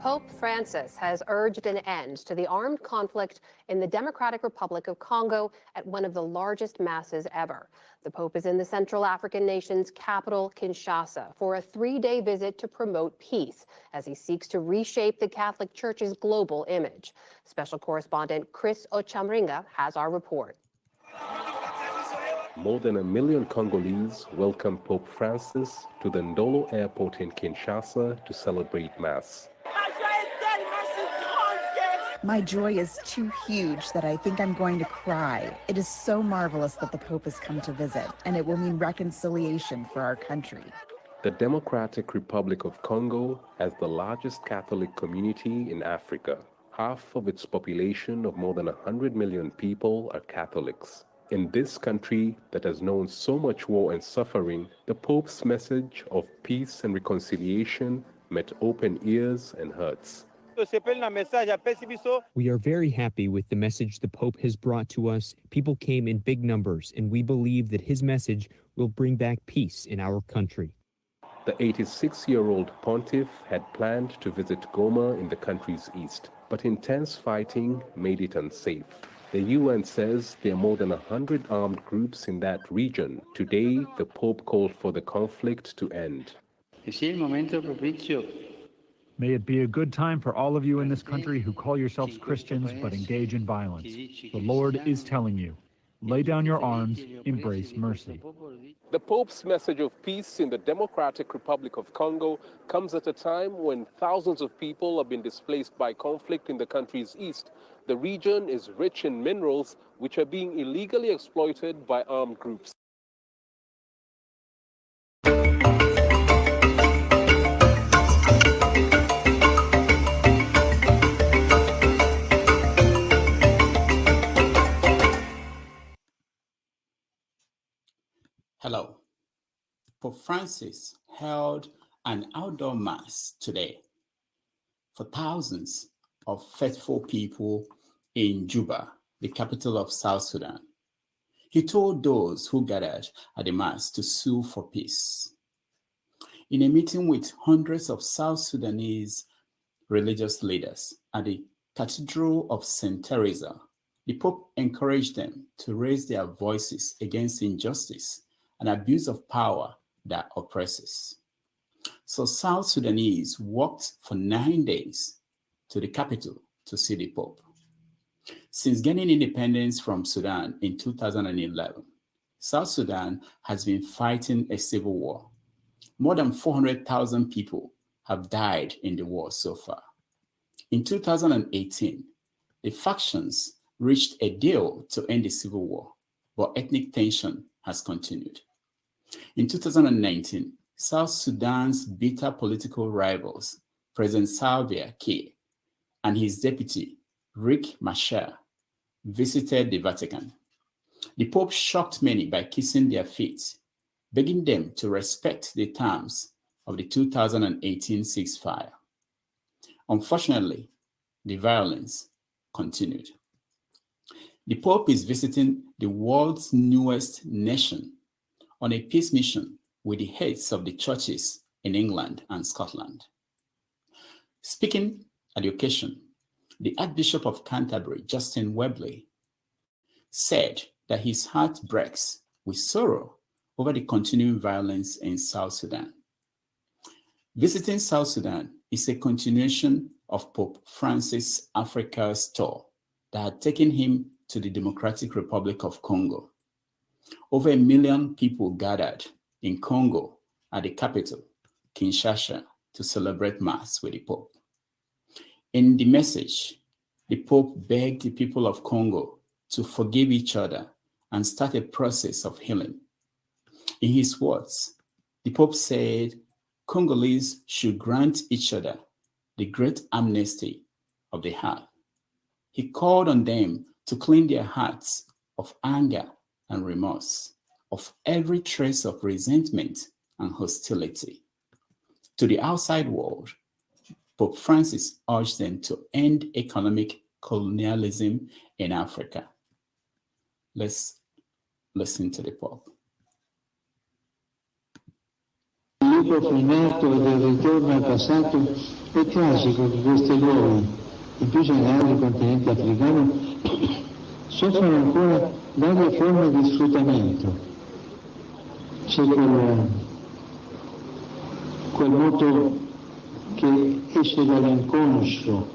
Pope Francis has urged an end to the armed conflict in the Democratic Republic of Congo at one of the largest masses ever. The Pope is in the Central African nation's capital, Kinshasa, for a 3-day visit to promote peace as he seeks to reshape the Catholic Church's global image. Special correspondent Chris Ochamringa has our report. More than 1 million Congolese welcome Pope Francis to the Ndolo airport in Kinshasa to celebrate Mass. My joy is too huge that I think I'm going to cry. It is so marvelous that the Pope has come to visit, and it will mean reconciliation for our country. The Democratic Republic of Congo has the largest Catholic community in Africa. Half of its population of more than 100 million people are Catholics. In this country that has known so much war and suffering, the Pope's message of peace and reconciliation met open ears and hearts. We are very happy with the message the Pope has brought to us. People came in big numbers, and we believe that his message will bring back peace in our country. The 86-year-old pontiff had planned to visit Goma in the country's east, but intense fighting made it unsafe. The UN says there are more than 100 armed groups in that region. Today, the Pope called for the conflict to end. May it be a good time for all of you in this country who call yourselves Christians but engage in violence. The Lord is telling you, lay down your arms, embrace mercy. The Pope's message of peace in the Democratic Republic of Congo comes at a time when thousands of people have been displaced by conflict in the country's east. The region is rich in minerals which are being illegally exploited by armed groups. Hello. Pope Francis held an outdoor mass today for thousands of faithful people in Juba, the capital of South Sudan. He told those who gathered at the mass to sue for peace. In a meeting with hundreds of South Sudanese religious leaders at the Cathedral of St. Teresa, the Pope encouraged them to raise their voices against injustice and abuse of power that oppresses. So South Sudanese walked for 9 days to the capital to see the Pope. Since gaining independence from Sudan in 2011, South Sudan has been fighting a civil war. More than 400,000 people have died in the war so far. In 2018, the factions reached a deal to end the civil war, but ethnic tension has continued. In 2019, South Sudan's bitter political rivals, President Salva Kiir and his deputy, Riek Machar, visited the Vatican. The Pope shocked many by kissing their feet, begging them to respect the terms of the 2018 ceasefire. Unfortunately, the violence continued. The Pope is visiting the world's newest nation on a peace mission with the heads of the churches in England and Scotland. Speaking at the occasion, the Archbishop of Canterbury, Justin Webley, said that his heart breaks with sorrow over the continuing violence in South Sudan. Visiting South Sudan is a continuation of Pope Francis' Africa's tour that had taken him to the Democratic Republic of Congo. Over 1 million people gathered in Congo at the capital, Kinshasa, to celebrate Mass with the Pope. In the message, the Pope begged the people of Congo to forgive each other and start a process of healing. In his words, the Pope said Congolese should grant each other the great amnesty of the heart. He called on them to clean their hearts of anger and remorse, of every trace of resentment and hostility. To the outside world, Pope Francis urged them to end economic colonialism in Africa. Let's listen to the Pope. Il libro finito del ritorno al passato È tragico che questi luoghi, in più generale il continente africano, soffrono ancora varie forme di sfruttamento. C'è quel moto che esce dall'inconscio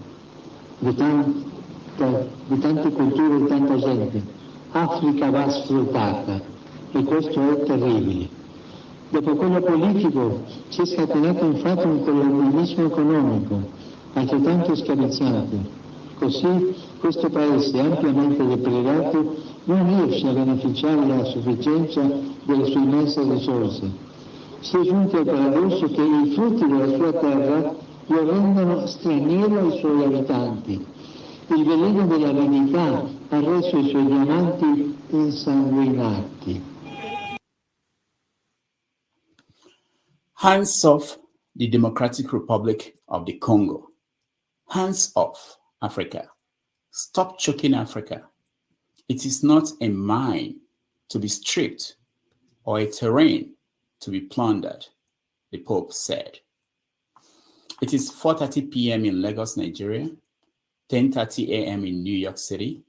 di tante culture, di tanta gente. Africa va sfruttata e questo è terribile. Dopo quello politico si è scatenato infatti un colonialismo economico, altrettanto schiavizzante. Così questo paese ampiamente depredato non riesce a beneficiare a sufficienza delle sue immense risorse. Si è giunti al paradosso che i frutti della sua terra lo rendono straniero ai suoi abitanti. Il veleno dell'aridità ha reso i suoi diamanti insanguinati. Hands off the Democratic Republic of the Congo. Hands off Africa. Stop choking Africa. It is not a mine to be stripped or a terrain to be plundered, the Pope said. It is 4:30 p.m. in Lagos, Nigeria, 10:30 a.m. in New York City,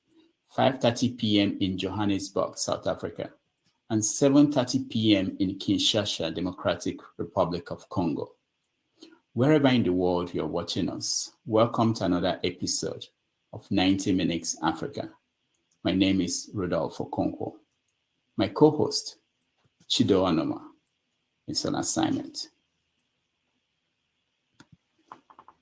5:30 p.m. in Johannesburg, South Africa, and 7:30 p.m. in Kinshasa, Democratic Republic of Congo. Wherever in the world you're watching us, welcome to another episode of 90 Minutes Africa. My name is Rodolfo Okonkwo. My co-host, Chido Anoma, is on assignment.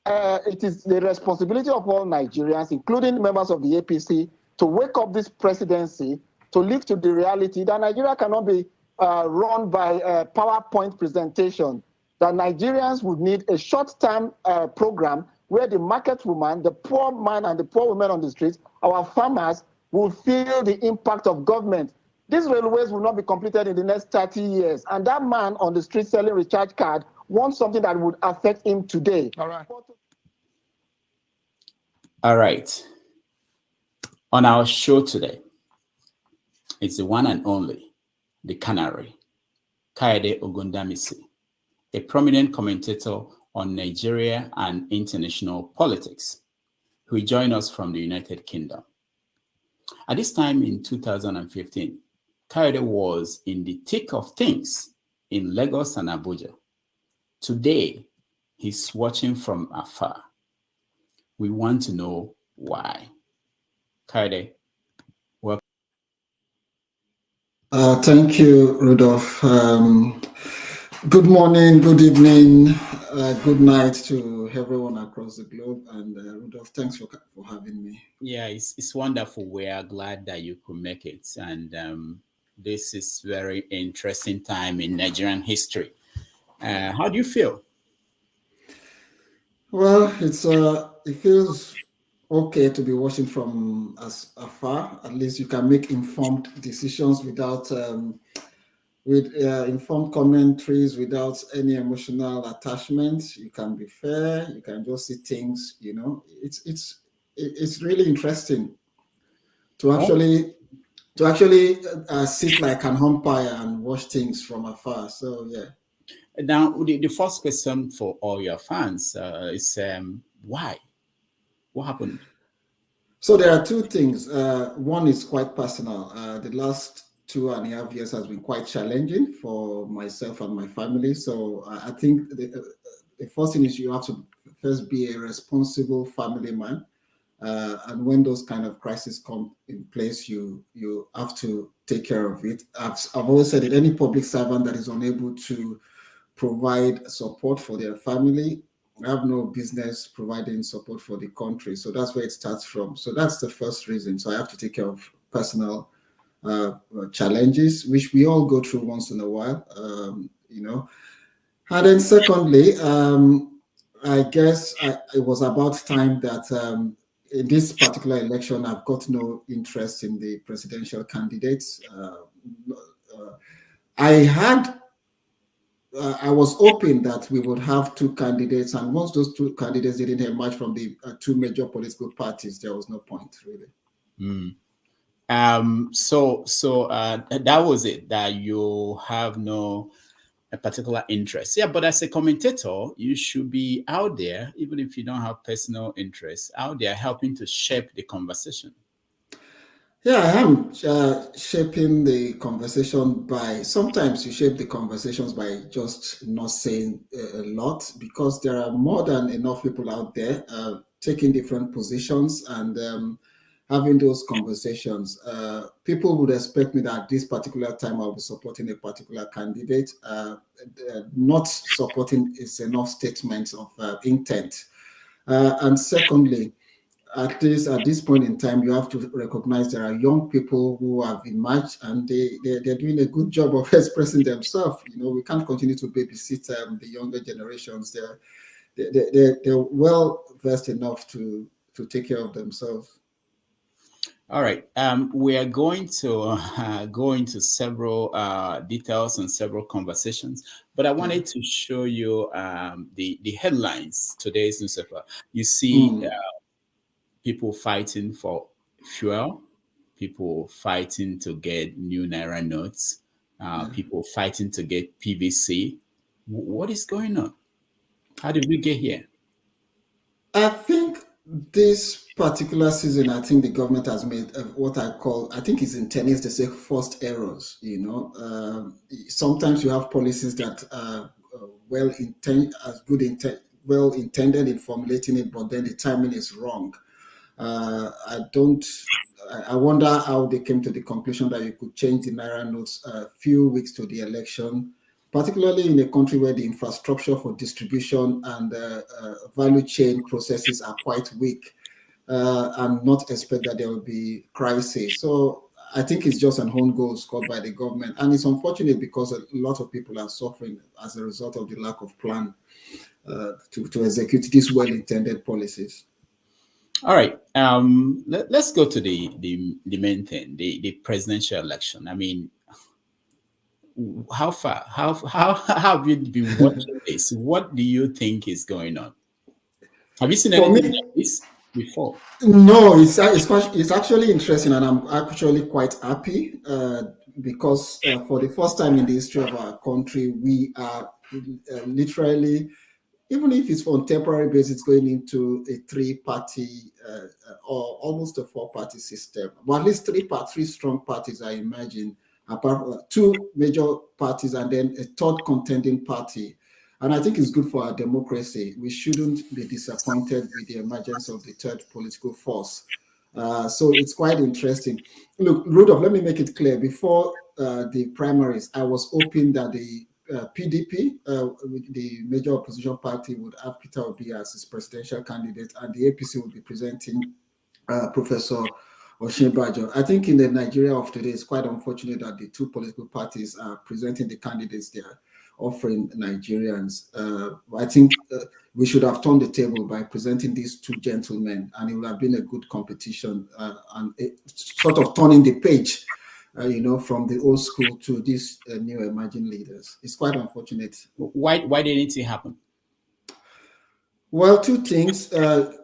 It is the responsibility of all Nigerians, including members of the APC, to wake up this presidency to live to the reality that Nigeria cannot be run by a PowerPoint presentation, that Nigerians would need a short-term program where the market woman, the poor man and the poor women on the streets, our farmers, will feel the impact of government. These railways will not be completed in the next 30 years. And that man on the street selling recharge card wants something that would affect him today. All right. On our show today, it's the one and only, the Canary, Kayode Ogundamisi, a prominent commentator on Nigeria and international politics, who joined us from the United Kingdom. At this time in 2015, Kayode was in the thick of things in Lagos and Abuja. Today, he's watching from afar. We want to know why. Kayode, welcome. Thank you, Rudolph. Good morning, good evening, good night to everyone across the globe. And Rudolph, thanks for having me. Yeah, it's wonderful. We are glad that you could make it. And this is very interesting time in Nigerian history. How do you feel? Well, it feels okay to be watching from as afar. At least you can make informed decisions without informed commentaries, without any emotional attachment. You can be fair. You can just see things. You know, it's really interesting to actually sit like an umpire and watch things from afar. So yeah. Now, the first question for all your fans is why? What happened? So there are two things. One is quite personal. The last 2.5 years has been quite challenging for myself and my family. So I think the first thing is you have to first be a responsible family man. And when those kind of crises come in place, you have to take care of it. I've always said that any public servant that is unable to provide support for their family have no business providing support for the country. So that's where it starts from. So that's the first reason. So I have to take care of personal challenges, which we all go through once in a while, you know. And then secondly, I guess it was about time that in this particular election, I've got no interest in the presidential candidates. I was hoping that we would have two candidates, and once those two candidates didn't emerge from the two major political parties, there was no point really. So that was it, that you have no a particular interest. Yeah, but as a commentator, you should be out there, even if you don't have personal interests, out there helping to shape the conversation. Yeah, I am shaping the conversation by, sometimes you shape the conversations by just not saying a lot, because there are more than enough people out there taking different positions and having those conversations. People would expect me that at this particular time I'll be supporting a particular candidate. Not supporting is enough statements of intent. And secondly, at least at this point in time, you have to recognize there are young people who have emerged and they're doing a good job of expressing themselves. You know, we can't continue to babysit the younger generations. They're well versed enough to take care of themselves. All right. We are going to go into several details and several conversations, but I wanted to show you the headlines today's newspaper. You see people fighting for fuel, people fighting to get new Naira notes, people fighting to get PVC. What is going on? How did we get here? I think this particular season, I think the government has made what I call, I think it's in tennis, they say forced errors. You know, sometimes you have policies that are well intended in formulating it, but then the timing is wrong. I wonder how they came to the conclusion that you could change the Naira notes a few weeks to the election, particularly in a country where the infrastructure for distribution and value chain processes are quite weak, and not expect that there will be crisis. So I think it's just an own goal scored by the government. And it's unfortunate because a lot of people are suffering as a result of the lack of plan to execute these well-intended policies. All right. Let's go to the main thing, the presidential election. I mean, how have you been watching this? What do you think is going on? Have you seen anything like this before? No, it's actually interesting, and I'm actually quite happy because for the first time in the history of our country, we are literally, even if it's on temporary basis, going into a three-party or almost a four-party system. But at least three strong parties, I imagine, apart from two major parties and then a third contending party. And I think it's good for our democracy. We shouldn't be disappointed with the emergence of the third political force. So it's quite interesting. Look, Rudolph, let me make it clear. Before the primaries, I was hoping that the PDP, the major opposition party, would have Peter Obi as his presidential candidate, and the APC would be presenting Professor Osinbajo. I think in the Nigeria of today, it's quite unfortunate that the two political parties are presenting the candidates they are offering Nigerians. I think we should have turned the table by presenting these two gentlemen, and it would have been a good competition and sort of turning the page. From the old school to these new emerging leaders. It's quite unfortunate. Why didn't it happen? Well, two things.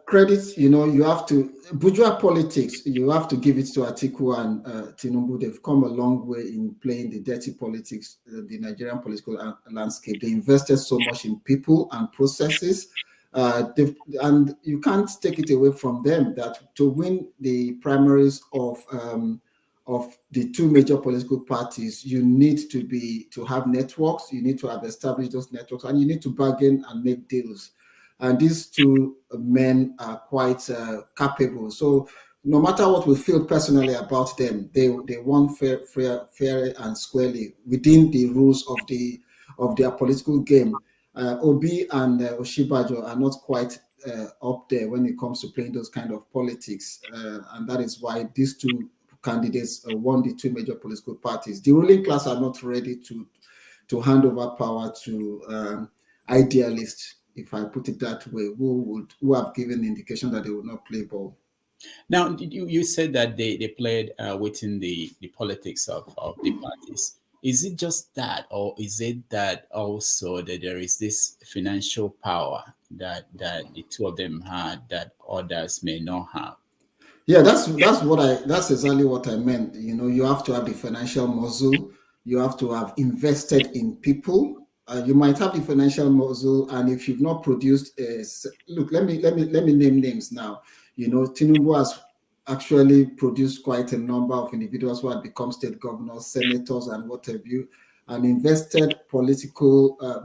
Credit, you have to, bourgeois politics, you have to give it to Atiku and Tinubu. They've come a long way in playing the dirty politics, the Nigerian political landscape. They invested so much in people and processes. And you can't take it away from them that to win the primaries of the two major political parties, you need to have networks, you need to have established those networks, and you need to bargain and make deals. And these two men are quite capable. So no matter what we feel personally about them, they won fair and squarely within the rules of their political game. Obi and Osinbajo are not quite up there when it comes to playing those kind of politics. And that is why these two candidates won the two major political parties. The ruling class are not ready to hand over power to idealists, if I put it that way, who have given indication that they will not play ball. Now, you said that they played within the politics of the parties. Is it just that, or is it that also that there is this financial power that the two of them had that others may not have? Yeah, that's exactly what I meant. You have to have the financial muscle. You have to have invested in people. You might have the financial muscle, and if you've not produced, look, let me name names now. You know, Tinubu has actually produced quite a number of individuals who had become state governors, senators, and what have you, and invested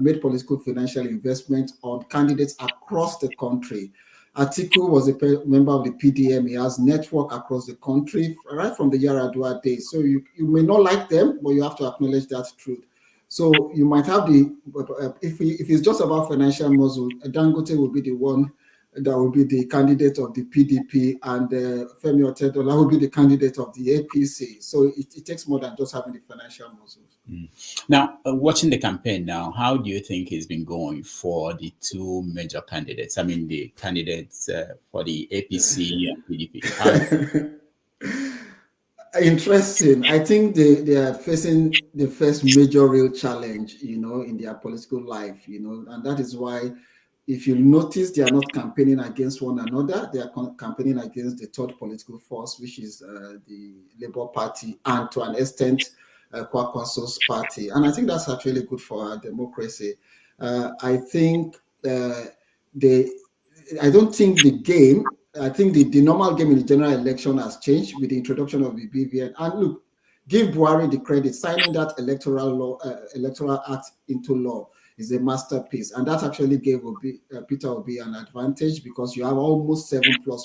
made political financial investment on candidates across the country. Atiku was a member of the PDM. He has network across the country, right from the Yaradua days. So you may not like them, but you have to acknowledge that truth. So you might have if it's just about financial muscle, Dangote will be the one that will be the candidate of the PDP, and Femi Otedola will be the candidate of the APC. So it takes more than just having the financial muscles. Now, watching the campaign now, how do you think it's been going for the two major candidates? I mean, the candidates for the APC and PDP. Interesting. I think they are facing the first major real challenge, in their political life, and that is why, if you notice, they are not campaigning against one another. They are campaigning against the third political force, which is the Labour Party, and to an extent, Kwakwanso's party. And I think that's actually good for our democracy. I think I don't think the game. I think the normal game in the general election has changed with the introduction of the BVN. And look, give Buhari the credit. Signing that electoral act into law is a masterpiece. And that actually gave Peter Obi an advantage, because you have almost 7+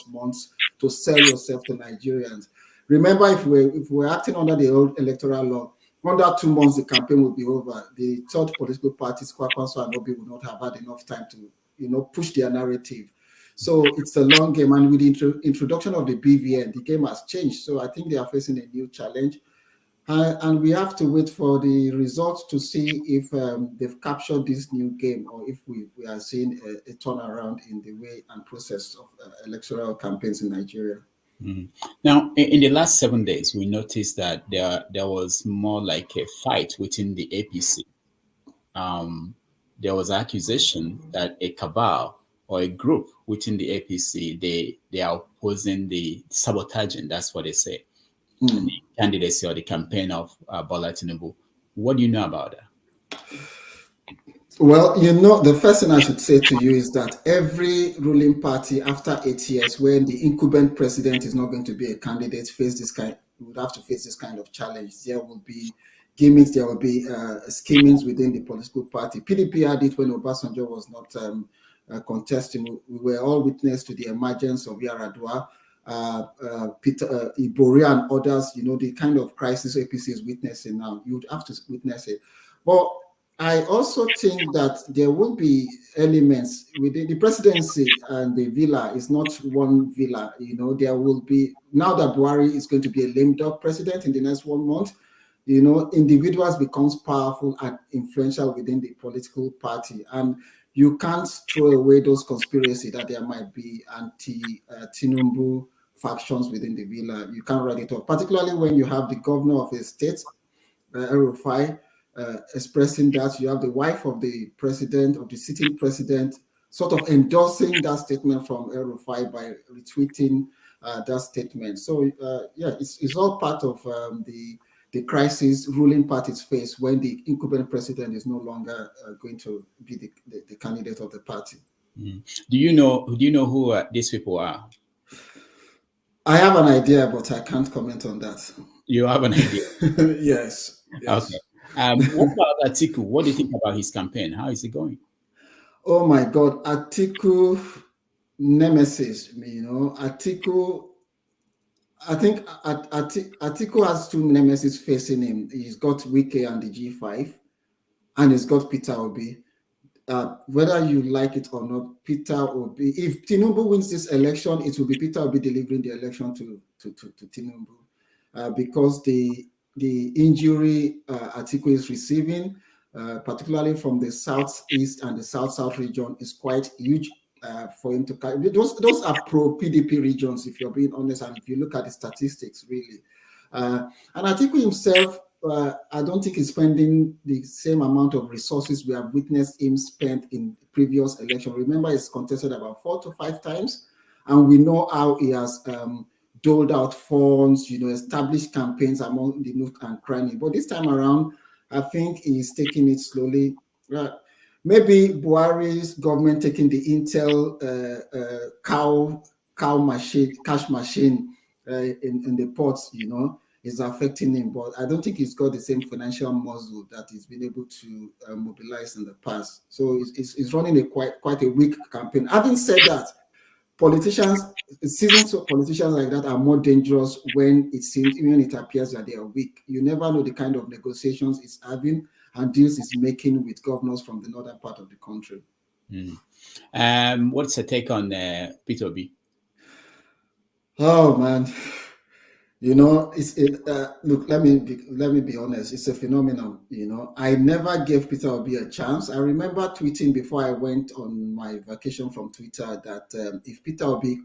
months to sell yourself to Nigerians. Remember, if we're acting under the old electoral law, under 2 months, the campaign will be over. The third political parties, Kwakwanso and Obi, will not have had enough time to, push their narrative. So it's a long game. And with the introduction of the BVN, the game has changed. So I think they are facing a new challenge. And we have to wait for the results to see if they've captured this new game, or if we are seeing a turnaround in the way and process of electoral campaigns in Nigeria. Now, in the last 7 days, we noticed that there was more like a fight within the APC. There was accusation that a cabal or a group within the APC, they are opposing the sabotaging, that's what they say, the candidacy or the campaign of Bola Tinubu. What do you know about that? Well, the first thing I should say to you is that every ruling party after 8 years, when the incumbent president is not going to be a candidate, would have to face this kind of challenge. There will be gimmicks, there will be schemings within the political party. PDP had it when Obasanjo was not contesting. We were all witness to the emergence of Yaradua, Peter Ibori and others. The kind of crisis APC is witnessing now. You would have to witness it. But I also think that there will be elements within the presidency, and the villa is not one villa. There will be, now that Buhari is going to be a lame duck president in the next 1 month, individuals becomes powerful and influential within the political party. And you can't throw away those conspiracy that there might be anti-Tinubu factions within the villa. You can't write it off, particularly when you have the governor of a state, El-Rufai, expressing that. You have the wife of the president, of the sitting president, sort of endorsing that statement from El-Rufai by retweeting that statement. So, it's all part of the crisis ruling parties face when the incumbent president is no longer going to be the candidate of the party. Do you know who these people are? I have an idea, but I can't comment on that. You have an idea? Yes. Okay. What about Atiku? What do you think about his campaign? How is it going? Oh my God, Atiku nemesis. Atiku. I think Atiku has two nemesis facing him. He's got Wike and the G5, and he's got Peter Obi. Whether you like it or not, Peter Obi, if Tinubu wins this election, it will be Peter Obi delivering the election to Tinubu, because the injury Atiku is receiving, particularly from the southeast and the south region, is quite huge. For him to carry. Those are pro-PDP regions, if you're being honest, and if you look at the statistics, really. And Atiku himself, I don't think he's spending the same amount of resources we have witnessed him spend in the previous election. Remember, he's contested about 4 to 5 times, and we know how he has doled out funds, established campaigns among the nook and cranny. But this time around, I think he's taking it slowly. Right. Maybe Buhari's government taking the Intel cash machine in the ports, is affecting him. But I don't think he's got the same financial muscle that he's been able to mobilize in the past. So it's running a quite a weak campaign. Having said that, seasoned politicians like that are more dangerous when it appears that they are weak. You never know the kind of negotiations it's having and deals it's making with governors from the northern part of the country. What's your take on Peter Obi? Oh man, look. Let me be honest. It's a phenomenon. I never gave Peter Obi a chance. I remember tweeting before I went on my vacation from Twitter that if Peter Obi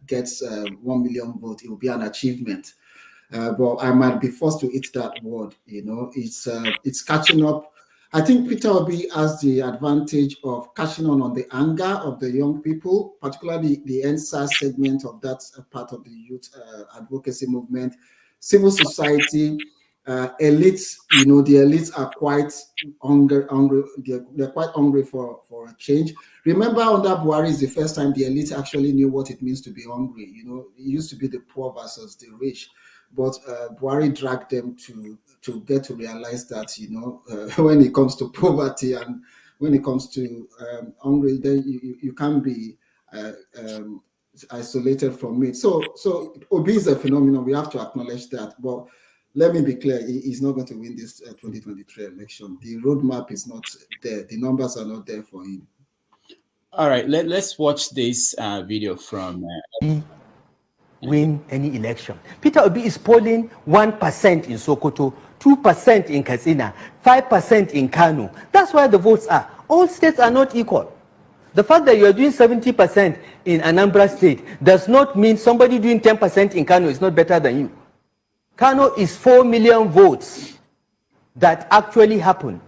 gets 1 million votes, it will be an achievement. But I might be forced to eat that word. It's catching up. I think Peter Obi has the advantage of catching on the anger of the young people, particularly the NSAS segment of that part of the youth advocacy movement, civil society, elites. The elites are quite hungry. They're quite hungry for a change. Remember, under Buhari is the first time the elite actually knew what it means to be hungry. It used to be the poor versus the rich. But Buhari dragged them to get to realize that, when it comes to poverty and when it comes to hungry, then you can't be isolated from it. So Obi is a phenomenon. We have to acknowledge that. But let me be clear, he's not going to win this 2023 election. The roadmap is not there. The numbers are not there for him. All right, let's watch this video from... win any election. Peter Obi is polling 1% in Sokoto, 2% in Katsina, 5% in Kano. That's where the votes are. All states are not equal. The fact that you are doing 70% in Anambra State does not mean somebody doing 10% in Kano is not better than you. Kano is 4 million votes that actually happen.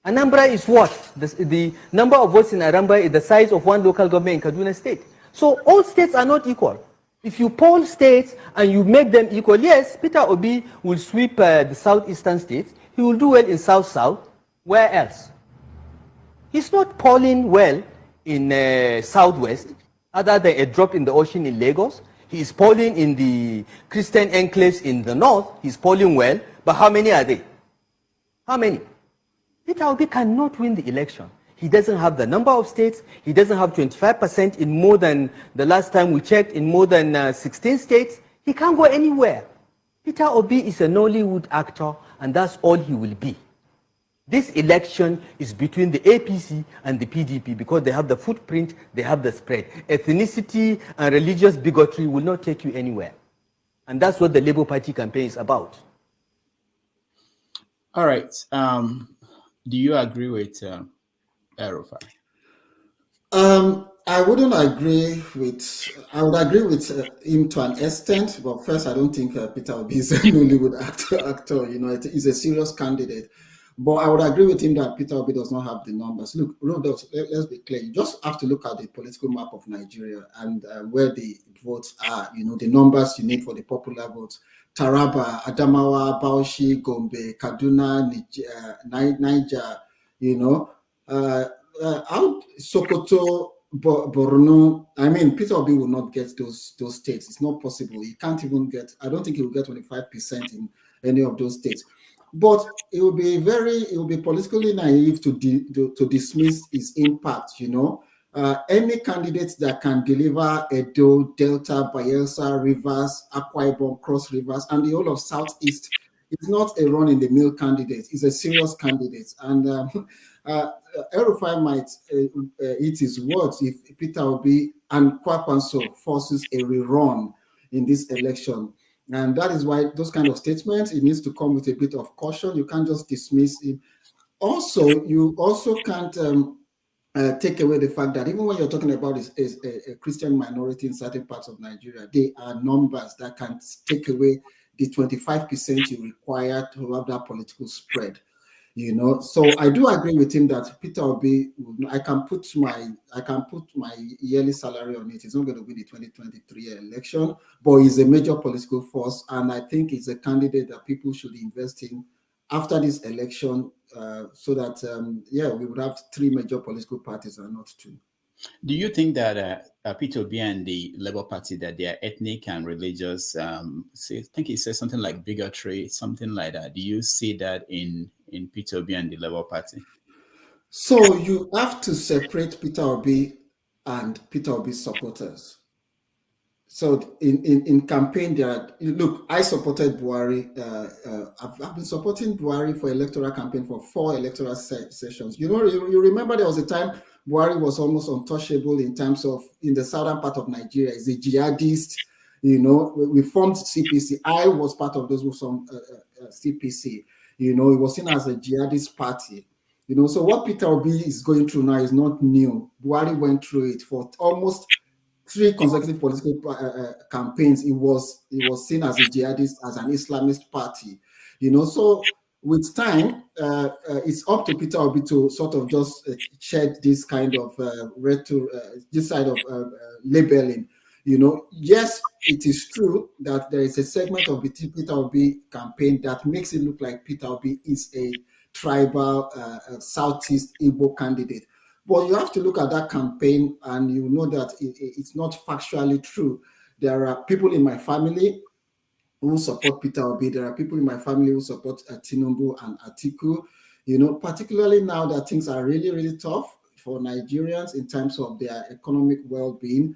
Anambra is what? The number of votes in Anambra is the size of one local government in Kaduna State. So all states are not equal. If you poll states and you make them equal, yes, Peter Obi will sweep the southeastern states. He will do well in South-South. Where else? He's not polling well in Southwest, other than a drop in the ocean in Lagos. He is polling in the Christian enclaves in the north. He's polling well, but how many are they? How many? Peter Obi cannot win the election. He doesn't have the number of states. He doesn't have 25% in more than, the last time we checked, in more than 16 states. He can't go anywhere. Peter Obi is a Nollywood actor, and that's all he will be. This election is between the APC and the PDP because they have the footprint, they have the spread. Ethnicity and religious bigotry will not take you anywhere. And that's what the Labour Party campaign is about. All right. Do you agree with Erufai? I wouldn't agree with. I would agree with him to an extent, but first, I don't think Peter Obi is a Nollywood actor. He's a serious candidate. But I would agree with him that Peter Obi does not have the numbers. Look, let's be clear. You just have to look at the political map of Nigeria and where the votes are. The numbers you need for the popular votes. Taraba, Adamawa, Bauchi, Gombe, Kaduna, Niger. Sokoto, Borno. I mean, Peter Obi will not get those states. It's not possible. He can't even get. I don't think he will get 25% in any of those states. But it will be politically naive to dismiss his impact. Any candidate that can deliver Edo, Delta, Bayelsa, Rivers, Akwa Ibom, Cross Rivers, and the whole of Southeast is not a run-in-the-mill candidate. He's a serious candidate. And Erufai might eat his words if Peter Obi and Kwakwanso forces a rerun in this election. And that is why those kind of statements, it needs to come with a bit of caution. You can't just dismiss it. Also, you also can't take away the fact that even when you're talking about a Christian minority in certain parts of Nigeria, there are numbers that can take away the 25% you require to have that political spread. So I do agree with him that Peter Obi, I can put my yearly salary on it. He's not going to win the 2023 election, but he's a major political force, and I think he's a candidate that people should invest in after this election so that, we would have three major political parties and not two. Do you think that Peter Obi and the Labour Party, that they are ethnic and religious? I think he said something like bigotry, something like that. Do you see that in Peter Obi and the Labour Party? So you have to separate Peter Obi and Peter Obi's supporters. So in campaign, look, I supported Buhari. I've been supporting Buhari for electoral campaign for 4 electoral sessions. You remember there was a time Buhari was almost untouchable in terms of in the southern part of Nigeria. He's a jihadist. We formed CPC. I was part of those who formed CPC. It was seen as a jihadist party. So what Peter Obi is going through now is not new. Buhari went through it for almost 3 consecutive political campaigns. It was seen as a jihadist, as an Islamist party. So with time, it's up to Peter Obi to sort of just shed this kind of this side of labeling. Yes, it is true that there is a segment of the Peter Obi campaign that makes it look like Peter Obi is a tribal Southeast Igbo candidate. But you have to look at that campaign and you know that it's not factually true. There are people in my family who support Peter Obi. There are people in my family who support Tinubu and Atiku. Particularly now that things are really, really tough for Nigerians in terms of their economic well-being.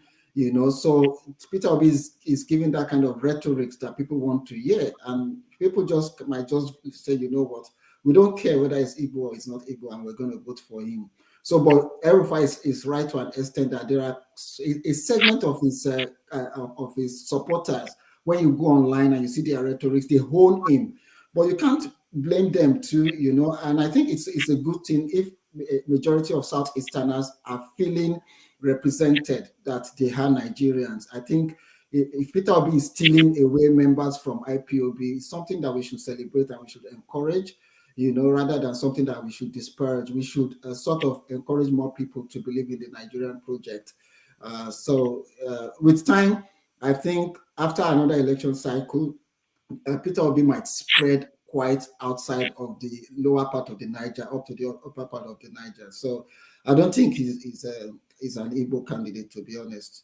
So Peter Obi is giving that kind of rhetoric that people want to hear. And people might just say, you know what, we don't care whether it's Igbo or it's not Igbo, and we're going to vote for him. So, but El-Rufai is right to an extent that there are a segment of his supporters. When you go online and you see their rhetoric, they hone him. But you can't blame them too, And I think it's a good thing if a majority of Southeasterners are feeling represented, that they are Nigerians. I think if Peter Obi is stealing away members from IPOB, it's something that we should celebrate and we should encourage. Rather than something that we should disparage. We should sort of encourage more people to believe in the Nigerian project. So with time, I think after another election cycle, Peter Obi might spread quite outside of the lower part of the Niger, up to the upper part of the Niger. So I don't think he's an Igbo candidate, to be honest.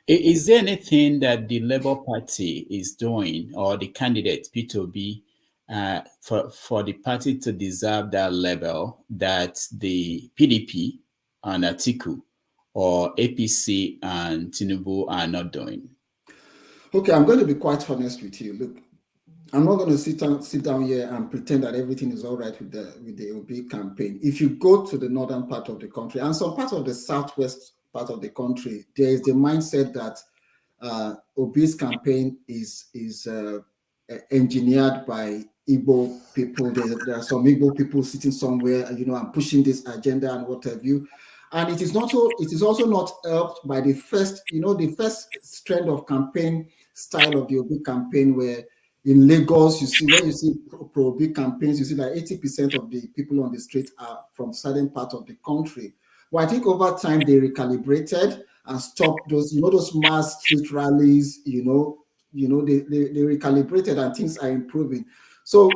Is there anything that the Labour Party is doing, or the candidate, Peter Obi, for the party to deserve that level that the PDP and Atiku or APC and Tinubu are not doing? Okay, I'm going to be quite honest with you. Look, I'm not going to sit down here and pretend that everything is all right with the Obi campaign. If you go to the northern part of the country and some parts of the southwest part of the country, there is the mindset that Obi's campaign is engineered by Igbo people. There are some Igbo people sitting somewhere, and pushing this agenda and what have you. And it is also not helped by the first strand of campaign style of the Obi campaign, where in Lagos, when you see pro-Obi campaigns, you see that 80% of the people on the street are from certain part of the country. Well, I think over time they recalibrated and stopped those mass street rallies, they recalibrated and things are improving. So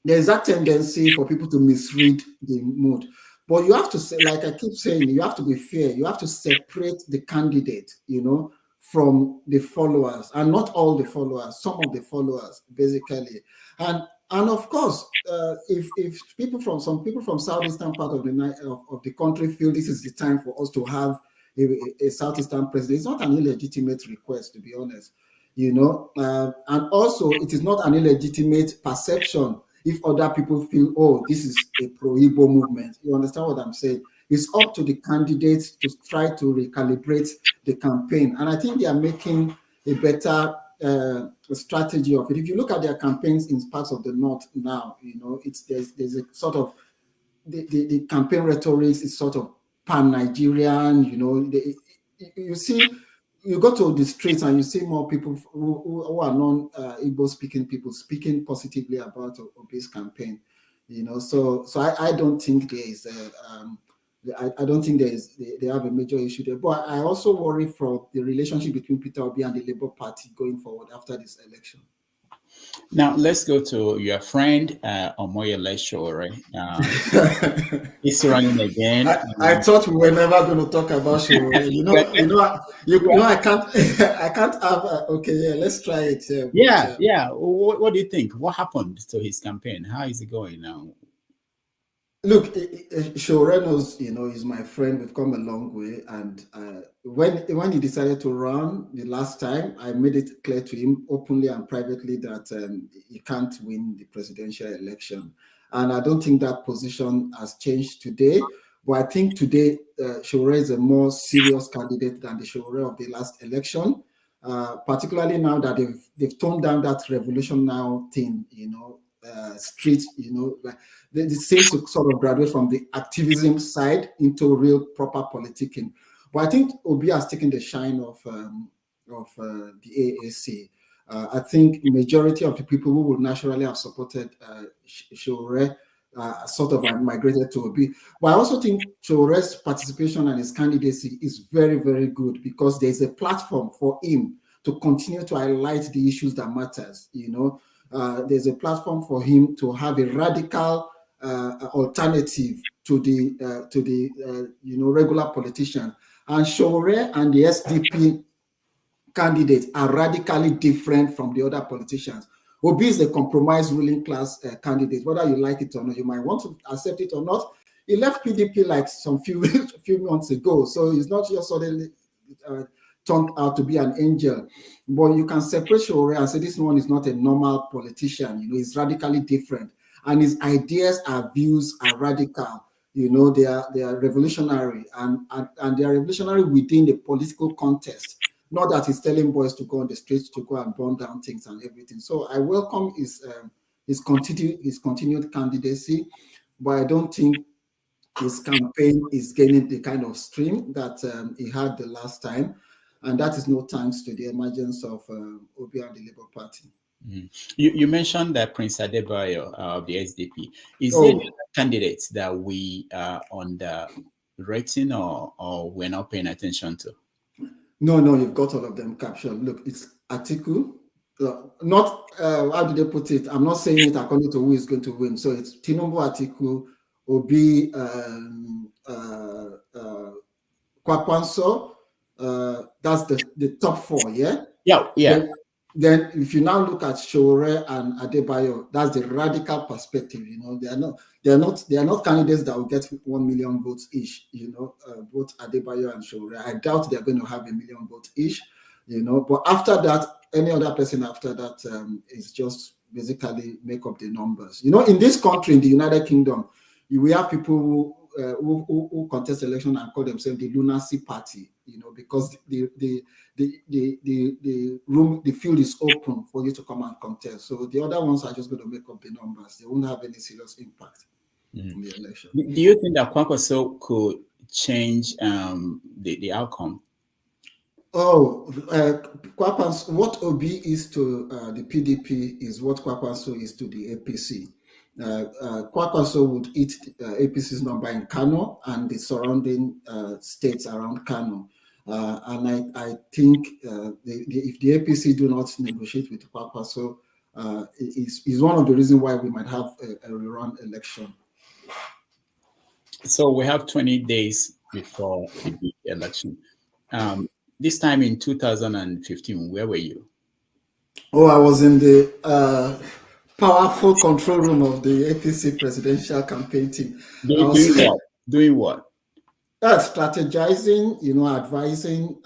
there's that tendency for people to misread the mood. But you have to say, like I keep saying, you have to be fair. You have to separate the candidate, from the followers, and not all the followers, some of the followers, basically. And of course, if some people from southeastern part of the country feel this is the time for us to have a southeastern president, it's not an illegitimate request, to be honest. And also it is not an illegitimate perception if other people feel, oh, this is a pro-Igbo movement. You understand what I'm saying? It's up to the candidates to try to recalibrate the campaign. And I think they are making a better strategy of it. If you look at their campaigns in parts of the north now, there's a sort of, the campaign rhetoric is sort of pan-Nigerian, you see, you go to the streets and you see more people who are non-Igbo speaking people speaking positively about Obi's campaign, So I don't think there is I don't think they have a major issue there. But I also worry for the relationship between Peter Obi and the Labour Party going forward after this election. Now let's go to your friend Omoyele Sowore. He's running again. I thought we were never going to talk about Sowore. I can't, I can't have. Okay, yeah, let's try it. Yeah. What do you think? What happened to his campaign? How is it going now? Look, Sowore knows, he's my friend. We've come a long way. And when he decided to run the last time, I made it clear to him openly and privately that he can't win the presidential election. And I don't think that position has changed today. But I think today, Sowore is a more serious candidate than the Sowore of the last election, particularly now that they've toned down that revolution now thing, street, like they seem to sort of graduate from the activism side into real proper politicking. But I think Obi has taken the shine of the AAC. I think majority of the people who would naturally have supported Sowore sort of migrated to Obi. But I also think Showore's participation and his candidacy is very, very good because there's a platform for him to continue to highlight the issues that matters. There's a platform for him to have a radical alternative to the regular politician. And Sowore and the SDP candidates are radically different from the other politicians. Obi is a compromise ruling class candidate, whether you like it or not. You might want to accept it or not. He left PDP like some few months ago, so he's not just suddenly turned out to be an angel. But you can separate Sowore and say this one is not a normal politician. He's radically different, and his ideas and views are radical. They are revolutionary, and they are revolutionary within the political context. Not that he's telling boys to go on the streets to go and burn down things and everything. So I welcome his continued candidacy, but I don't think his campaign is gaining the kind of stream that he had the last time, and that is no thanks to the emergence of Obi and the Labour Party. You mentioned that Prince Adebayo of the SDP. Is there any candidates that we are underrating or we're not paying attention to? No, you've got all of them captured. Look, it's Atiku. Not, how do they put it? I'm not saying it according to who is going to win. So it's Tinubu, Atiku, Obi, Kwakwanso. That's the top four, yeah? Yeah. Then if you now look at Sowore and Adebayo, that's the radical perspective. They are not candidates that will get 1 million votes each. Both Adebayo and Sowore. I doubt they're going to have 1 million votes each. But after that, any other person after that is just basically make up the numbers. In this country, in the United Kingdom, we have people who contest election and call themselves the lunacy party. Because the field is open for you to come and contest. So the other ones are just going to make up the numbers. They won't have any serious impact in the election. Do you think that Kwakwanso could change the outcome? Kwakwanso, what Obi is to the PDP is what Kwakwanso is to the APC. Kwakwanso would eat APC's number in Kano and the surrounding states around Kano. And I think if the APC do not negotiate with Kwakwanso, is one of the reasons why we might have a rerun election. So we have 20 days before the election. This time in 2015, where were you? I was in the powerful control room of the APC presidential campaign team. Doing what? Strategizing, advising,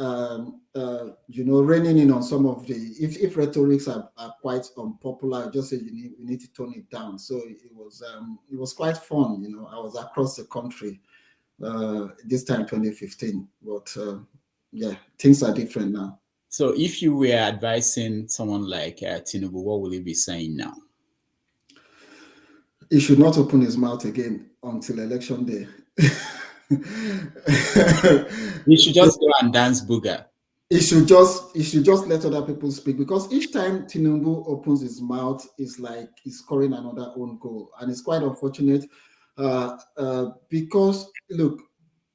reining in on some of the, if rhetorics are quite unpopular, I just say we need to tone it down. So it was quite fun. I was across the country this time 2015, but things are different now. So if you were advising someone like Tinubu, what will you be saying now? He should not open his mouth again until election day. He should just go and dance booger. He should just let other people speak, because each time Tinubu opens his mouth, it's like he's scoring another own goal, and it's quite unfortunate because look,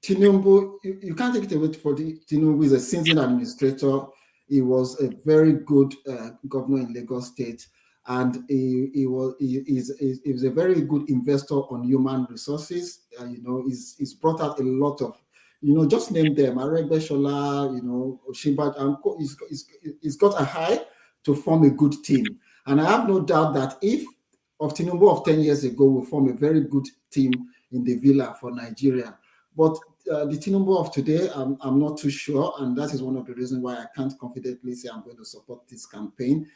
Tinubu, you can't take it away for Tinubu is a seasoned administrator. He was a very good governor in Lagos State. and he was a very good investor on human resources. He's brought out a lot of, just name them, Aregbesola, Oshibat, and he's got a high to form a good team. And I have no doubt that if of Tinubu of 10 years ago will form a very good team in the Villa for Nigeria. But the Tinubu of today, I'm not too sure, and that is one of the reasons why I can't confidently say I'm going to support this campaign.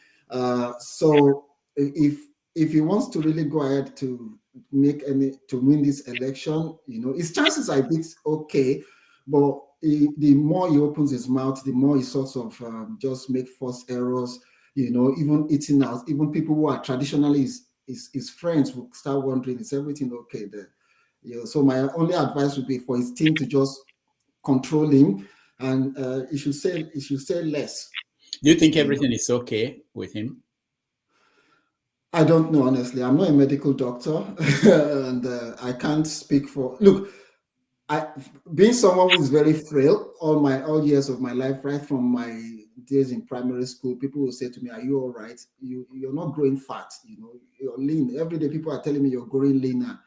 So if he wants to really go ahead to win this election, his chances are a bit okay, but the more he opens his mouth, the more he sort of just make false errors. Even eating out, even people who are traditionally his friends will start wondering, is everything okay there? So my only advice would be for his team to just control him, and he should say less. Do you think everything is okay with him? I don't know, honestly. I'm not a medical doctor, and I can't speak for. Look, being someone who is very frail, all years of my life, right from my days in primary school, people will say to me, "Are you all right? You're not growing fat. You're lean." Every day, people are telling me you're growing leaner.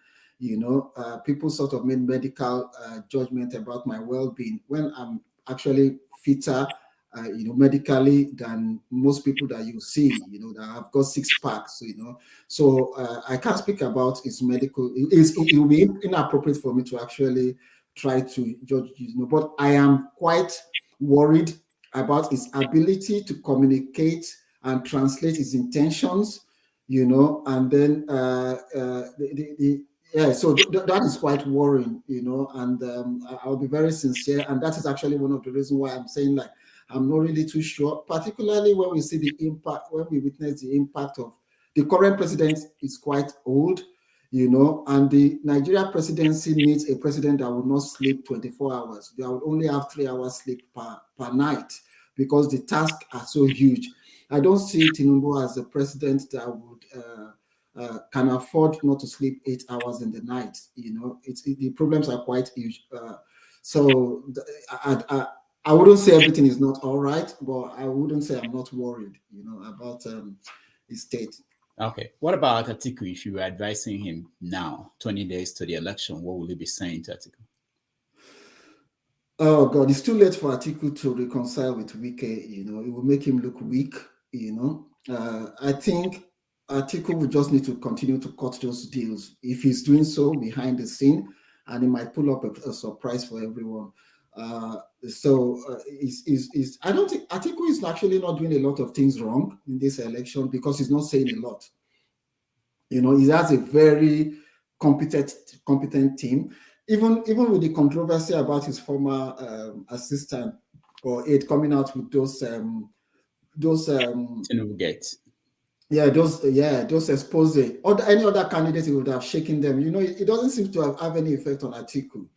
People sort of made medical judgment about my well-being when I'm actually fitter, medically than most people that you see, that have got six packs, So I can't speak about his medical. It will be inappropriate for me to actually try to judge, but I am quite worried about his ability to communicate and translate his intentions, and then so that is quite worrying, and I'll be very sincere, and that is actually one of the reasons why I'm saying, like, I'm not really too sure, particularly when we see the impact, when we witness the impact of the current president is quite old, and the Nigeria presidency needs a president that will not sleep 24 hours. They will only have 3 hours sleep per night because the tasks are so huge. I don't see Tinubu as a president that would can afford not to sleep 8 hours in the night. The problems are quite huge. So I wouldn't say everything is not all right, but I wouldn't say I'm not worried, about his state. Okay. What about Atiku? If you were advising him now, 20 days to the election, what will you be saying to Atiku? Oh God, it's too late for Atiku to reconcile with Wike. It will make him look weak. I think Atiku will just need to continue to cut those deals. If he's doing so behind the scene, and he might pull up a surprise for everyone. I don't think Atiku is actually not doing a lot of things wrong in this election because he's not saying a lot. He has a very competent team. Even with the controversy about his former assistant or aide coming out with those gates. Those expose. Or any other candidate, he would have shaken them. It doesn't seem to have any effect on Atiku.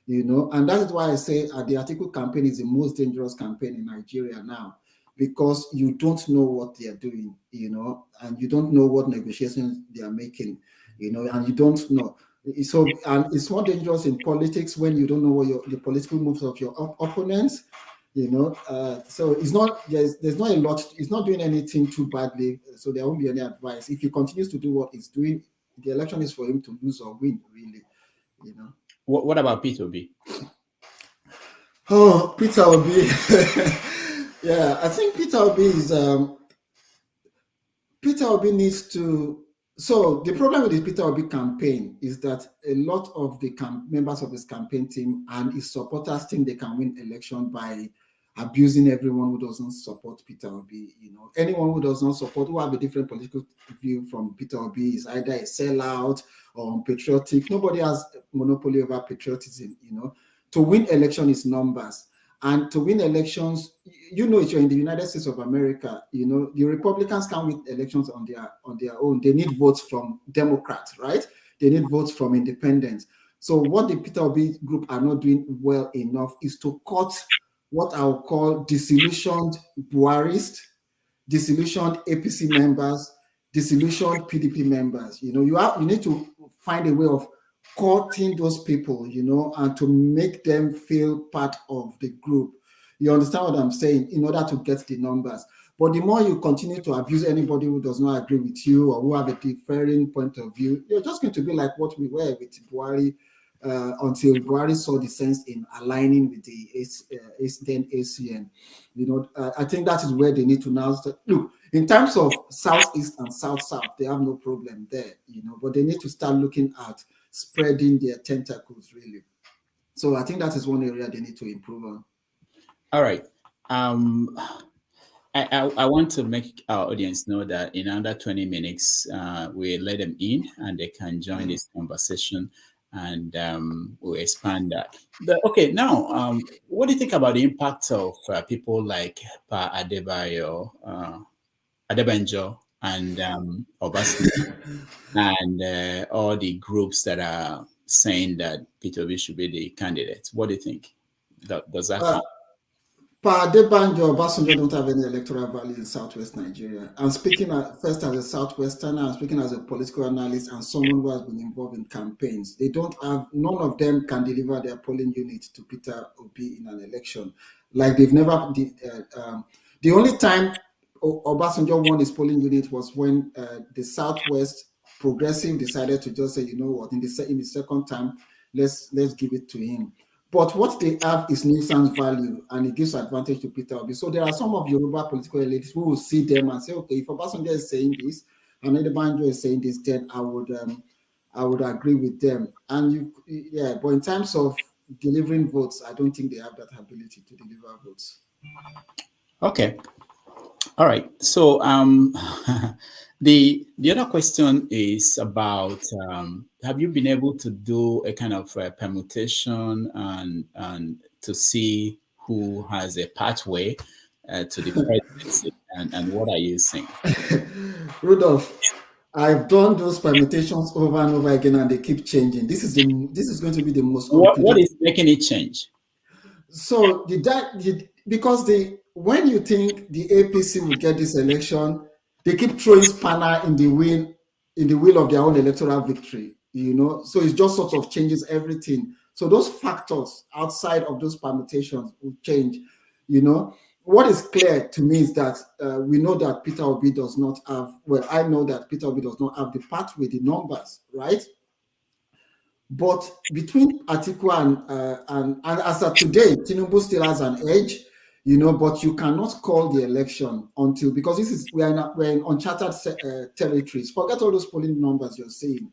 And that is why I say the Atiku campaign is the most dangerous campaign in Nigeria now, because you don't know what they are doing, and you don't know what negotiations they are making, and you don't know. So, and it's more dangerous in politics when you don't know what the political moves of your opponents, so it's not, there's not a lot, it's not doing anything too badly, so there won't be any advice. If he continues to do what he's doing, the election is for him to lose or win, really, What about Peter Obi? Oh, Peter Obi. Yeah, I think Peter Obi is Peter Obi needs to. So the problem with the Peter Obi campaign is that a lot of the members of his campaign team and his supporters think they can win election by abusing everyone who doesn't support Peter Obi. Anyone who does not support, who have a different political view from Peter Obi, is either a sellout or unpatriotic. Nobody has monopoly over patriotism. To win election is numbers. And to win elections, if you're in the United States of America, the Republicans can't win elections on their own. They need votes from Democrats, right? They need votes from independents. So what the Peter Obi group are not doing well enough is to cut what I'll call disillusioned Buharists, disillusioned APC members, disillusioned PDP members. You need to find a way of cutting those people, and to make them feel part of the group. You understand what I'm saying? In order to get the numbers. But the more you continue to abuse anybody who does not agree with you or who have a differing point of view, you're just going to be like what we were with Buhari until Buhari saw the sense in aligning with the then ACN. I think that is where they need to now start. Look, in terms of Southeast and South-South, they have no problem there, but they need to start looking at spreading their tentacles, really. So I think that is one area they need to improve on. All right. I want to make our audience know that in under 20 minutes, we let them in and they can join this conversation, and we'll expand that. Okay, now, what do you think about the impact of people like Pa Adebanjo and Obasanjo and all the groups that are saying that Peter Obi should be the candidate? What do you think? Does that count? Pa Adebanjo, Obasanjo don't have any electoral value in Southwest Nigeria. I'm speaking first as a Southwesterner, I'm speaking as a political analyst and someone who has been involved in campaigns. None of them can deliver their polling unit to Peter Obi in an election. Like they've never, the only time Obasanjo won his polling unit was when the Southwest Progressive decided to just say, you know what, in the second time, let's give it to him. But what they have is nuisance value, and it gives advantage to Peter Obi. So there are some of Yoruba political elites who will see them and say, okay, if Obasanjo is saying this and Adebanjo is saying this, then I would agree with them. And but in terms of delivering votes, I don't think they have that ability to deliver votes. Okay. All right. So the other question is about have you been able to do a kind of permutation and to see who has a pathway to the presidency, and what are you seeing? Rudolph, I've done those permutations over and over again, and they keep changing. This is going to be the most. What is making it change? So because when you think the APC will get this election, they keep throwing spanner in the wheel of their own electoral victory. So it just sort of changes everything. So those factors outside of those permutations will change. What is clear to me is that we know that Peter Obi does not have. Well, I know that Peter Obi does not have the pathway, the numbers, right? But between Atiku and as of today, Tinubu still has an edge, but you cannot call the election until, because we're in uncharted territories. Forget all those polling numbers you're seeing.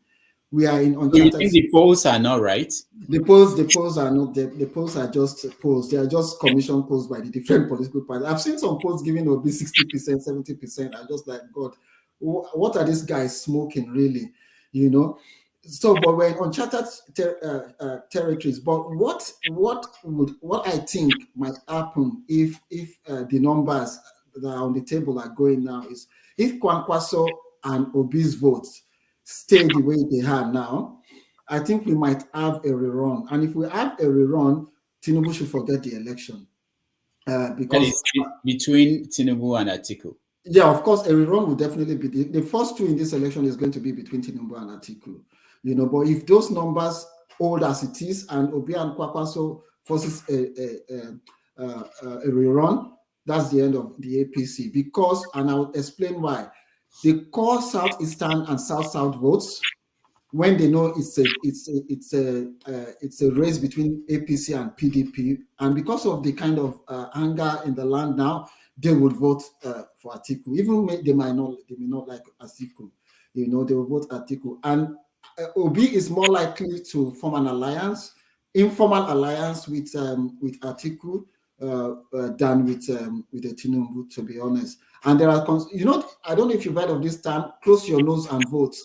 We are in uncharted. So you think the polls are not right? The polls are not. The polls are just polls. They are just commission polls by the different political parties. I've seen some polls giving Obi 60%, 70%. I'm just like, God, what are these guys smoking, really? So, but we're in uncharted territories. But what I think might happen if the numbers that are on the table are going now is if Kwankwaso and Obi's votes stay the way they are now, I think we might have a rerun. And if we have a rerun, Tinubu should forget the election. Because between Tinubu and Atiku. Yeah, of course, a rerun will definitely be the first two in this election is going to be between Tinubu and Atiku. But if those numbers hold as it is and Obi and Kwankwaso forces a rerun, that's the end of the APC. Because, and I'll explain why, the core Southeastern and South-South votes, when they know it's a race between APC and PDP, and because of the kind of anger in the land now, they would vote for Atiku. Even they may not like Atiku, they will vote Atiku. And Obi is more likely to form an alliance, informal alliance with Atiku than with the Tinubu, to be honest. And there are, I don't know if you've heard of this term, close your nose and vote.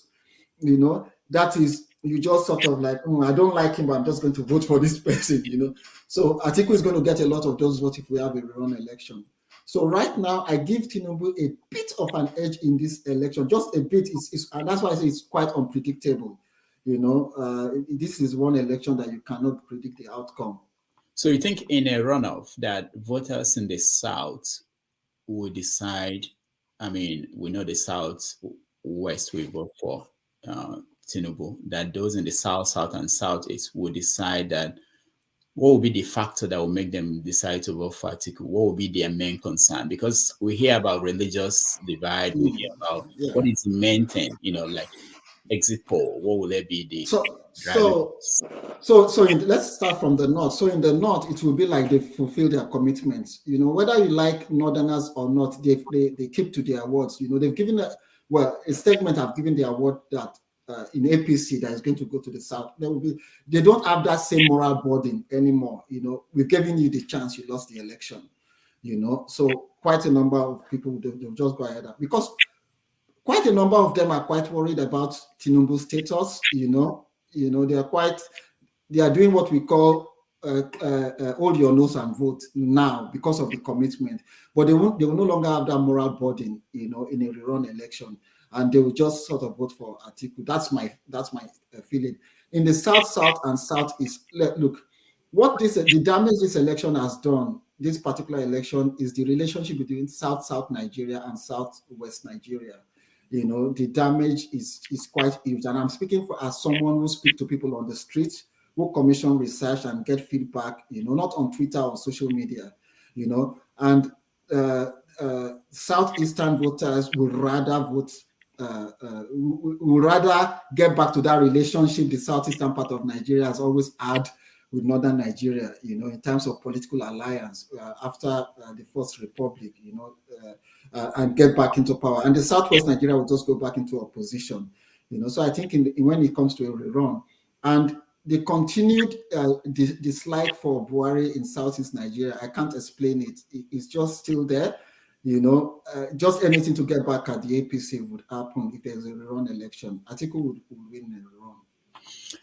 That is, you just sort of like, I don't like him, but I'm just going to vote for this person, So Atiku is going to get a lot of those votes if we have a rerun election. So right now, I give Tinubu a bit of an edge in this election, just a bit. And that's why I say it's quite unpredictable. This is one election that you cannot predict the outcome. So you think in a runoff that voters in the South will decide? I mean, we know the South-West will vote for Tinubu, that those in the South, South, and Southeast will decide that what will be the factor that will make them decide to vote for Atiku? What will be their main concern? Because we hear about religious divide, we hear about what is the main thing, like exit poll. What will it be the let's start from the north. So in the north, it will be like they fulfill their commitments. Whether you like northerners or not, they keep to their words. They've given a statement have given the award that in APC that is going to go to the south. They don't have that same moral burden anymore. We've given you the chance, you lost the election. So quite a number of people they'll just go ahead because quite a number of them are quite worried about Tinubu's status. They are doing what we call hold your nose and vote now because of the commitment, but they will no longer have that moral burden, in a rerun election, and they will just sort of vote for Atiku. That's my feeling. In the south and southeast, look, what the damage this election has done, this particular election, is the relationship between south Nigeria and southwest Nigeria. The damage is quite huge, and I'm speaking as someone who speaks to people on the streets, who commission research and get feedback, not on Twitter or social media, and southeastern voters would rather vote, would rather get back to that relationship the southeastern part of Nigeria has always had with northern Nigeria, in terms of political alliance after the First Republic, and get back into power. And the southwest Nigeria will just go back into opposition, So I think when it comes to a rerun, and the continued dislike for Buhari in southeast Nigeria, I can't explain it. It's just still there. Just anything to get back at the APC would happen if there's a rerun election. Atiku would win a rerun.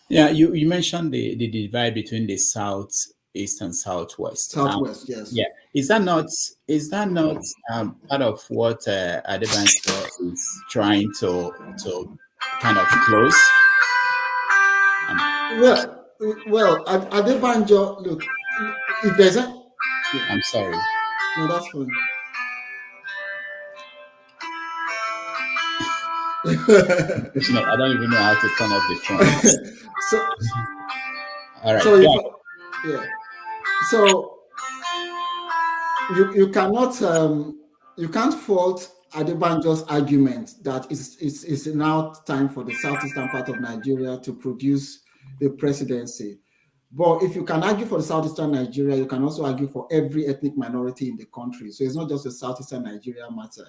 Yeah, you mentioned the divide between the southeast and southwest. Southwest, yes. Yeah, is that not part of what Adebanjo is trying to kind of close? Well, Adebanjo, look, if there's a... I'm sorry. No, that's fine. No, I don't even know how to turn off the phone. All right. So you cannot you can't fault Adebanjo's argument that it's now time for the southeastern part of Nigeria to produce the presidency. But if you can argue for the southeastern Nigeria, you can also argue for every ethnic minority in the country. So it's not just a southeastern Nigeria matter.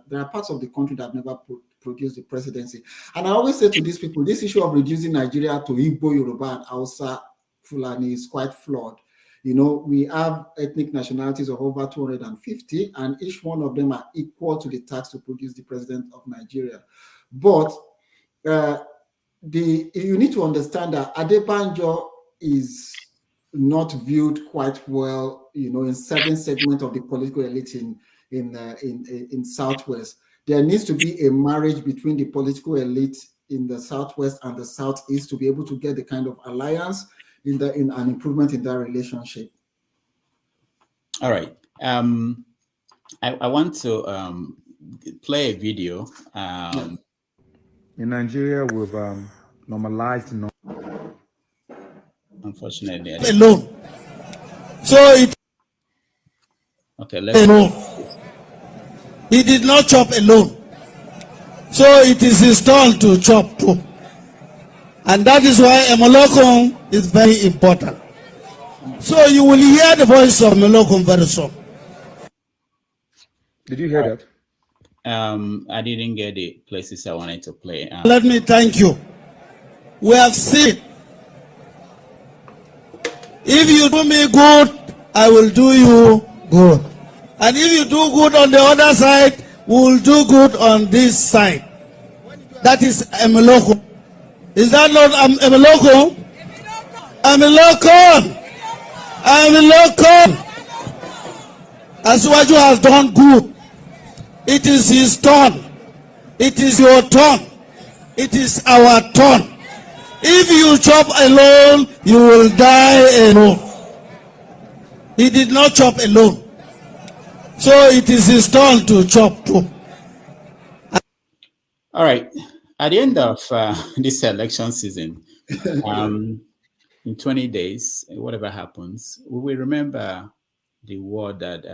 There are parts of the country that have never produced the presidency. And I always say to these people, this issue of reducing Nigeria to Igbo, Yoruba, and Hausa, Fulani is quite flawed. We have ethnic nationalities of over 250, and each one of them are equal to the task to produce the president of Nigeria. But you need to understand that Adebanjo is not viewed quite well, in certain segments of the political elite in Southwest. There needs to be a marriage between the political elite in the Southwest and the Southeast to be able to get the kind of alliance in an improvement in that relationship. All right. I want to play a video. In Nigeria, we've normalized unfortunately alone. So it alone. He did not chop alone. So it is his turn to chop too. And that is why Emolokun is very important. So you will hear the voice of Emolokun very soon. Did you hear that? I didn't get the places I wanted to play. Let me thank you. We have seen. If you do me good, I will do you good. And if you do good on the other side, we will do good on this side. That is Emolokun. Is that not Emolokun? Emolokun! Emolokun! Asiwaju has done good. It is his turn. It is your turn. It is our turn. If you chop alone, you will die alone. He did not chop alone. So it is his turn to chop too. All right. At the end of this election season, in 20 days, whatever happens, we will remember the word that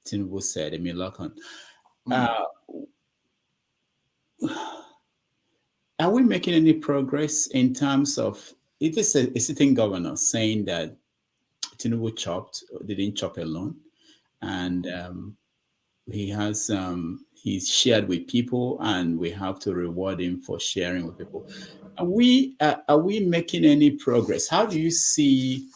Tinubu said, Emil Lockhart. Are we making any progress in terms of, it is a sitting governor saying that Tinubu didn't chop alone, and he's shared with people, and we have to reward him for sharing with people. Are we making any progress? How do you see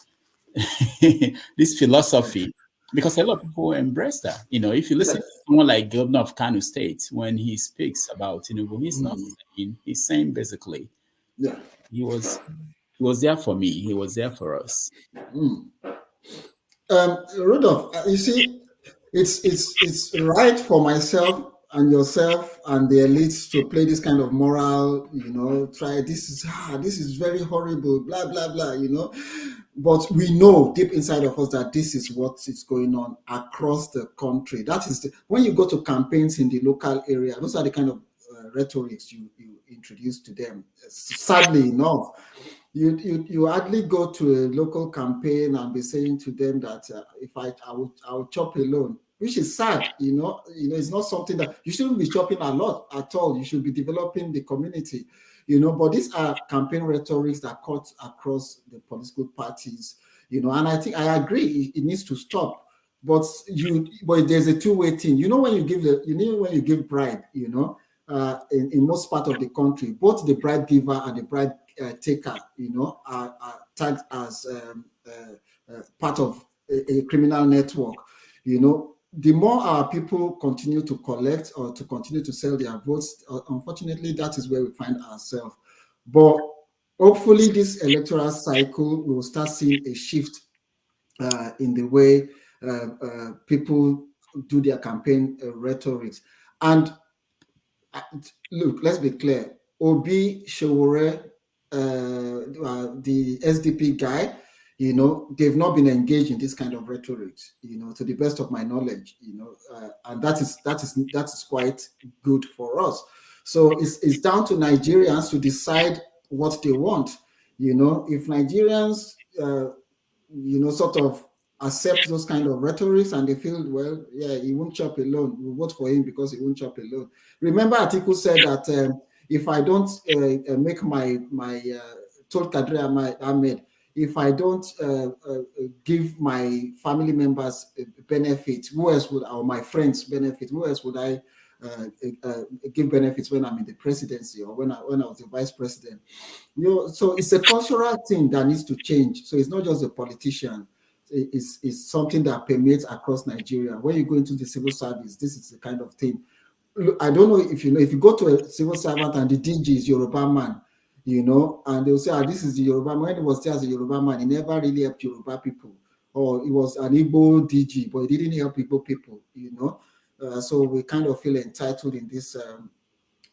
this philosophy? Because a lot of people embrace that. If you listen to someone like Governor of Kano State, when he speaks about Tinubu, he's not saying, he's saying basically, he was there for me, he was there for us. Rudolph, you see, it's right for myself and yourself and the elites to play this kind of moral, this is very horrible, blah blah blah, but we know deep inside of us that this is what is going on across the country. That is when you go to campaigns in the local area, those are the kind of rhetorics you introduce to them. Sadly enough, you hardly go to a local campaign and be saying to them that if I will chop alone, which is sad. It's not something that you shouldn't be chopping a lot at all. You should be developing the community. But these are campaign rhetorics that cut across the political parties, and I think I agree it needs to stop. But there's a two-way thing. When you give bribe, in most part of the country, both the bribe giver and the bribe taker, are tagged as part of a criminal network. The more our people continue to collect or to continue to sell their votes, unfortunately, that is where we find ourselves. But hopefully, this electoral cycle will start seeing a shift in the way people do their campaign rhetorics. And look, let's be clear. Obi Showore, the SDP guy, they've not been engaged in this kind of rhetorics, to the best of my knowledge, and that is quite good for us. So it's down to Nigerians to decide what they want. If Nigerians, sort of accept those kind of rhetorics and they feel, well, yeah, he won't chop alone, we'll vote for him because he won't chop alone. Remember, Atiku said that if I don't make my told Kadri Ahmed, if I don't give my family members benefits, who else would, or my friends benefits, who else would I give benefits when I'm in the presidency or when I was the vice president? So it's a cultural thing that needs to change. So it's not just a politician. It's something that permeates across Nigeria. When you go into the civil service, this is the kind of thing. I don't know if if you go to a civil servant and the DG is Yoruba man, and they'll say, this is the Yoruba man. When he was there as a Yoruba man, he never really helped Yoruba people. Or he was an Igbo DG, but he didn't help Igbo people, so we kind of feel entitled in this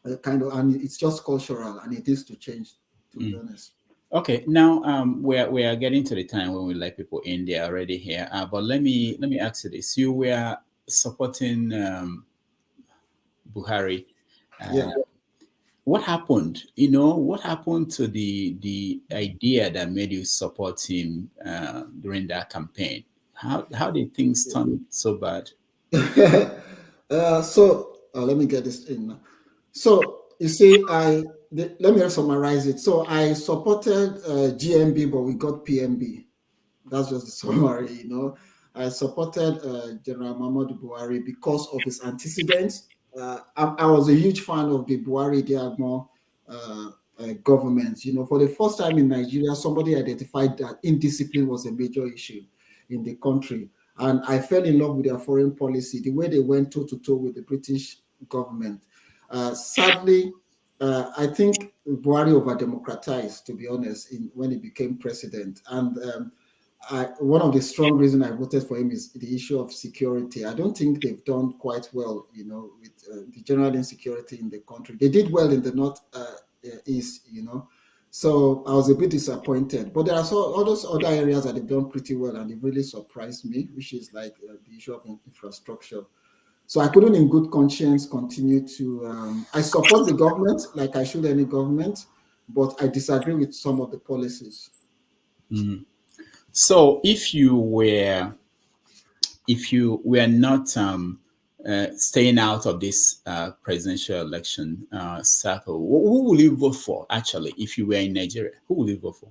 and it's just cultural, and it is to change, to be honest. Okay, now we are getting to the time when we let people in. They're already here. But let me ask you this: you were supporting Buhari. What happened? What happened to the idea that made you support him during that campaign? How did things turn so bad? Let me get this in. So you see, let me summarize it. So I supported GMB, but we got PMB. That's just the summary. I supported General Muhammadu Buhari because of his antecedents. I was a huge fan of the Buhari Diagmo government. For the first time in Nigeria, somebody identified that indiscipline was a major issue in the country. And I fell in love with their foreign policy, the way they went toe-to-toe with the British government. Sadly, I think Buhari over-democratized, to be honest, when he became president. And one of the strong reasons I voted for him is the issue of security. I don't think they've done quite well, with the general insecurity in the country. They did well in the northeast, So I was a bit disappointed. But there are all those other areas that they've done pretty well, and it really surprised me, which is like the issue of infrastructure. So I couldn't in good conscience continue to, I support the government like I should any government, but I disagree with some of the policies. So if you were not staying out of this presidential election circle, who will you vote for? Actually, if you were in Nigeria, who will you vote for?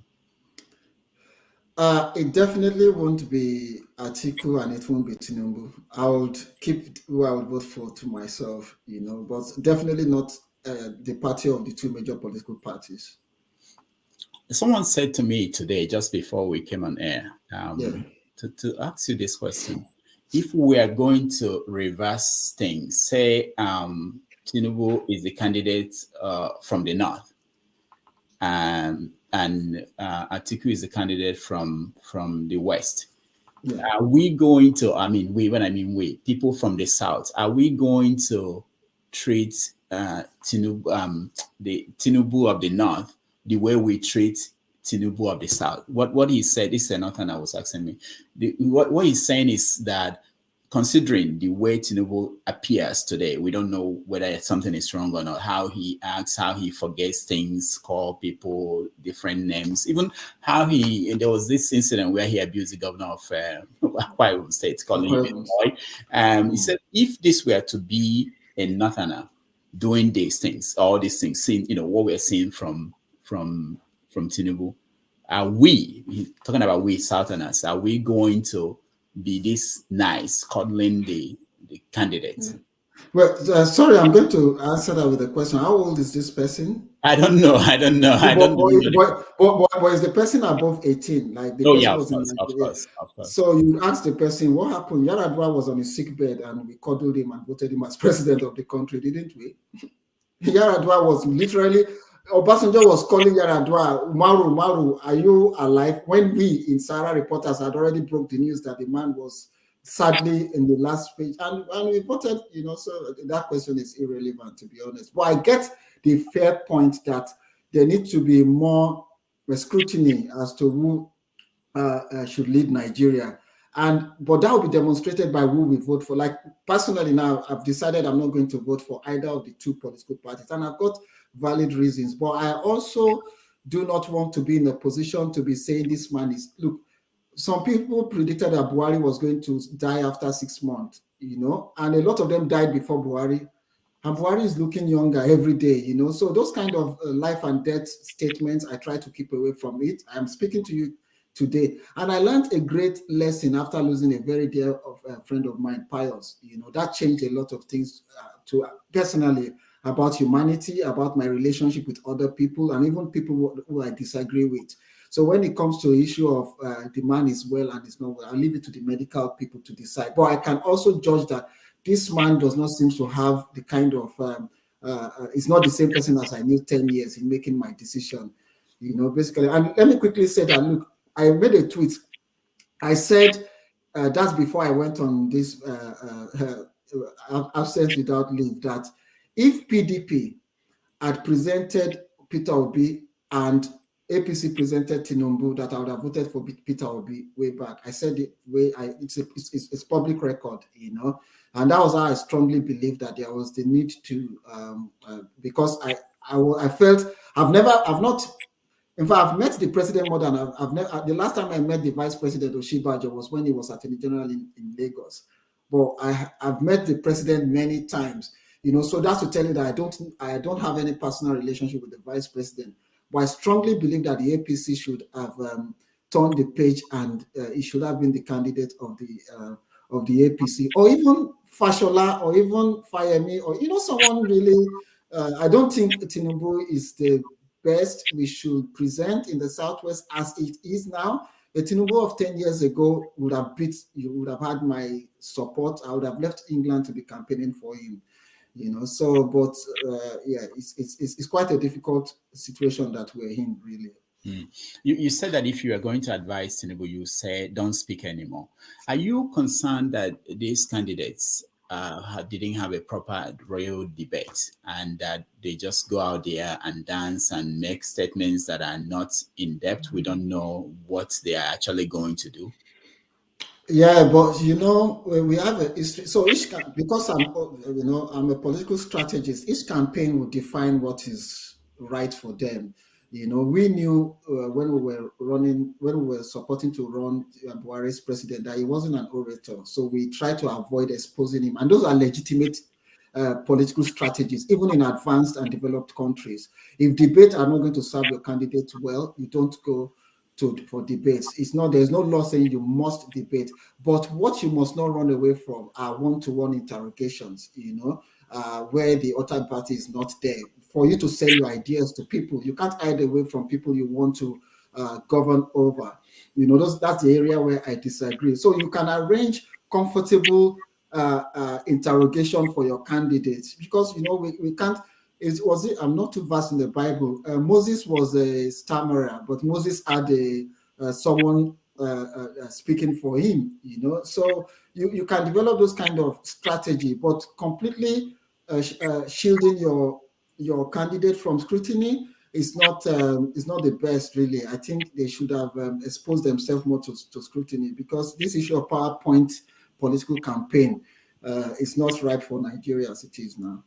It definitely won't be Atiku and it won't be Tinubu. I would keep who I would vote for to myself, but definitely not the party of the two major political parties. Someone said to me today, just before we came on air, to ask you this question. If we are going to reverse things, say Tinubu is the candidate from the north, and Atiku is the candidate from the west. Yeah. Are we going to? People from the south, are we going to treat Tinubu, the Tinubu of the north, the way we treat Tinubu of the south? What he said, this is another thing I was asking me. What he's saying is that, considering the way Tinubu appears today, we don't know whether something is wrong or not. How he acts, how he forgets things, call people different names, even how there was this incident where he abused the governor of Akwa State, calling him a boy. He said, if this were to be a northerner doing these things, all these things, seeing what we're seeing from Tinubu, are we, talking about we southerners, are we going to be this nice, coddling the candidates? Well, sorry, I'm going to answer that with a question. How old is this person? I don't know. But is the person above 18? Like the person of course. So you asked the person, what happened? Yaradua was on his sick bed and we cuddled him and voted him as president of the country, didn't we? Yaradua was literally, Obasanjo was calling Yaradua, Maru, are you alive? When we in Sahara Reporters had already broke the news that the man was sadly in the last page, and we voted, so that question is irrelevant, to be honest. But I get the fair point that there needs to be more scrutiny as to who should lead Nigeria. But that will be demonstrated by who we vote for. Like, personally now, I've decided I'm not going to vote for either of the two political parties, and I've got valid reasons. But I also do not want to be in a position to be saying this man is, look, some people predicted that Buhari was going to die after 6 months, and a lot of them died before Buhari. And Buhari is looking younger every day, So those kind of life and death statements, I try to keep away from it. I'm speaking to you today. And I learned a great lesson after losing a very dear friend of mine, Pius. That changed a lot of things personally about humanity, about my relationship with other people, and even people who I disagree with. So when it comes to the issue of the man is well and is not well, I'll leave it to the medical people to decide. But I can also judge that this man does not seem to have the kind of, it's not the same person as I knew 10 years in making my decision, basically. And let me quickly say that, look, I made a tweet. I said, that's before I went on this absence without leave, that if PDP had presented Peter Obi and APC presented Tinubu, that I would have voted for Peter Obi way back. I said it it's public record, and that was how I strongly believe that there was the need to, because I felt I've met the president more than the last time I met the vice president Oshibajo was when he was Attorney General in Lagos. But I've met the president many times, so that's to tell you that I don't have any personal relationship with the vice president. But I strongly believe that the APC should have turned the page and it should have been the candidate of the APC, or even Fashola, or even Fayemi, or someone really. I don't think Tinubu is the best we should present in the Southwest as it is now. The Tinubu of 10 years ago would have had my support. I would have left England to be campaigning for him. It's quite a difficult situation that we're in, really. You said that if you are going to advise Tinubu, you say don't speak anymore. Are you concerned that these candidates didn't have a proper real debate and that they just go out there and dance and make statements that are not in depth? We don't know what they are actually going to do. Yeah, but we have a history. So because I'm a political strategist, each campaign will define what is right for them. You know, we knew when we were supporting to run Buhari's president, that he wasn't an orator. So we tried to avoid exposing him. And those are legitimate political strategies, even in advanced and developed countries. If debates are not going to serve your candidate well, you don't go for debates. There's no law saying you must debate, but what you must not run away from are one-to-one interrogations, you know, where the other party is not there for you to sell your ideas to people. You can't hide away from people you want to govern over. You know, that's the area where I disagree. So you can arrange comfortable interrogation for your candidates, because, you know, we can't. I'm not too vast in the Bible. Moses was a stammerer, but Moses had someone speaking for him, you know. So you can develop those kind of strategy, but completely shielding your candidate from scrutiny is not the best, really. I think they should have exposed themselves more to scrutiny, because this issue of PowerPoint political campaign is not ripe for Nigeria as it is now.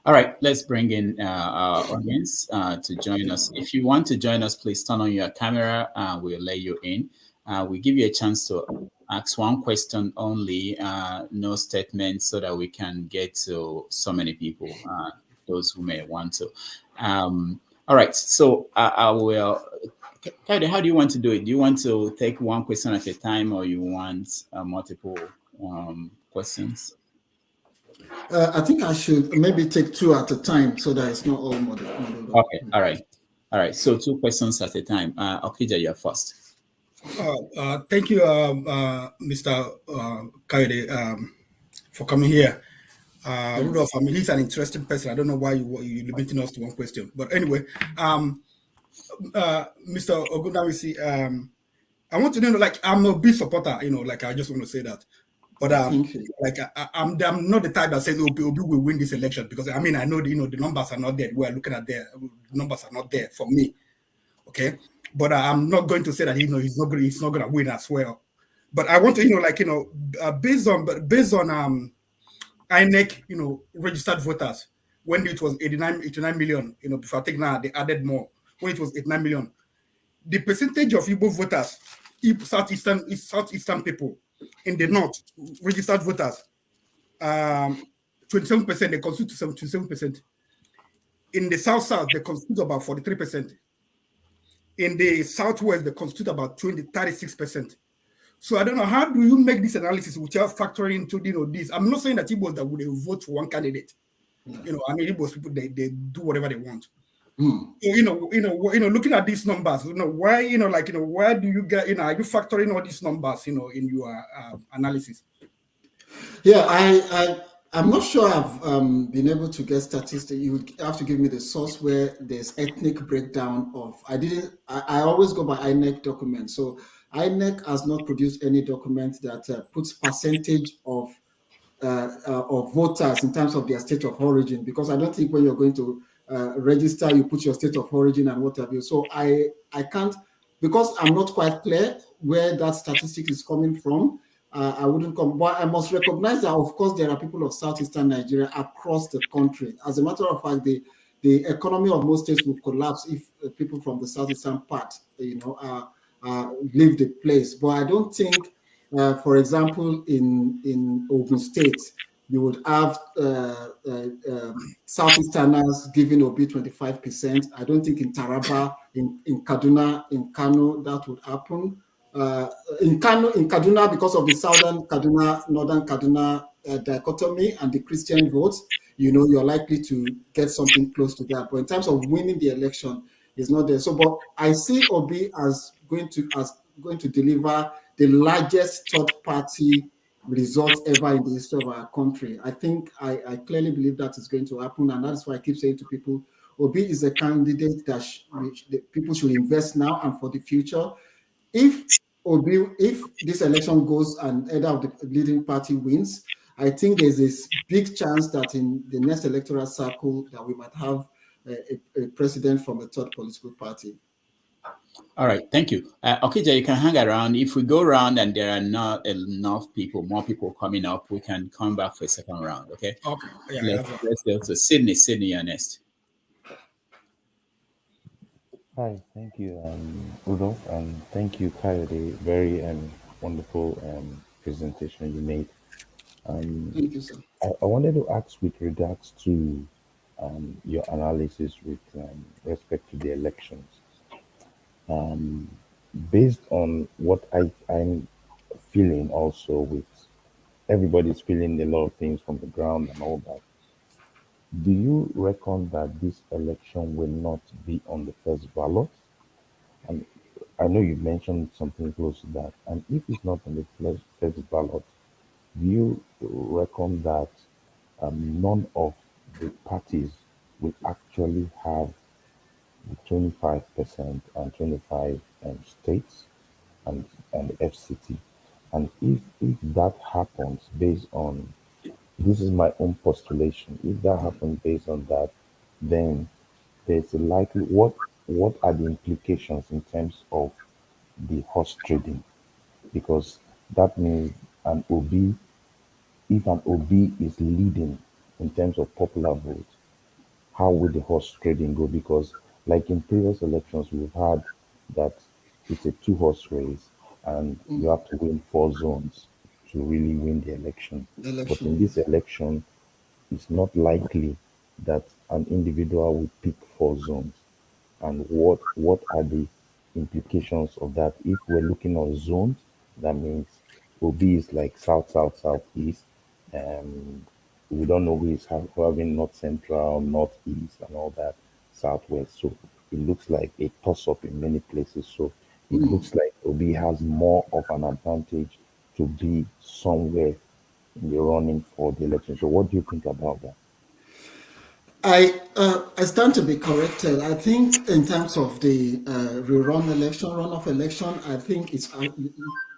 All right, let's bring in our audience to join us. If you want to join us, please turn on your camera. We'll let you in. We give you a chance to ask one question only, no statements, so that we can get to so many people, those who may want to. All right, so I will. Kayode, how do you want to do it? Do you want to take one question at a time, or you want multiple questions? I think I should maybe take two at a time, so that it's not all modeled. Okay, all right. So 2 questions at a time. Okija, you're first. Thank you, Mr. Kayode, for coming here. Rudolph, I mean, he's an interesting person. I don't know why you're limiting us to one question, but anyway, Mr. Ogundamisi, I want to know, like, I'm a big supporter, you know, like, I just want to say that. But like, I'm not the type that says Obi will win this election, because I mean, I know the numbers are not there. We're looking at the numbers are not there for me. Okay, but I'm not going to say that he's not going to win as well. But I want to based on INEC registered voters, when it was 89 million, before I think now they added more, when it was 89 million, the percentage of Igbo voters, Southeastern people in the north, registered voters, 27%, they constitute 27%. In the south, they constitute about 43%. In the southwest, they constitute about 36%. So I don't know, how do you make this analysis without factoring into this? I'm not saying that Igbos that would vote for one candidate. I mean, Igbos people, they do whatever they want. So, looking at these numbers, why, where do you get, are you factoring all these numbers, in your analysis? Yeah, I'm not sure I've been able to get statistics. You would have to give me the source where there's ethnic breakdown of. I always go by INEC documents. So INEC has not produced any document that puts percentage of voters in terms of their state of origin, because I don't think when you're going to register, you put your state of origin and what have you. So I can't, because I'm not quite clear where that statistic is coming from. I wouldn't come, but I must recognize that, of course, there are people of Southeastern Nigeria across the country. As a matter of fact, the economy of most states would collapse if people from the Southeastern part, leave the place. But I don't think, for example, in Ogun State, you would have Southeasterners giving Obi 25%. I don't think in Taraba, in Kaduna, in Kano, that would happen. In Kaduna, because of the southern Kaduna, northern Kaduna dichotomy and the Christian votes, you're likely to get something close to that. But in terms of winning the election, it's not there. So, but I see Obi as going to deliver the largest third-party result ever in the history of our country. I think I clearly believe that is going to happen, and that's why I keep saying to people, Obi is a candidate that people should invest now and for the future. If this election goes and either of the leading party wins, I think there's this big chance that in the next electoral cycle that we might have a president from a third political party. All right, thank you. Okija, you can hang around. If we go around and there are not enough people, more people coming up, we can come back for a second round, okay? Okay. Yeah, let's go to Sydney. Sydney, you're next. Hi, thank you, Udo, and thank you, Kayode. Very wonderful presentation you made. Thank you, sir. I wanted to ask with regards to your analysis with respect to the elections. Based on what I'm feeling also with everybody's feeling a lot of things from the ground and all that, do you reckon that this election will not be on the first ballot? And I know you mentioned something close to that. And if it's not on the first ballot, do you reckon that none of the parties will actually have the 25% and 25 states and FCT? And if that happens based on, this is my own postulation, if that happens based on that, then there's a likely, what are the implications in terms of the horse trading? Because that means an OB, if an OB is leading in terms of popular vote, how will the horse trading go? Because like in previous elections, we've had that it's a two-horse race and you have to win 4 zones to really win the election. But in this election, it's not likely that an individual will pick 4 zones. And what are the implications of that? If we're looking at zones, that means OB is like south, south, southeast. We don't know who is having north central, northeast, and all that, southwest. So it looks like a toss-up in many places. So it looks like OB has more of an advantage to be somewhere in the running for the election. So what do you think about that? I stand to be corrected. I think in terms of the runoff election, I think it's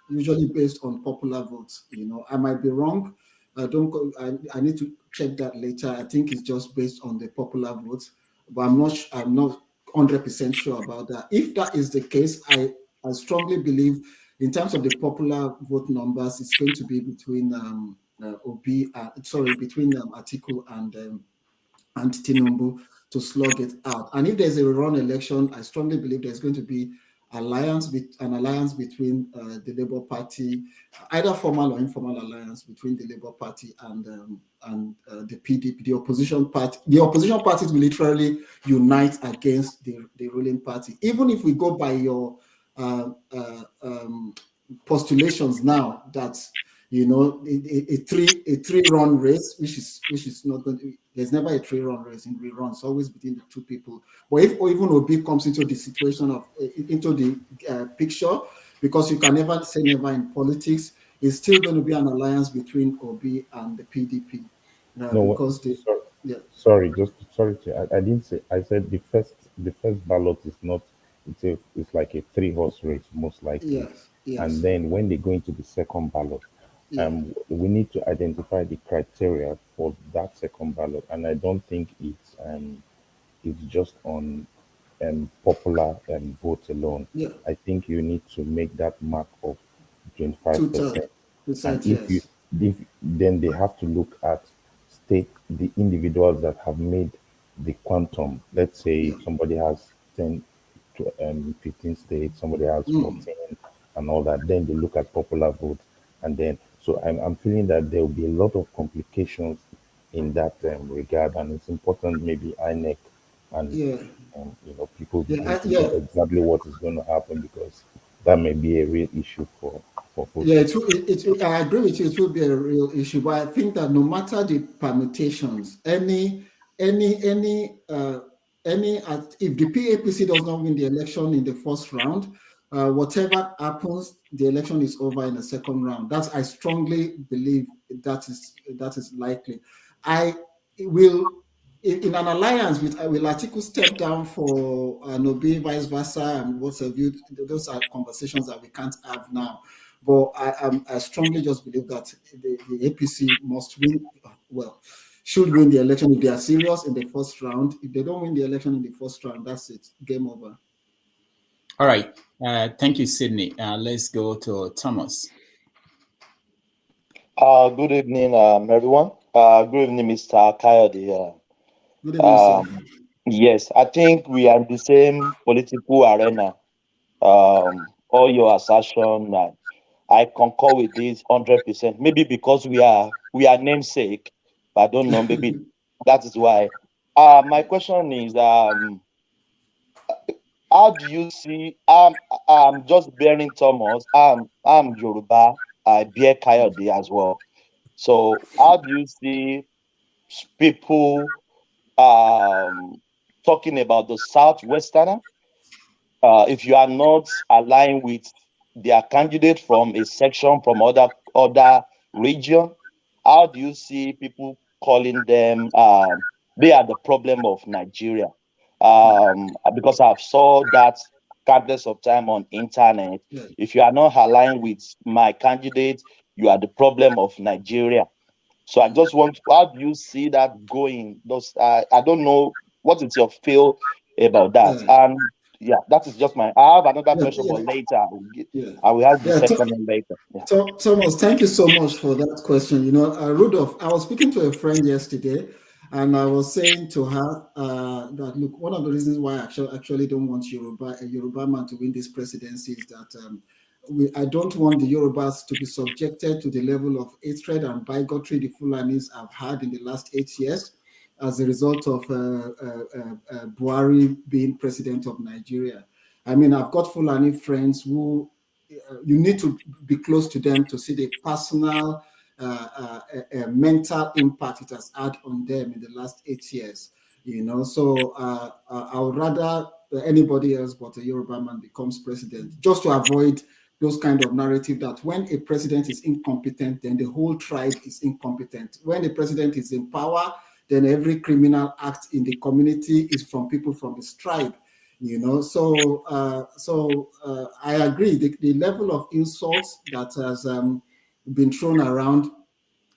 usually based on popular votes. I might be wrong. I need to check that later. I think it's just based on the popular votes, but I'm not 100% sure about that. If that is the case, I strongly believe in terms of the popular vote numbers, it's going to be between between Atiku and Tinubu to slug it out. And if there's a run election, I strongly believe there's going to be an alliance between the Labour Party, either formal or informal alliance between the Labour Party and the PDP, the opposition party. The opposition parties will literally unite against the ruling party. Even if we go by your postulations now, that a three-run race, which is not going to. There's never a three-run race in rerun. It's always between the two people. But if even Obi comes into the situation of into the picture, because you can never say never in politics, it's still going to be an alliance between Obi and the PDP. Because sorry, I didn't say. I said the first ballot is not. It's like a 3-horse race most likely. Yes. And then when they go into the second ballot, we need to identify the criteria for that second ballot, and I don't think it's just on popular vote alone. I think you need to make that mark of 25%. And if then they have to look at the individuals that have made the quantum. Let's say somebody has 10 to 15 states, somebody has 14 and all that. Then they look at popular vote, and then so I'm feeling that there will be a lot of complications in that regard, and it's important maybe INEC and people begin to know exactly what is going to happen, because that may be a real issue for folks. Yeah, I agree with you. It will be a real issue, but I think that no matter the permutations, if the PAPC does not win the election in the first round, whatever happens, the election is over in the second round. I strongly believe that is likely. I will, in an alliance with, will Atiku step down for Obi, vice versa, and what have you? Those are conversations that we can't have now. But I strongly just believe that the APC must win. Well, should win the election if they are serious in the first round. If they don't win the election in the first round, that's it. Game over. All right. Thank you, Sydney. Let's go to Thomas. Good evening, everyone. Good evening, Mr. Kayode. Good evening, sir. Yes, I think we are in the same political arena. All your assertion, I concur with this 100%. Maybe because we are namesake, but I don't know. Maybe that is why. My question is, how do you see? I'm just bearing Thomas. I'm Yoruba. I bear Kayode as well. So how do you see people talking about the Southwesterner? If you are not aligned with their candidate from a section from other region, how do you see people calling them they are the problem of Nigeria? Because I've saw that countless of time on internet. Yeah. If you are not aligned with my candidate, you are the problem of Nigeria. So I just want, how do you see that going? Those I don't know what is your feel about that. Yeah. And yeah, that is just my. I have another Yeah. question, but later Yeah. I will have the Yeah. second one later. Yeah. Thomas, thank you so much for that question. You know, Rudolph, I was speaking to a friend yesterday, and I was saying to her that look, one of the reasons why I actually don't want a Yoruba man to win this presidency is that I don't want the Yorubas to be subjected to the level of hatred and bigotry the Fulanis have had in the last 8 years as a result of Buhari being president of Nigeria. I mean, I've got Fulani friends who you need to be close to them to see the personal mental impact it has had on them in the last 8 years. You know, so I would rather anybody else but a Yoruba man becomes president, just to avoid those kind of narrative that when a president is incompetent, then the whole tribe is incompetent. When the president is in power, then every criminal act in the community is from people from his tribe. You know, so I agree. The level of insults that has been thrown around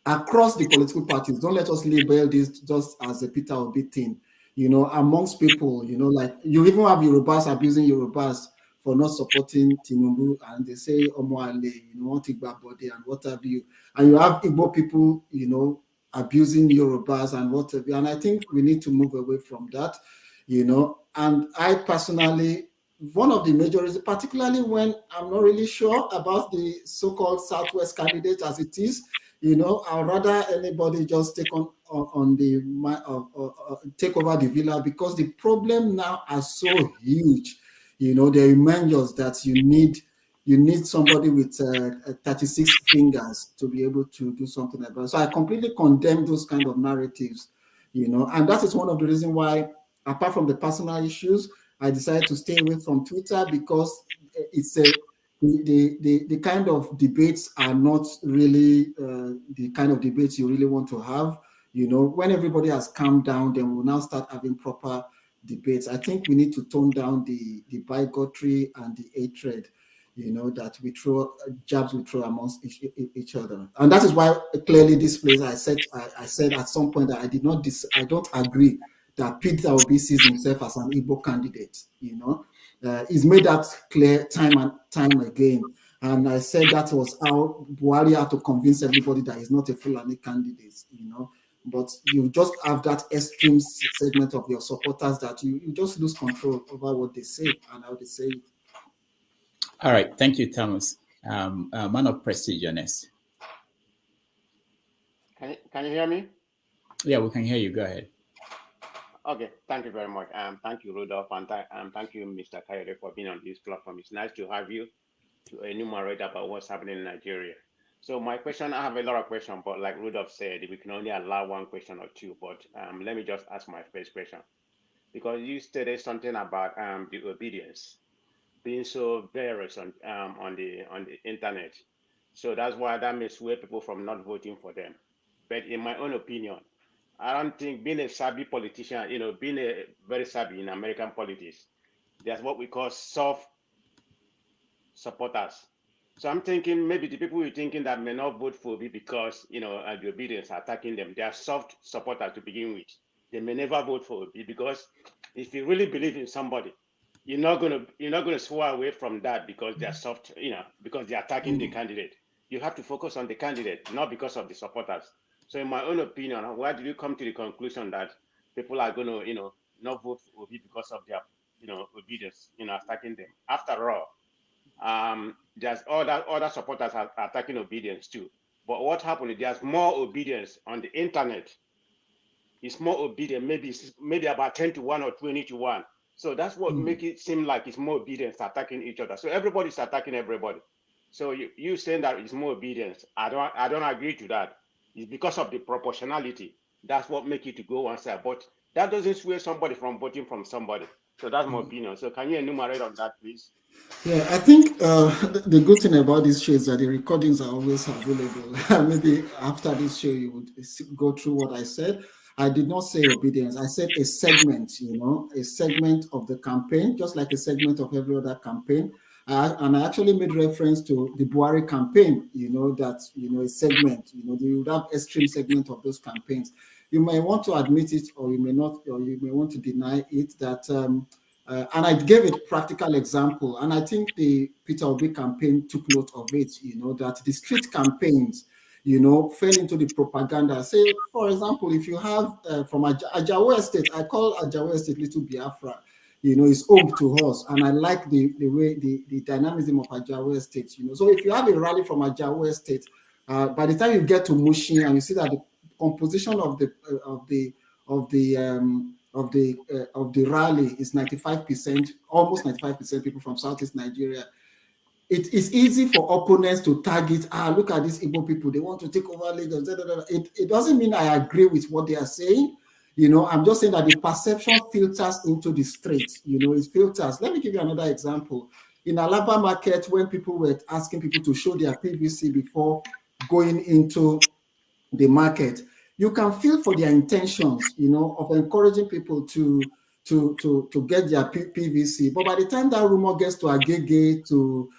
across the political parties. Don't let us label this just as a Peter Obi thing. You know, amongst people, you know, like you even have Yorubas abusing Yorubas for not supporting Tinubu, and they say Omoale, you know, want Igba body and what have you. And you have Igbo people, you know, abusing Yorubas and what have you. And I think we need to move away from that, you know. And I personally, one of the major reasons, particularly when I'm not really sure about the so-called Southwest candidate as it is, you know, I'd rather anybody just take take over the villa, because the problem now are so huge. You know, they remind us that you need somebody with 36 fingers to be able to do something about it. So I completely condemn those kind of narratives, you know, and that is one of the reasons why, apart from the personal issues, I decided to stay away from Twitter, because it's the kind of debates are not really the kind of debates you really want to have. You know, when everybody has calmed down, then we'll now start having proper debates. I think we need to tone down the bigotry and the hatred, you know, that we throw jabs we throw amongst each other. And that is why clearly this place, I said at some point that I don't agree that Peter Obi sees himself as an Igbo candidate. You know, he's made that clear time and time again. And I said that was how Buhari had to convince everybody that he's not a Fulani candidate, you know. But you just have that extreme segment of your supporters that you just lose control over what they say and how they say it. All right. Thank you, Thomas. Man of prestige, Ernest. Can you hear me? Yeah, we can hear you. Go ahead. Okay, thank you very much. Thank you, Rudolph, and thank you, Mr. Kayode, for being on this platform. It's nice to have you to enumerate about what's happening in Nigeria. So my question, I have a lot of questions, but like Rudolph said, we can only allow one question or two. But let me just ask my first question, because you stated something about the obedience being so various on the internet. So that's why that may sway people from not voting for them. But in my own opinion, I don't think being a savvy politician, you know, being a very savvy in American politics, there's what we call soft supporters. So I'm thinking maybe the people you're thinking that may not vote for me because, you know, the obedience are attacking them, they are soft supporters to begin with. They may never vote for me, because if you really believe in somebody, you're not gonna swear away from that because they're soft, you know, because they're attacking the candidate. You have to focus on the candidate, not because of the supporters. So in my own opinion, why did you come to the conclusion that people are gonna, you know, not vote for be because of their, obedience, attacking them. After all, there's other supporters are attacking obedience too. But what happened is there's more obedience on the internet. It's more obedient, maybe about 10 to 1 or 20 to 1. So that's what make it seem like it's more obedience attacking each other. So everybody's attacking everybody. So you saying that it's more obedience, I don't agree to that. It's because of the proportionality. That's what make it to go one side. But that doesn't sway somebody from voting from somebody. So that's my opinion. So can you enumerate on that, please? Yeah, I think the good thing about this show is that the recordings are always available. Maybe after this show, you would go through what I said. I did not say obedience. I said a segment, a segment of the campaign, just like a segment of every other campaign. And I actually made reference to the Buhari campaign, that, a segment, you would have extreme segment of those campaigns. You may want to admit it, or you may not, or you may want to deny it, that and I gave a practical example, and I think the Peter Obi campaign took note of it, that the street campaigns, fell into the propaganda. Say, for example, if you have from Ajawo Estate, I call Ajawo Estate Little Biafra, it's home to us, and I like the way, the dynamism of Ajawo Estate, So if you have a rally from Ajawo Estate, by the time you get to Mushin and you see that the composition of the rally is 95%, almost 95% people from Southeast Nigeria, it is easy for opponents to target, look at these Igbo people, they want to take over Lagos. It doesn't mean I agree with what they are saying. I'm just saying that the perception filters into the streets, it filters. Let me give you another example. In Alaba market, when people were asking people to show their PVC before going into the market, you can feel for their intentions, of encouraging people to get their PVC. But by the time that rumor gets to Agege, to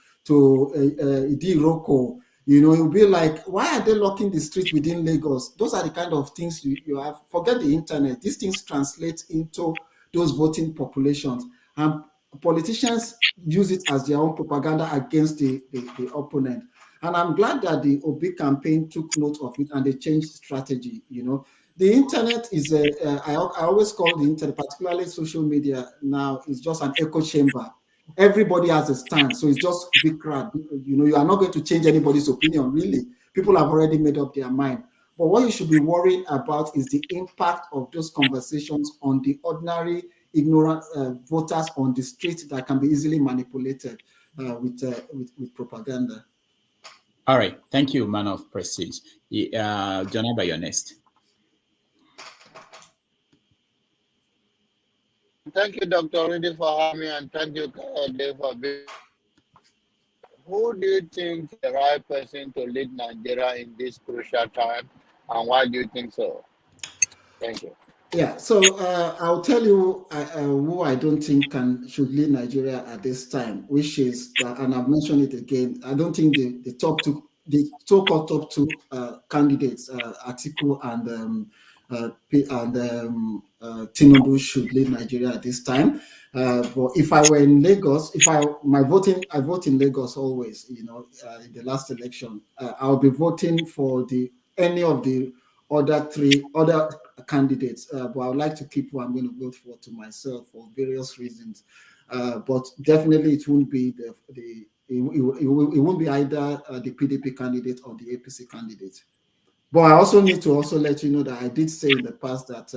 Idiroko, you'll be like, why are they locking the street within Lagos? Those are the kind of things you have. Forget the internet. These things translate into those voting populations. And politicians use it as their own propaganda against the opponent. And I'm glad that the Obi campaign took note of it and they changed strategy. The internet is I always call the internet, particularly social media now, is just an echo chamber. Everybody has a stand, so it's just big crowd. You are not going to change anybody's opinion, really. People have already made up their mind. But what you should be worried about is the impact of those conversations on the ordinary, ignorant voters on the street that can be easily manipulated with propaganda. All right, thank you, man of prestige. Jonaba, you're next. Thank you, Dr. Rudy, for having me, and thank you, Kayode, for being. Who do you think is the right person to lead Nigeria in this crucial time, and why do you think so? Thank you. Yeah, so I'll tell you who I don't think should lead Nigeria at this time, which is, and I've mentioned it again, I don't think the so-called top two candidates, Atiku and Tinubu should lead Nigeria at this time. But if I were in Lagos, I vote in Lagos always, in the last election, I'll be voting for any of the other candidates, but I would like to keep who I'm going to vote for to myself for various reasons. But definitely it won't be it won't be either the PDP candidate or the APC candidate. But I also need to let you know that I did say in the past that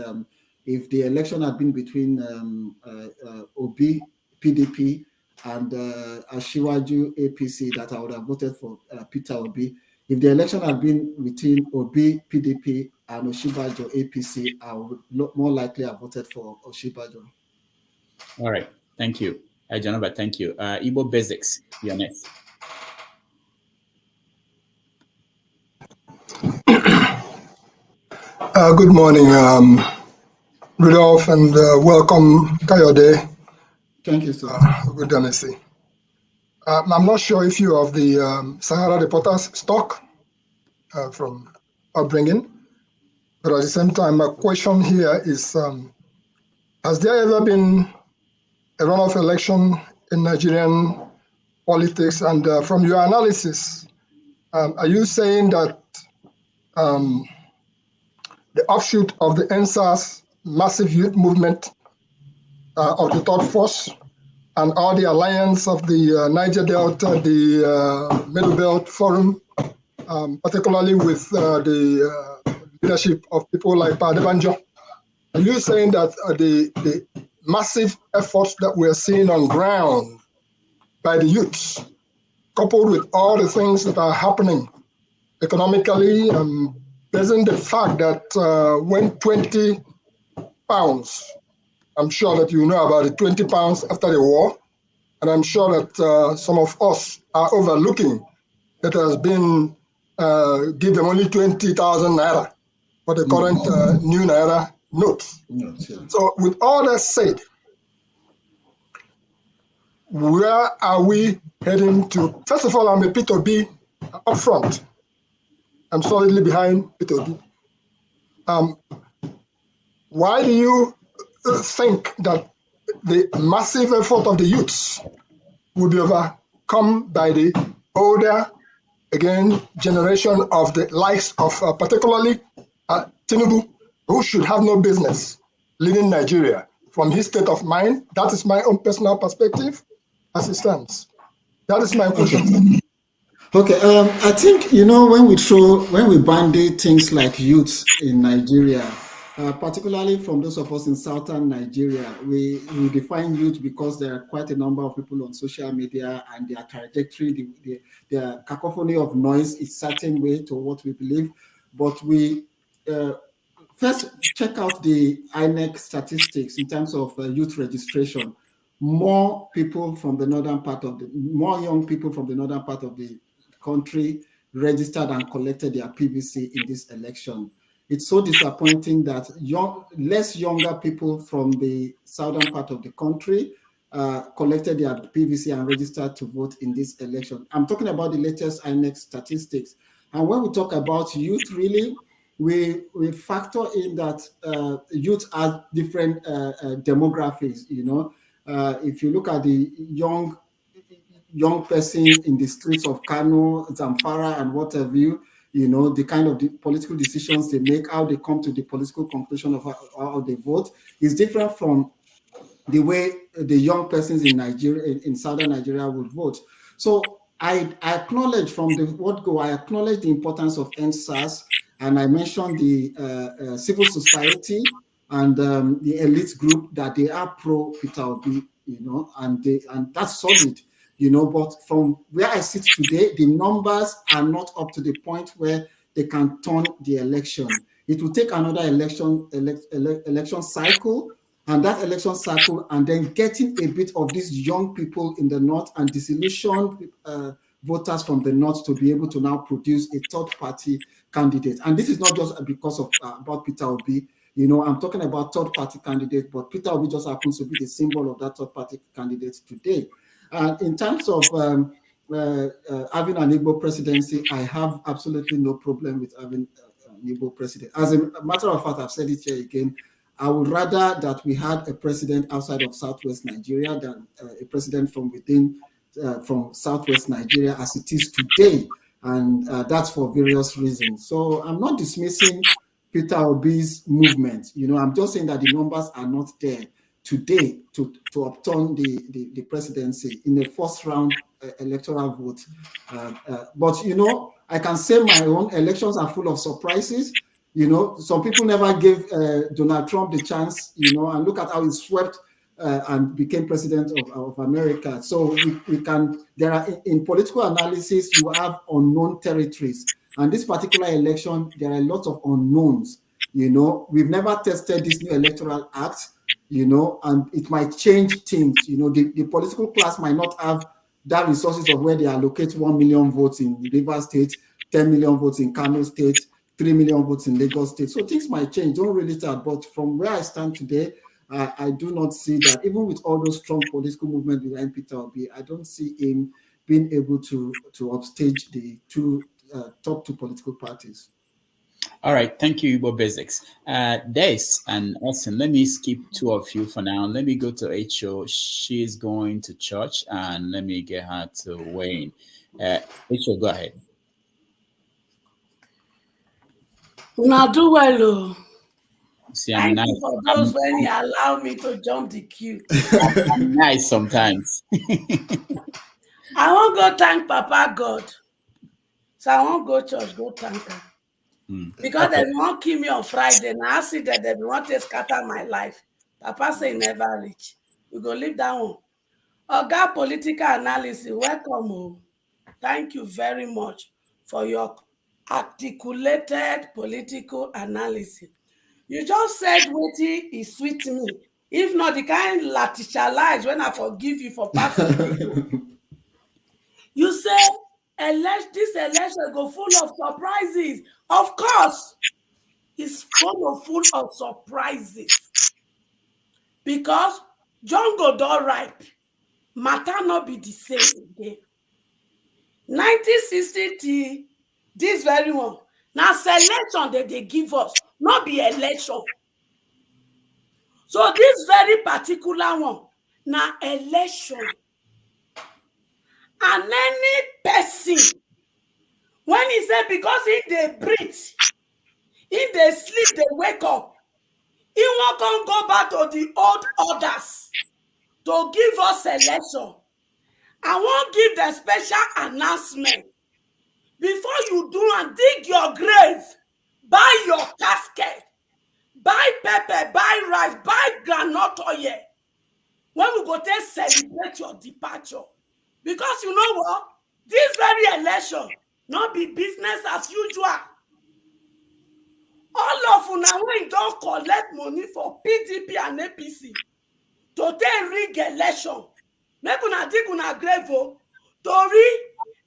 if the election had been between Obi, PDP, and Asiwaju, APC, that I would have voted for Peter Obi. If the election had been between Obi, PDP, and Oshibajo, APC, I would more likely have voted for Oshibajo. All right, thank you. Jonaba, thank you. Igbo Basics, you're next. Good morning, Rudolph, and welcome, Kayode. Thank you, sir. Ogundamisi. I'm not sure if you have the Sahara Reporters stock from upbringing, but at the same time, my question here is, has there ever been a runoff election in Nigerian politics? And from your analysis, are you saying that the offshoot of the NSAS massive youth movement of the third force and all the alliance of the Niger Delta, the Middle Belt Forum, particularly with the leadership of people like Padebanjo. Are you saying that the massive efforts that we're seeing on ground by the youths, coupled with all the things that are happening economically, isn't the fact that when 20 pounds, I'm sure that you know about it, 20 pounds after the war, and I'm sure that some of us are overlooking that has been give them only 20,000 naira for the current new naira notes. So with all that said, where are we heading to? First of all, I'm a P2B up front. I'm solidly behind P2B. Why do you think that the massive effort of the youths will be overcome by the older, again, generation of the likes of particularly Tinubu, who should have no business leading Nigeria from his state of mind? That is my own personal perspective as it stands. That is my question. Okay, I think, when we bandy things like youths in Nigeria, particularly from those of us in southern Nigeria, we define youth because there are quite a number of people on social media and their trajectory, their cacophony of noise is certain way to what we believe. But we first check out the INEC statistics in terms of youth registration. More young people from the northern part of the country registered and collected their PVC in this election. It's so disappointing that less younger people from the southern part of the country collected their PVC and registered to vote in this election. I'm talking about the latest INEC statistics. And when we talk about youth, really, we factor in that youth are different demographics. If you look at the young person in the streets of Kano, Zamfara, and what have you, the kind of political decisions they make, how they come to the political conclusion of how they vote is different from the way the young persons in Nigeria, in southern Nigeria, would vote. So I acknowledge from the word go, I acknowledge the importance of NSAS, and I mentioned the civil society and the elite group that they are pro Peter Obi, and that's solid. But from where I sit today, the numbers are not up to the point where they can turn the election. It will take another election cycle, and that election cycle, and then getting a bit of these young people in the north and disillusioned voters from the north to be able to now produce a third-party candidate. And this is not just because of about Peter Obi. I'm talking about third-party candidates, but Peter Obi just happens to be the symbol of that third-party candidate today. In terms of having an Igbo presidency, I have absolutely no problem with having an Igbo president. As a matter of fact, I've said it here again, I would rather that we had a president outside of Southwest Nigeria than a president from within, from Southwest Nigeria as it is today. And that's for various reasons. So I'm not dismissing Peter Obi's movement. I'm just saying that the numbers are not there today to upturn the presidency in a first round electoral vote. But I can say my own elections are full of surprises. Some people never gave Donald Trump the chance, and look at how he swept and became president of America. So there are, in political analysis, you have unknown territories. And this particular election, there are a lot of unknowns. We've never tested this new electoral act, and it might change things. The political class might not have that resources of where they allocate 1 million votes in Rivers State, 10 million votes in Kano State, 3 million votes in Lagos State. So things might change, don't really start. But from where I stand today, I do not see that, even with all those strong political movements behind Peter Obi, I don't see him being able to upstage the top two political parties. All right, thank you, Igbo Basics. Des and Austin, let me skip two of you for now. Let me go to H.O. She's going to church, and let me get her to Wayne. H.O., go ahead. Now do well. See, Thank nice. you for those when you allow me to jump the queue. I'm nice sometimes. I won't go thank Papa God. So I won't go church, go thank her. Because they won't kill me on Friday. Now I see that they want to scatter my life. Papa say never reach. We go leave that one. Oga political analysis, welcome. Oh. Thank you very much for your articulated political analysis. You just said wetin is sweet me. If not, the kind laticalize when I forgive you for past people. You say this election go full of surprises. Of course, it's full of surprises. Because John go don ripe. Matter not be the same again. 1960 this very one. Now selection that they give us, not be election. So this very particular one, now election. And any person, when he said because if they breathe, if they sleep, they wake up, he won't go back to the old orders to give us selection. I won't give the special announcement. Before you do and dig your grave, buy your casket, buy pepper, buy rice, buy groundnut oil. When we go to celebrate your departure. Because you know what? This very election not be business as usual. All of una when don't collect money for PDP and APC to take rig election. Make una dig una grave Tori,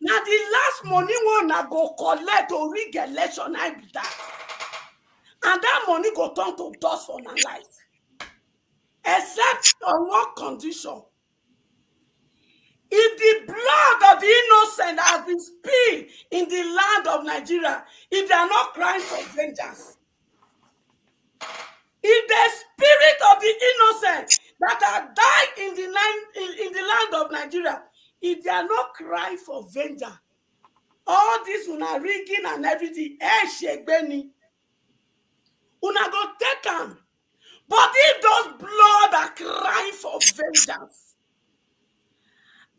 now the last money one na go collect to rig election I be that. And that money go turn to dust for my life. Except on one condition. If the blood of the innocent has been spilled in the land of Nigeria, if they are not crying for vengeance, if the spirit of the innocent that have died in the land of Nigeria, if they are not crying for vengeance, all this una rigging and everything, shegbeni, una go take them. But if those blood are crying for vengeance,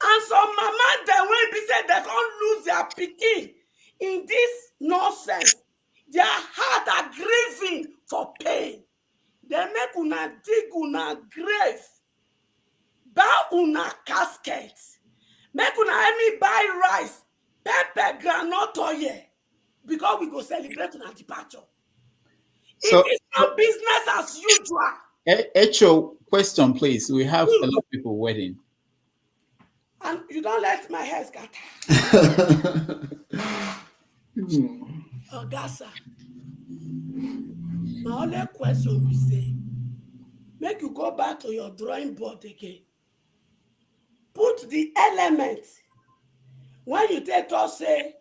and some mama dem wey be say they can't lose their pikin in this nonsense, their heart are grieving for pain. They make una dig una grave, buy una casket, make una help me buy rice, pepper, groundnut oil, because we go celebrate una departure. So, it is not business as usual. Echo, question please. We have a lot of people waiting. And you don't let my hair scatter. Ogasa. My only question we say, make you go back to your drawing board again. Put the elements. When you take us say,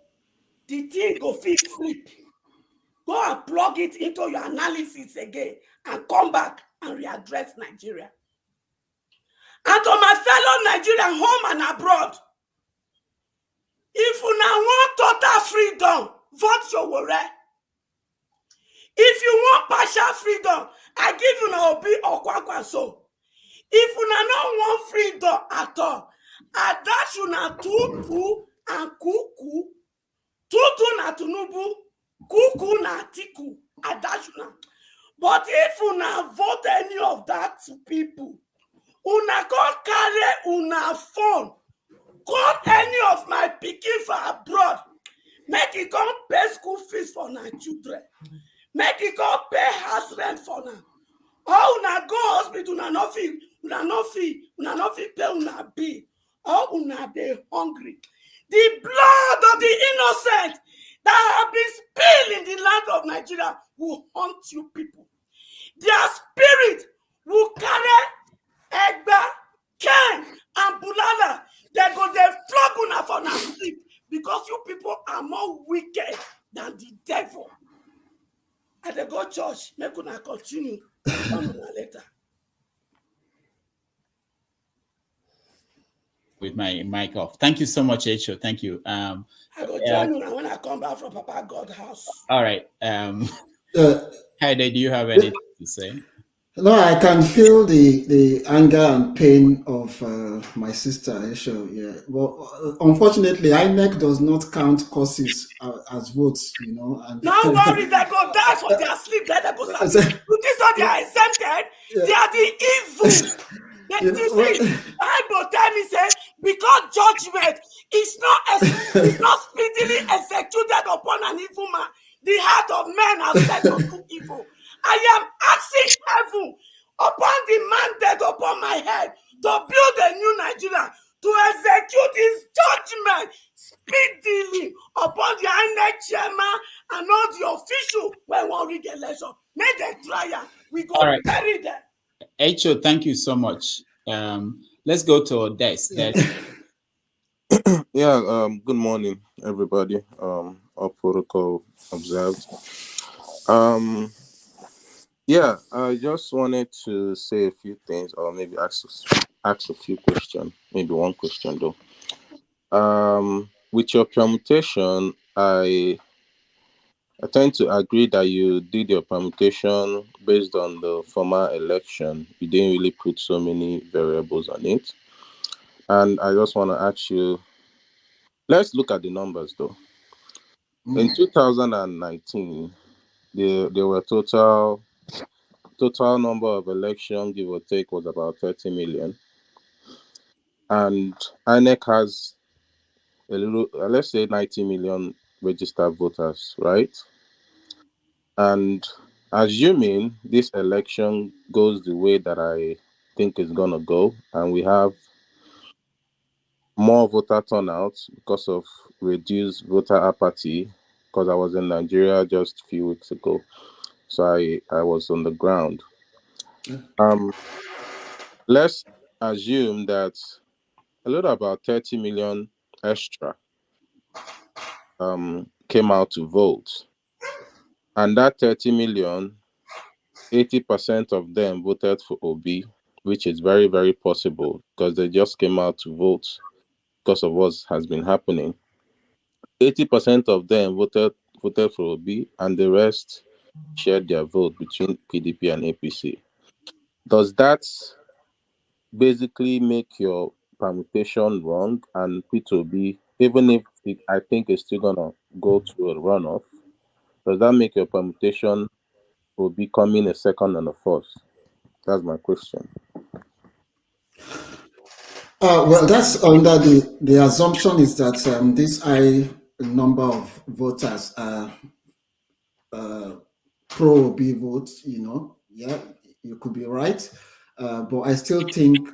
the thing go fit flip. Go and plug it into your analysis again and come back and readdress Nigeria. And to my fellow Nigerian home and abroad, if you now want total freedom, vote your worry. If you want partial freedom, I give you now Obi or Kwakwa so. If you now don't want freedom at all, I dash you now Tutu and Kuku. Tutu na Tunubu, Kuku na Tiku. I dash you now. But if you now vote any of that to people, una can't carry una phone, call any of my pikin for abroad, make it come pay school fees for my children, make it come pay house rent for them. Or una go hospital, una no fit pay una bill, or una dey hungry. The blood of the innocent that have been spilled in the land of Nigeria will haunt you people. Their spirit will carry Egba, Ken, and Bulala. They flog una for na sleep because you people are more wicked than the devil. And they go church, make una continue. Come on later. With my mic off. Thank you so much, Echo. Thank you. I go join you when I come back from Papa God's house. All right. Kayode, do you have anything to say? No, I can feel the anger and pain of my sister, Esho. Yeah, well, unfortunately, INEC does not count courses as votes, you know. And Don't worry, they go dance for their sleep. Then they go sabi. You think so they are exempted? They are the evil. You see, Bible tell me say because judgment is not speedily executed upon an evil man. The heart of men are set to do evil. I am asking heaven upon the mandate upon my head to build a new Nigeria, to execute his judgment speedily upon the INEC chairman and all the officials when one rig election. Make them try am. We go bury them. Echo, thank you so much. Let's go to Des. Yeah, good morning, everybody. All protocol observed. Yeah, I just wanted to say a few things, or maybe ask a few questions, maybe one question though. With your permutation, I tend to agree that you did your permutation based on the former election. You didn't really put so many variables on it. And I just want to ask you, let's look at the numbers though. In 2019, there were total number of elections, give or take, was about 30 million. And INEC has a little, let's say 90 million registered voters, right? And assuming this election goes the way that I think it's gonna go, and we have more voter turnout because of reduced voter apathy, because I was in Nigeria just a few weeks ago, so I was on the ground. Let's assume that a little about 30 million extra came out to vote, and that 30 million, 80% of them voted for Obi, which is very, very possible because they just came out to vote because of what has been happening. 80% of them voted for Obi, and the rest shared their vote between PDP and APC. Does that basically make your permutation wrong? And P2B, even if I think it's still gonna go to a runoff, does that make your permutation will be coming a second and a fourth? That's my question. Well, that's under the assumption is that this high number of voters are pro-Obi votes, you know. Yeah, you could be right. But I still think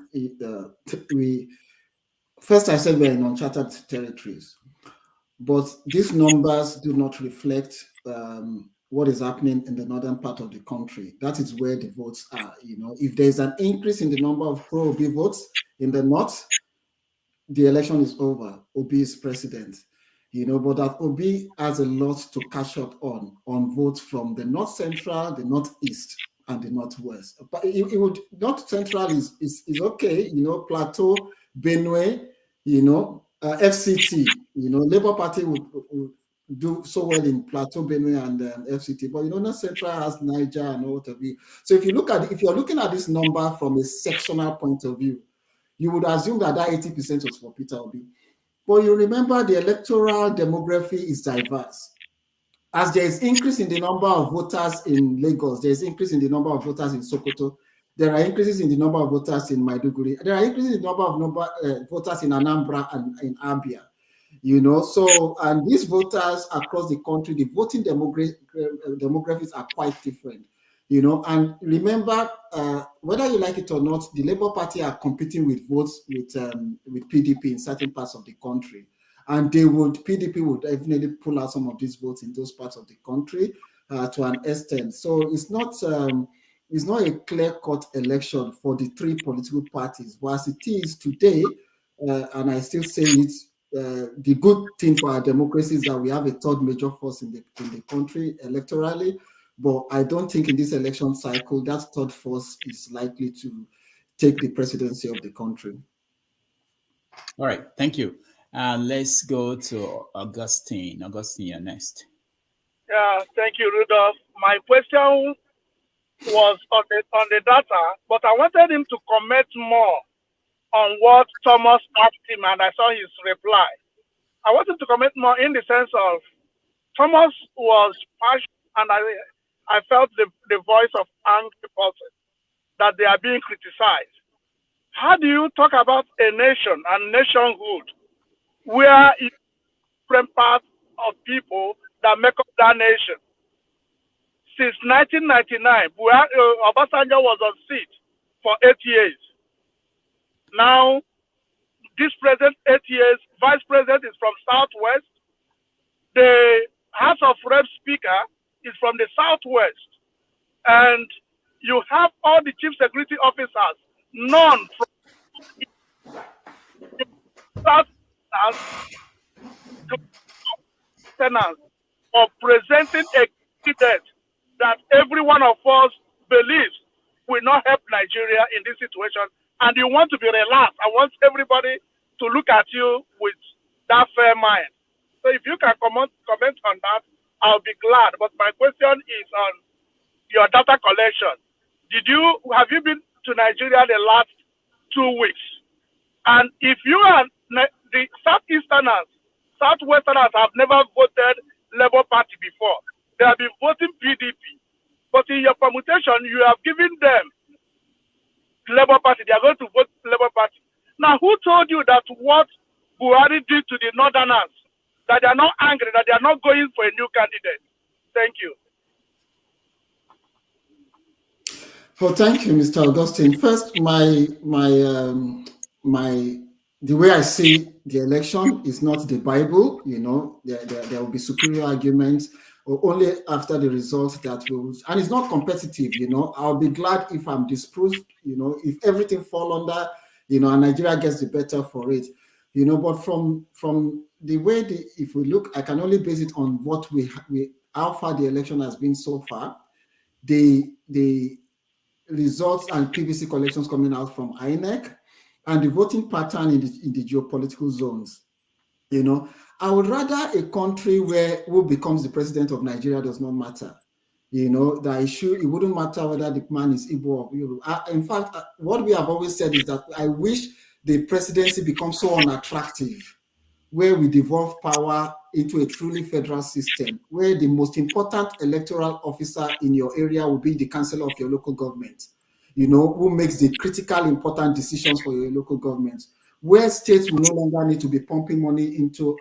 first I said we're in uncharted territories, but these numbers do not reflect what is happening in the northern part of the country. That is where the votes are. You know, if there's an increase in the number of pro-Obi votes in the north, the election is over. Obi is president. You know, but that Obi has a lot to catch up on votes from the north central, the northeast, and the northwest. But it would north central is okay. You know, Plateau, Benue, you know, FCT. You know, Labour Party would do so well in Plateau, Benue, and FCT. But you know, north central has Niger and all of it. So if you're looking at this number from a sectional point of view, you would assume that 80% was for Peter Obi. But you remember the electoral demography is diverse. As there is increase in the number of voters in Lagos, there is increase in the number of voters in Sokoto. There are increases in the number of voters in Maiduguri. There are increases in the number of voters in Anambra and in Abia. You know, so, and these voters across the country, the voting demographics are quite different. You know, and remember, whether you like it or not, the Labour Party are competing with votes with PDP in certain parts of the country, and PDP would definitely pull out some of these votes in those parts of the country to an extent. So it's not a clear-cut election for the three political parties. But as it is today, and I still say it, the good thing for our democracy is that we have a third major force in the country electorally. But I don't think in this election cycle that third force is likely to take the presidency of the country. All right, thank you. Let's go to Augustine. Augustine, you're next. Yeah, thank you, Rudolph. My question was on the data, but I wanted him to comment more on what Thomas asked him, and I saw his reply. I wanted to comment more in the sense of Thomas was passionate, and I felt the voice of angry person that they are being criticized. How do you talk about a nation and nationhood where different parts of people that make up that nation? Since 1999, Obasanjo was on seat for 8 years. Now, this president, 8 years, vice president is from Southwest. The House of Reps speaker is from the Southwest. And you have all the chief security officers, none from Southwest tenants of presenting a candidate that every one of us believes will not help Nigeria in this situation. And you want to be relaxed. I want everybody to look at you with that fair mind. So if you can comment on that, I'll be glad. But my question is on your data collection. Have you been to Nigeria the last 2 weeks? And if you are the Southeasterners, Southwesterners have never voted Labour Party before. They have been voting PDP. But in your permutation, you have given them Labour Party. They are going to vote Labour Party. Now, who told you that what Buhari did to the Northerners, that they are not angry, that they are not going for a new candidate? Thank you. Well, thank you, Mr. Augustine. First, the way I see the election is not the Bible. You know, there will be superior arguments, or only after the results that will, and it's not competitive. You know, I'll be glad if I'm disproved. You know, if everything fall under, you know, and Nigeria gets the better for it. You know, but from the way if we look, I can only base it on what how far the election has been so far. The results and PVC collections coming out from INEC, and the voting pattern in the geopolitical zones. You know, I would rather a country where who becomes the president of Nigeria does not matter. You know, the issue, it wouldn't matter whether the man is Igbo or Yoruba. In fact, what we have always said is that I wish the presidency becomes so unattractive, where we devolve power into a truly federal system, where the most important electoral officer in your area will be the councillor of your local government, you know, who makes the critical important decisions for your local government, where states will no longer need to be pumping money into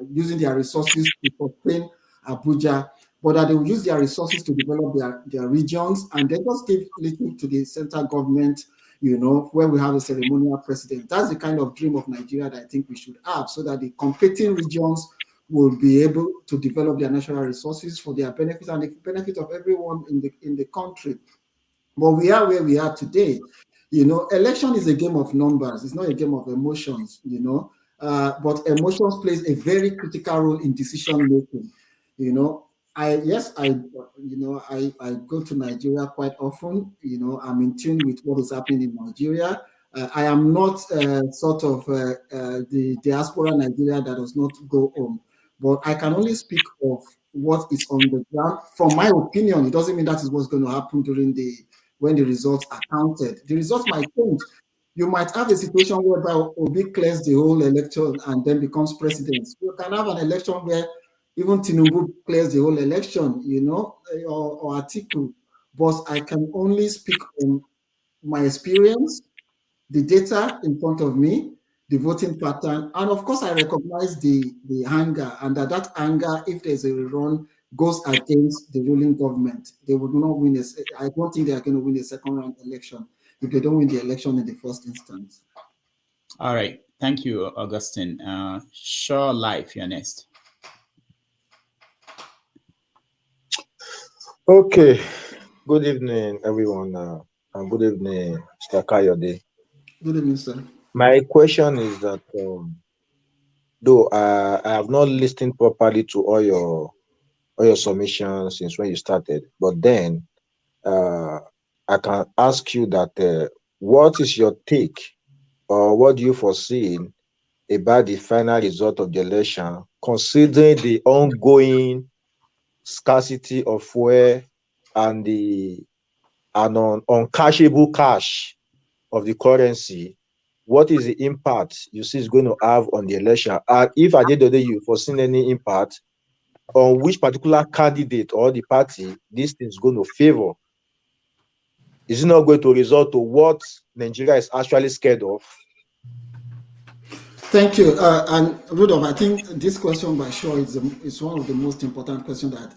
using their resources to sustain Abuja, but that they will use their resources to develop their regions, and then just give little to the central government, you know, where we have a ceremonial president. That's the kind of dream of Nigeria that I think we should have, so that the competing regions will be able to develop their natural resources for their benefit and the benefit of everyone in the country. But we are where we are today. You know, election is a game of numbers. It's not a game of emotions, you know, but emotions plays a very critical role in decision making. You know, I go to Nigeria quite often. You know, I'm in tune with what is happening in Nigeria. I am not sort of the diaspora Nigeria that does not go home, but I can only speak of what is on the ground. From my opinion, it doesn't mean that is what's going to happen when the results are counted. The results might change. You might have a situation whereby Obi clears the whole election and then becomes president. You can have an election where even Tinubu clears the whole election, you know, or Atiku. But I can only speak on my experience, the data in front of me, the voting pattern, and of course I recognize the anger, and that anger, if there's a rerun, goes against the ruling government. They would not win. I don't think they are going to win a second round election if they don't win the election in the first instance. All right, thank you, Augustine. Sure Life, you're next. Okay, good evening, everyone, and good evening, Mr. Kayode. Good evening, sir. My question is that, though I have not listened properly to all your submissions since when you started, but then I can ask you that what is your take, or what do you foresee about the final result of the election, considering the ongoing scarcity of fuel and the an uncashable cash of the currency, what is the impact you see is going to have on the election? And if at the end of the day you foreseen any impact on which particular candidate or the party this thing is going to favor, is it not going to result to what Nigeria is actually scared of? Thank you. And Rudolph, I think this question by sure is one of the most important questions that,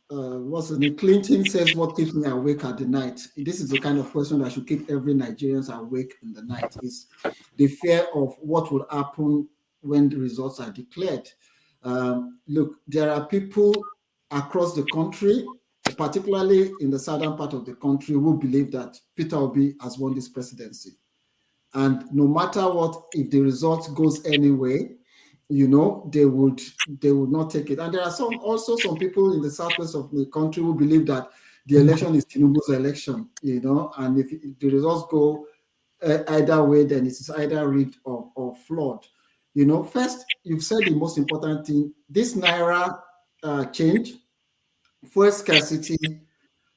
what's the name? Clinton says, what keeps me awake at the night? This is the kind of question that should keep every Nigerian awake in the night, is the fear of what will happen when the results are declared. Look, there are people across the country, particularly in the southern part of the country, who believe that Peter Obi has won this presidency. And no matter what, if the result goes anyway, they would not take it. And there are also some people in the southwest of the country who believe that the election is Tinubu's election, and if the results go either way, then it's either rigged or flawed. First, you've said the most important thing. This Naira change, fuel scarcity,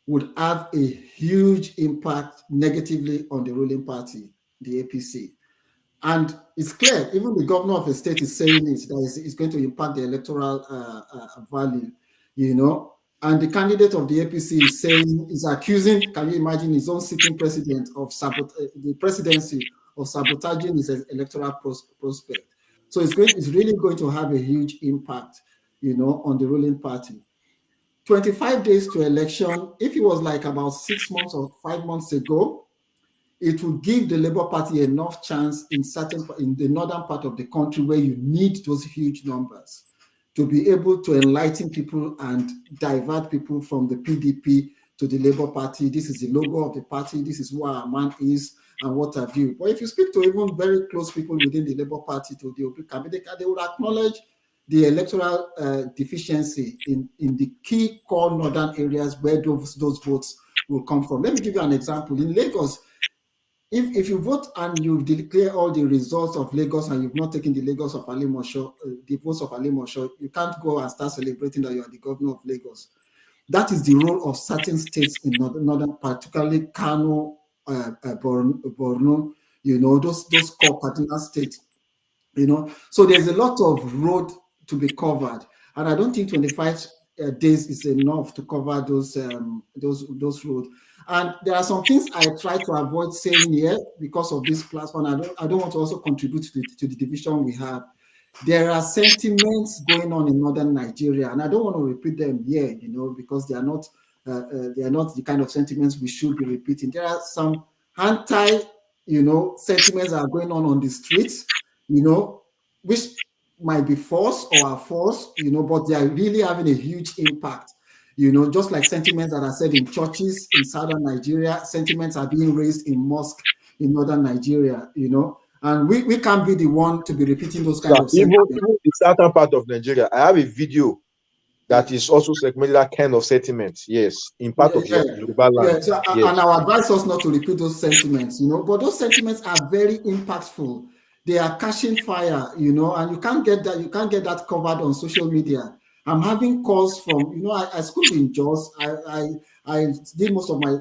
would have a huge impact negatively on the ruling party, the APC. And it's clear, even the governor of the state is saying it, that it's going to impact the electoral value, And the candidate of the APC is accusing, can you imagine, his own sitting president of the presidency of sabotaging his electoral prospect. So it's really going to have a huge impact, on the ruling party. 25 days to election, if it was like about 6 months or 5 months ago, it would give the Labour Party enough chance in the northern part of the country where you need those huge numbers to be able to enlighten people and divert people from the PDP to the Labour Party. This is the logo of the party. This is who our man is and what have you. But if you speak to even very close people within the Labour Party, to the Obi cabinet, they will acknowledge the electoral deficiency in the key core northern areas where those votes will come from. Let me give you an example. In Lagos, if you vote and you declare all the results of Lagos and you've not taken the Lagos of Alimosho, the votes of Alimosho, you can't go and start celebrating that you are the governor of Lagos. That is the role of certain states in northern, particularly Kano, Borno, those core cardinal states, So there's a lot of road to be covered, and I don't think 25 days is enough to cover those roads. And there are some things I try to avoid saying here because of this platform. I don't want to also contribute to the division we have. There are sentiments going on in northern Nigeria, and I don't want to repeat them here, because they are not the kind of sentiments we should be repeating. There are some anti, sentiments that are going on the streets, which might be false or are false, but they are really having a huge impact. Just like sentiments that are said in churches in southern Nigeria, sentiments are being raised in mosques in northern Nigeria, and we can't be the one to be repeating those kind of sentiments. Even the southern part of Nigeria, I have a video that is also segmented that kind of sentiment, yes, in part of Yoruba land. Yeah, so, yes. And I advise us not to repeat those sentiments, but those sentiments are very impactful. They are catching fire, and you can't get that covered on social media. I'm having calls from, I schooled in Jos. I did most of my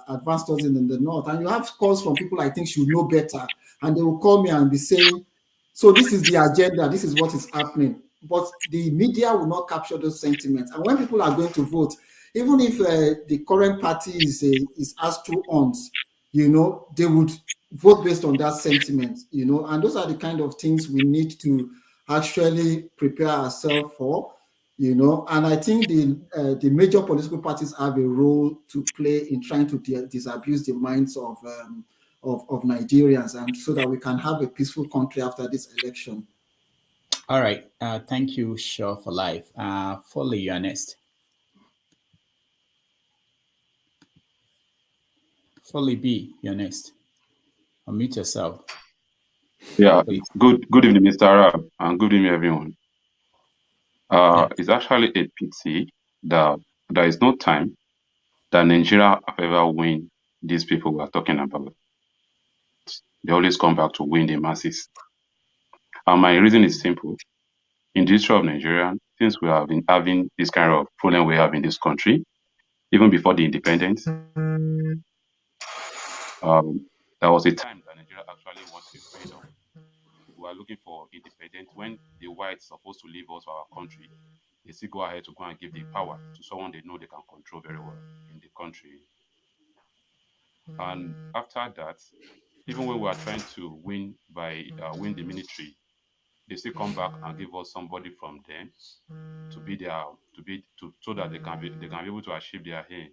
advanced studies in the north, and you have calls from people I think should know better, and they will call me and be saying, so this is the agenda, this is what is happening. But the media will not capture those sentiments. And when people are going to vote, even if the current party is asked to ons, they would vote based on that sentiment, and those are the kind of things we need to actually prepare ourselves for, and I think the major political parties have a role to play in trying to disabuse the minds of Nigerians, and so that we can have a peaceful country after this election. All right. Thank you, Shaw, for life. Foley, you're next. Foley B, you're next. Unmute yourself. Yeah, good evening, Mr. Arab, and good evening, everyone. It's actually a pity that there is no time that Nigeria have ever win these people we are talking about. They always come back to win the masses. And my reason is simple. In the history of Nigeria, since we have been having this kind of problem we have in this country, even before the independence. There was a time that Nigeria actually wanted freedom. We were looking for independence when the whites supposed to leave us for our country. They still go ahead to go and give the power to someone they know they can control very well in the country. And after that, even when we are trying to win win the military, they still come back and give us somebody from them to be their so that they can be able to achieve their aim.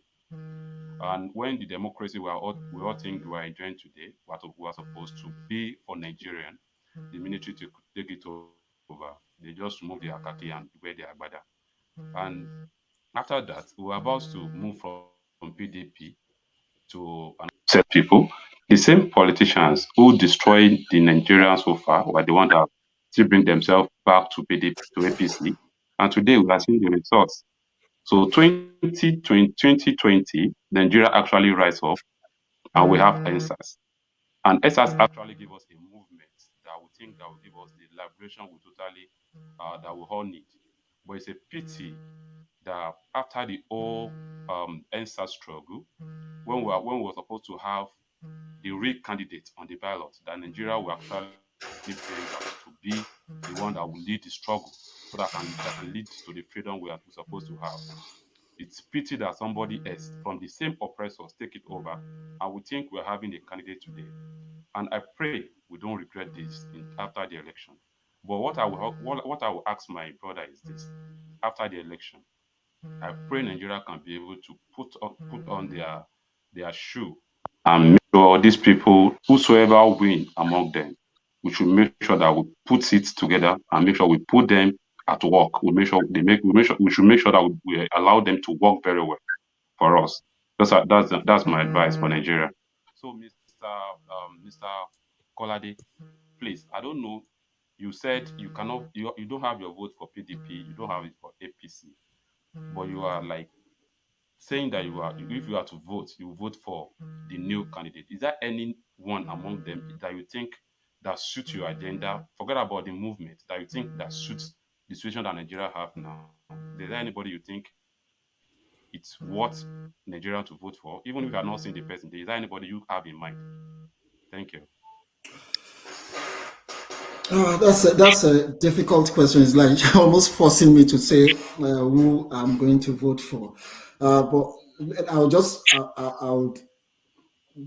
And when the democracy we all think we are enjoying today, we are supposed to be for Nigerian, the military to take it over. They just remove their khaki and wear their agbada. And after that, we were about to move from PDP to set people. The same politicians who destroyed the Nigerians so far were the ones that still bring themselves back to PDP, to APC. And today we are seeing the results. So 2020, Nigeria actually rise up and we have NSAS. And NSAS actually give us a movement that we think that will give us the liberation we totally, that we all need. But it's a pity that after the whole NSAS struggle, when we were supposed to have the real candidate on the ballot, that Nigeria will actually bring out to be the one that will lead the struggle so that can lead to the freedom we are supposed to have. It's pity that somebody else from the same oppressors take it over, and we think we're having a candidate today. And I pray we don't regret this after the election. But what I will ask my brother is this: after the election, I pray Nigeria can be able to put on their shoe and make sure these people, whosoever win among them, we should make sure that we put it together and make sure we put them at work. We should make sure that we allow them to work very well for us. That's my advice for Nigeria. So, Mr. Kolade, please, I don't know. You said you don't have your vote for PDP, you don't have it for APC, but you are like saying that if you are to vote, you vote for the new candidate. Is there anyone among them that you think that suits your agenda? Forget about the movement that you think that suits the situation that Nigeria have now. Is there anybody you think it's worth Nigeria to vote for, even if you are not seeing the person? Is there anybody you have in mind? Thank you. That's a difficult question. It's like almost forcing me to say who I'm going to vote for. But I'll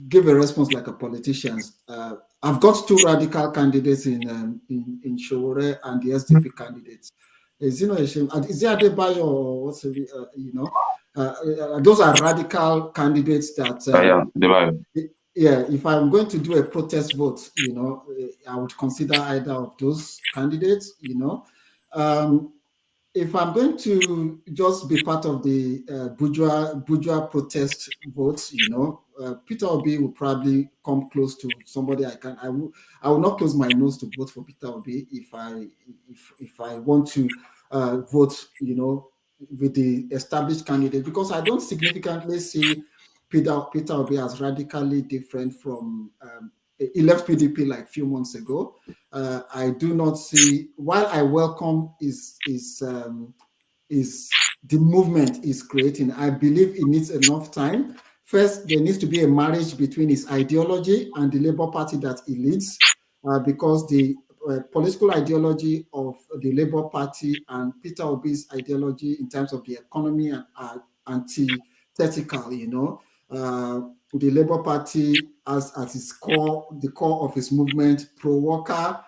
give a response like a politician. I've got two radical candidates in Showore and the SDP candidates. Is there Adebayo or what's those are radical candidates that if I'm going to do a protest vote, I would consider either of those candidates. If I'm going to just be part of the bourgeois protest votes, Peter Obi will probably come close to somebody I will not close my nose to vote for Peter Obi if I want to vote, with the established candidate, because I don't significantly see Peter Obi as radically different from he left PDP like a few months ago. I do not see, while I welcome is the movement is creating, I believe it needs enough time. First, there needs to be a marriage between his ideology and the Labour Party that he leads, because the political ideology of the Labour Party and Peter Obi's ideology in terms of the economy are antithetical, the Labour Party as at its core, the core of its movement, pro-worker,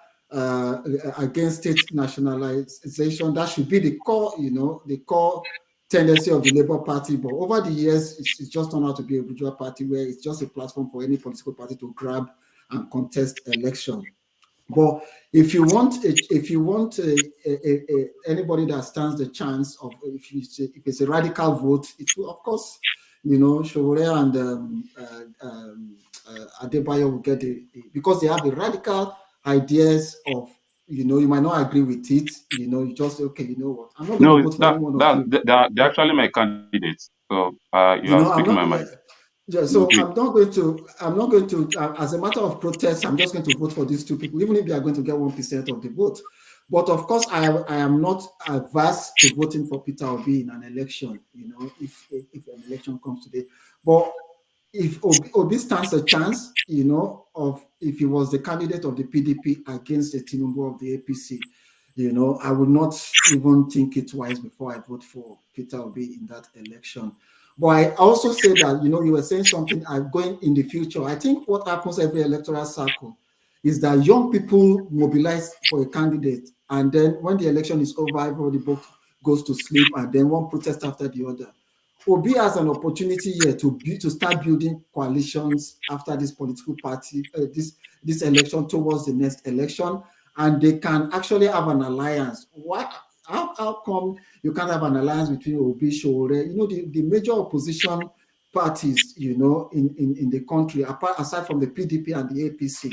against state nationalization. That should be the core, the core tendency of the Labour Party. But over the years, it's just turned out to be a bourgeois party where it's just a platform for any political party to grab and contest election. But if you want anybody that stands the chance of, if it's a radical vote, it will, of course, Showore and Adebayo will get because they have the radical ideas of, you might not agree with it, you just say, okay, you know what, I'm not going to vote for anyone of you. They're actually my candidates. So you are speaking my mind. Yeah, so I'm not going to, as a matter of protest, I'm just going to vote for these two people, even if they are going to get 1% of the vote. But of course, I am not averse to voting for Peter Obi in an election, if an election comes today. But if Obi stands a chance, of if he was the candidate of the PDP against the Tinubu of the APC, I would not even think it twice before I vote for Peter Obi in that election. But I also say that, you were saying something going in the future. I think what happens every electoral cycle is that young people mobilize for a candidate, and then when the election is over, everybody goes to sleep, and then one protest after the other. Obi has an opportunity here to start building coalitions after this political party, this election towards the next election, and they can actually have an alliance. How come you can't have an alliance between Obi, Shore, the major opposition parties, in the country, aside from the PDP and the APC?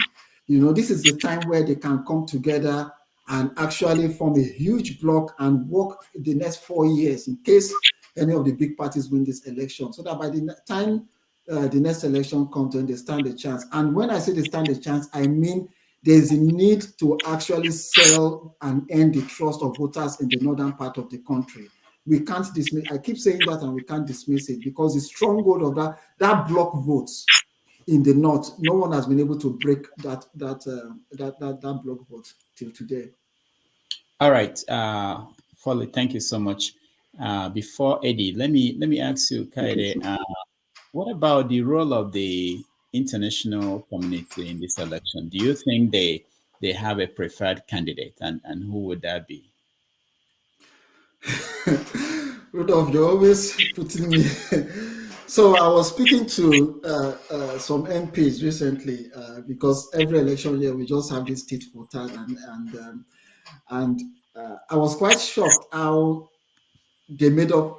This is the time where they can come together and actually form a huge bloc and work the next 4 years in case any of the big parties win this election, so that by the time the next election comes, then they stand a chance. And when I say they stand a chance, I mean there's a need to actually sell and earn the trust of voters in the northern part of the country. We can't dismiss. I keep saying that, and we can't dismiss it, because the stronghold of that block votes in the north, no one has been able to break that block vote till today. All right, Foley, thank you so much. Before Eddie, let me ask you, Kayode, what about the role of the international community in this election? Do you think they have a preferred candidate, and who would that be? Rudolph, you're always putting me. So I was speaking to some MPs recently, because every election year we just have this tit for tat, and I was quite shocked how they know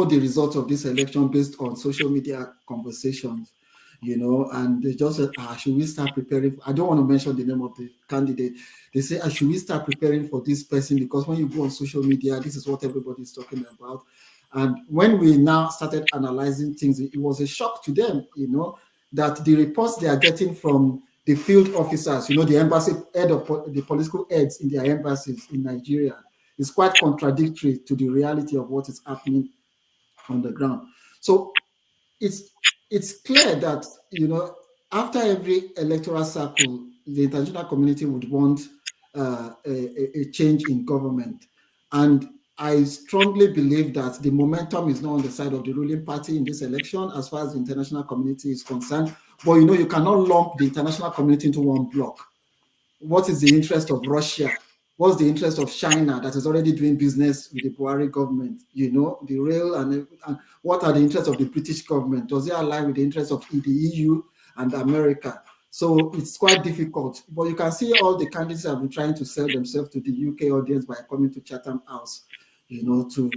the results of this election based on social media conversations, and they just said, should we start preparing? I don't want to mention the name of the candidate. They say, should we start preparing for this person? Because when you go on social media, this is what everybody's talking about. And when we now started analyzing things, it was a shock to them, that the reports they are getting from the field officers, the embassy head of the political heads in their embassies in Nigeria, is quite contradictory to the reality of what is happening on the ground. So it's clear that, after every electoral cycle, the international community would want a change in government. And I strongly believe that the momentum is not on the side of the ruling party in this election as far as the international community is concerned. But, you cannot lump the international community into one block. What is the interest of Russia? What's the interest of China that is already doing business with the Buhari government? The real and what are the interests of the British government? Does it align with the interests of the EU and America? So it's quite difficult. But you can see all the candidates have been trying to sell themselves to the UK audience by coming to Chatham House, to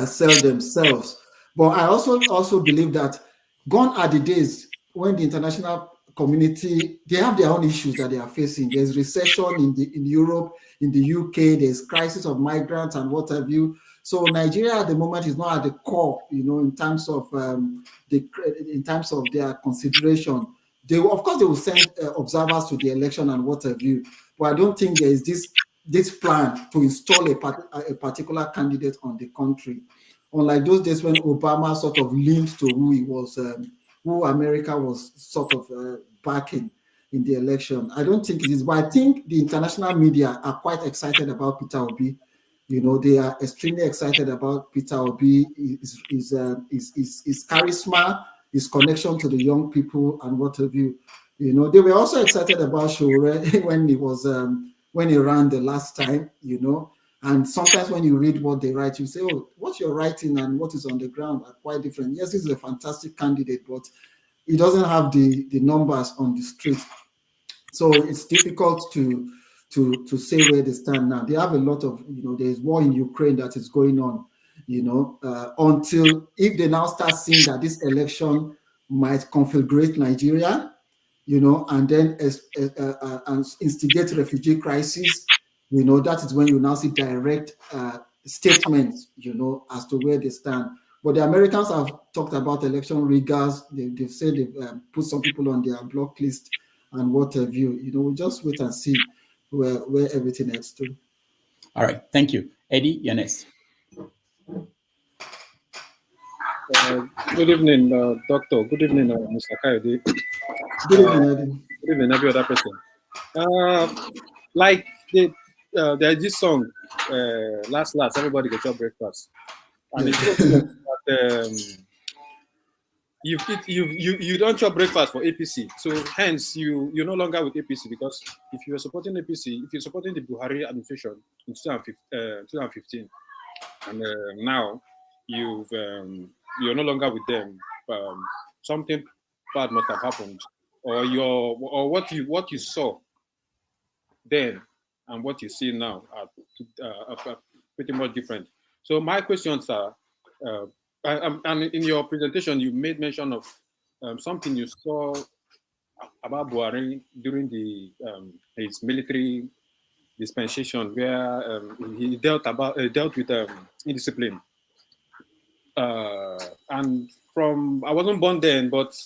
sell themselves. But I also believe that gone are the days when the international community, they have their own issues that they are facing. There's recession in Europe, in the UK, there's crisis of migrants and what have you. So Nigeria at the moment is not at the core, in terms of their consideration. Of course, they will send observers to the election and what have you. But I don't think there is this plan to install a particular candidate on the country. Unlike those days when Obama sort of leaned to who he was, who America was sort of backing in the election. I don't think it is, but I think the international media are quite excited about Peter Obi. They are extremely excited about Peter Obi, his charisma, his connection to the young people, and what have you. They were also excited about Shore when he ran the last time. And sometimes when you read what they write, you say, oh, what you're writing and what is on the ground are quite different. Yes, this is a fantastic candidate, but he doesn't have the numbers on the street. So it's difficult to say where they stand now. They have a lot of, there's war in Ukraine that is going on, until if they now start seeing that this election might configurate Nigeria, and then and instigate refugee crisis, that is when you now see direct statements, as to where they stand. But the Americans have talked about election riggers. They've said they've put some people on their block list and what have you. We'll just wait and see where everything else too. All right, thank you. Eddie, you're next. Good evening, Doctor. Good evening, Mr. Kayode. Good evening, Eddie. Good evening, every other person. Like there's this song, last, everybody get your breakfast. And it's that you don't chop breakfast for APC, so hence you're no longer with APC, because if you're supporting APC, if you're supporting the Buhari administration in 2015, and now you're no longer with them, something bad must have happened, or what you saw then and what you see now are pretty much different. So my questions are. And in your presentation, you made mention of something you saw about Buhari during his military dispensation, where he dealt with indiscipline. And I wasn't born then, but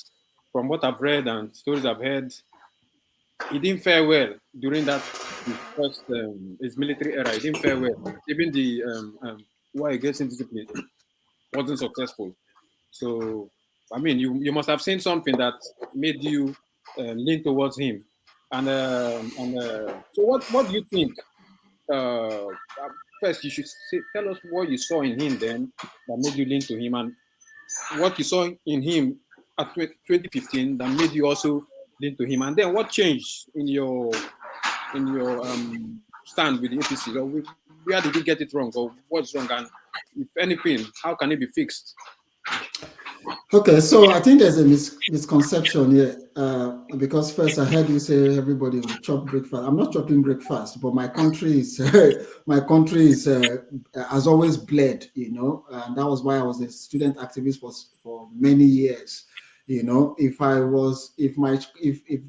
from what I've read and stories I've heard, he didn't fare well during his military era. He didn't fare well. Even the war against indiscipline wasn't successful. So, I mean, you must have seen something that made you lean towards him. And so, what do you think? First, you should tell us what you saw in him then that made you lean to him, and what you saw in him at 2015 that made you also lean to him, and then what changed in your stand with the APC? So where did you get it wrong, or what's wrong, and if anything, how can it be fixed? Okay, so I think there's a misconception here, because first I heard you say everybody will chop breakfast. I'm not chopping breakfast, but my country is has always bled, and that was why I was a student activist for many years. If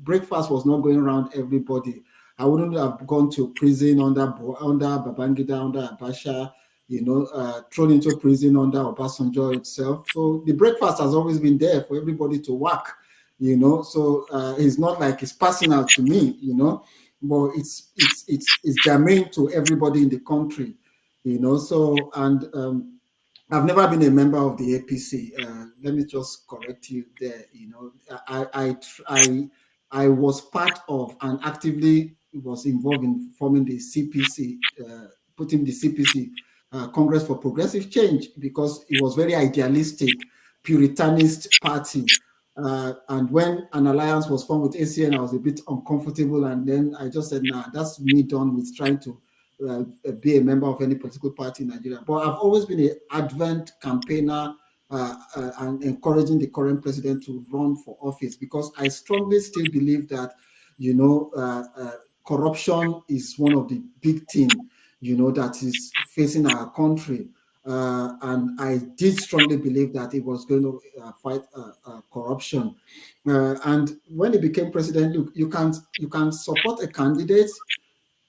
breakfast was not going around everybody, I wouldn't have gone to prison under Babangida, under Abacha, thrown into prison under Obasanjo itself. So the breakfast has always been there for everybody to work, So it's not like it's personal to me, but it's germane to everybody in the country, So, and I've never been a member of the APC. Let me just correct you there. I was part of and actively was involved in forming the CPC, putting the CPC. Congress for Progressive Change, because it was very idealistic, puritanist party. And when an alliance was formed with ACN, I was a bit uncomfortable. And then I just said, nah, that's me done with trying to be a member of any political party in Nigeria. But I've always been an advent campaigner and encouraging the current president to run for office, because I strongly still believe that, corruption is one of the big things that is facing our country. And I did strongly believe that it was going to fight corruption. And when he became president, look, you can support a candidate,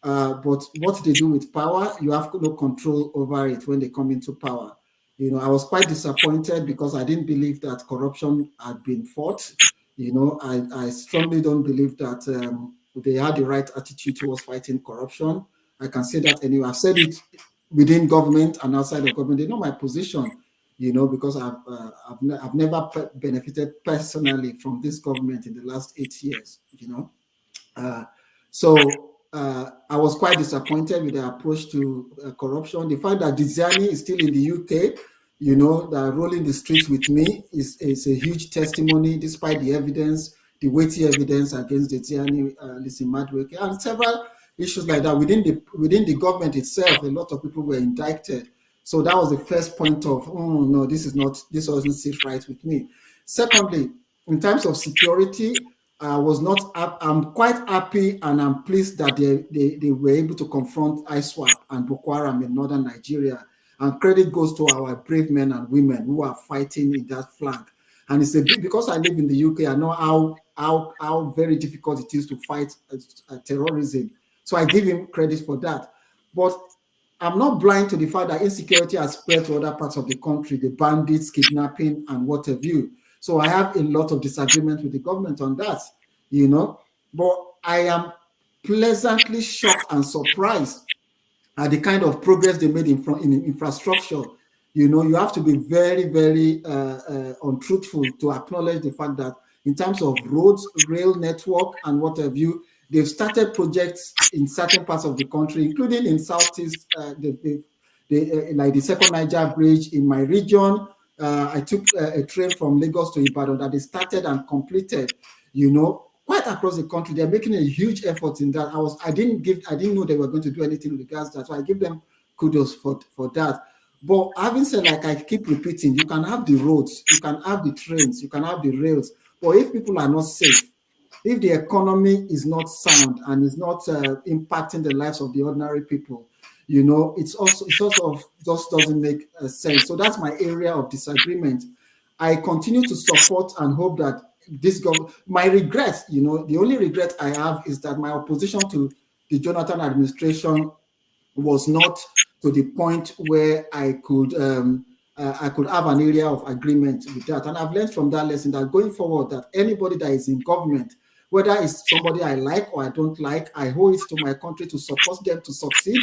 but what they do with power, you have no control over it when they come into power. I was quite disappointed because I didn't believe that corruption had been fought. I strongly don't believe that they had the right attitude towards fighting corruption. I can say that anyway. I've said it within government and outside of government. They know my position, because I've never benefited personally from this government in the last 8 years, So I was quite disappointed with the approach to corruption. The fact that Diziani is still in the UK, that rolling the streets with me is a huge testimony, despite the evidence, the weighty evidence against Diziani, Lizzie Madweke, and several issues like that. Within the government itself, a lot of people were indicted. So that was the first point of, oh no, this doesn't sit right with me. Secondly, in terms of security, I'm quite happy and I'm pleased that they were able to confront ISWAP and Boko Haram in northern Nigeria. And credit goes to our brave men and women who are fighting in that flank. And it's because I live in the UK, I know how very difficult it is to fight terrorism. So I give him credit for that. But I'm not blind to the fact that insecurity has spread to other parts of the country, the bandits, kidnapping, and what have you. So I have a lot of disagreement with the government on that, But I am pleasantly shocked and surprised at the kind of progress they made in infrastructure. You know, you have to be very, very untruthful to acknowledge the fact that in terms of roads, rail network, and what have you, they've started projects in certain parts of the country, including in Southeast, like the second Niger Bridge in my region. I took a train from Lagos to Ibadan that they started and completed, you know, quite across the country. They're making a huge effort in that. I didn't know they were going to do anything with regards to that. So I give them kudos for that. But having said, like I keep repeating, you can have the roads, you can have the trains, you can have the rails. But if people are not safe, if the economy is not sound and is not impacting the lives of the ordinary people, you know, it sort of just doesn't make sense. So that's my area of disagreement. I continue to support and hope that this government, my regret, you know, the only regret I have is that my opposition to the Jonathan administration was not to the point where I could have an area of agreement with that. And I've learned from that lesson that going forward, that anybody that is in government, whether it's somebody I like or I don't like, I owe it to my country to support them to succeed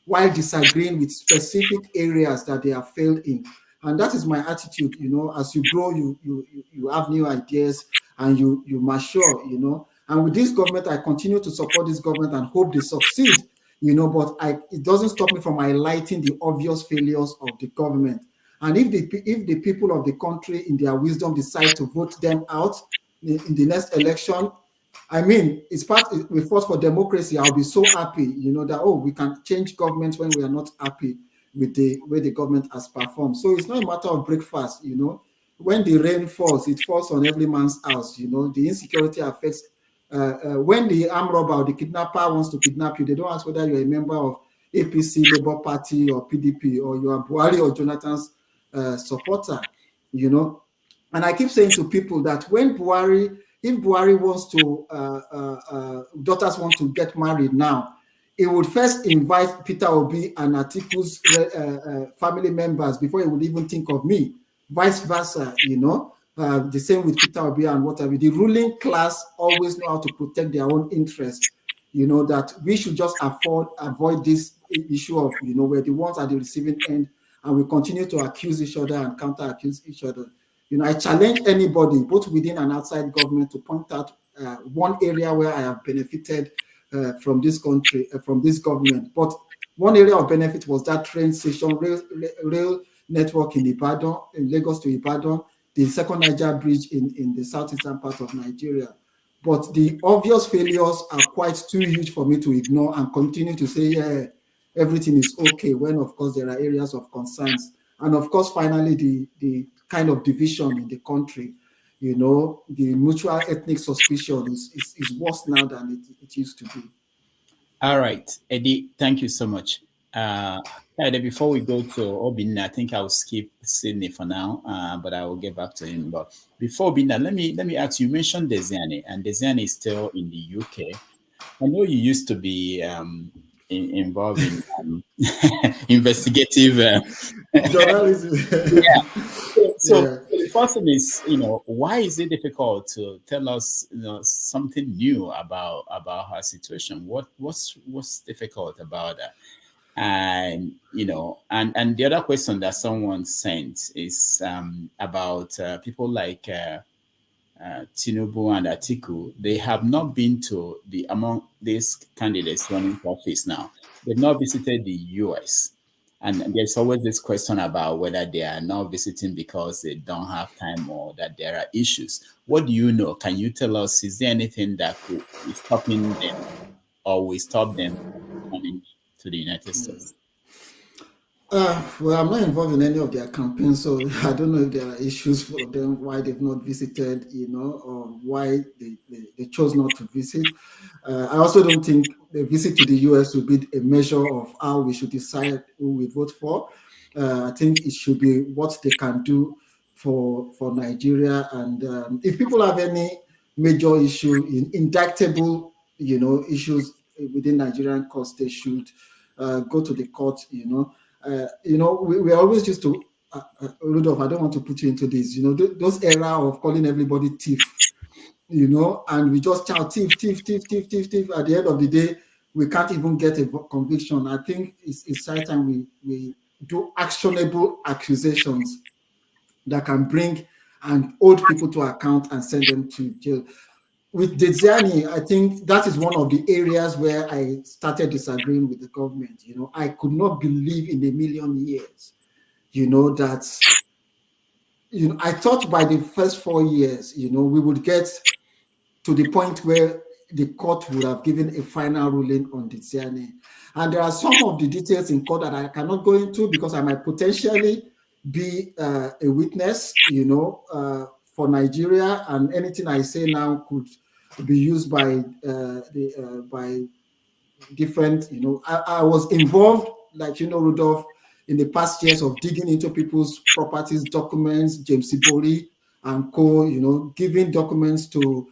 while disagreeing with specific areas that they have failed in. And that is my attitude. You know, as you grow, you have new ideas and you mature, you know. And with this government, I continue to support this government and hope they succeed, you know, but it doesn't stop me from highlighting the obvious failures of the government. And if the people of the country in their wisdom decide to vote them out in the next election, I mean, we fought for democracy. I'll be so happy, you know, that, oh, we can change governments when we are not happy with the way the government has performed. So it's not a matter of breakfast, you know. When the rain falls, it falls on every man's house, you know. The insecurity affects, when the armed robber or the kidnapper wants to kidnap you, they don't ask whether you're a member of APC, Labour Party, or PDP, or you are Buhari or Jonathan's supporter, you know. And I keep saying to people that when if Buhari wants to, daughters want to get married now, he would first invite Peter Obi and Atiku's family members before he would even think of me. Vice versa, you know. The same with Peter Obi and whatever. The ruling class always know how to protect their own interests. You know, that we should just avoid this issue of, you know, we're the ones at the receiving end and we continue to accuse each other and counter-accuse each other. You know, I challenge anybody, both within and outside government, to point out one area where I have benefited from this country, from this government. But one area of benefit was that train station, rail network in Ibadan, in Lagos to Ibadan, the second Niger Bridge in the southeastern part of Nigeria. But the obvious failures are quite too huge for me to ignore and continue to say, yeah, everything is okay, when of course there are areas of concerns. And of course, finally, the kind of division in the country, you know, the mutual ethnic suspicion is worse now than it used to be. All right, Eddie, thank you so much. Before we go to Obinna, I think I'll skip Sydney for now, but I will get back to him. But before Obinna, let me ask you, mentioned Desiane, and Desiane is still in the UK. I know you used to be involved in investigative journalism. Yeah. So the question is, you know, why is it difficult to tell us, you know, something new about her situation? What's difficult about that? And you know, and the other question that someone sent is about people like Tinubu and Atiku. They have not been to among these candidates running for office now. They've not visited the US. And there's always this question about whether they are not visiting because they don't have time or that there are issues. What do you know? Can you tell us, is there anything that could be stopping them or will stop them from coming to the United States? Well, I'm not involved in any of their campaigns, so I don't know if there are issues for them, why they've not visited, you know, or why they chose not to visit. I also don't think the visit to the US will be a measure of how we should decide who we vote for. I think it should be what they can do for Nigeria. And if people have any major issue in indictable, you know, issues within Nigerian courts, they should go to the court, you know. You know, we always used to, Rudolph, I don't want to put you into this, you know, those era of calling everybody thief. you know, and we just shout thief, thief, thief, thief, thief, thief. At the end of the day, we can't even get a conviction. I think it's high time we do actionable accusations that can bring and hold people to account and send them to jail. With Desiani, I think that is one of the areas where I started disagreeing with the government. You know, I could not believe in a million years, you know, that, you know, I thought by the first 4 years, you know, we would get to the point where the court would have given a final ruling on Desiani. And there are some of the details in court that I cannot go into because I might potentially be a witness, you know, for Nigeria, and anything I say now could be used by by different, you know. I was involved, like, you know, Rudolph, in the past years of digging into people's properties, documents, James Ibori and co, you know, giving documents to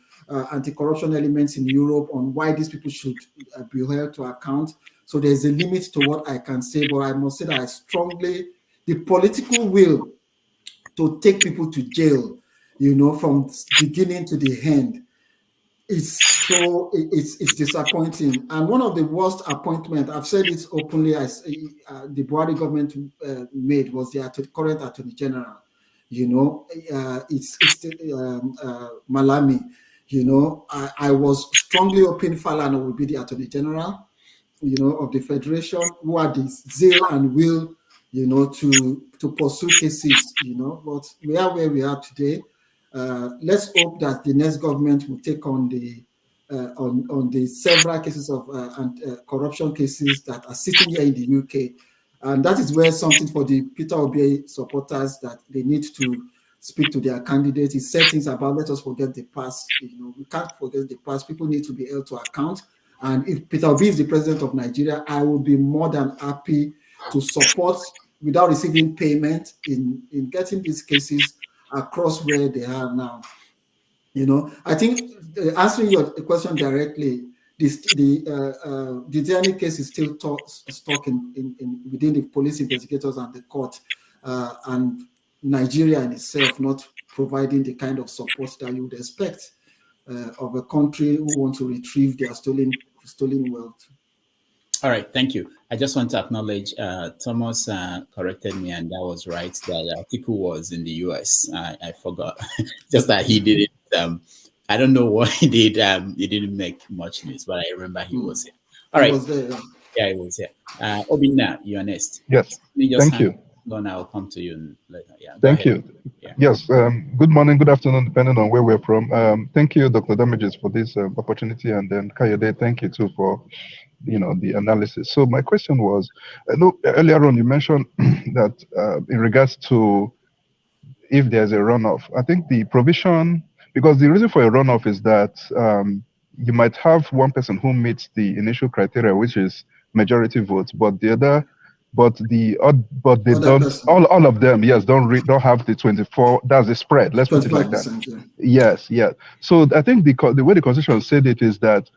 anti-corruption elements in Europe on why these people should be held to account. So there's a limit to what I can say, but I must say that I strongly, the political will to take people to jail, you know, from beginning to the end, it's disappointing. And one of the worst appointments, I've said it openly, as the Buhari government made, was the current Attorney General. You know, it's Malami. You know, I was strongly hoping Falana would be the Attorney General, you know, of the Federation, who had the zeal and will, you know, to pursue cases, you know. But we are where we are today. Let's hope that the next government will take on the several cases of corruption cases that are sitting here in the UK, and that is where something for the Peter Obi supporters, that they need to speak to their candidates. He said things about, let us forget the past. You know, we can't forget the past. People need to be held to account. And if Peter Obi is the president of Nigeria, I will be more than happy to support, without receiving payment, in getting these cases across where they are now. You know, I think answering your question directly, the Desiani case is still stuck within the police investigators and the court, and Nigeria in itself not providing the kind of support that you would expect of a country who want to retrieve their stolen wealth. All right, thank you. I just want to acknowledge Thomas corrected me, and that was right. That article was in the US. I forgot, just that he did it. I don't know what he did. He didn't make much news, but I remember he was here. All right. He was there, yeah, he was here. Obinna, you're next. Yes. Thank you. Then I'll come to you later. Yeah. Thank you. Yeah. Yes. Good morning, good afternoon, depending on where we're from. Thank you, Dr. Damages, for this opportunity, and then Kayode, thank you too for, you know, the analysis. So my question was, I know earlier on you mentioned that in regards to if there's a runoff, I think the provision, because the reason for a runoff is that you might have one person who meets the initial criteria, which is majority votes, but they don't, all of them, yes, don't have the 24, that's the spread, let's put it like that. Yeah. Yes. So I think the way the Constitution said it is that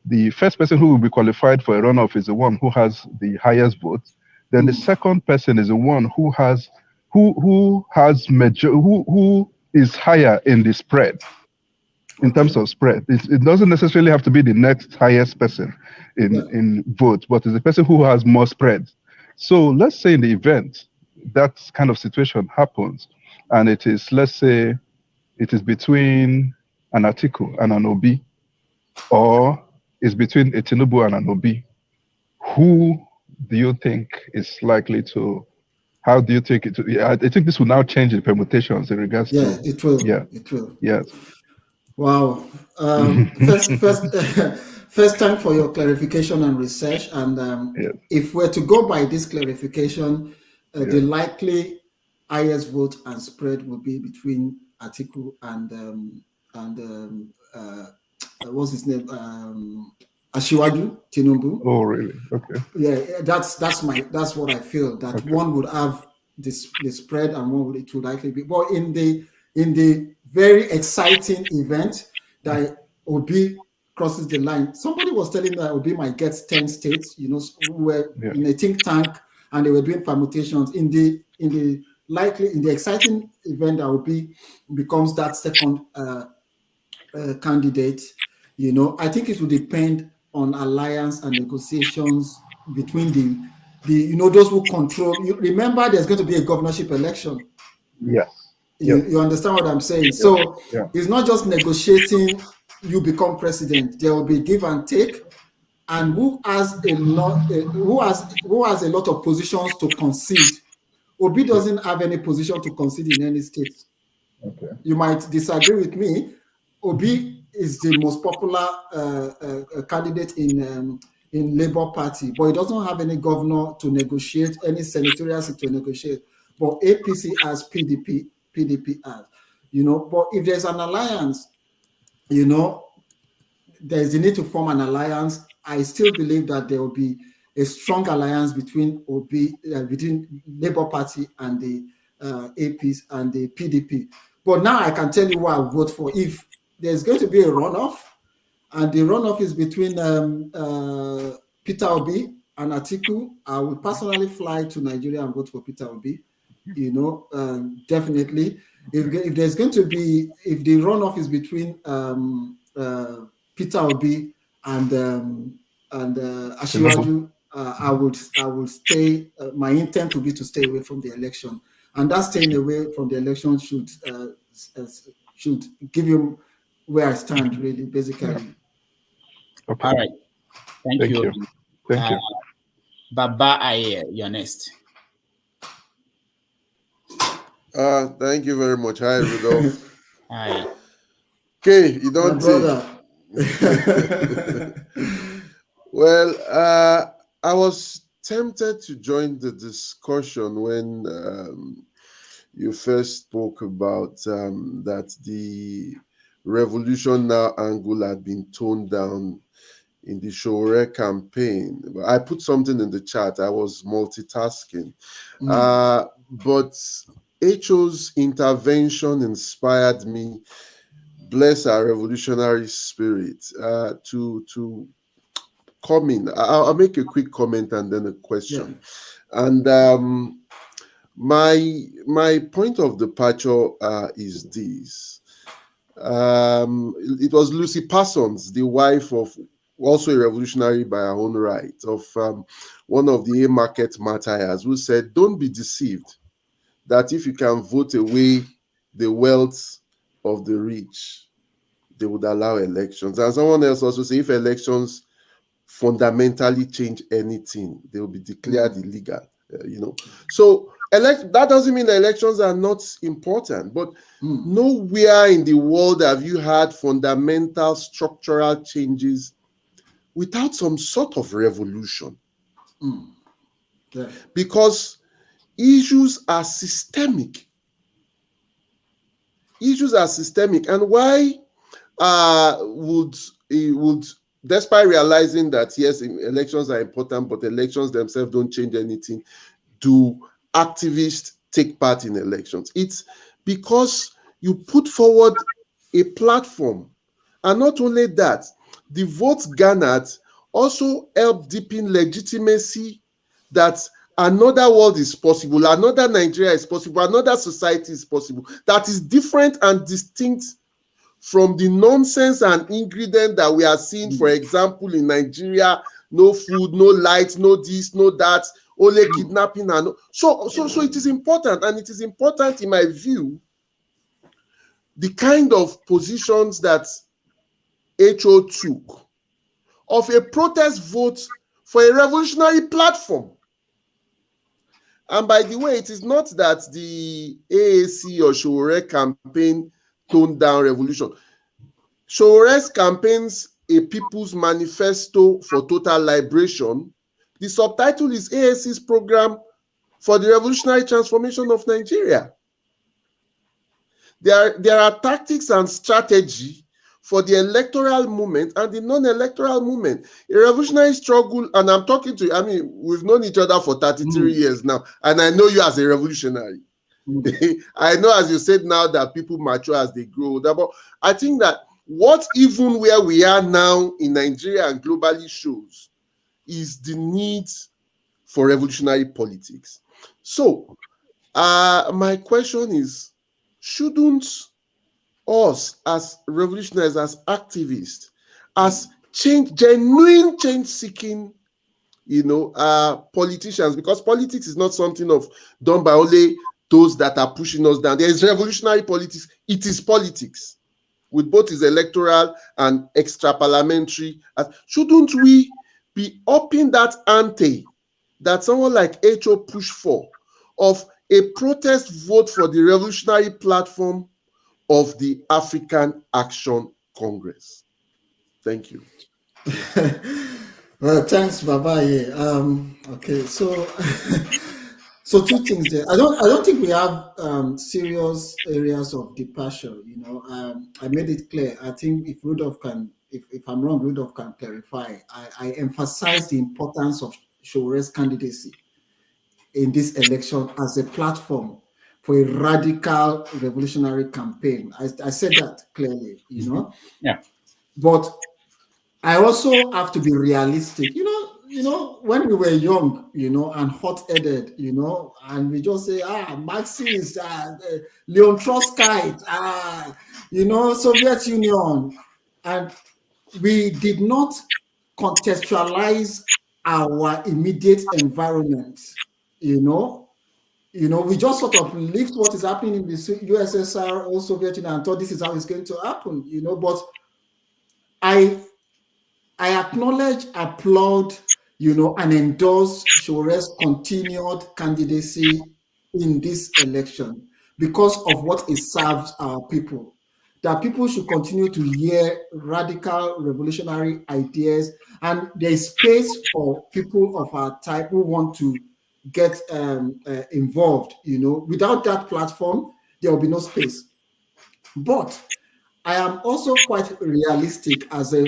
the first person who will be qualified for a runoff is the one who has the highest votes. Then the second person is the one who is higher in the spread, in terms of spread. It doesn't necessarily have to be the next highest person in votes, but it's the person who has more spread. So let's say in the event that kind of situation happens, and it is, let's say, it is between an Atiku and an Obi, or it's between a Tinubu and an Obi, who do you think is likely to, how do you take it to, I think this will now change the permutations in regards to. Yeah, it will. Yeah. It will. Yes. Wow. First time for your clarification and research. And if we're to go by this clarification, the likely highest vote and spread will be between Atiku and what's his name? Ashiwaju Tinubu. Oh, really? Okay. Yeah, that's what I feel, that one would have the spread and one would, it would likely be. But in the very exciting event that Obi crosses the line, somebody was telling me that Obi might get 10 states, you know, who were in a think tank and they were doing permutations. In the exciting event that Obi becomes that second candidate, you know, I think it will depend on alliance and negotiations between the you know, those who control. You remember, there's going to be a governorship election. Yes. You understand what I'm saying? Yes. So Yeah. it's not just negotiating, you become president. There will be give and take, and who has a lot of positions to concede. Obi doesn't have any position to concede in any state. Okay. You might disagree with me. Obi is the most popular candidate in Labour Party, but he doesn't have any governor to negotiate, any senatorial seat to negotiate. But APC has PDP has, you know. But if there's an alliance, you know, there's a need to form an alliance. I still believe that there will be a strong alliance between between Labour Party and the APs and the PDP. But now I can tell you what I vote for. If there's going to be a runoff, and the runoff is between Peter Obi and Atiku, I will personally fly to Nigeria and vote for Peter Obi. You know, definitely. If there's going to be, if the runoff is between Peter Obi and Asiwaju, I would stay. My intent would be to stay away from the election, and that staying away from the election should give you where I stand, really, basically. Yeah. Okay. All right. Thank you. Thank you. Baba Aye, you're next. Thank you very much. Hi, Rudolph. Hi. Okay, you don't brother. Well, I was tempted to join the discussion when you first spoke about that the revolution now angle had been toned down in the Showore campaign. I put something in the chat. I was multitasking. But HO's intervention inspired me, bless our revolutionary spirit, to come in. I'll make a quick comment and then a question. Yeah. And my point of departure is this. It was Lucy Parsons, the wife of, also a revolutionary by her own right, of one of the A-market martyrs, who said, don't be deceived that if you can vote away the wealth of the rich, they would allow elections. And someone else also said, if elections fundamentally change anything, they will be declared illegal. You know, so that doesn't mean the elections are not important, but nowhere in the world have you had fundamental structural changes without some sort of revolution. Yeah. Because issues are systemic. Issues are systemic. And why would, despite realizing that, yes, elections are important, but elections themselves don't change anything, do activists take part in elections? It's because you put forward a platform. And not only that, the votes garnered also help deepen legitimacy that another world is possible, another Nigeria is possible, another society is possible, that is different and distinct from the nonsense and ingredient that we are seeing, for example, in Nigeria: no food, no light, no this, no that, only kidnapping. And so it is important, and it is important, in my view, the kind of positions that HO took of a protest vote for a revolutionary platform. And by the way, it is not that the AAC or Showore campaign toned down revolution. Showore's campaigns a people's manifesto for total liberation. The subtitle is AAC's program for the revolutionary transformation of Nigeria. There are tactics and strategy for the electoral movement and the non-electoral movement. A revolutionary struggle, and I'm talking to you, I mean, we've known each other for 33 years now, and I know you as a revolutionary. I know, as you said now, that people mature as they grow older, but I think that what even where we are now in Nigeria and globally shows is the need for revolutionary politics. So, my question is, shouldn't us as revolutionaries, as activists, as genuine change-seeking, politicians, because politics is not something done by only those that are pushing us down. There is revolutionary politics. It is politics, with both its electoral and extra-parliamentary. Shouldn't we be upping that ante that someone like H.O. pushed for, of a protest vote for the revolutionary platform of the African Action Congress? Thank you. Well, thanks, Baba. Okay, so so two things there. I don't think we have serious areas of departure. I made it clear. I think if Rudolph can, if I'm wrong, Rudolph can clarify. I emphasize the importance of Shore's candidacy in this election as a platform for a radical revolutionary campaign. I said that clearly. Yeah. But I also have to be realistic. When we were young, and hot-headed, and we just say, Marxist, Leon Trotsky, Soviet Union, and we did not contextualize our immediate environment. We just sort of lived what is happening in the USSR or Soviet Union and thought this is how it's going to happen. But I acknowledge, applaud, and endorse Shore's continued candidacy in this election because of what it serves our people. That people should continue to hear radical revolutionary ideas, and there is space for people of our type who want to get involved. Without that platform, there will be no space. But I am also quite realistic as a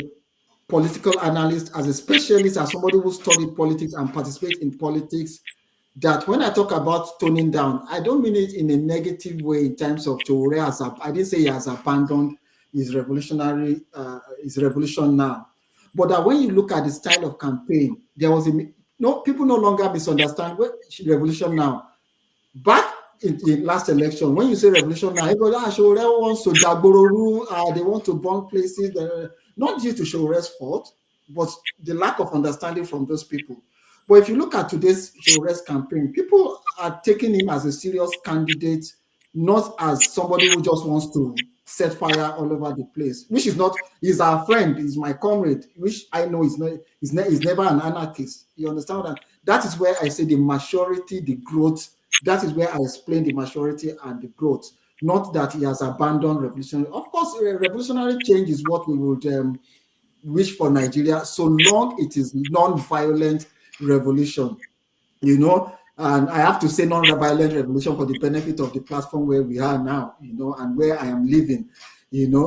political analyst, as a specialist, as somebody who studied politics and participates in politics, that when I talk about toning down, I don't mean it in a negative way in terms of Shore I didn't say he has abandoned his revolutionary, his revolution now. But that when you look at the style of campaign, there was people no longer misunderstand what revolution now. Back in the last election, when you say revolution now, everybody, Shore wants to Dagbororu, they want to burn places, not due to Shore's fault, but the lack of understanding from those people. But if you look at today's Shore's campaign, people are taking him as a serious candidate, not as somebody who just wants to set fire all over the place, which is not, he's our friend, he's my comrade, which I know is never an anarchist. You understand that? That is where I say the maturity, the growth, that is where I explain the maturity and the growth, not that he has abandoned revolutionary. Of course, revolutionary change is what we would wish for Nigeria, so long it is non-violent revolution, and I have to say non-violent revolution for the benefit of the platform where we are now, and where I am living,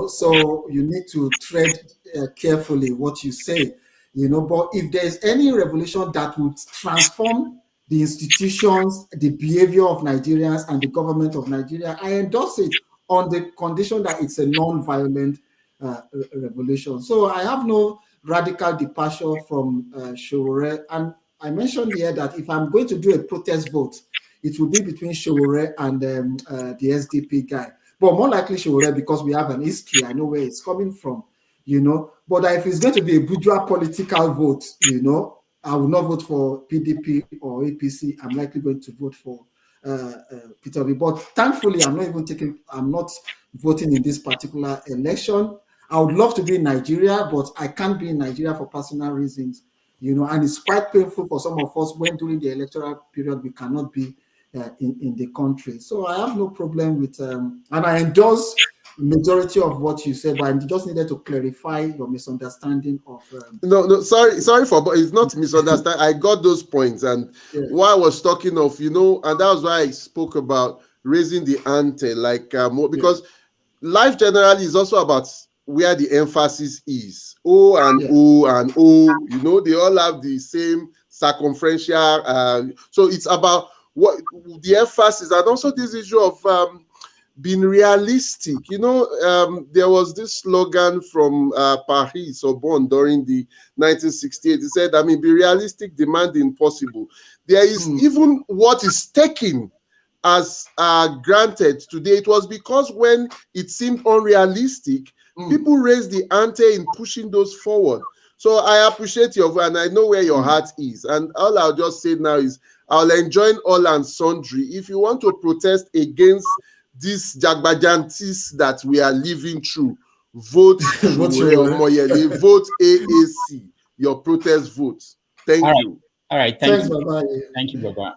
so you need to tread carefully what you say, but if there's any revolution that would transform the institutions, the behavior of Nigerians and the government of Nigeria, I endorse it on the condition that it's a non-violent revolution. So I have no radical departure from Shore. And I mentioned here that if I'm going to do a protest vote, it will be between Shore and the SDP guy. But more likely Shore, because we have an history, I know where it's coming from, But if it's going to be a bourgeois political vote, I will not vote for PDP or APC. I'm likely going to vote for Peter Obi. But thankfully, I'm not voting in this particular election. I would love to be in Nigeria, but I can't be in Nigeria for personal reasons, and it's quite painful for some of us when during the electoral period we cannot be in the country. So I have no problem with, and I endorse majority of what you said, but I just needed to clarify your misunderstanding of. No, sorry but it's not misunderstanding. I got those points, and why I was talking of, and that was why I spoke about raising the ante, because life generally is also about where the emphasis is. O and O and O, they all have the same circumferential. So it's about what the emphasis, and also this issue of being realistic. There was this slogan from Paris Sorbonne during the 1968. It said, be realistic, demand the impossible. There is even what is taken as granted today, it was because when it seemed unrealistic, people raised the ante in pushing those forward. So I appreciate your, and I know where your heart is. And all I'll just say now is I'll enjoin all and sundry. If you want to protest against this jagbajantis that we are living through, vote Moyele, vote AAC, your protest vote. Thank you. All right. Thanks, you. Baba. Thank you, Baba.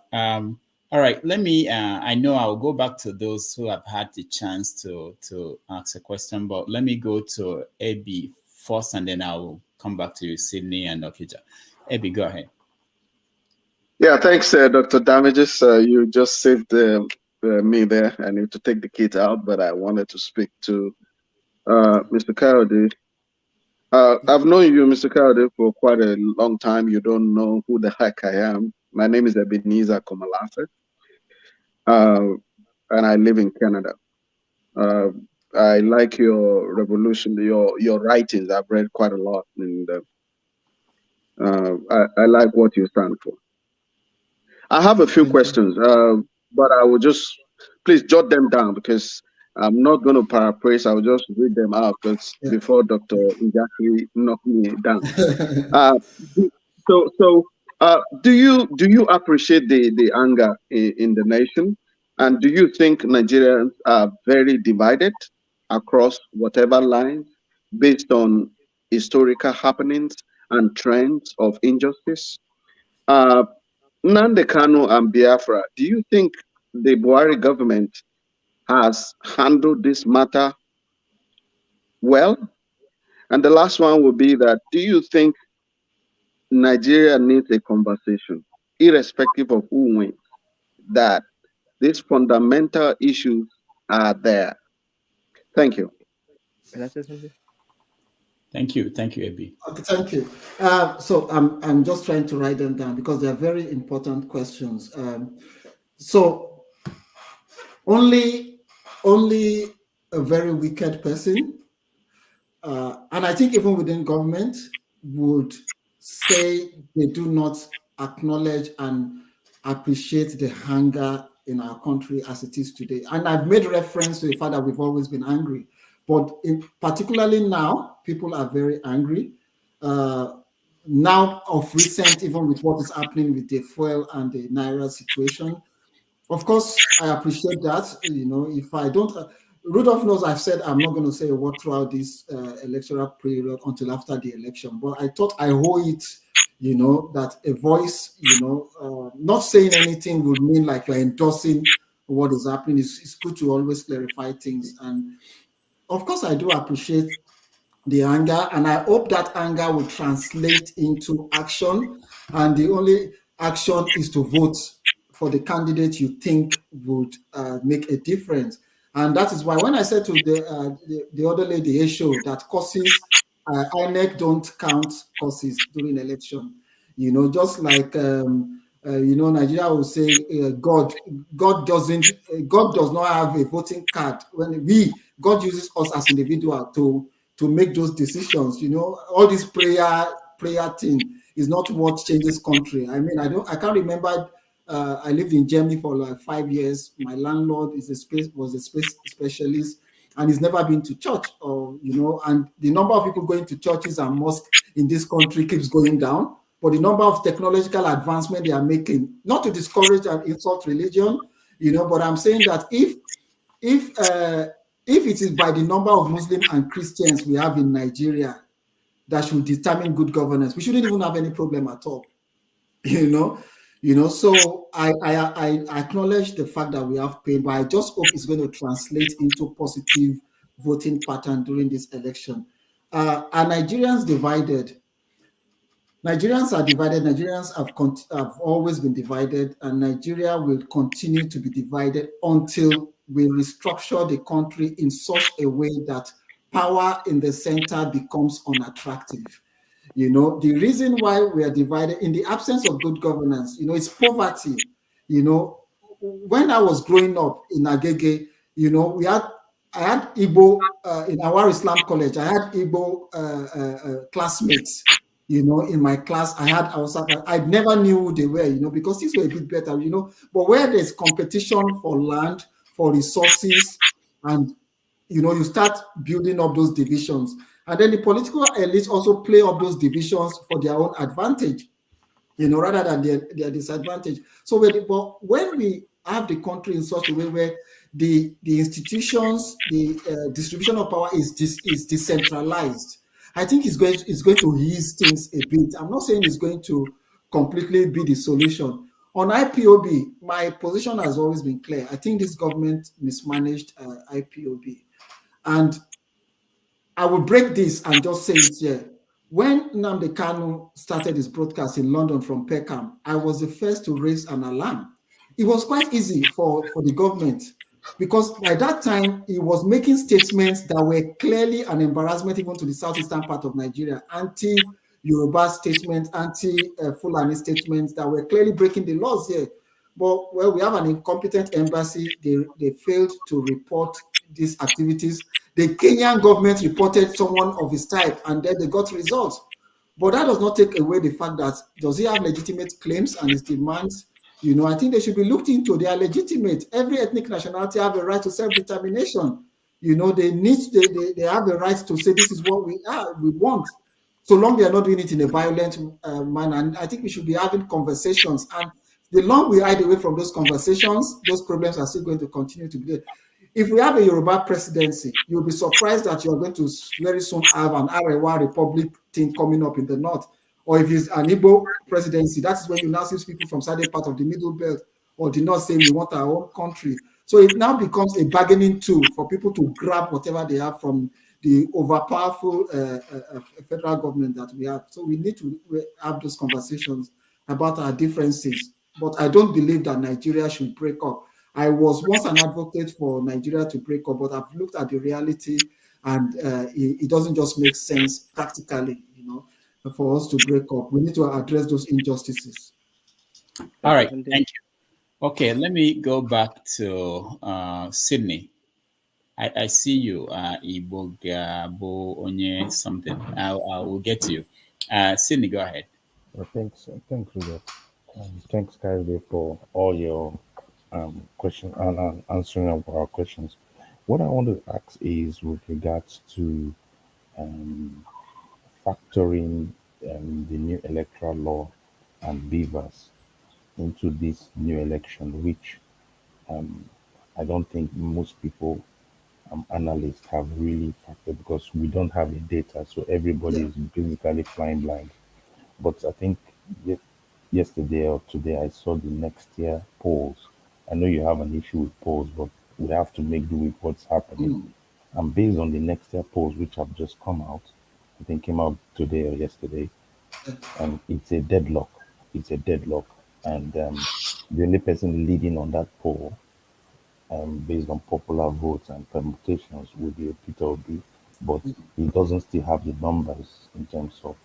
All right. Let me, I know I'll go back to those who have had the chance to ask a question, but let me go to Ebi first, and then I'll come back to you, Sydney and Okija. Ebi, go ahead. Yeah, thanks, Dr. Damages. You just saved me there. I need to take the kid out, but I wanted to speak to Mr. Kayode. I've known you, Mr. Kayode, for quite a long time. You don't know who the heck I am. My name is Ebenezer Komalafe, and I live in Canada. I like your revolution, your writings. I've read quite a lot, and I like what you stand for. I have a few questions, but I will just please jot them down because I'm not going to paraphrase. I'll just read them out because before Dr. Njaki knocked me down. Do you appreciate the anger in the nation, and do you think Nigerians are very divided across whatever lines based on historical happenings and trends of injustice? Nnamdi Kanu and Biafra, do you think the Buhari government has handled this matter well? And the last one would be that, do you think Nigeria needs a conversation, irrespective of who wins, that these fundamental issues are there? Thank you. Thank you, Ebi. Okay, thank you. So I'm just trying to write them down because they are very important questions. So only a very wicked person, and I think even within government, would say they do not acknowledge and appreciate the hunger in our country as it is today. And I've made reference to the fact that we've always been angry. But particularly now, people are very angry. Now, of recent, even with what is happening with the fuel and the Naira situation. Of course, I appreciate that. You know, if I don't, Rudolph knows I've said I'm not going to say a word throughout this electoral period until after the election. But I thought I owe it, you know, that a voice, you know, not saying anything would mean like you're endorsing what is happening. It's good to always clarify things. And of course, I do appreciate the anger, and I hope that anger will translate into action. And the only action is to vote for the candidate you think would make a difference. And that is why when I said to the other lady, Esho, that causes, INEC don't count causes during election. You know, just like, you know, Nigeria will say, God does not have a voting card. When God uses us as individual to make those decisions. You know, all this prayer thing is not what changes country. I mean, I can't remember. I lived in Germany for like 5 years. My landlord was a space specialist, and he's never been to church, or you know, and the number of people going to churches and mosques in this country keeps going down. But the number of technological advancement they are making, not to discourage and insult religion, you know, but I'm saying that if it is by the number of Muslims and Christians we have in Nigeria that should determine good governance, we shouldn't even have any problem at all. You know. So I acknowledge the fact that we have pain, but I just hope it's going to translate into positive voting pattern during this election. Are Nigerians divided? Nigerians are divided. Nigerians have always been divided, and Nigeria will continue to be divided until we restructure the country in such a way that power in the center becomes unattractive. You know, the reason why we are divided in the absence of good governance, you know, it's poverty. You know, when I was growing up in Agege, you know, I had Igbo in our Islam college. I had Igbo classmates, in my class, I never knew who they were, because things were a bit better, but where there's competition for land, for resources, and, you start building up those divisions. And then the political elites also play up those divisions for their own advantage, rather than their disadvantage. So when we have the country in such a way where the institutions, the distribution of power is decentralized, I think it's going to ease things a bit. I'm not saying it's going to completely be the solution. On IPOB, my position has always been clear. I think this government mismanaged IPOB. And I will break this and just say it here. When Nnamdi Kanu started his broadcast in London from Peckham, I was the first to raise an alarm. It was quite easy for the government, because by that time, he was making statements that were clearly an embarrassment even to the southeastern part of Nigeria, anti-Yoruba statements, anti-Fulani statements that were clearly breaking the laws here. But, well, we have an incompetent embassy. They failed to report these activities. The Kenyan government reported someone of his type, and then they got results. But that does not take away the fact that, does he have legitimate claims and his demands? I think they should be looked into. They are legitimate. Every ethnic nationality have a right to self-determination. They have the right to say, this is what we want, so long they are not doing it in a violent manner. And I think we should be having conversations. And the longer we hide away from those conversations, those problems are still going to continue to be there. If we have a Yoruba presidency, you'll be surprised that you're going to very soon have an Arewa Republic thing coming up in the north. Or if it's an Igbo presidency, that's when you now see people from certain part of the Middle Belt or the north saying we want our own country. So it now becomes a bargaining tool for people to grab whatever they have from the overpowerful federal government that we have. So we need to have those conversations about our differences. But I don't believe that Nigeria should break up. I was once an advocate for Nigeria to break up, but I've looked at the reality, and it doesn't just make sense practically, for us to break up. We need to address those injustices. All right, thank you. Okay, let me go back to Sydney. I see you, Ibogabo Onye something. I will get to you. Sydney, go ahead. Well, thanks, Rudolph. Thanks, Kayode, for all your questions and answering of our questions. What I want to ask is with regards to factoring the new electoral law and beavers into this new election, which I don't think most people, analysts, have really factored, because we don't have the data, so everybody is basically flying blind. But I think yesterday or today I saw the next year polls. I know you have an issue with polls, but we have to make do with what's happening. And based on the next year polls, which have just come out, I think came out today or yesterday, it's a deadlock. It's a deadlock. And the only person leading on that poll, based on popular votes and permutations, will be Peter Obi, but he doesn't still have the numbers in terms of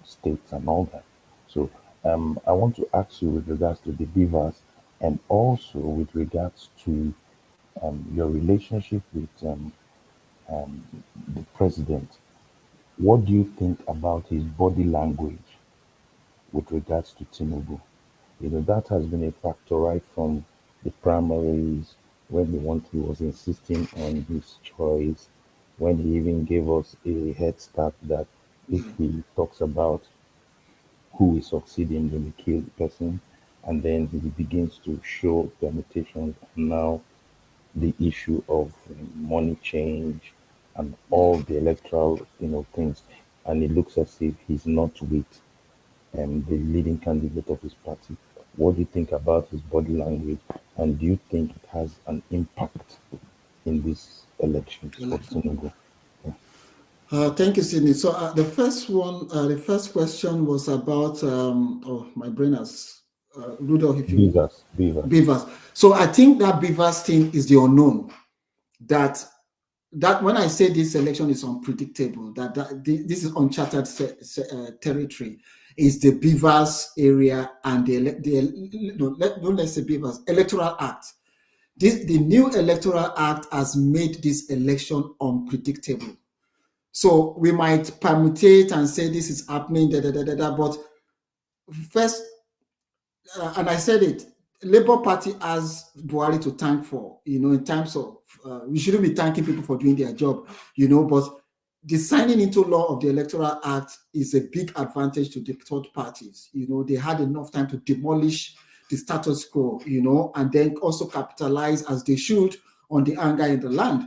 states and all that. So I want to ask you with regards to the beavers, and also with regards to your relationship with the president. What do you think about his body language with regards to Tinubu? That has been a factor right from the primaries, when he was insisting on his choice, when he even gave us a head start that if he talks about who is succeeding, when he kills the person, and then he begins to show permutations. Now the issue of money change and all the electoral things, and it looks as if he's not with the leading candidate of his party. What do you think about his body language, and do you think it has an impact in this election for Tinubu? Thank you, Sydney. So the first question was about my brain has Rudolph, if you beavers. So I think that beavers thing is the unknown. That when I say this election is unpredictable, that this is uncharted territory, is the beavers area and let's say beavers electoral act. The new electoral act has made this election unpredictable. So we might permutate and say this is happening, but first, and I said it, Labour Party has Buhari to thank for, in terms of, we shouldn't be thanking people for doing their job, but the signing into law of the Electoral Act is a big advantage to the third parties. They had enough time to demolish the status quo, and then also capitalize as they should on the anger in the land.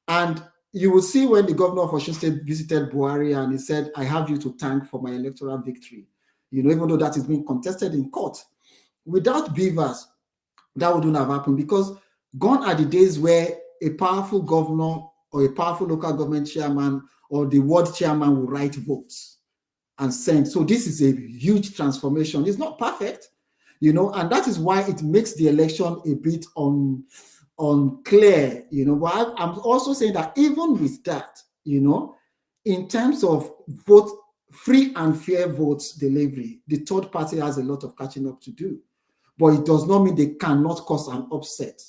And you will see when the governor of Osun State visited Buhari and he said, I have you to thank for my electoral victory, even though that is being contested in court. Without beavers, that wouldn't have happened, because gone are the days where a powerful governor or a powerful local government chairman or the ward chairman will write votes and send. So this is a huge transformation. It's not perfect, and that is why it makes the election a bit unclear, but I'm also saying that even with that, in terms of free and fair votes delivery, the third party has a lot of catching up to do. But it does not mean they cannot cause an upset,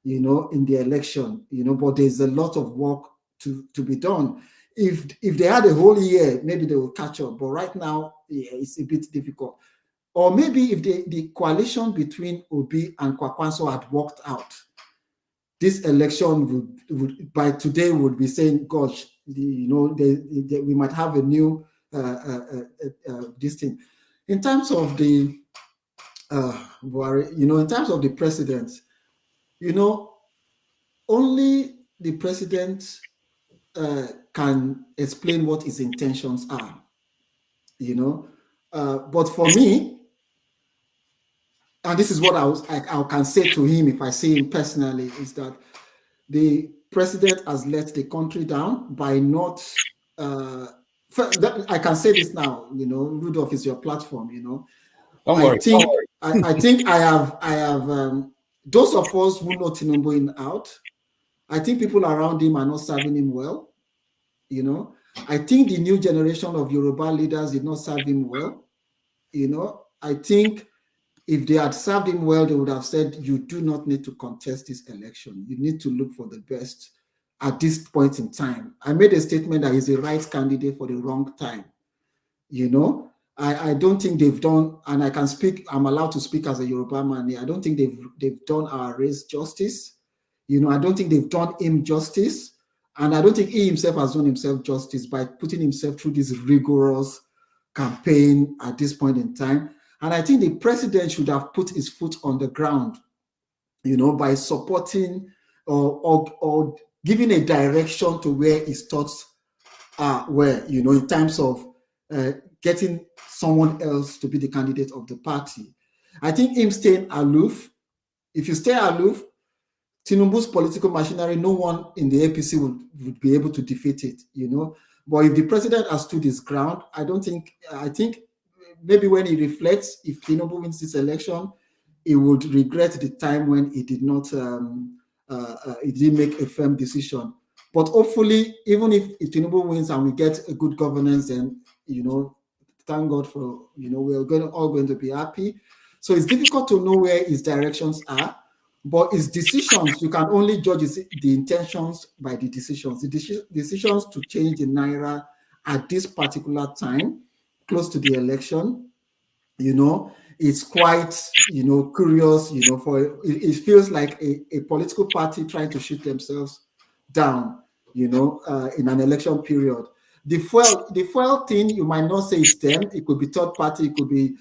in the election, but there's a lot of work to be done. If they had a whole year, maybe they will catch up. But right now, it's a bit difficult. Or maybe if the coalition between Obi and Kwakwanso had worked out, this election would by today would be saying, gosh, we might have a new this thing. In terms of the Buhari, in terms of the president, only the president can explain what his intentions are, but for me, and this is what I can say to him if I see him personally, is that the president has let the country down by not, I can say this now, Rudolph is your platform, Don't worry. I think I have those of us who know Tinubu in out, I think people around him are not serving him well. I think the new generation of Yoruba leaders did not serve him well. I think if they had served him well, they would have said, you do not need to contest this election. You need to look for the best at this point in time. I made a statement that he's the right candidate for the wrong time. I don't think they've done, and I can speak, I'm allowed to speak as a Yoruba man here. I don't think they've done our race justice. I don't think they've done him justice. And I don't think he himself has done himself justice by putting himself through this rigorous campaign at this point in time. And I think the president should have put his foot on the ground, by supporting or giving a direction to where his thoughts were, in terms of getting someone else to be the candidate of the party. I think him staying aloof, if you stay aloof, Tinubu's political machinery, no one in the APC would be able to defeat it, But if the president has stood his ground, I think maybe when he reflects, if Tinubu wins this election, he would regret the time when he did not, he didn't make a firm decision. But hopefully, even if Tinubu wins and we get a good governance, then, thank God for, we're all going to be happy. So it's difficult to know where his directions are, but his decisions, you can only judge the intentions by the decisions. The decisions to change the Naira at this particular time, close to the election, it's quite, curious, it feels like a political party trying to shoot themselves down, in an election period. The fuel thing, you might not say it's them. It could be third party. It could be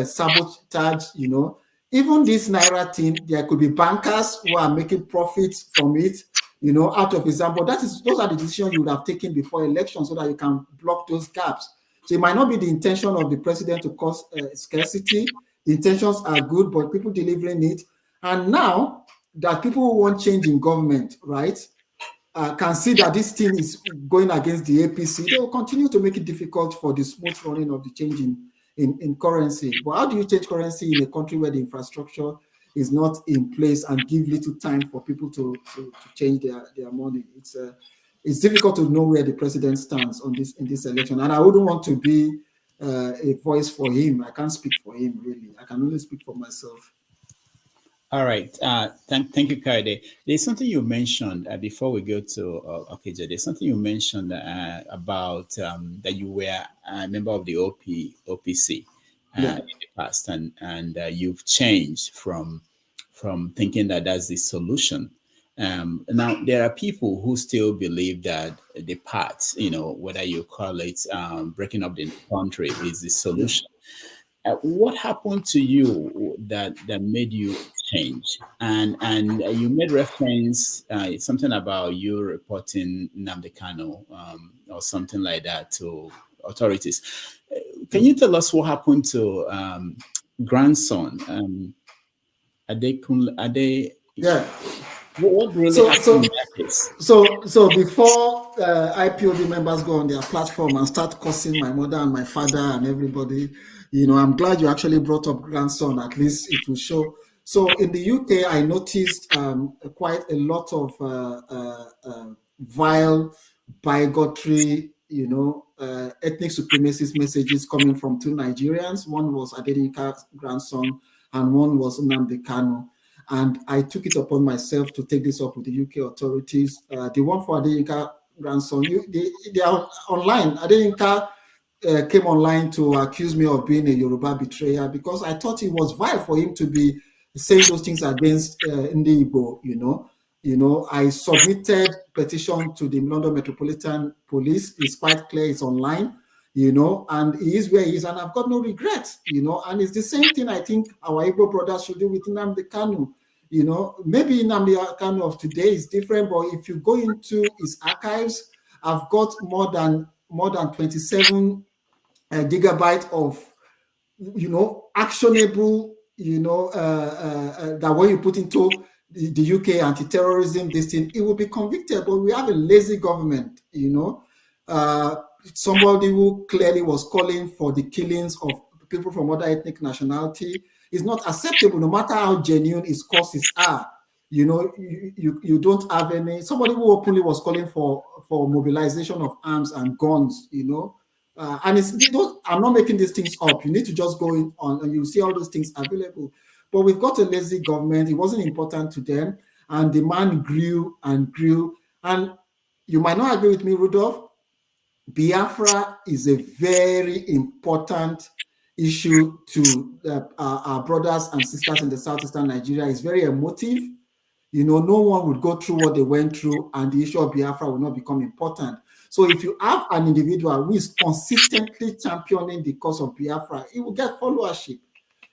sabotage, Even this Naira thing, there could be bankers who are making profits from it, out of example. Those are the decisions you would have taken before election so that you can block those gaps. So it might not be the intention of the president to cause scarcity. The intentions are good, but people delivering it. And now that people who want change in government, right, can see that this thing is going against the APC, they will continue to make it difficult for the smooth running of the change in currency. But how do you change currency in a country where the infrastructure is not in place and give little time for people to change their money? It's difficult to know where the president stands on this in this election. And I wouldn't want to be a voice for him. I can't speak for him, really. I can only speak for myself. All right. Thank you, Kayode. There's something you mentioned before we go to Okija. There's something you mentioned about that you were a member of the OPC Yeah. in the past, and you've changed from thinking that that's the solution. Now there are people who still believe that the path, whether you call it breaking up the country, is the solution. What happened to you that made you change? And you made reference something about you reporting Nnamdi Kanu or something like that to authorities. Can you tell us what happened to grandson Ade? Yeah. What really So happened in that case? so before IPOB members go on their platform and start cursing my mother and my father and everybody, I'm glad you actually brought up grandson. At least it will show. So in the UK, I noticed quite a lot of vile, bigotry, ethnic supremacist messages coming from two Nigerians. One was Adeynika's grandson, and one was Nnamdi Kanu. And I took it upon myself to take this up with the UK authorities. The one for Adeynika's grandson, they are online. Adeynika came online to accuse me of being a Yoruba betrayer because I thought it was vile for him to be saying those things against Ndi Igbo. I submitted petition to the London Metropolitan Police. It's quite clear, it's online, and he is where he is, and I've got no regret, and it's the same thing I think our Igbo brothers should do with Nnamdi Kanu. Maybe Nnamdi Kanu of today is different, but if you go into his archives, I've got more than 27 gigabyte of actionable that when you put into the UK anti-terrorism this thing, it will be convicted. But we have a lazy government. Somebody who clearly was calling for the killings of people from other ethnic nationality is not acceptable, no matter how genuine his causes are. You don't have any. Somebody who openly was calling for mobilization of arms and guns, and I'm not making these things up. You need to just go in on and you see all those things available. But we've got a lazy government. It wasn't important to them, and the man grew and grew. And you might not agree with me, Rudolph. Biafra is a very important issue to our brothers and sisters in the southeastern Nigeria. It's very emotive. No one would go through what they went through, and the issue of Biafra will not become important. So if you have an individual who is consistently championing the cause of Biafra, it will get followership,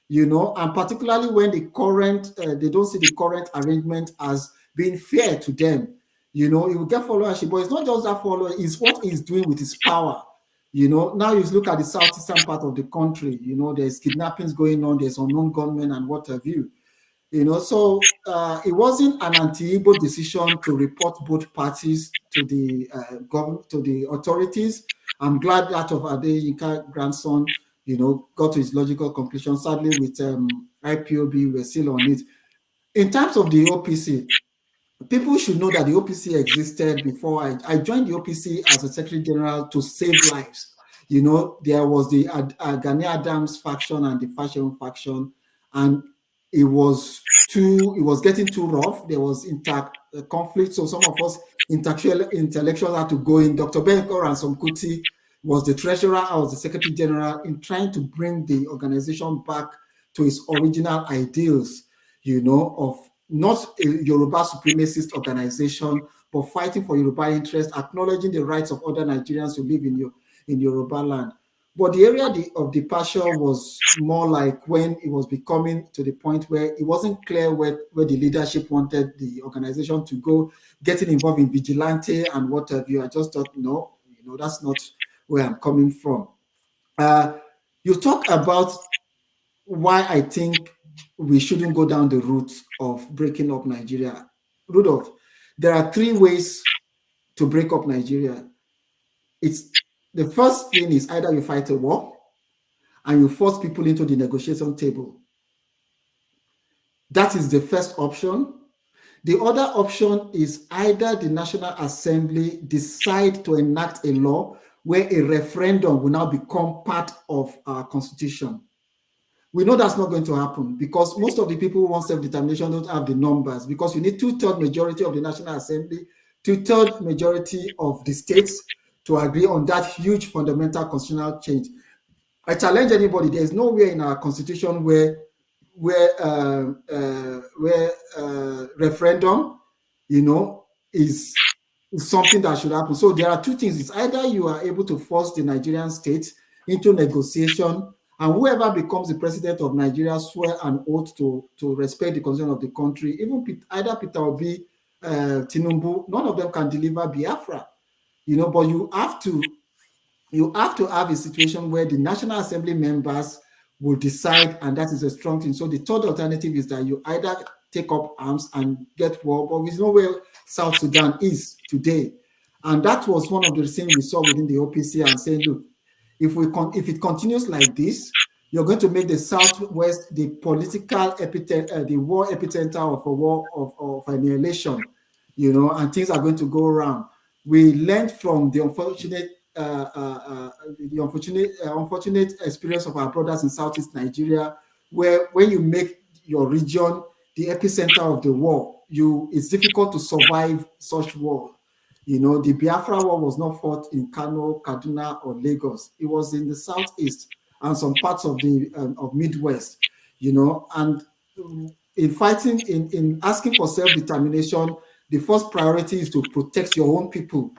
and particularly when the current, they don't see the current arrangement as being fair to them, it will get followership. But it's not just that follower, it's what he's doing with his power. Now you look at the southeastern part of the country, there's kidnappings going on, there's unknown gunmen and what have you. So it wasn't an anti-Igbo decision to report both parties to the government, to the authorities. I'm glad that of Adeynika's grandson, got to his logical conclusion. Sadly, with IPOB, we're still on it. In terms of the OPC, people should know that the OPC existed before I joined the OPC as a Secretary General to save lives. There was the Gani Adams faction and the Fashion faction, and it was getting too rough. There was conflict, so some of us intellectuals had to go in. Dr. Benko Ransom Kuti was the treasurer, I was the Secretary General, in trying to bring the organization back to its original ideals, of not a Yoruba supremacist organization, but fighting for Yoruba interests, acknowledging the rights of other Nigerians who live in Yoruba land. But the area of departure was more like when it was becoming to the point where it wasn't clear where the leadership wanted the organization to go, getting involved in vigilante and what have you. I just thought, no, that's not where I'm coming from. You talk about why I think we shouldn't go down the route of breaking up Nigeria. Rudolph, there are 3 ways to break up Nigeria. The first thing is either you fight a war and you force people into the negotiation table. That is the first option. The other option is either the National Assembly decide to enact a law where a referendum will now become part of our constitution. We know that's not going to happen because most of the people who want self-determination don't have the numbers, because you need 2/3 majority of the National Assembly, 2/3 majority of the states to agree on that huge fundamental constitutional change. I challenge anybody. There's nowhere in our constitution where referendum, is something that should happen. So there are two things. It's either you are able to force the Nigerian state into negotiation, and whoever becomes the president of Nigeria swear an oath to respect the constitution of the country. Even either Peter Obi, Tinubu, none of them can deliver Biafra. But you have to have a situation where the National Assembly members will decide, and that is a strong thing. So the third alternative is that you either take up arms and get war, but we know where South Sudan is today. And that was one of the things we saw within the OPC, and saying, look, if it continues like this, you're going to make the Southwest the political the war epicenter of a war of annihilation, and things are going to go around. We learned from the unfortunate experience of our brothers in Southeast Nigeria, where when you make your region the epicenter of the war, it's difficult to survive such war. The Biafra war was not fought in Kano, Kaduna, or Lagos. It was in the southeast and some parts of the Midwest. And in fighting, in asking for self-determination, the first priority is to protect your own people.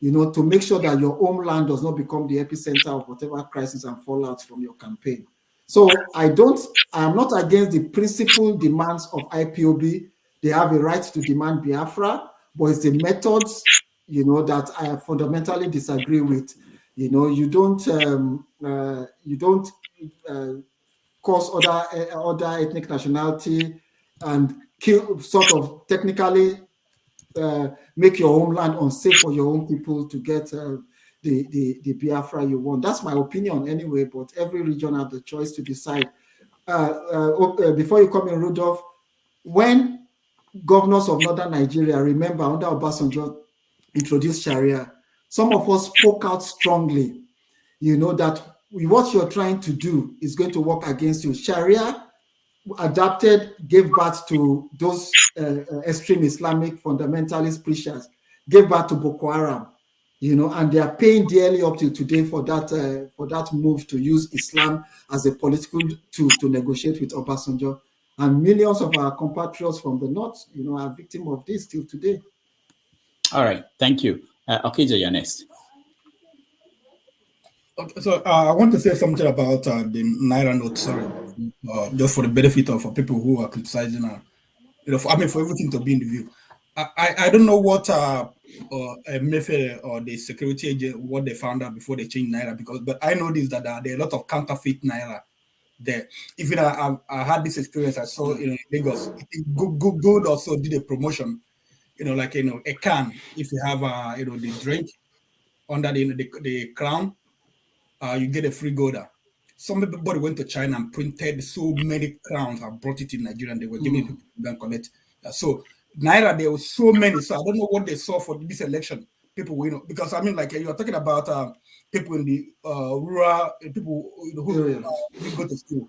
To make sure that your homeland does not become the epicenter of whatever crisis and fallout from your campaign. So I am not against the principal demands of IPOB. They have a right to demand Biafra, but it's the methods, that I fundamentally disagree with. You don't cause other ethnic nationality and kill, sort of technically make your homeland unsafe for your own people to get the Biafra you want. That's my opinion anyway, but every region has the choice to decide. Before you come in, Rudolph, when governors of northern Nigeria, remember, under Obasanjo, introduced Sharia, some of us spoke out strongly, that what you're trying to do is going to work against you. Sharia adapted, gave birth to those extreme Islamic fundamentalist preachers, gave birth to Boko Haram, and they are paying dearly up to today for that move to use Islam as a political tool to negotiate with Obasanjo. And millions of our compatriots from the north, are victims of this till today. All right, thank you. Okija, you're next. Okay, so I want to say something about the Naira note. Sorry, just for the benefit of people who are criticizing, for everything to be in the view. I don't know what Mayfair or the security agent, what they found out before they changed Naira, but I know this, that there are a lot of counterfeit Naira there. Even I had this experience. I saw in Lagos. Good also did a promotion. A can, if you have the drink under the crown, you get a free Gouda. Somebody went to China and printed so many crowns and brought it in Nigeria, and they were giving people to go and collect. So Naira, there were so many. So I don't know what they saw for this election. People, because you're talking about people in the rural, people who go to school,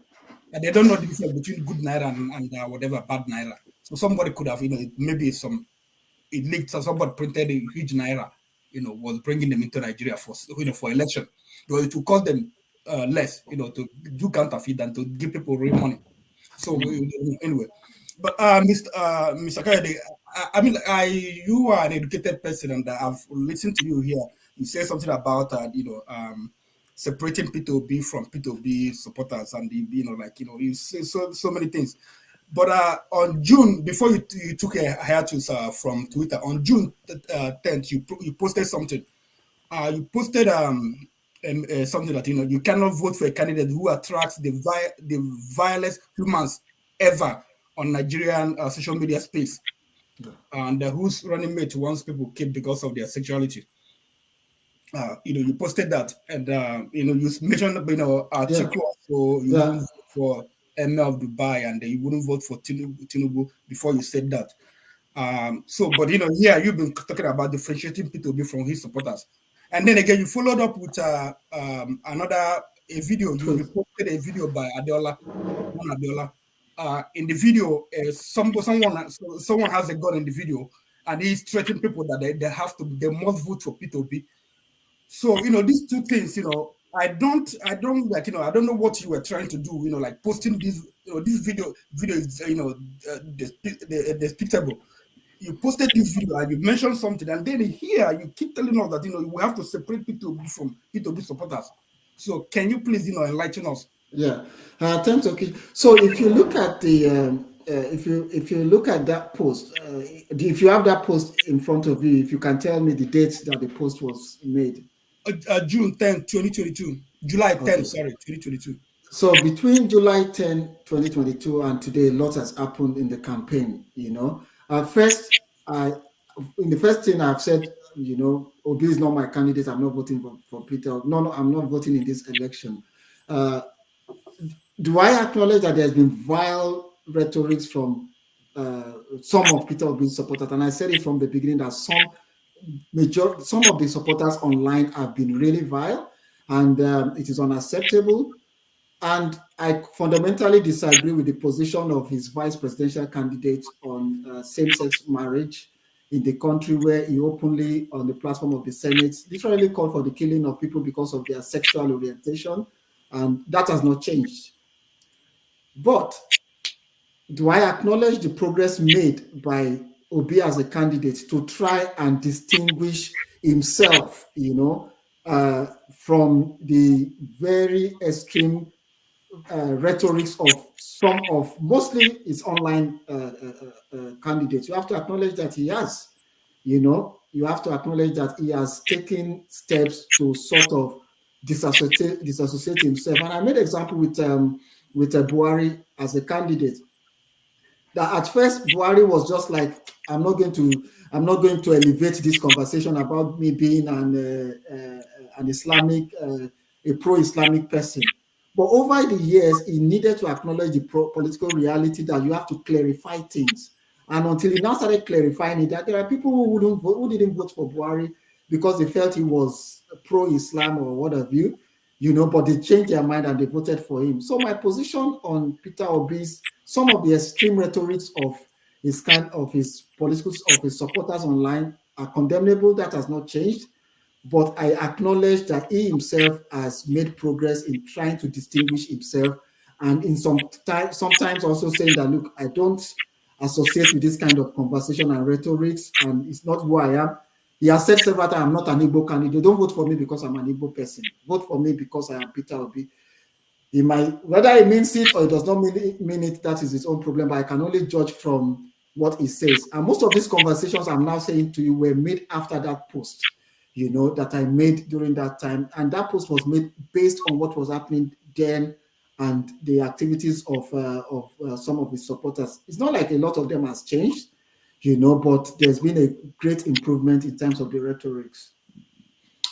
and they don't know the difference between good Naira and whatever bad Naira. So somebody could have, maybe it leaked, so somebody printed a huge Naira, was bringing them into Nigeria for election. It will cost them less, to do counterfeit than to give people real money. So anyway, but Mr. Kayode, you are an educated person, and I've listened to you here. You say something about separating P2B from P2B supporters, and you say so many things. But on June, before you took a hiatus from Twitter, on June 10th, you posted something. You posted something that you cannot vote for a candidate who attracts the vilest humans ever on Nigerian social media space, and whose running mate wants people killed because of their sexuality. You posted that, and you mentioned article, so you wouldn't vote for Emir of Dubai, and you wouldn't vote for Tinubu before you said that. But here you've been talking about differentiating P2B from his supporters, and then again you followed up with another a video. You reported a video by Adeola. In the video, someone has a gun in the video, and he's threatening people that they must vote for P2B. So these two things, I don't like, I don't know what you were trying to do, like posting this, this video is, despicable. You posted this video and you mentioned something, and then here you keep telling us that we have to separate P2B from P2B supporters. So can you please enlighten us? Yeah, thanks. Okay, so if you look at the if you look at that post, if you have that post in front of you, if you can tell me the date that the post was made. June 10, 2022. July 10, okay. Sorry, 2022. So between July 10, 2022 and today, a lot has happened in the campaign. First, in the first thing I've said, Obi is not my candidate. I'm not voting for Peter. No, I'm not voting in this election. Do I acknowledge that there's been vile rhetoric from some of Peter Obi's supporters? And I said it from the beginning that some of the supporters online have been really vile, and it is unacceptable. And I fundamentally disagree with the position of his vice presidential candidate on same-sex marriage in the country, where he openly, on the platform of the Senate, literally called for the killing of people because of their sexual orientation, and that has not changed. But do I acknowledge the progress made by Obi as a candidate to try and distinguish himself, from the very extreme rhetorics of some of mostly his online candidates? You have to acknowledge that he has, you have to acknowledge that he has taken steps to sort of disassociate himself. And I made an example with Buhari as a candidate. That at first Buhari was just like, I'm not going to elevate this conversation about me being an Islamic, a pro-Islamic person. But over the years, he needed to acknowledge the political reality that you have to clarify things. And until he now started clarifying it, that there are people who didn't vote for Buhari because they felt he was pro-Islam or what have you, but they changed their mind and they voted for him. So my position on Peter Obi's, some of the extreme rhetorics of his supporters online are condemnable. That has not changed. But I acknowledge that he himself has made progress in trying to distinguish himself, and in sometimes also saying that, look, I don't associate with this kind of conversation and rhetorics, and it's not who I am. He has said several times, I'm not an Igbo candidate. Don't vote for me because I'm an Igbo person. Vote for me because I am Peter Obi. He might, whether he means it or he does not mean it, that is his own problem, but I can only judge from what he says. And most of these conversations I'm now saying to you were made after that post, that I made during that time. And that post was made based on what was happening then and the activities of some of his supporters. It's not like a lot of them has changed, but there's been a great improvement in terms of the rhetorics.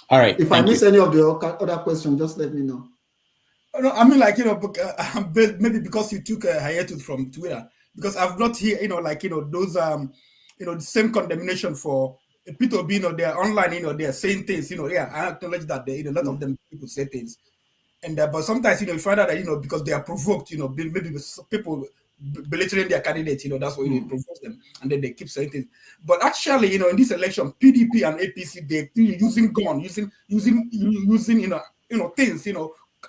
All right. If I miss any of the other questions, just let me know. No, I mean, maybe because you took a hiatus from Twitter, because I've not here, those, the same condemnation for Peter Obi, they're online, they're saying things, I acknowledge that a lot of them people say things. And but sometimes, you find out that, because they are provoked, maybe people belittling their candidates, that's what it provokes them. And then they keep saying things. But actually, in this election, PDP and APC, they're using guns, using things,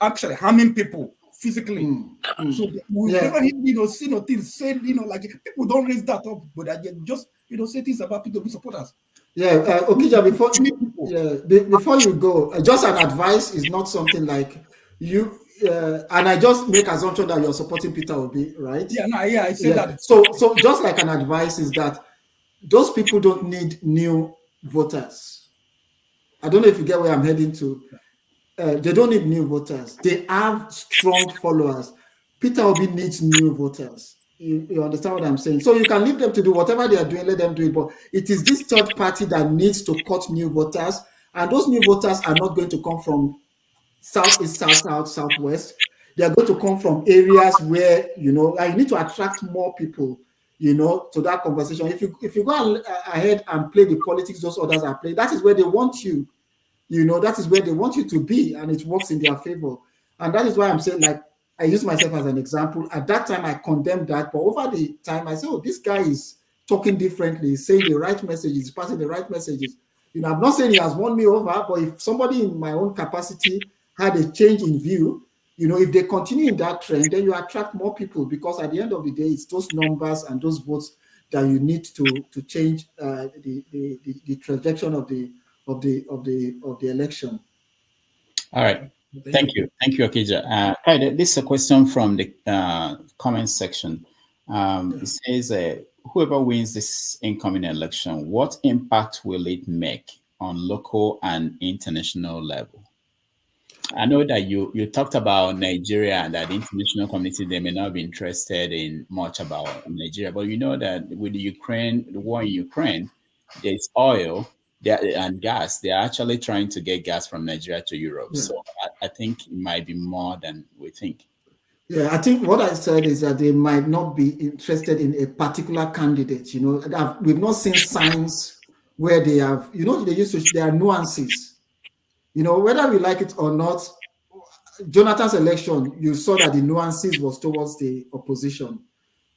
actually harming people physically. So we never see things said, people don't raise that up, but they just, say things about PDP supporters. Yeah, Okija, before you go, just an advice is not something like you, and I just make assumption that you're supporting Peter Obi, right? Yeah, I said that. So just like an advice is that those people don't need new voters. I don't know if you get where I'm heading to. They don't need new voters. They have strong followers. Peter Obi needs new voters. You understand what I'm saying? So you can leave them to do whatever they are doing, let them do it. But it is this third party that needs to cut new voters. And those new voters are not going to come from southeast, south, southwest. They are going to come from areas where, you need to attract more people, to that conversation. If you go ahead and play the politics those others are playing, that is where they want you. That is where they want you to be, and it works in their favor. And that is why I'm saying, like, I use myself as an example. At that time, I condemned that, but over the time, I said, oh, this guy is talking differently, he's saying the right messages, passing the right messages. You know, I'm not saying he has won me over, but if somebody in my own capacity had a change in view, you know, if they continue in that trend, then you attract more people, because at the end of the day, it's those numbers and those votes that you need to change the trajectory of the election. All right. Thank you. Thank you, Okija. This is a question from the comment section. It says, whoever wins this incoming election, what impact will it make on local and international level? I know that you talked about Nigeria and that the international community, they may not be interested in much about Nigeria, but you know that with the war in Ukraine, there's oil and gas. They're actually trying to get gas from Nigeria to Europe. Yeah. So I think it might be more than we think. Yeah, I think what I said is that they might not be interested in a particular candidate. You know, we've not seen signs where they have, you know, there are nuances. You know, whether we like it or not, Jonathan's election, you saw that the nuances was towards the opposition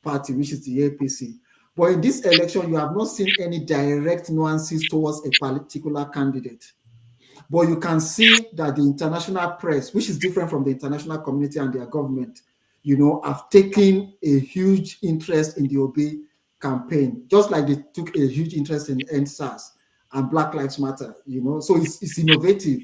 party, which is the APC. But in this election, you have not seen any direct nuances towards a particular candidate. But you can see that the international press, which is different from the international community and their government, you know, have taken a huge interest in the Obi campaign, just like they took a huge interest in EndSARS and Black Lives Matter, you know. So it's innovative.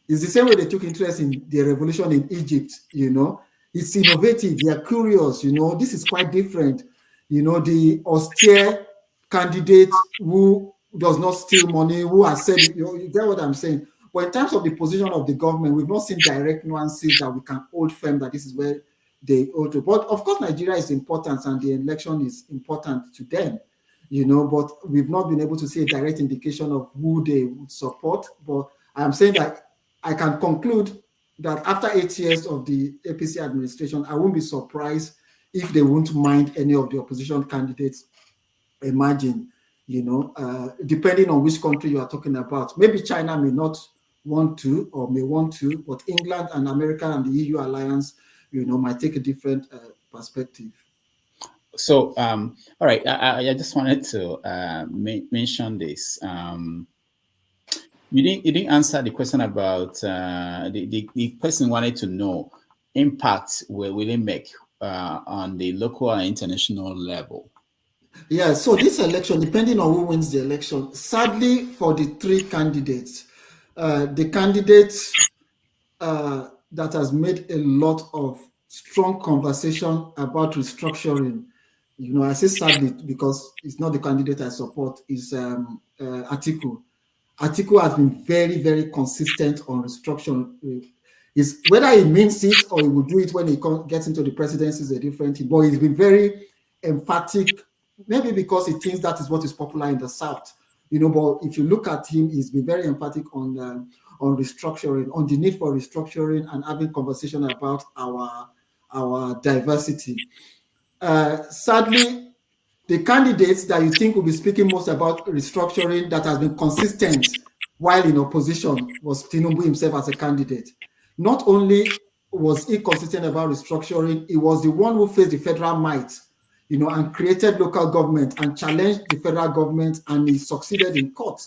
It's the same way they took interest in the revolution in Egypt, you know. It's innovative. They are curious, you know. This is quite different. You know, the austere candidate who does not steal money, who has said, you get what I'm saying? But in terms of the position of the government, we've not seen direct nuances that we can hold firm that this is where they hold to. But of course, Nigeria is important and the election is important to them, you know, but we've not been able to see a direct indication of who they would support. But I'm saying that I can conclude that after 8 years of the APC administration, I won't be surprised if they won't mind any of the opposition candidates emerging, you know, depending on which country you are talking about. Maybe China may not want to or may want to, but England and America and the EU alliance, you know, might take a different perspective. So, all right, I just wanted to mention this. You didn't answer the question about the person wanted to know impact will it make on the local and international level. Yeah, so this election, depending on who wins the election, sadly for the three candidates, the candidate that has made a lot of strong conversation about restructuring, you know, I say sadly because it's not the candidate I support, is Atiku. Atiku has been very, very consistent on restructuring. Is whether he means it or he will do it when he gets into the presidency is a different thing. But he's been very emphatic, maybe because he thinks that is what is popular in the South. You know, but if you look at him, he's been very emphatic on restructuring, on the need for restructuring and having conversation about our diversity. Sadly, the candidates that you think will be speaking most about restructuring that has been consistent while in opposition was Tinubu himself as a candidate. Not only was he consistent about restructuring, he was the one who faced the federal might, you know, and created local government and challenged the federal government, and he succeeded in court,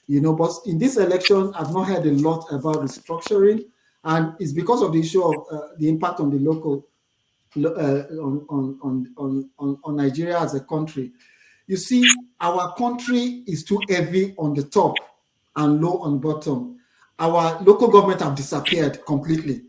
you know. But in this election, I've not heard a lot about restructuring, and it's because of the issue of the impact on the local, on Nigeria as a country. You see, our country is too heavy on the top and low on bottom. Our local government have disappeared completely.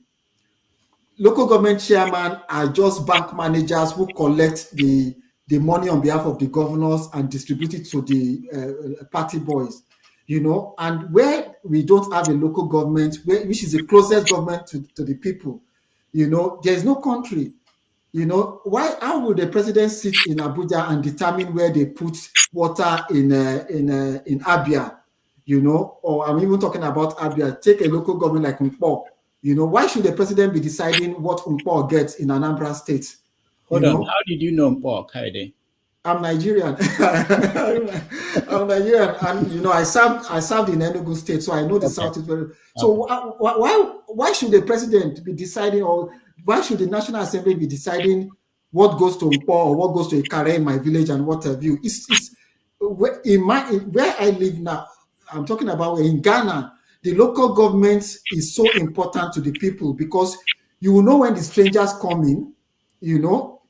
Local government chairmen are just bank managers who collect the money on behalf of the governors and distribute it to the party boys, you know. And where we don't have a local government, which is the closest government to the people, you know, there is no country. You know, how would the president sit in Abuja and determine where they put water in Abia, you know? Or I'm even talking about Abia. Take a local government like Nkpo. You know, why should the president be deciding what Nkpo gets in Anambra State? Hold on, how did you know Nkpo, Kayode? I'm Nigerian. I'm Nigerian, and you know, I served in Enugu State, so I know the South is very. So why should the president be deciding, or why should the National Assembly be deciding what goes to Mpo or what goes to Ikare in my village and what have you? It's where I live now. I'm talking about in Ghana. The local government is so important to the people because you will know when the strangers come in. You know,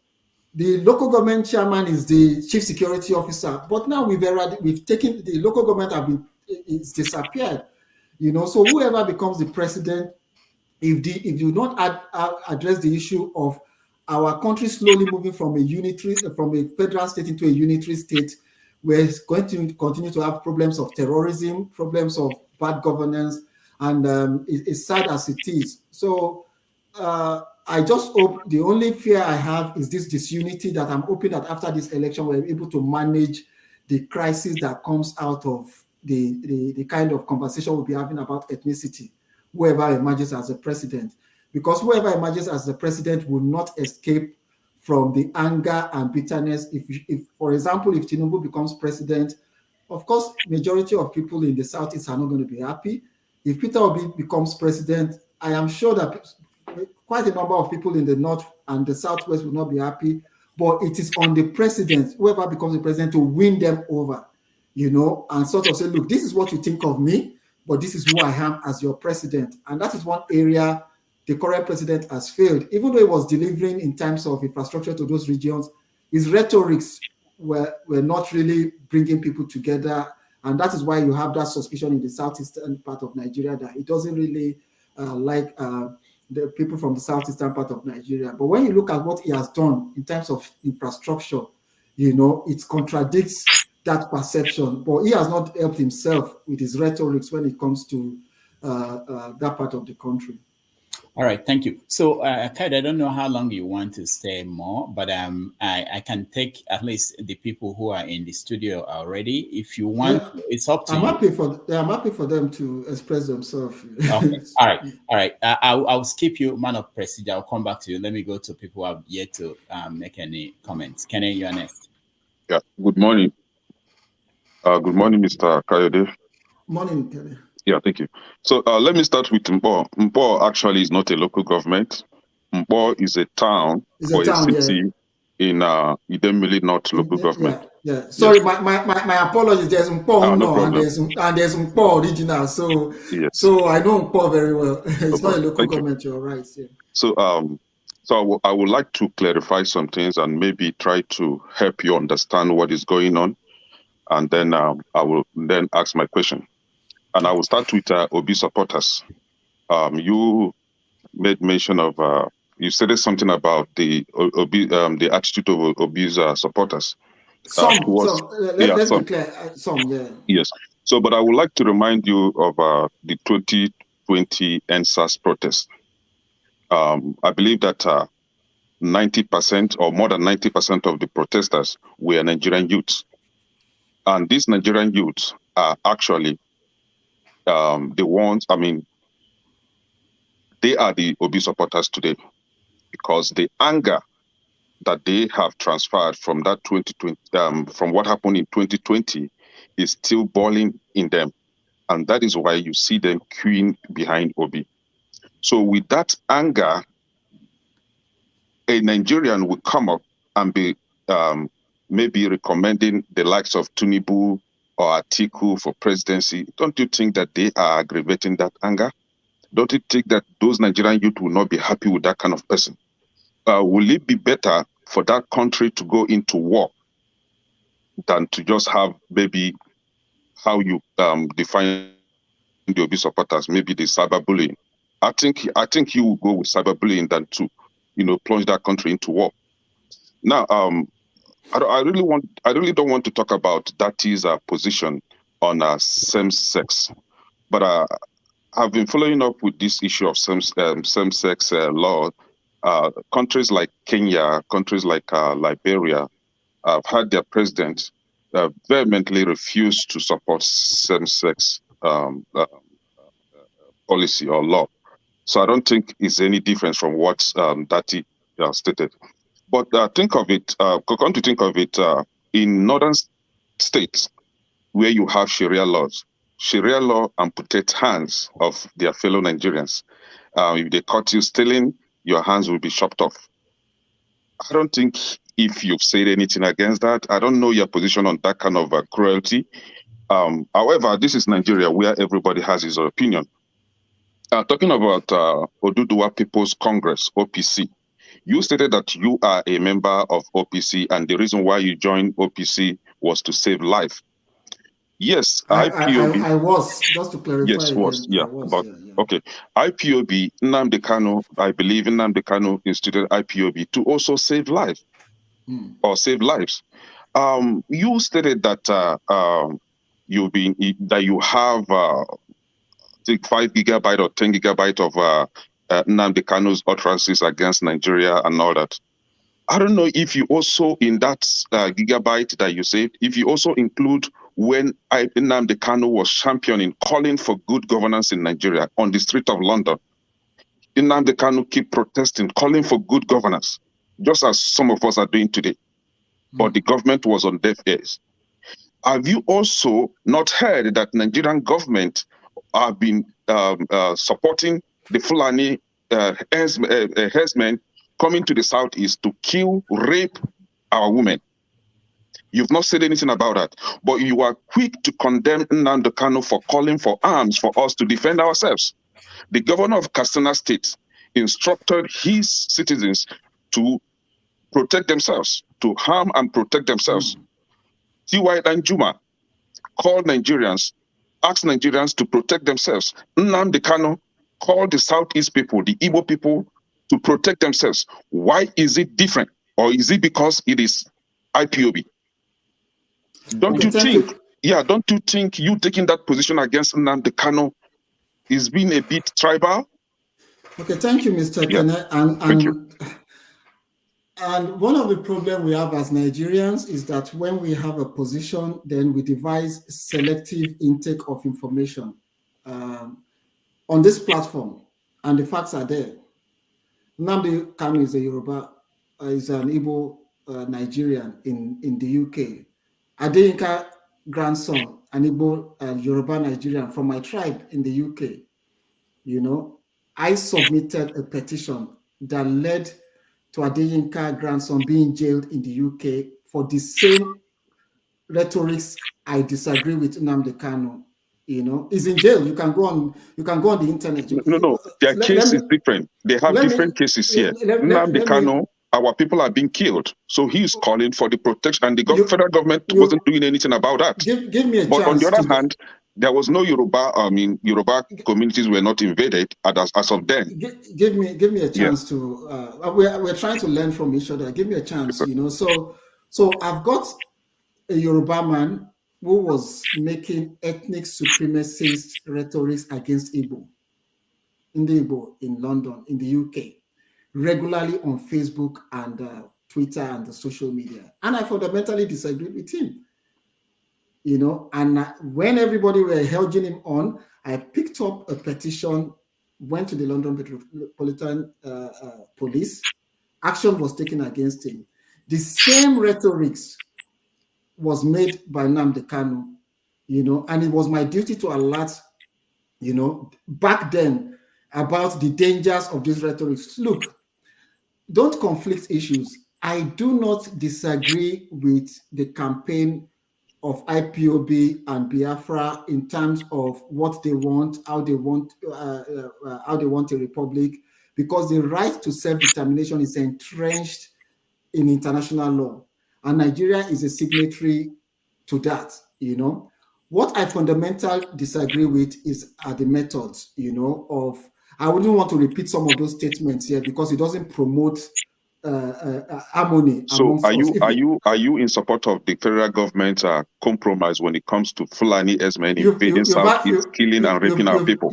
the local government chairman is the chief security officer, but now we've taken the local government it's disappeared, you know. So whoever becomes the president, if you not address the issue of our country slowly moving from a federal state into a unitary state, we're going to continue to have problems of terrorism, problems of bad governance, and it's sad as it is. So I just hope, the only fear I have is this disunity, that I'm hoping that after this election we're able to manage the crisis that comes out of the kind of conversation we'll be having about ethnicity, whoever emerges as the president. Because whoever emerges as the president will not escape from the anger and bitterness. If for example, if Tinubu becomes president, of course, majority of people in the Southeast are not going to be happy. If Peter Obi becomes president, I am sure that quite a number of people in the North and the Southwest will not be happy, but it is on the president, whoever becomes the president, to win them over, you know, and sort of say, look, this is what you think of me, but this is who I am as your president. And that is one area the current president has failed. Even though he was delivering in terms of infrastructure to those regions, his rhetorics were not really bringing people together. And that is why you have that suspicion in the southeastern part of Nigeria that he doesn't really like the people from the southeastern part of Nigeria. But when you look at what he has done in terms of infrastructure, you know, it contradicts that perception. But he has not helped himself with his rhetorics when it comes to that part of the country. All right, thank you. So, Kayode, I don't know how long you want to stay more, but I can take at least the people who are in the studio already. If you want, yeah, it's up to you. I'm happy for them to express themselves. Okay. All right. I'll skip you, man of prestige. I'll come back to you. Let me go to people who have yet to make any comments. Kenny, you're next. Yeah. Good morning. Good morning, Mr. Kayode. Morning, Kenny. Yeah, thank you. So let me start with Mpo. Mpo actually is not a local government. Mpo is a town or a city in Idemili, not local government. Yeah. Sorry, yes. my apologies. There's Mpo no and there's Mpo original. So yes. So I know Mpo very well. It's not a local government. You're right. Yeah. So I would like to clarify some things and maybe try to help you understand what is going on, and then I will then ask my question. And I will start with Obi supporters. You made mention of, you said something about the attitude of Obi's supporters. Let's be clear. Yeah. Yes. So, but I would like to remind you of the 2020 NSAS protest. I believe that 90% or more than 90% of the protesters were Nigerian youths. And these Nigerian youths are actually the ones, they are the Obi supporters today, because the anger that they have transferred from that 2020, from what happened in 2020, is still boiling in them, and that is why you see them queuing behind Obi. So with that anger, a Nigerian would come up and be maybe recommending the likes of Tinubu or Atiku for presidency. Don't you think that they are aggravating that anger? Don't you think that those Nigerian youth will not be happy with that kind of person? Will it be better for that country to go into war than to just have maybe how you define the Obi supporters, maybe the cyberbullying? I think you will go with cyberbullying than to, plunge that country into war. Now, I really don't want to talk about that is a position on same-sex, but I've been following up with this issue of same-sex law. Countries like Kenya, countries like Liberia, have had their president vehemently refuse to support same-sex policy or law. So I don't think it's any different from what Dati stated. But think of it, come to think of it, in northern states where you have Sharia laws, Sharia law amputates hands of their fellow Nigerians. If they caught you stealing, your hands will be chopped off. I don't think if you've said anything against that. I don't know your position on that kind of cruelty. However, this is Nigeria where everybody has his opinion. Talking about Oduduwa People's Congress, OPC, you stated that you are a member of OPC and the reason why you joined OPC was to save life. Yes, IPOB. I was, just to clarify. Yes, again, was, yeah. was, But, yeah. okay. IPOB, Nnamdi Kanu, I believe Nnamdi Kanu instituted IPOB to also save life or save lives. You stated that you have 5 gigabyte or 10 gigabyte of Nnamdi Kanu's utterances against Nigeria and all that. I don't know if you also, in that gigabyte that you saved, if you also include when Nnamdi Kanu was championing, calling for good governance in Nigeria on the street of London. Nnamdi Kanu keep protesting, calling for good governance, just as some of us are doing today. But the government was on deaf ears. Have you also not heard that Nigerian government have been supporting the Fulani herdsmen coming to the southeast to kill, rape our women? You've not said anything about that, but you are quick to condemn Nnamdi Kanu for calling for arms for us to defend ourselves. The governor of Katsina State instructed his citizens to protect themselves, to harm and protect themselves. T.Y. Danjuma called Nigerians, asked Nigerians to protect themselves. Nnamdi Kanu called the Southeast people, the Igbo people, to protect themselves. Why is it different? Or is it because it is IPOB? Don't you think you taking that position against Nnamdi Kanu is being a bit tribal? Okay, thank you, Mr. Kene. Thank you. And one of the problems we have as Nigerians is that when we have a position, then we devise selective intake of information on this platform, and the facts are there. Nnamdi Kanu is a Yoruba, is an Igbo Nigerian in the UK. Adeyinka grandson, an Igbo Yoruba Nigerian from my tribe in the UK. You know, I submitted a petition that led to Adeyinka grandson being jailed in the UK for the same rhetorics I disagree with Nnamdi Kanu. You know, he's in jail. You can go on the internet. No, their case is different. They have different cases here. Nnamdi Kanu, our people are being killed. So he's calling for the protection, and the federal government wasn't doing anything about that. Give me a chance. But on the other hand, there was no Yoruba, Yoruba communities were not invaded as of then. Give me a chance to, we're trying to learn from each other. Give me a chance, you know. So I've got a Yoruba man who was making ethnic supremacist rhetorics against Igbo, in London, in the UK, regularly on Facebook and Twitter and the social media. And I fundamentally disagreed with him. You know, and when everybody were hedging him on, I picked up a petition, went to the London Metropolitan Police. Action was taken against him. The same rhetorics was made by Nnamdi Kanu, you know, and it was my duty to alert, you know, back then about the dangers of these rhetorics. Look, don't conflict issues. I do not disagree with the campaign of IPOB and Biafra in terms of what they want, how they want a republic, because the right to self-determination is entrenched in international law, and Nigeria is a signatory to that. You know, what I fundamentally disagree with is the methods. You know, of I wouldn't want to repeat some of those statements here because it doesn't promote harmony. So are you in support of the federal government compromise when it comes to Fulani herdsmen invading Southeast, killing and raping our people?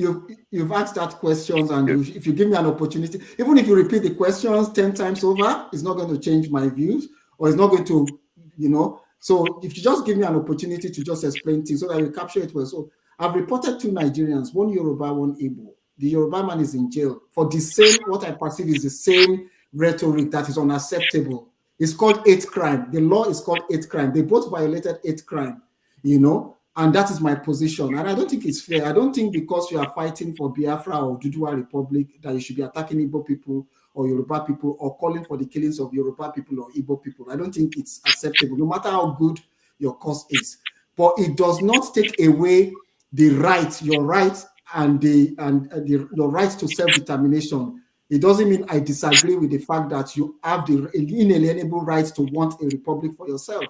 You've asked that questions, and if you give me an opportunity, even if you repeat the questions 10 times over, it's not going to change my views, or it's not going to, you know. So if you just give me an opportunity to just explain things so that we capture it well. So I've reported 2 Nigerians, one Yoruba, one Igbo. The Yoruba man is in jail for the same, what I perceive is the same rhetoric that is unacceptable, It's called hate crime. The law is called hate crime. They both violated hate crime, you know, and that is my position. And I don't think it's fair. I don't think because you are fighting for Biafra or Dudua Republic that you should be attacking Igbo people or Yoruba people or calling for the killings of Yoruba people or Igbo people. I don't think it's acceptable, no matter how good your cause is. But it does not take away the right, your right, and your right to self-determination. It doesn't mean I disagree with the fact that you have the inalienable right to want a republic for yourself.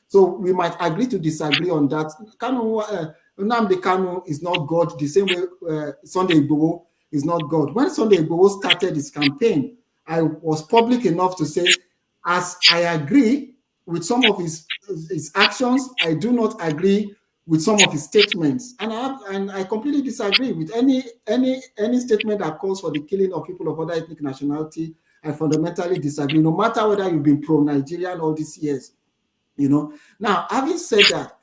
So we might agree to disagree on that. Nnamdi Kanu is not God, the same way Sunday Igboho is not God. When Sunday Igboho started his campaign, I was public enough to say, as I agree with some of his actions, I do not agree with some of his statements, and I completely disagree with any statement that calls for the killing of people of other ethnic nationality. I fundamentally disagree, no matter whether you've been pro-Nigerian all these years, you know. Now, having said that,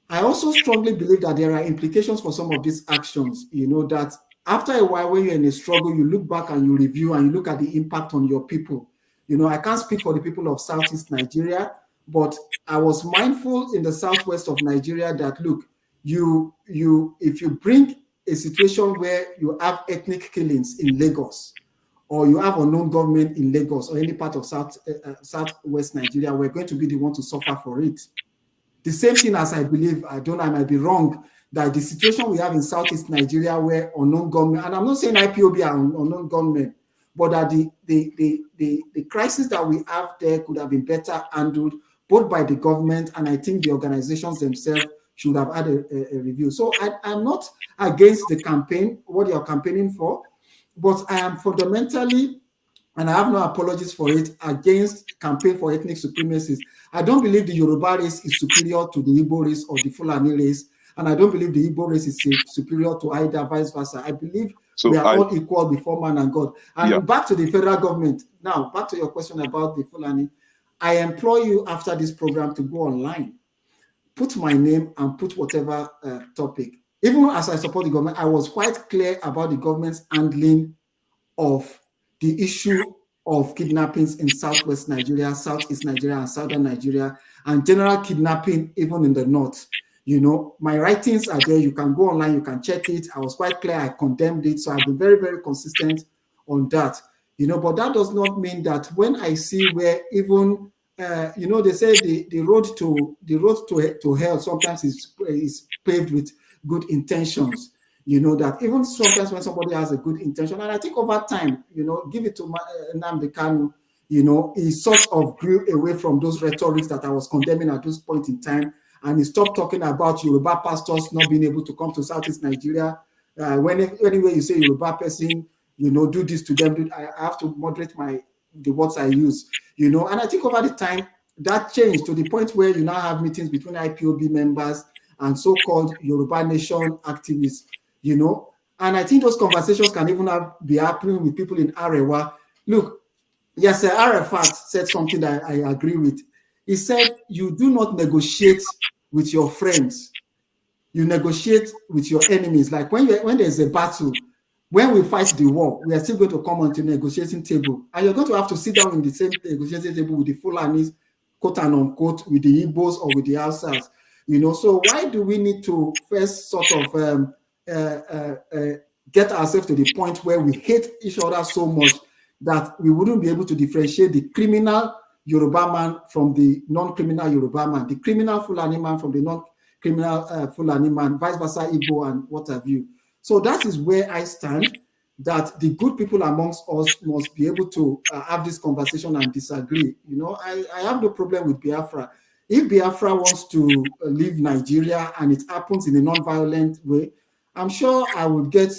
I also strongly believe that there are implications for some of these actions, you know, that after a while, when you're in a struggle, you look back and you review and you look at the impact on your people. You know, I can't speak for the people of Southeast Nigeria, but I was mindful in the southwest of Nigeria that, look, if you bring a situation where you have ethnic killings in Lagos, or you have unknown government in Lagos or any part of southwest Nigeria, we're going to be the one to suffer for it. The same thing as I believe, I might be wrong, that the situation we have in Southeast Nigeria where unknown government, and I'm not saying IPOB are unknown government, but that the crisis that we have there could have been better handled both by the government, and I think the organizations themselves should have had a review. So I'm not against the campaign, what you're campaigning for, but I am fundamentally, and I have no apologies for it, against campaign for ethnic supremacies. I don't believe the Yoruba race is superior to the Igbo race or the Fulani race, and I don't believe the Igbo race is superior to either, vice versa. I believe we are all equal before man and God. And back to the federal government. Now, back to your question about the Fulani. I implore you after this program to go online, put my name and put whatever topic. Even as I support the government, I was quite clear about the government's handling of the issue of kidnappings in Southwest Nigeria, Southeast Nigeria, and Southern Nigeria, and general kidnapping even in the North. You know, my writings are there. You can go online, you can check it. I was quite clear, I condemned it. So I've been very, very consistent on that. You know, but that does not mean that when I see where even, you know, they say the road to hell sometimes is paved with good intentions. You know, that even sometimes when somebody has a good intention, and I think over time, you know, give it to Nnamdi Kanu, you know, he sort of grew away from those rhetorics that I was condemning at this point in time, and he stopped talking about Yoruba pastors not being able to come to Southeast Nigeria. Anyway you say Yoruba person, you know, do this to them, I have to moderate the words I use, you know, and I think over the time that changed to the point where you now have meetings between IPOB members and so-called Yoruba Nation activists. You know, and I think those conversations can even be happening with people in Arewa. Look, yes, Arafat said something that I agree with. He said, you do not negotiate with your friends. You negotiate with your enemies. Like when there's a battle, when we fight the war, we are still going to come onto the negotiating table. And you're going to have to sit down in the same negotiating table with the Fulanis, quote and unquote, with the Igbos or with the Hausas. You know, so why do we need to first sort of get ourselves to the point where we hate each other so much that we wouldn't be able to differentiate the criminal Yoruba man from the non-criminal Yoruba man, the criminal Fulani man from the non-criminal Fulani man, vice versa, Igbo and what have you. So that is where I stand, that the good people amongst us must be able to have this conversation and disagree. You know, I have no problem with Biafra. If Biafra wants to leave Nigeria and it happens in a non-violent way, I'm sure I would get,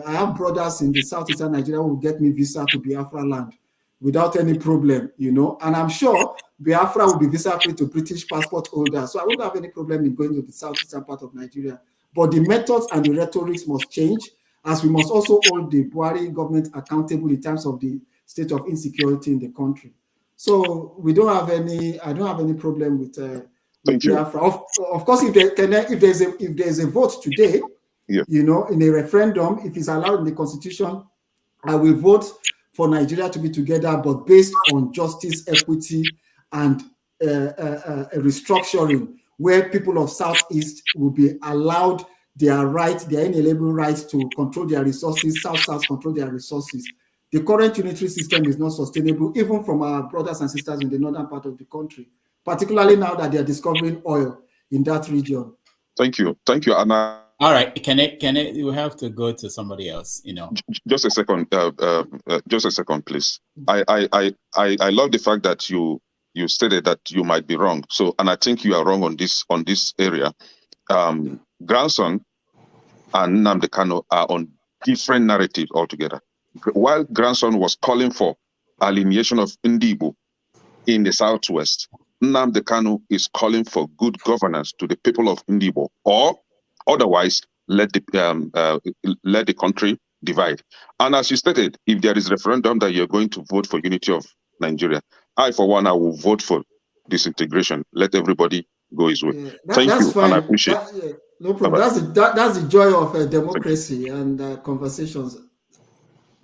I have brothers in the southeastern Nigeria who will get me visa to Biafra land without any problem, you know, and I'm sure Biafra will be visa-free to British passport holders. So I won't have any problem in going to the southeastern part of Nigeria. But the methods and the rhetorics must change, as we must also hold the Buhari government accountable in terms of the state of insecurity in the country. So we don't have any, I don't have any problem with Biafra. Of course, if there's a vote today, you know, in a referendum, if it's allowed in the constitution, I will vote for Nigeria to be together, but based on justice, equity, and a restructuring where people of Southeast will be allowed their inalienable rights to control their resources, South control their resources. The current unitary system is not sustainable, even from our brothers and sisters in the northern part of the country, particularly now that they are discovering oil in that region. Thank you, Anna. All right, can it? You have to go to somebody else. Just a second, please. I love the fact that you stated that you might be wrong. So, and I think you are wrong on this area. Grandson and Nnamdi Kanu are on different narratives altogether. While Grandson was calling for alienation of Ndibo in the Southwest, Nnamdi Kanu is calling for good governance to the people of Ndibo, or otherwise let the country divide. And as you stated, if there is referendum that you're going to vote for unity of Nigeria, I for one, I will vote for disintegration. Let everybody go his way. Yeah, Thank that's you, fine. and I appreciate. No problem. That's the joy of democracy and conversations.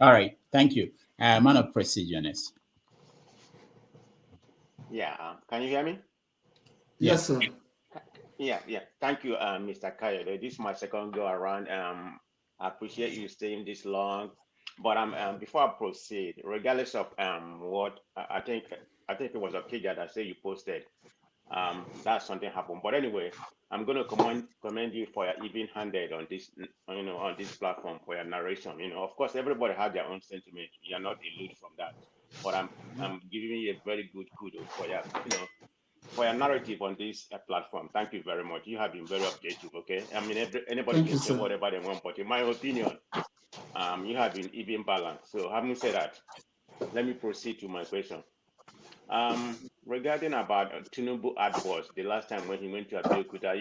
All right, thank you, man of precision. Yeah, can you hear me? Yes, sir. Yeah. Thank you, Mr. Kayode. This is my second go around. I appreciate you staying this long. But before I proceed, regardless of what I think it was Okija that said you posted, that something happened. But anyway, I'm going to commend you for your even-handed on this, on this platform for your narration. Of course, everybody had their own sentiment. You're not aloof from that. But I'm giving you a very good kudos for your, for your narrative on this platform. Thank you very much. You have been very objective. Okay, I mean, anybody can say whatever they want, but in my opinion, you have been even balanced. So having said that, let me proceed to my question. Regarding about Tinubu outburst, the last time when he went to Abeokuta,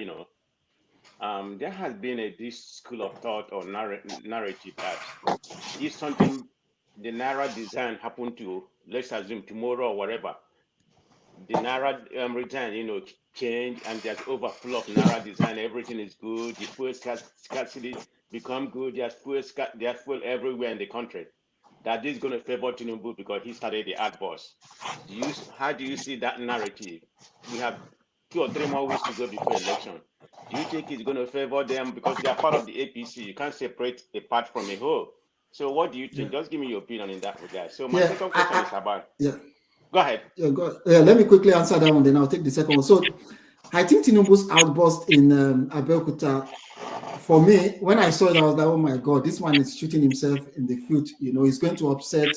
there has been this school of thought or narrative that if something, the Naira design happened to, let's assume tomorrow or whatever, the Naira design, change and there's overflow of Naira design, everything is good, the fuel scarcity become good, there's fuel everywhere in the country. That is going to favor Tinubu because he started the outburst. How do you see that narrative? We have 2 or 3 more weeks to go before election. Do you think it's going to favor them because they are part of the APC? You can't separate a part from a whole. So what do you think? Just give me your opinion in that regard. So my second question is about. Yeah. Go ahead. Yeah, go ahead. Yeah, let me quickly answer that one, then I'll take the second one. So I think Tinubu's outburst in Abeokuta, for me, when I saw it, I was like, oh my God, this man is shooting himself in the foot. He's going to upset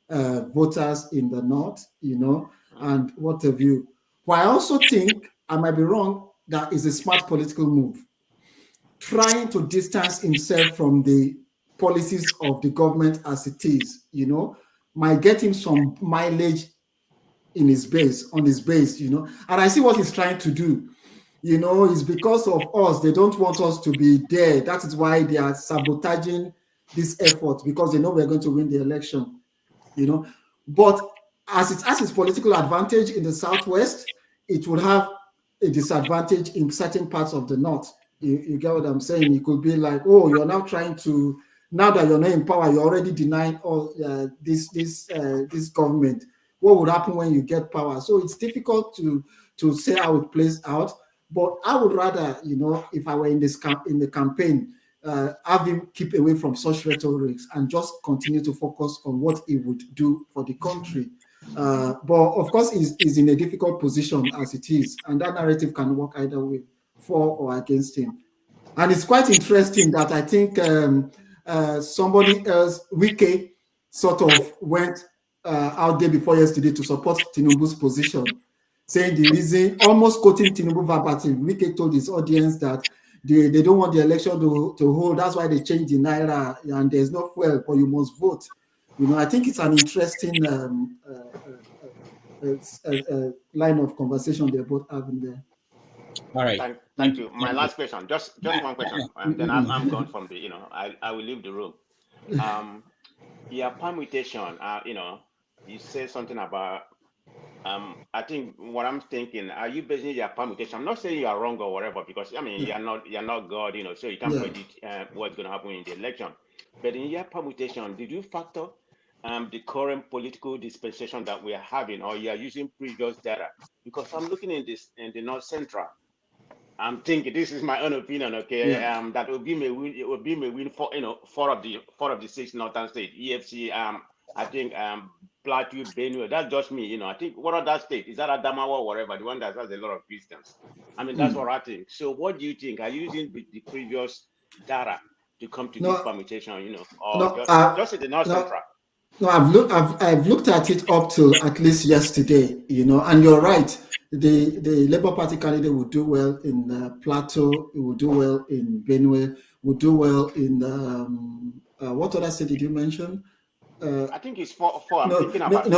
voters in the north, and what have you. But I also think, I might be wrong, that is a smart political move. Trying to distance himself from the policies of the government as it is, might get him some mileage on his base, and I see what he's trying to do. It's because of us. They don't want us to be there. That is why they are sabotaging this effort, because they know we're going to win the election, But as it has its political advantage in the Southwest, it will have a disadvantage in certain parts of the North. You get what I'm saying? It could be like, oh, you're now trying to, now that you're not in power, you're already denying this government. What would happen when you get power? So it's difficult to say how it plays out. But I would rather, if I were in the campaign, have him keep away from such rhetorics and just continue to focus on what he would do for the country. But of course, he's in a difficult position as it is, and that narrative can work either way, for or against him. And it's quite interesting that I think somebody else, Wike, sort of went out there before yesterday to support Tinubu's position, saying the reason, almost quoting Tinubu verbatim, Wike told his audience that they don't want the election to hold. That's why they changed the Naira, and there's no fuel, but you must vote. I think it's an interesting line of conversation they're both having there. All right. Thank you. My last question, just one question, and then I'm gone from the, I will leave the room. Your permutation, you say something about, I think what I'm thinking, are you basing your permutation? I'm not saying you are wrong or whatever, because you're not God, so you can't predict what's going to happen in the election. But in your permutation, did you factor the current political dispensation that we are having, or you are using previous data? Because I'm looking in the North Central. I'm thinking, this is my own opinion, okay? Yeah. That Obi may win for four of the 6 northern states. EFC, I think Plateau, Benue. That's just me, I think what other state is that? Adamawa or whatever, the one that has a lot of Christians. I mean, that's what I think. So, what do you think? Are you using the previous data to come to this permutation, or just in the North Central? No, I've looked at it up till at least yesterday, and you're right. The Labour Party candidate would do well in Plateau, it would do well in Benue, would do well in what other state did you mention? I think it's four. I'm No, thinking no, about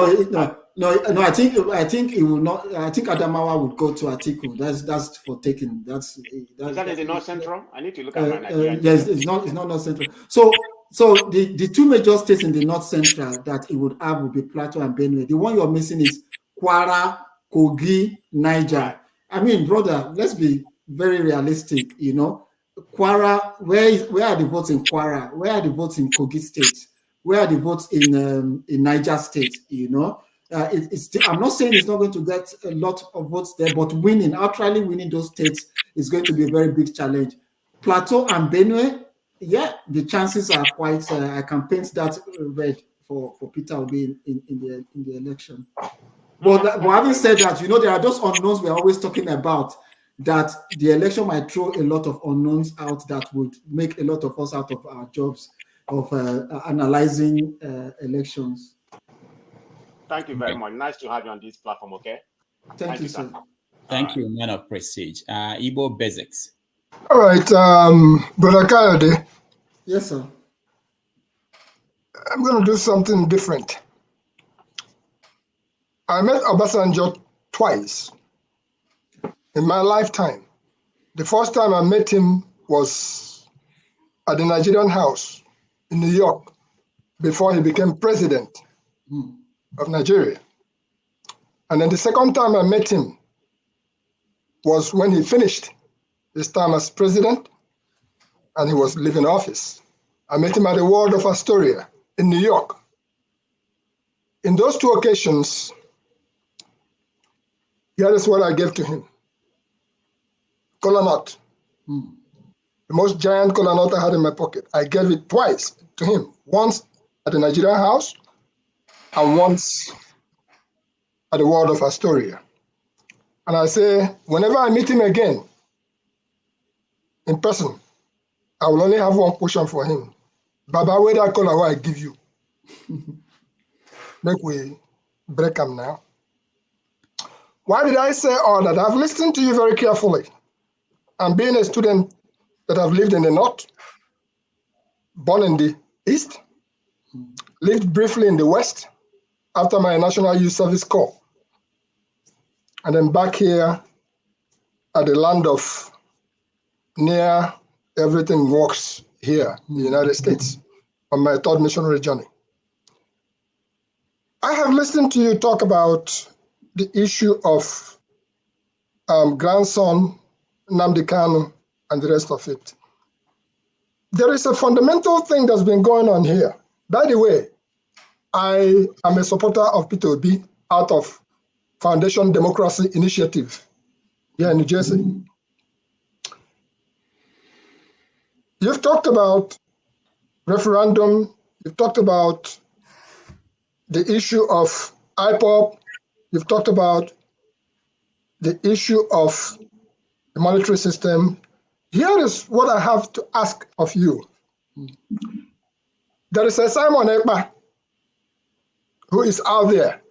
no. I think it will not. I think Adamawa would go to Atiku. That's for taking. Is that in the North Central? I need to look at my Nigerian. Yes, it's not North Central. So the two major states in the North Central that it would have would be Plateau and Benue. The one you're missing is Kwara, Kogi, Niger. I mean, brother, let's be very realistic. Kwara. Where are the votes in Kwara? Where are the votes in Kogi State? Where are the votes in Niger State? I'm not saying it's not going to get a lot of votes there, but outrightly winning those states is going to be a very big challenge. Plateau and Benue, yeah, the chances are quite. I can paint that red for Peter Obi in the election. But having said that, there are those unknowns we're always talking about. That the election might throw a lot of unknowns out that would make a lot of us out of our jobs of analyzing elections. Thank you very much. Nice to have you on this platform, okay? Thank you, sir. Thank you, man of prestige. Igbo Basics. All right, Brother Kayode. Yes, sir. I'm going to do something different. I met Obasanjo twice in my lifetime. The first time I met him was at the Nigerian House in New York before he became president of Nigeria. And then the second time I met him was when he finished his time as president and he was leaving office. I met him at the World of Astoria in New York. In those two occasions, here is what I gave to him. Kola nut. The most giant kola nut I had in my pocket. I gave it twice to him. Once at the Nigerian House and once at the World of Astoria. And I say, whenever I meet him again in person, I will only have one question for him. Baba, where that kola I give you? Make we break them now. Why did I say all that? I've listened to you very carefully. And being a student that have lived in the North, born in the East, lived briefly in the West after my National Youth Service Corps, and then back here at the land of near everything works here in the United States on my third missionary journey. I have listened to you talk about the issue of grandson Nnamdi Kanu and the rest of it. There is a fundamental thing that's been going on here. By the way, I am a supporter of Peter Obi out of Foundation Democracy Initiative here in New Jersey. You've talked about referendum, you've talked about the issue of IPOP, you've talked about the issue of the monetary system. Here is what I have to ask of you. There is a Simon Ekpa who is out there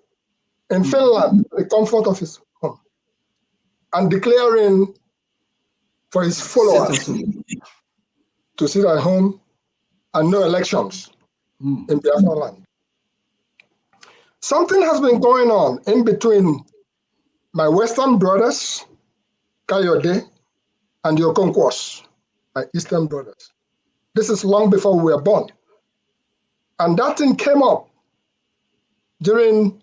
in Finland, the comfort of his home, and declaring for his followers to sit at home and no elections in Biafra land. Something has been going on in between my Western brothers, Kayode, and the Okonkwas, my Eastern brothers. This is long before we were born. And that thing came up during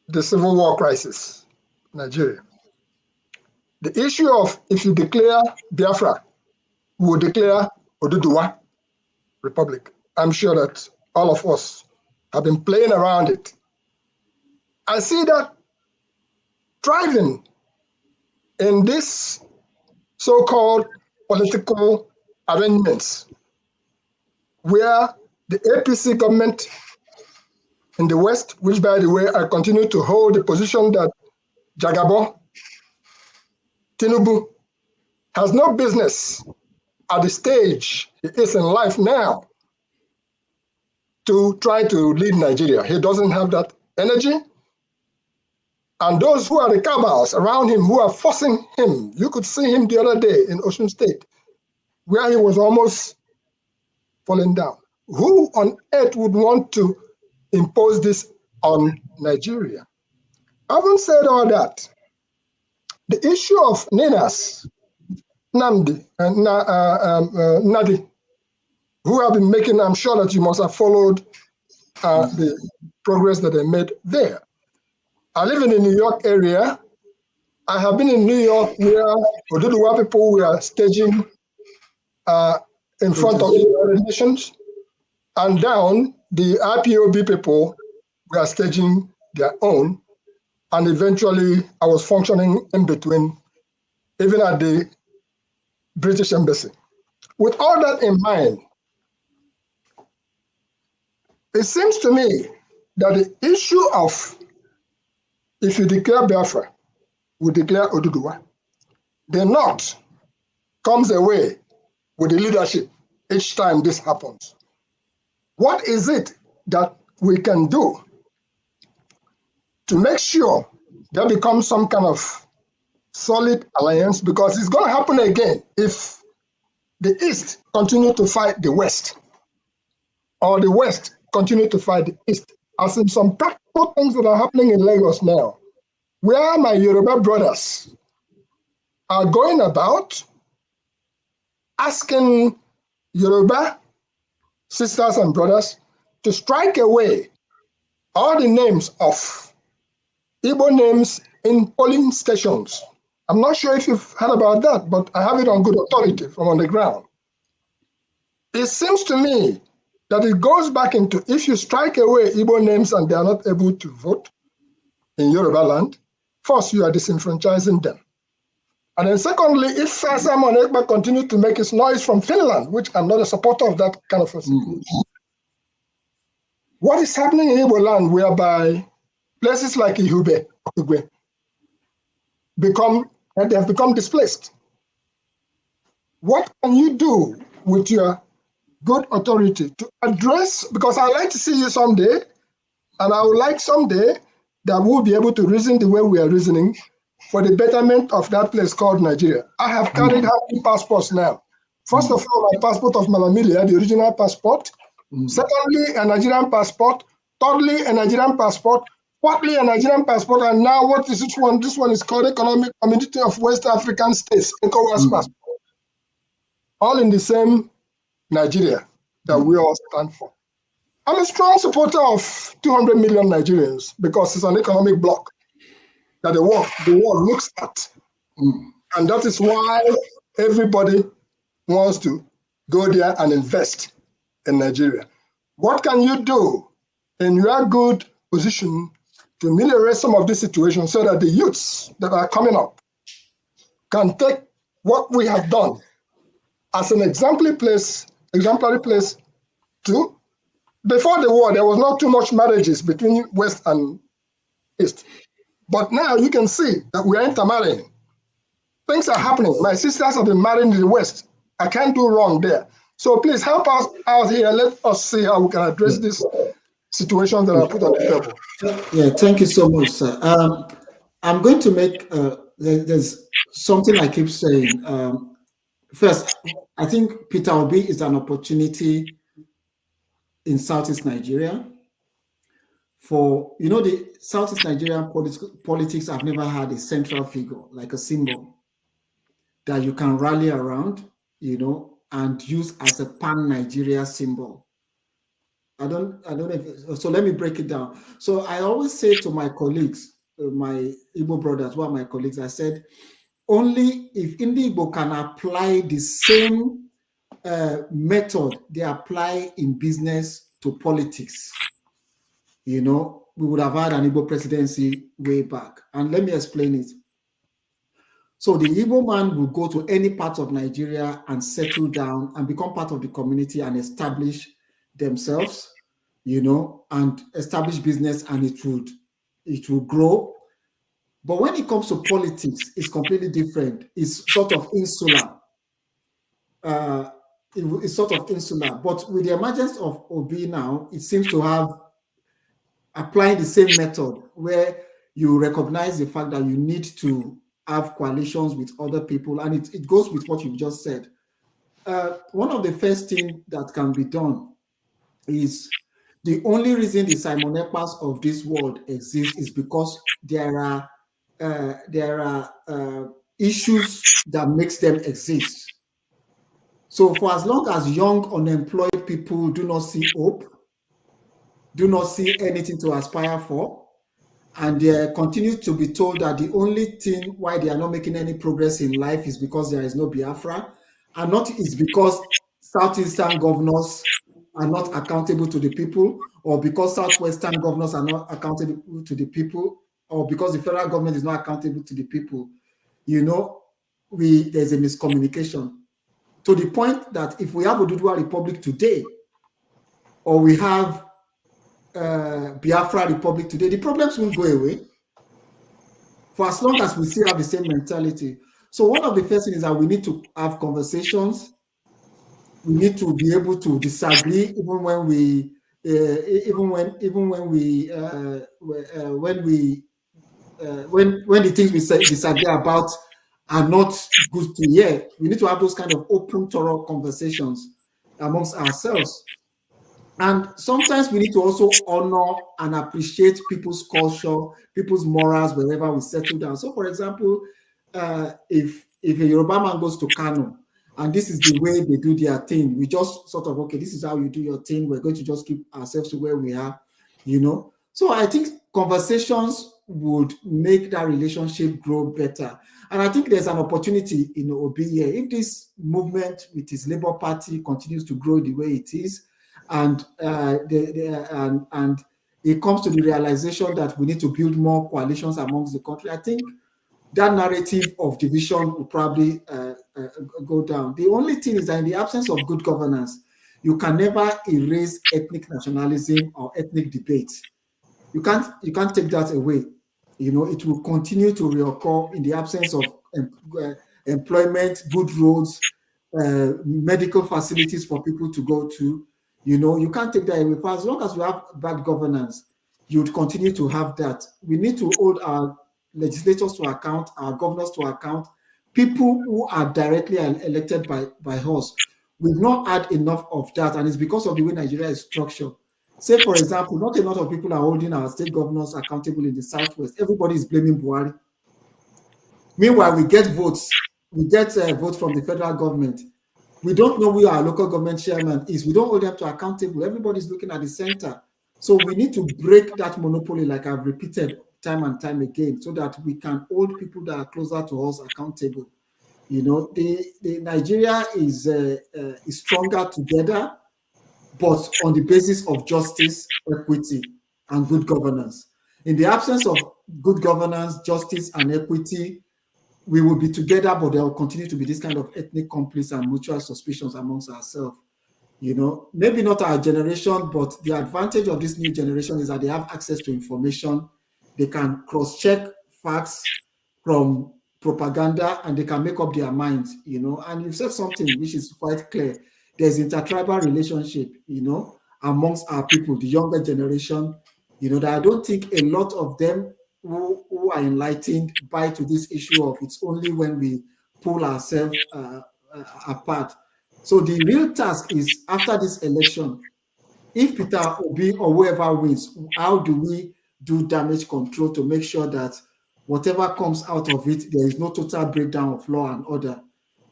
the Civil War crisis in Nigeria. The issue of if you declare Biafra, we will declare Oduduwa Republic. I'm sure that all of us have been playing around it. I see that thriving in this so-called political arrangements where the APC government in the West, which by the way, I continue to hold the position that Jagabo, Tinubu, has no business at the stage he is in life now to try to lead Nigeria. He doesn't have that energy. And those who are the cabals around him who are forcing him, you could see him the other day in Osun State, where he was almost falling down. Who on earth would want to impose this on Nigeria? Having said all that, the issue of Ninas, Namdi, and Nadi, who have been making, I'm sure that you must have followed the progress that they made there. I live in the New York area. I have been in New York where Oduduwa people were staging in front of the United Nations, and down the IPOB people were staging their own, and eventually I was functioning in between, even at the British Embassy. With all that in mind, it seems to me that the issue of if you declare Biafra, we declare Oduduwa, the North comes away with the leadership each time this happens. What is it that we can do to make sure there becomes some kind of solid alliance? Because it's going to happen again if the East continue to fight the West, or the West continue to fight the East. As in some practical things that are happening in Lagos now, where my Yoruba brothers are going about asking Yoruba sisters and brothers to strike away all the names of Igbo names in polling stations. I'm not sure if you've heard about that, but I have it on good authority from on the ground. It seems to me that it goes back into, if you strike away Igbo names and they are not able to vote in Yoruba land, first, you are disenfranchising them. And then secondly, if Simon Ekpa continues to make his noise from Finland, which I'm not a supporter of that kind of a situation, what is happening in Igbo land whereby places like Ihube, Okigwe, they have become displaced? What can you do with your good authority to address, because I'd like to see you someday, and I would like someday that we'll be able to reason the way we are reasoning for the betterment of that place called Nigeria. I have carried how many passports now? First of all, my passport of Malamilia, the original passport. Secondly, a Nigerian passport. Thirdly, a Nigerian passport. Fourthly, a Nigerian passport. And now what is this one? This one is called Economic Community of West African States, ECOWAS passport. All in the same Nigeria that we all stand for. I'm a strong supporter of 200 million Nigerians because it's an economic bloc that the world looks at. And that is why everybody wants to go there and invest in Nigeria. What can you do in your good position to ameliorate some of this situation so that the youths that are coming up can take what we have done as an exemplary place to, before the war, there was not too much marriages between West and East. But now you can see that we are intermarrying. Things are happening. My sisters have been married in the West. I can't do wrong there. So please help us out here. Let us see how we can address this situation that I put on the table. Yeah, thank you so much, sir. I'm going to make, there's something I keep saying. First, I think Peter Obi is an opportunity in Southeast Nigeria. For, the Southeast Nigerian politics have never had a central figure, like a symbol that you can rally around, and use as a pan-Nigeria symbol. I don't know if, so let me break it down. So I always say to my colleagues, my Igbo brothers, who are my colleagues, I said, only if Igbo can apply the same method they apply in business to politics, we would have had an Igbo presidency way back. And let me explain it. So the Igbo man will go to any part of Nigeria and settle down and become part of the community and establish themselves, and establish business, and it will grow. But when it comes to politics, it's completely different. It's sort of insular. It's sort of insular. But with the emergence of Obi now, it seems to have applying the same method where you recognize the fact that you need to have coalitions with other people, and it goes with what you've just said. One of the first things that can be done is the only reason the Simon Ekpas of this world exist is because there are issues that makes them exist. So for as long as young unemployed people do not see hope, do not see anything to aspire for, and they continue to be told that the only thing why they are not making any progress in life is because there is no Biafra, and not is because Southeastern governors are not accountable to the people, or because Southwestern governors are not accountable to the people, or because the federal government is not accountable to the people. There's a miscommunication to the point that if we have Oduduwa Republic today, or we have Biafra Republic today, the problems won't go away for as long as we still have the same mentality. So one of the first things is that we need to have conversations. We need to be able to disagree, even when the things we disagree about are not good to hear. We need to have those kind of open, thorough conversations amongst ourselves. And sometimes we need to also honor and appreciate people's culture, people's morals wherever we settle down. So, for example, if a Yoruba man goes to Kano and this is the way they do their thing, we just sort of, okay, this is how you do your thing. We're going to just keep ourselves to where we are, So I think conversations would make that relationship grow better. And I think there's an opportunity in Obi here. If this movement with his Labour Party continues to grow the way it is, and it comes to the realization that we need to build more coalitions amongst the country, I think that narrative of division will probably go down. The only thing is that in the absence of good governance, you can never erase ethnic nationalism or ethnic debate. You can't take that away. It will continue to reoccur in the absence of employment, good roads, medical facilities for people to go to. You can't take that away. For as long as we have bad governance, you would continue to have that. We need to hold our legislators to account, our governors to account, people who are directly elected by us. We've not had enough of that, and it's because of the way Nigeria is structured. Say, for example, not a lot of people are holding our state governors accountable in the Southwest. Everybody is blaming Buhari. Meanwhile, we get votes. We get votes from the federal government. We don't know who our local government chairman is. We don't hold them to accountable. Everybody's looking at the center. So we need to break that monopoly, like I've repeated time and time again, so that we can hold people that are closer to us accountable. The Nigeria is stronger together, but on the basis of justice, equity, and good governance. In the absence of good governance, justice, and equity, we will be together, but there will continue to be this kind of ethnic conflicts and mutual suspicions amongst ourselves. Maybe not our generation, but the advantage of this new generation is that they have access to information. They can cross-check facts from propaganda, and they can make up their minds, And you've said something which is quite clear. There's intertribal relationship, amongst our people, the younger generation, that I don't think a lot of them who are enlightened buy to this issue of it's only when we pull ourselves apart. So the real task is, after this election, if Peter Obi or whoever wins, how do we do damage control to make sure that whatever comes out of it, there is no total breakdown of law and order,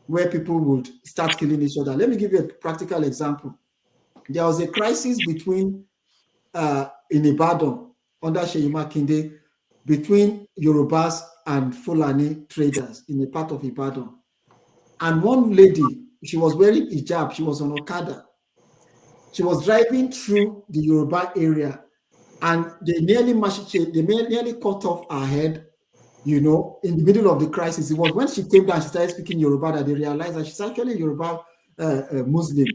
where people would start killing each other. Let me give you a practical example. There was a crisis between, in Ibadan, under Seyi Makinde, between Yorubas and Fulani traders in a part of Ibadan. And one lady, she was wearing hijab, she was on Okada. She was driving through the Yoruba area, and they nearly cut off her head, in the middle of the crisis. It was when she came down, she started speaking Yoruba, that they realized that she's actually a Yoruba Muslim.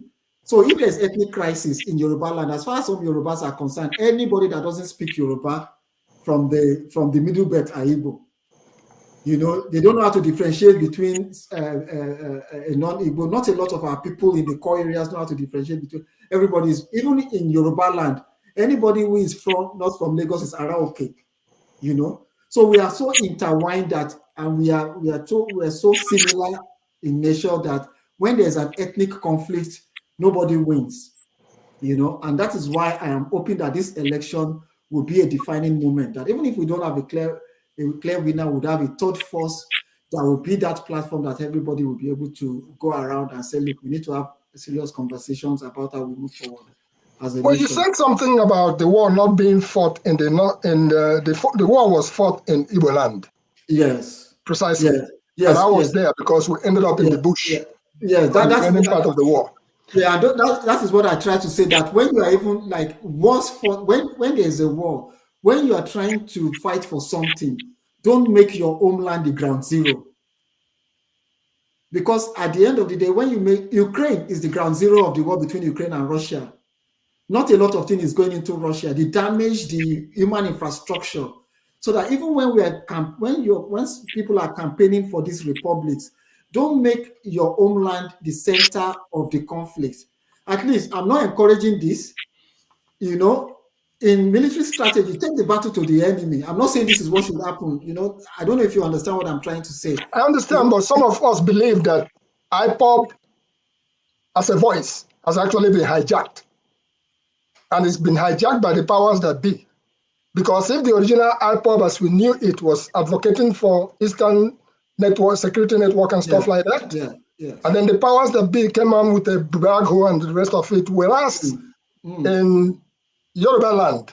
So if there's ethnic crisis in Yoruba land, as far as some Yorubas are concerned, anybody that doesn't speak Yoruba from the middle belt are Igbo. They don't know how to differentiate between a non-Igbo. Not a lot of our people in the core areas know how to differentiate between everybody's. Even in Yoruba land, anybody who is not from Lagos is Araoke. So we are so intertwined that, and we are so similar in nature that when there's an ethnic conflict, nobody wins. And that is why I am hoping that this election will be a defining moment. That even if we don't have a clear winner, would have a third force that will be that platform that everybody will be able to go around and say, look, we need to have serious conversations about how we move forward as a Well, nation. you said something about the war not being fought in the war was fought in Igbo land. Yes. Precisely. Yes. And I was there because we ended up in the bush. Yes, that's the part of the war. Yeah, that is what I try to say, that when you are even like wars for when there's a war, when you are trying to fight for something, don't make your homeland the ground zero. Because at the end of the day, when you make Ukraine is the ground zero of the war between Ukraine and Russia. Not a lot of things is going into Russia. The damage, the human infrastructure, so that even when once people are campaigning for these republics, don't make your homeland the center of the conflict. At least I'm not encouraging this. In military strategy, take the battle to the enemy. I'm not saying this is what should happen. I don't know if you understand what I'm trying to say. I understand, but some of us believe that IPOB as a voice has actually been hijacked. And it's been hijacked by the powers that be. Because if the original IPOB, as we knew it, was advocating for Eastern network, security network and stuff like that, and then the powers that be came on with a Bagho and the rest of it, whereas in Yoruba land,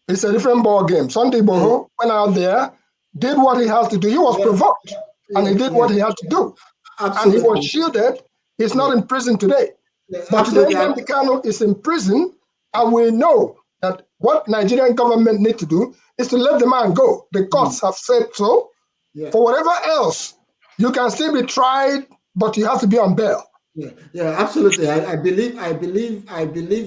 it's a different ball game. Sunday Boho went out there, did what he had to do. He was provoked, and he did what he had to do. Absolutely. And he was shielded. He's not in prison today. But today, Nnamdi Kanu is in prison, and we know that what Nigerian government need to do is to let the man go. The courts have said so. For whatever else, you can still be tried, but you have to be on bail. Yeah, absolutely. I believe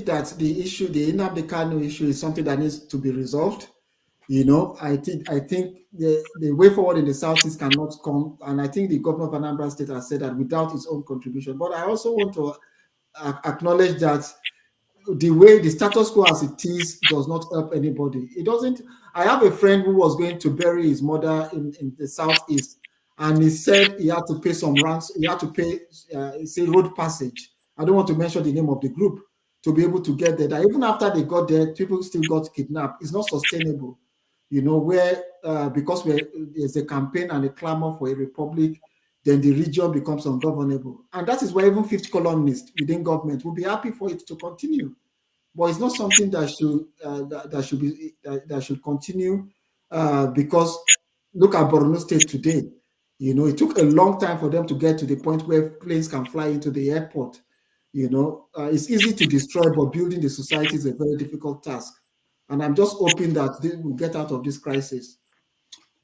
that the issue, the Nnamdi Kanu issue, is something that needs to be resolved. I think the way forward in the Southeast cannot come, and I think the governor of Anambra State has said that without his own contribution. But I also want to acknowledge that the way the status quo as it is does not help anybody. It doesn't. I have a friend who was going to bury his mother in the Southeast, and he said he had to pay some ransom. He had to pay, road passage. I don't want to mention the name of the group to be able to get there. That even after they got there, people still got kidnapped. It's not sustainable, because there's a campaign and a clamor for a republic, then the region becomes ungovernable. And that is why even fifth columnists within government will be happy for it to continue. But it's not something that should continue, because look at Borno State today. It took a long time for them to get to the point where planes can fly into the airport. It's easy to destroy, but building the society is a very difficult task. And I'm just hoping that they will get out of this crisis.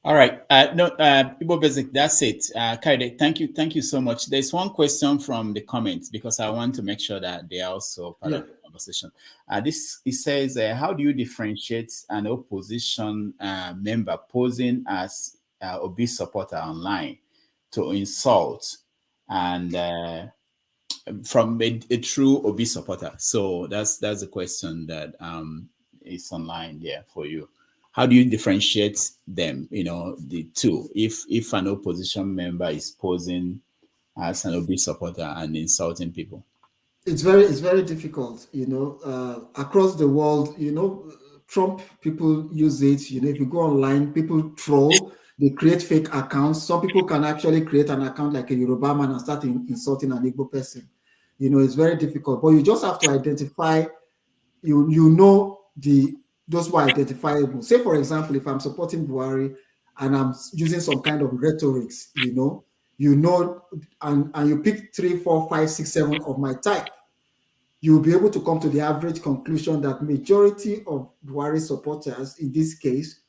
All right. Igbo Basic, that's it. Kayode, thank you so much. There's one question from the comments, because I want to make sure that they are also part of the conversation. It says, how do you differentiate an opposition member posing as Obi supporter online to insult and from a true Obi supporter? So that's the question that is online there for you. How do you differentiate them, the two, if an opposition member is posing as an Obi supporter and insulting people? It's very difficult, across the world, Trump people use it. If you go online, people troll, they create fake accounts. Some people can actually create an account like a Yoruba man and start insulting an Igbo person. It's very difficult, but you just have to identify, those who are identifiable. Say, for example, if I'm supporting Buhari and I'm using some kind of rhetorics, and you pick 3, 4, 5, 6, 7 of my type, you'll be able to come to the average conclusion that majority of Buhari supporters in this case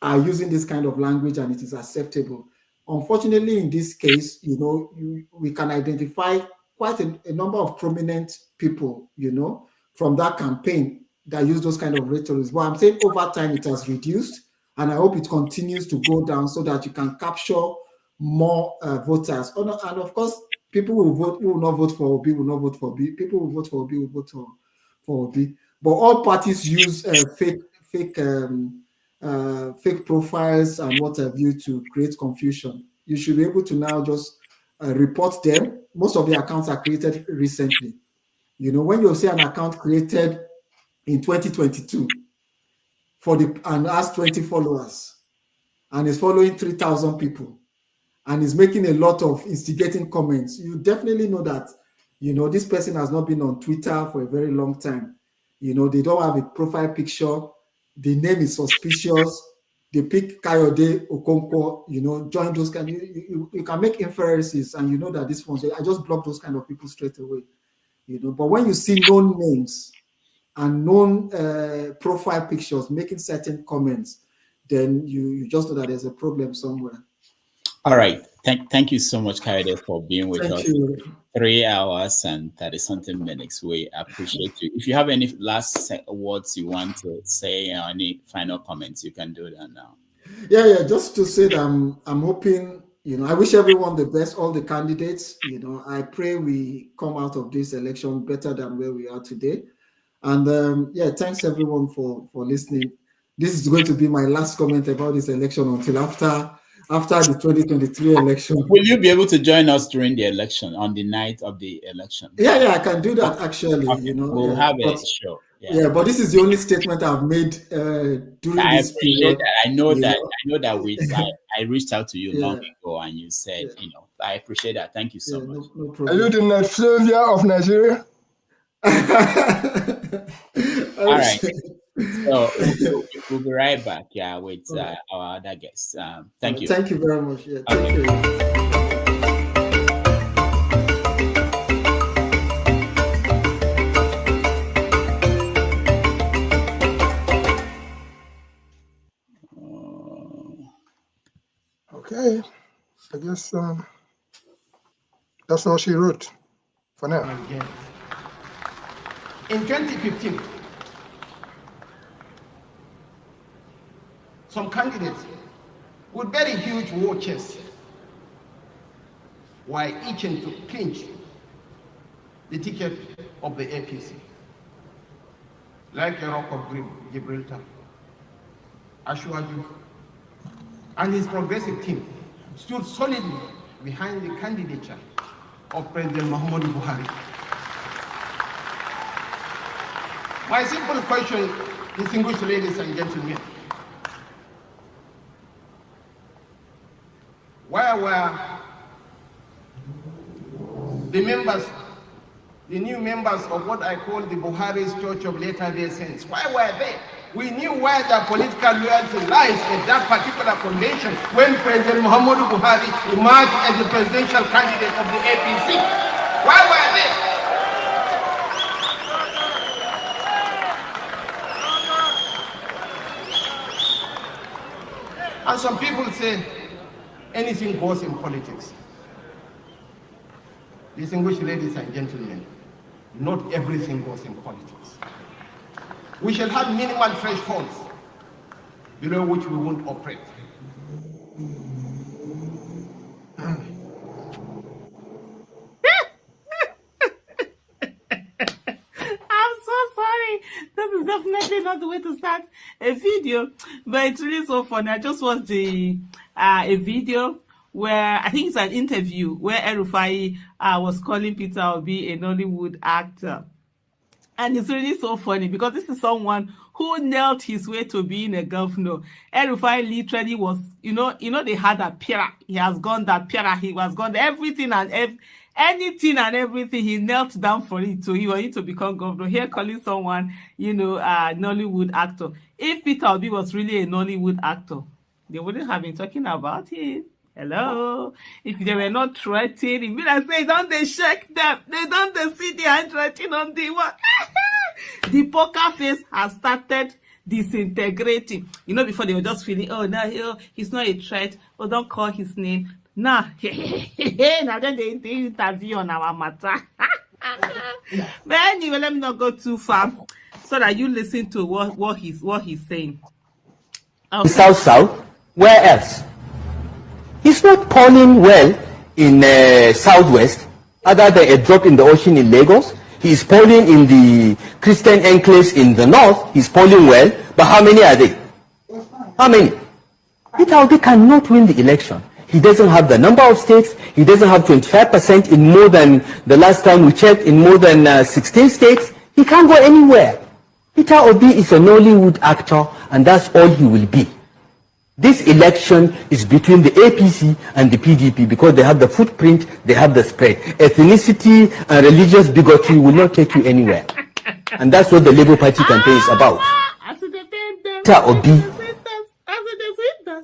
are using this kind of language and it is acceptable. Unfortunately, in this case, we can identify quite a number of prominent people, from that campaign that use those kind of rhetorics. But I'm saying over time it has reduced, and I hope it continues to go down so that you can capture more voters. And of course, people who will not vote for Obi will not vote for Obi. People who vote for Obi will vote for Obi. But all parties use fake profiles and what have you to create confusion. You should be able to now just report them. Most of the accounts are created recently. When you see an account created in 2022 and has 20 followers and is following 3,000 people and is making a lot of instigating comments, you definitely know that, this person has not been on Twitter for a very long time. They don't have a profile picture. The name is suspicious. They pick Kayode Okonkwo, join those kind. You can make inferences, and you know that this one's. I just block those kind of people straight away. But when you see known names and known profile pictures making certain comments, then you just know that there's a problem somewhere. All right. Thank you so much, Kayode, for being with us. You. 3 hours and 30-something minutes. We appreciate you. If you have any last words you want to say or any final comments, you can do that now. Yeah. Just to say that I'm hoping, I wish everyone the best, all the candidates. I pray we come out of this election better than where we are today. And thanks everyone for listening. This is going to be my last comment about this election until after the 2023 election. Will you be able to join us during the election, on the night of the election? Yeah, I can do that actually. Okay. We'll have a show. Yeah, but this is the only statement I've made during this period. I know that I reached out to you long ago and you said, I appreciate that. Thank you so much. No problem. Are you the Ned Flavia of Nigeria? All right. So we'll be right back, with our other guests. Thank you. Thank you very much. Yeah, thank you. Okay, I guess that's all she wrote for now. In 2015, some candidates with very huge war chests were itching to clinch the ticket of the APC, like the Rock of Gibraltar, Ashwaju, and his progressive team stood solidly behind the candidature of President Muhammadu Buhari. My simple question, distinguished ladies and gentlemen, where were the new members of what I call the Buhari's Church of Latter-day Saints? Why were they? We knew where their political loyalty lies at that particular convention when President Muhammadu Buhari emerged as the presidential candidate of the APC. Why were they? And some people say anything goes in politics. Distinguished ladies and gentlemen, not everything goes in politics. We shall have minimal thresholds below which we won't operate. I'm so sorry. This is definitely not the way to start a video, but it's really so funny. I just watched a video where I think it's an interview where El-Rufai was calling Peter Obi a Nollywood actor. And it's really so funny because this is someone who knelt his way to being a governor. El-Rufai literally was, they had a Pira. He has gone that Pira. He was gone everything and anything and everything. He knelt down for it. So he wanted to become governor. Here calling someone, a Nollywood actor. If Peter Obi was really a Nollywood actor, they wouldn't have been talking about him. Hello. If they were not threatening, it mean I say, don't they shake them? They don't they see the handwriting on the wall. The poker face has started disintegrating. You know, before they were just feeling, oh, no, he's not a threat. Oh, don't call his name. Nah. Now then they interview on our matter. But anyway, let me not go too far so that you listen to what he's saying. Okay. South, where else? He's not polling well in Southwest, other than a drop in the ocean in Lagos. He's polling in the Christian enclaves in the north. He's polling well, but how many are they? How many? Peter Obi cannot win the election. He doesn't have the number of states. He doesn't have 25% in more than, the last time we checked, in more than 16 states. He can't go anywhere. Peter Obi is a Nollywood actor, and that's all he will be. This election is between the APC and the PDP because they have the footprint, they have the spread. Ethnicity and religious bigotry will not take you anywhere. And that's what the Labour Party campaign is about. Peter Obi.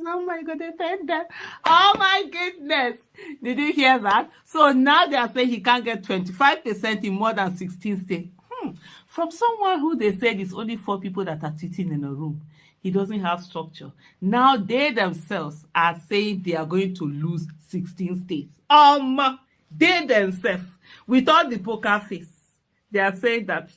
Oh my God, defend them. Oh my goodness. Did you hear that? So now they are saying he can't get 25% in more than 16 states. From someone who they said it's only 4 people that are sitting in a room. He doesn't have structure. Now they themselves are saying they are going to lose 16 states. They themselves, with all the poker face, they are saying that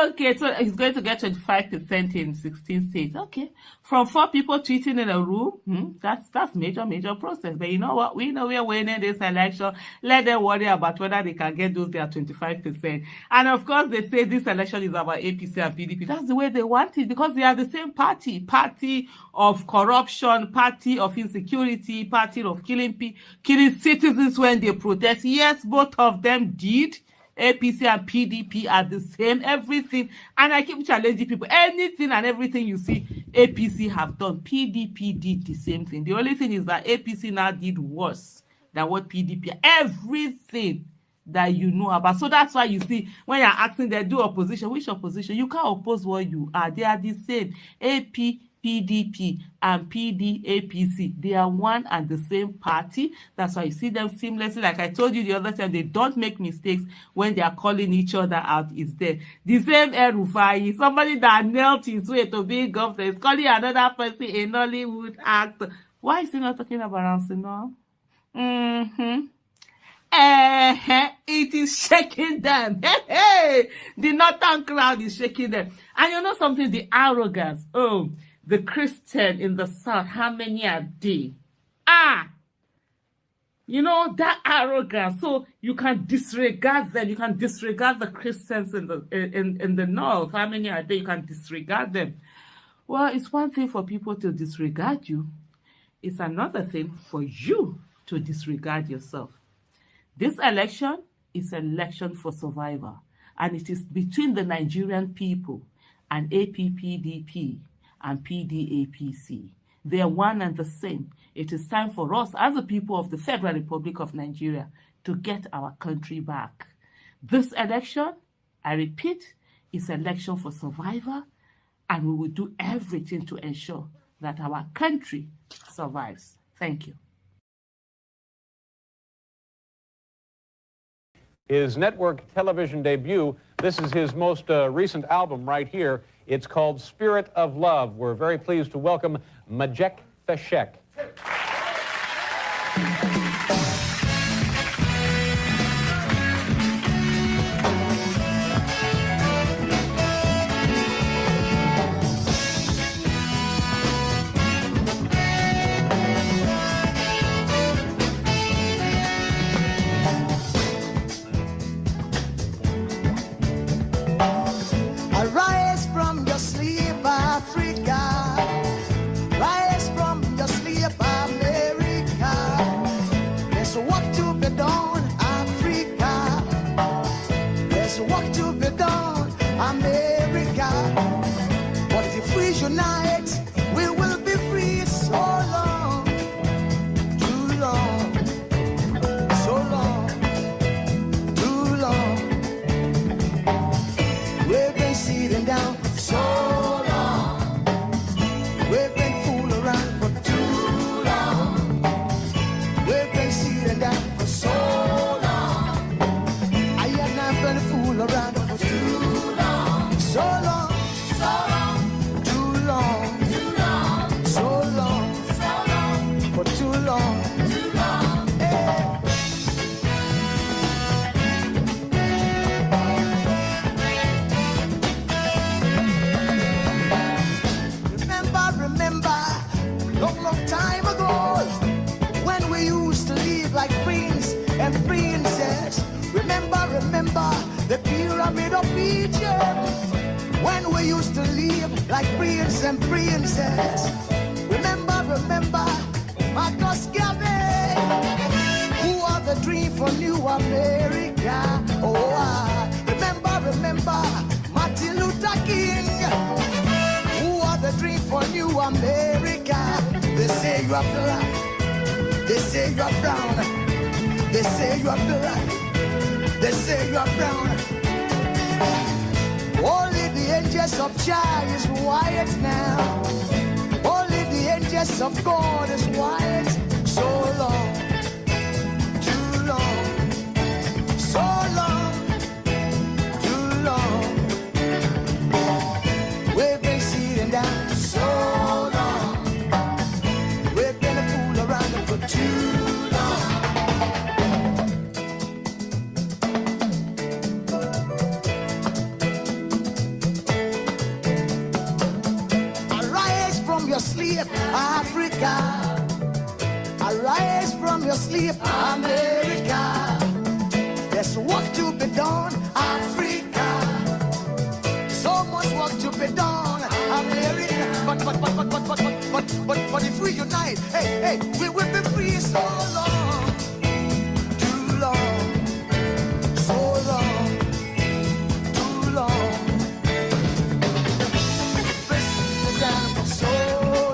okay, so he's going to get 25% in 16 states. Okay, from 4 people tweeting in a room, that's major process. But you know what? We know we are winning this election. Let them worry about whether they can get those their 25%. And of course, they say this election is about APC and PDP. That's the way they want it because they are the same party of corruption, party of insecurity, party of killing citizens when they protest. Yes, both of them did. APC and PDP are the same, everything. And I keep challenging people. Anything and everything you see APC have done, PDP did the same thing. The only thing is that APC now did worse than what PDP. Everything that you know about. So that's why you see when you're asking them, do opposition. Which opposition? You can't oppose what you are. They are the same. AP, PDP and PDAPC, they are one and the same party. That's why you see them seamlessly. Like I told you the other time, they don't make mistakes when they are calling each other out. Is there the same Rufai, somebody that knelt his way to be governor, is calling another person a Nollywood actor? Why is he not talking about Arsenal? It is shaking them. The northern crowd is shaking them. And you know something? The arrogance. The Christian in the south, how many are they? You know, that arrogance. So you can disregard them. You can disregard the Christians in the north. How many are there? You can disregard them. Well, it's one thing for people to disregard you. It's another thing for you to disregard yourself. This election is an election for survival. And it is between the Nigerian people and APPDP and PDAPC. They are one and the same. It is time for us, as the people of the Federal Republic of Nigeria, to get our country back. This election, I repeat, is an election for survival, and we will do everything to ensure that our country survives. Thank you. His network television debut, this is his most recent album right here. It's called Spirit of Love. We're very pleased to welcome Majek Feshek. Arise from your sleep, Africa. Rise from your sleep, America. There's work to be done, Africa. There's work to be done, America. But if we unite, we will be free so long. Too long. So long. Too long. We've been sitting down so long. too long, so long, for too long. Remember, long time ago, when we used to live like prince and princess. Remember, the pyramid of Egypt, when we used to live like prince and princess. Remember, Marcus Garvey, who are the dream for New America. Oh, remember, Martin Luther King, the dream for New America. They say you are black, they say you are brown, they say you are black, they say you are brown. Only the angels of Jah is white now. Only the angels of God is white. So long, too long, so long, too long. We've been sitting down so long. We've been a fool around for too long. Arise from your sleep, Africa. Arise from your sleep, America. There's work to be done, Africa. So much work to be done, America. But if we unite, hey, we will be free. So long, too long, so long, too long. Press down for so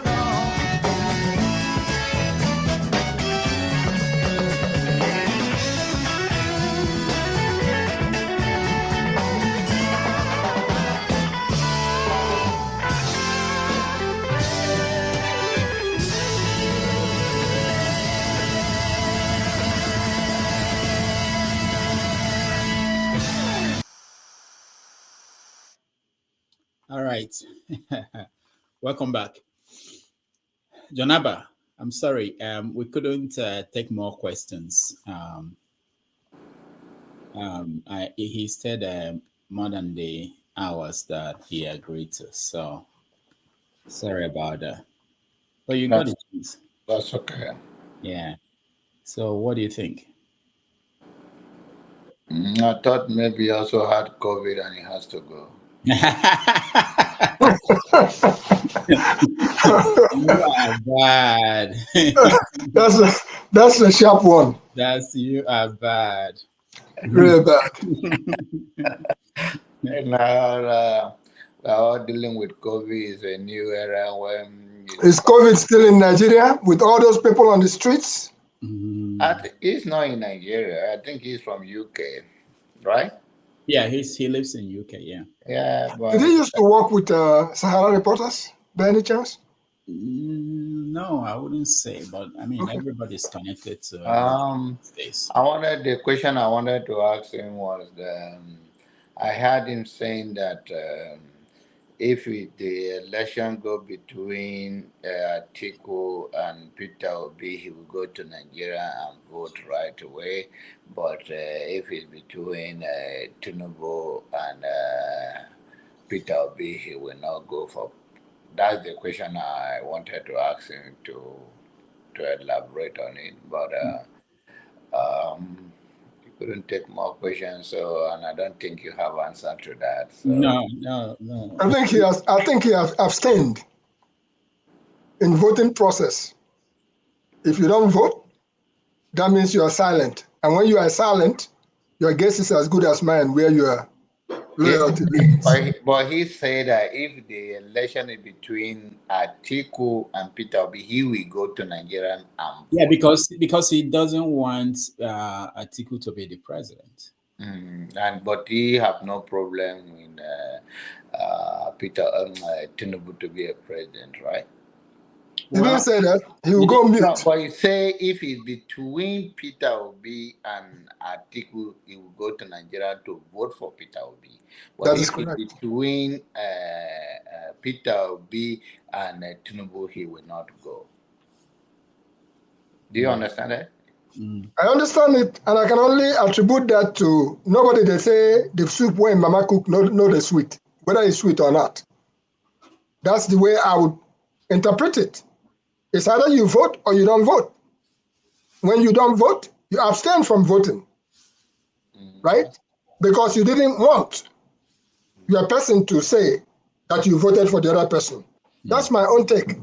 long. All right. Welcome back. Jonaba, I'm sorry. We couldn't take more questions. He said more than the hours that he agreed to. So sorry about that. But you got it. That's okay. Yeah. So what do you think? I thought maybe he also had COVID and he has to go. You are bad. That's a sharp one. You are bad. Really bad. Now we're all dealing with COVID. It's a new era when Is COVID still in Nigeria with all those people on the streets? He's not in Nigeria. I think he's from UK, right? Yeah, he lives in UK. Yeah. Yeah, but Did he used to work with Sahara Reporters by any chance? No, I wouldn't say, but I mean, everybody's connected to this. the question I wanted to ask him was I heard him saying that if the election go between Atiku and Peter Obi, he will go to Nigeria and vote right away. But if it's between Tinubu and Peter Obi, he will not go for. That's the question I wanted to ask him to elaborate on it. But you couldn't take more questions, and I don't think you have answer to that. So. No. I think he has abstained in voting process. If you don't vote, that means you are silent. And when you are silent, your guess is as good as mine where you are. But he said that if the election is between Atiku and Peter Obi, he will go to Nigeria and vote. Yeah, because he doesn't want Atiku to be the president. But he have no problem in Tinubu to be a president, right? He didn't say that. He will go mute. No, but he say if it's between Peter Obi and Atiku, he will go to Nigeria to vote for Peter Obi. But That is if correct. it's between Peter Obi and Tinubu, he will not go. Do you understand that? I understand it, and I can only attribute that to nobody. They say the soup when Mama cook, know the sweet, whether it's sweet or not. That's the way I would interpret it. It's either you vote or you don't vote. When you don't vote, you abstain from voting, right? Because you didn't want your person to say that you voted for the other person. That's my own take.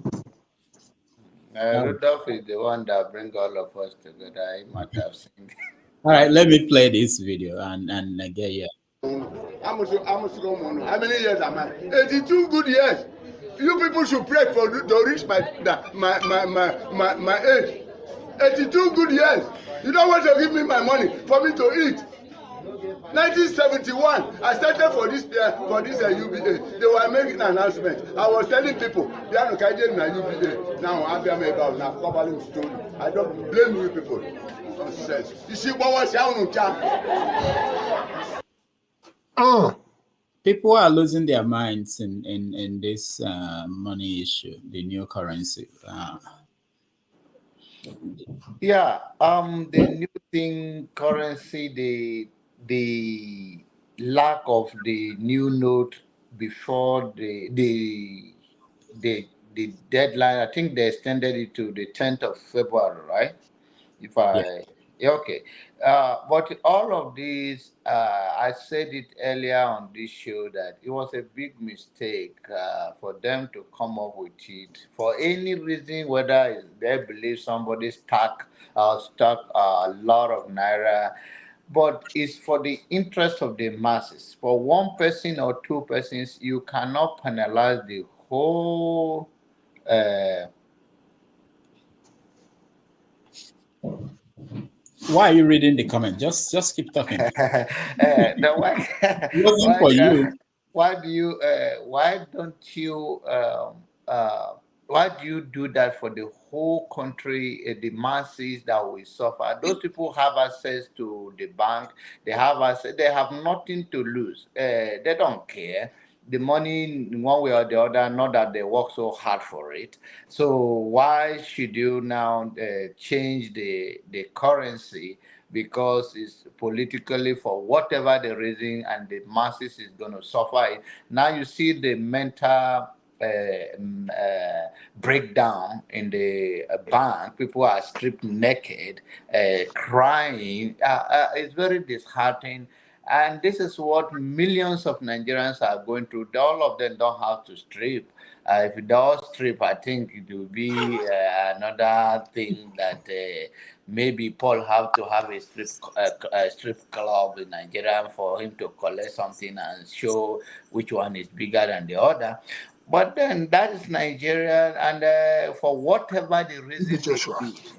Rudolph is the one that brings all of us together. He might have seen. All right, let me play this video and get you. How many years am I? 82 good years. You people should pray for to reach my age. 82 good years. You don't want to give me my money for me to eat. 1971, I started for this UBA. They were making an announcement. I was telling people, they are not carrying my UBA. Now I am about now covering story. I don't blame you people. Nonsense. You see what was People are losing their minds in this money issue, the new currency. Yeah, the new thing, currency, the lack of the new note before the deadline. I think they extended it to the 10th of February, right? Okay. But all of these, I said it earlier on this show that it was a big mistake for them to come up with it for any reason, whether they believe somebody stuck a lot of naira, but it's for the interest of the masses. For one person or two persons, you cannot penalize the whole. Why are you reading the comment? Just keep talking. Why do you do that for the whole country, the masses that will suffer? Those people have access to the bank. They have access. They have nothing to lose. They don't care. The money in one way or the other, not that they work so hard for it. So why should you now change the currency? Because it's politically for whatever the reason, and the masses is going to suffer it. Now you see the mental breakdown in the bank. People are stripped naked, crying. It's very disheartening. And this is what millions of Nigerians are going through. All of them don't have to strip. If it does strip, I think it will be another thing that maybe Paul have to have a strip club in Nigeria for him to collect something and show which one is bigger than the other. But then that is Nigeria, and for whatever the reason,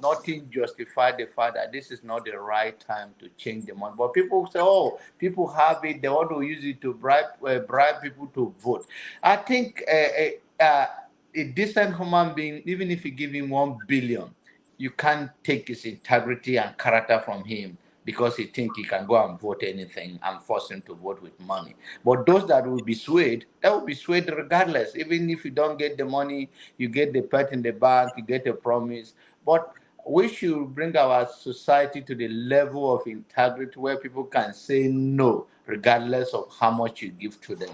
nothing justified the fact that this is not the right time to change the money. But people say, oh, people have it, they want to use it to bribe people to vote. I think a decent human being, even if you give him 1 billion, you can't take his integrity and character from him because he thinks he can go and vote anything and force him to vote with money. But those that will be swayed, that will be swayed regardless. Even if you don't get the money, you get the pet in the bank, you get a promise. But we should bring our society to the level of integrity where people can say no, regardless of how much you give to them.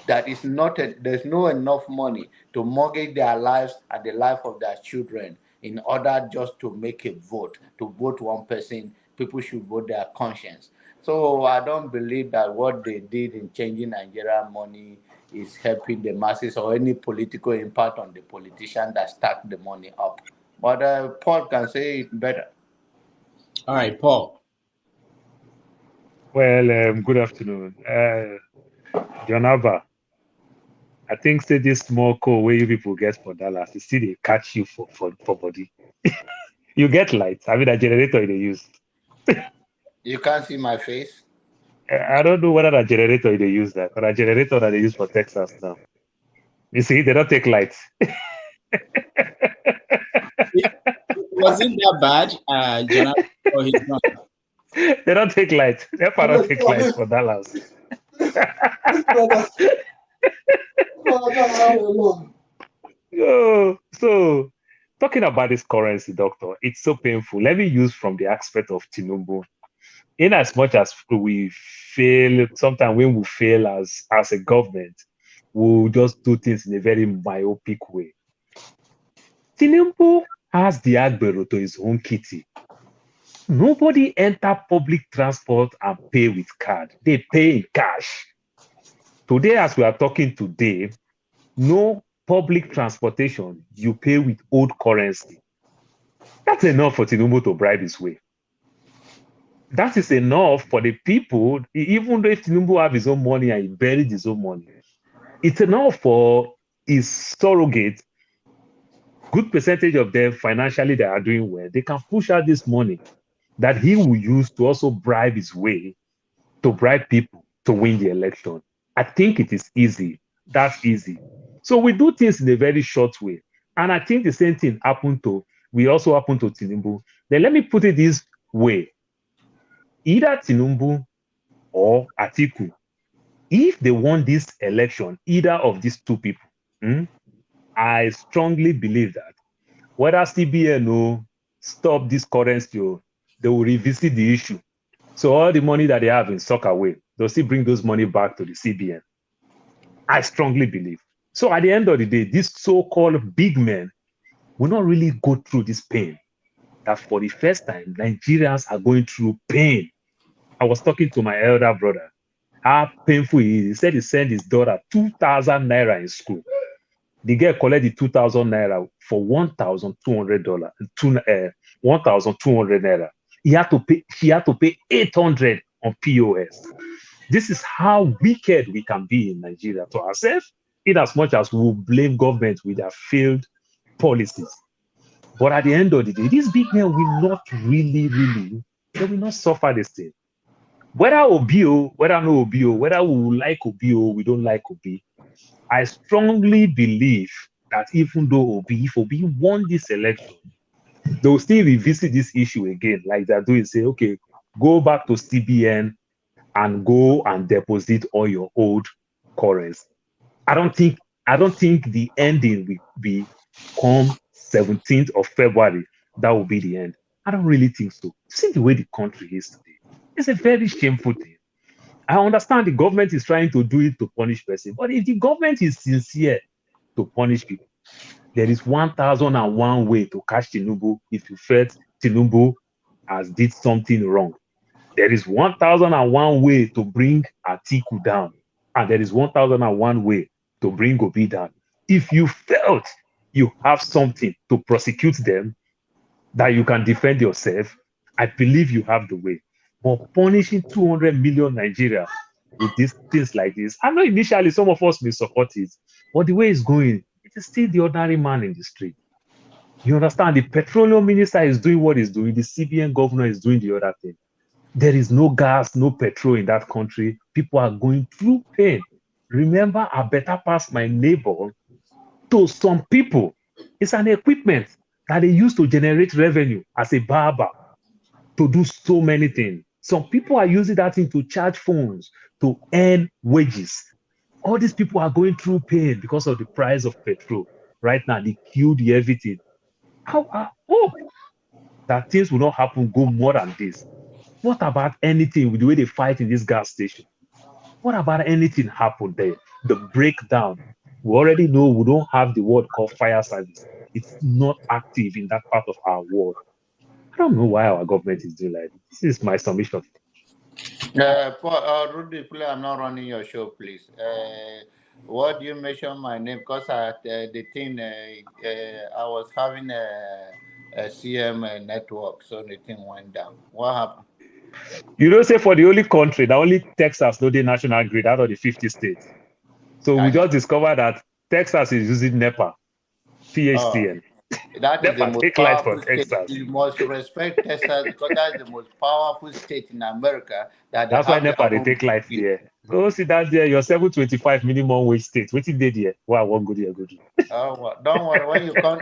There's no enough money to mortgage their lives and the life of their children. In order just to make a vote, to vote one person, people should vote their conscience. So I don't believe that what they did in changing Nigerian money is helping the masses or any political impact on the politician that stacked the money up. But Paul can say it better. All right, Paul. Well, good afternoon. John Abba, I think say this small call where you people get for dollars, you see they catch you for body. You get light. I mean, a generator they use. You can't see my face? I don't know whether a generator they use that, or a generator that they use for Texas now. You see, they don't take light. Wasn't that bad, John? Or he's not? They don't take light. They don't take light for dollars. So talking about this currency, doctor, it's so painful. Let me use from the aspect of Tinubu. In as much as we fail, sometimes when we fail as a government, we'll just do things in a very myopic way. Tinubu has the Agbero to his own kitty. Nobody enter public transport and pay with card. They pay in cash. Today, as we are talking today, no public transportation, you pay with old currency. That's enough for Tinubu to bribe his way. That is enough for the people, even though if Tinubu have his own money and he buried his own money, it's enough for his surrogate. Good percentage of them financially they are doing well. They can push out this money that he will use to also bribe his way, to bribe people to win the election. I think it is easy. That's easy. So we do things in a very short way. And I think the same thing will also happen to Tinubu. Then let me put it this way. Either Tinubu or Atiku, if they won this election, either of these two people, I strongly believe that whether CBN or stop this currency, they will revisit the issue. So all the money that they have in sock away, they'll still bring those money back to the CBN. I strongly believe. So at the end of the day, these so-called big men will not really go through this pain. That for the first time, Nigerians are going through pain. I was talking to my elder brother, how painful it is. He said he sent his daughter 2,000 naira in school. The girl collected 2,000 naira for $1,200, 1,200 naira. She had to pay 800 on POS. This is how wicked we can be in Nigeria to ourselves, in as much as we will blame government with their failed policies. But at the end of the day, these big men will not really, they will not suffer this thing. Whether Obio, whether no Obio, whether we like Obio, we don't like Obi, I strongly believe that even though if Obi won this election, they will still revisit this issue again, like they're doing, say, okay, go back to CBN and go and deposit all your old currency. I don't think the ending will be come 17th of February. That will be the end. I don't really think so. See the way the country is today. It's a very shameful thing. I understand the government is trying to do it to punish person, but if the government is sincere to punish people, there is 1,001 way to catch Tinubu if you felt Tinubu has did something wrong. There is 1,001 way to bring Atiku down, and there is 1,001 way to bring Obi down. If you felt you have something to prosecute them, that you can defend yourself, I believe you have the way. But punishing 200 million Nigeria with these things like this, I know initially some of us may support it, but the way it's going, it is still the ordinary man in the street. You understand? The petroleum minister is doing what he's doing. The CBN governor is doing the other thing. There is no gas, no petrol in that country. People are going through pain. Remember, I better pass my neighbor to some people. It's an equipment that they use to generate revenue as a barber, to do so many things. Some people are using that thing to charge phones, to earn wages. All these people are going through pain because of the price of petrol. Right now, they killed everything. I hope that things will not happen, go more than this. What about anything with the way they fight in this gas station? What about anything happen there? The breakdown. We already know we don't have the word called fire service. It's not active in that part of our world. I don't know why our government is doing like this. This is my submission. Rudy, please, I'm not running your show, please. What do you mention my name? Because the thing, I was having a CM network, so the thing went down. What happened? You don't say for the only country, the only Texas, no the national grid out of the 50 states. So we just discovered that Texas is using NEPA, PHTN. That is the most powerful state. Texas. You must respect Texas because that's the most powerful state in America. That's why NEPA they take life there. So see that there, your 725 minimum wage state. What did they there? Wow, one good year, good. Well, don't worry. When you come,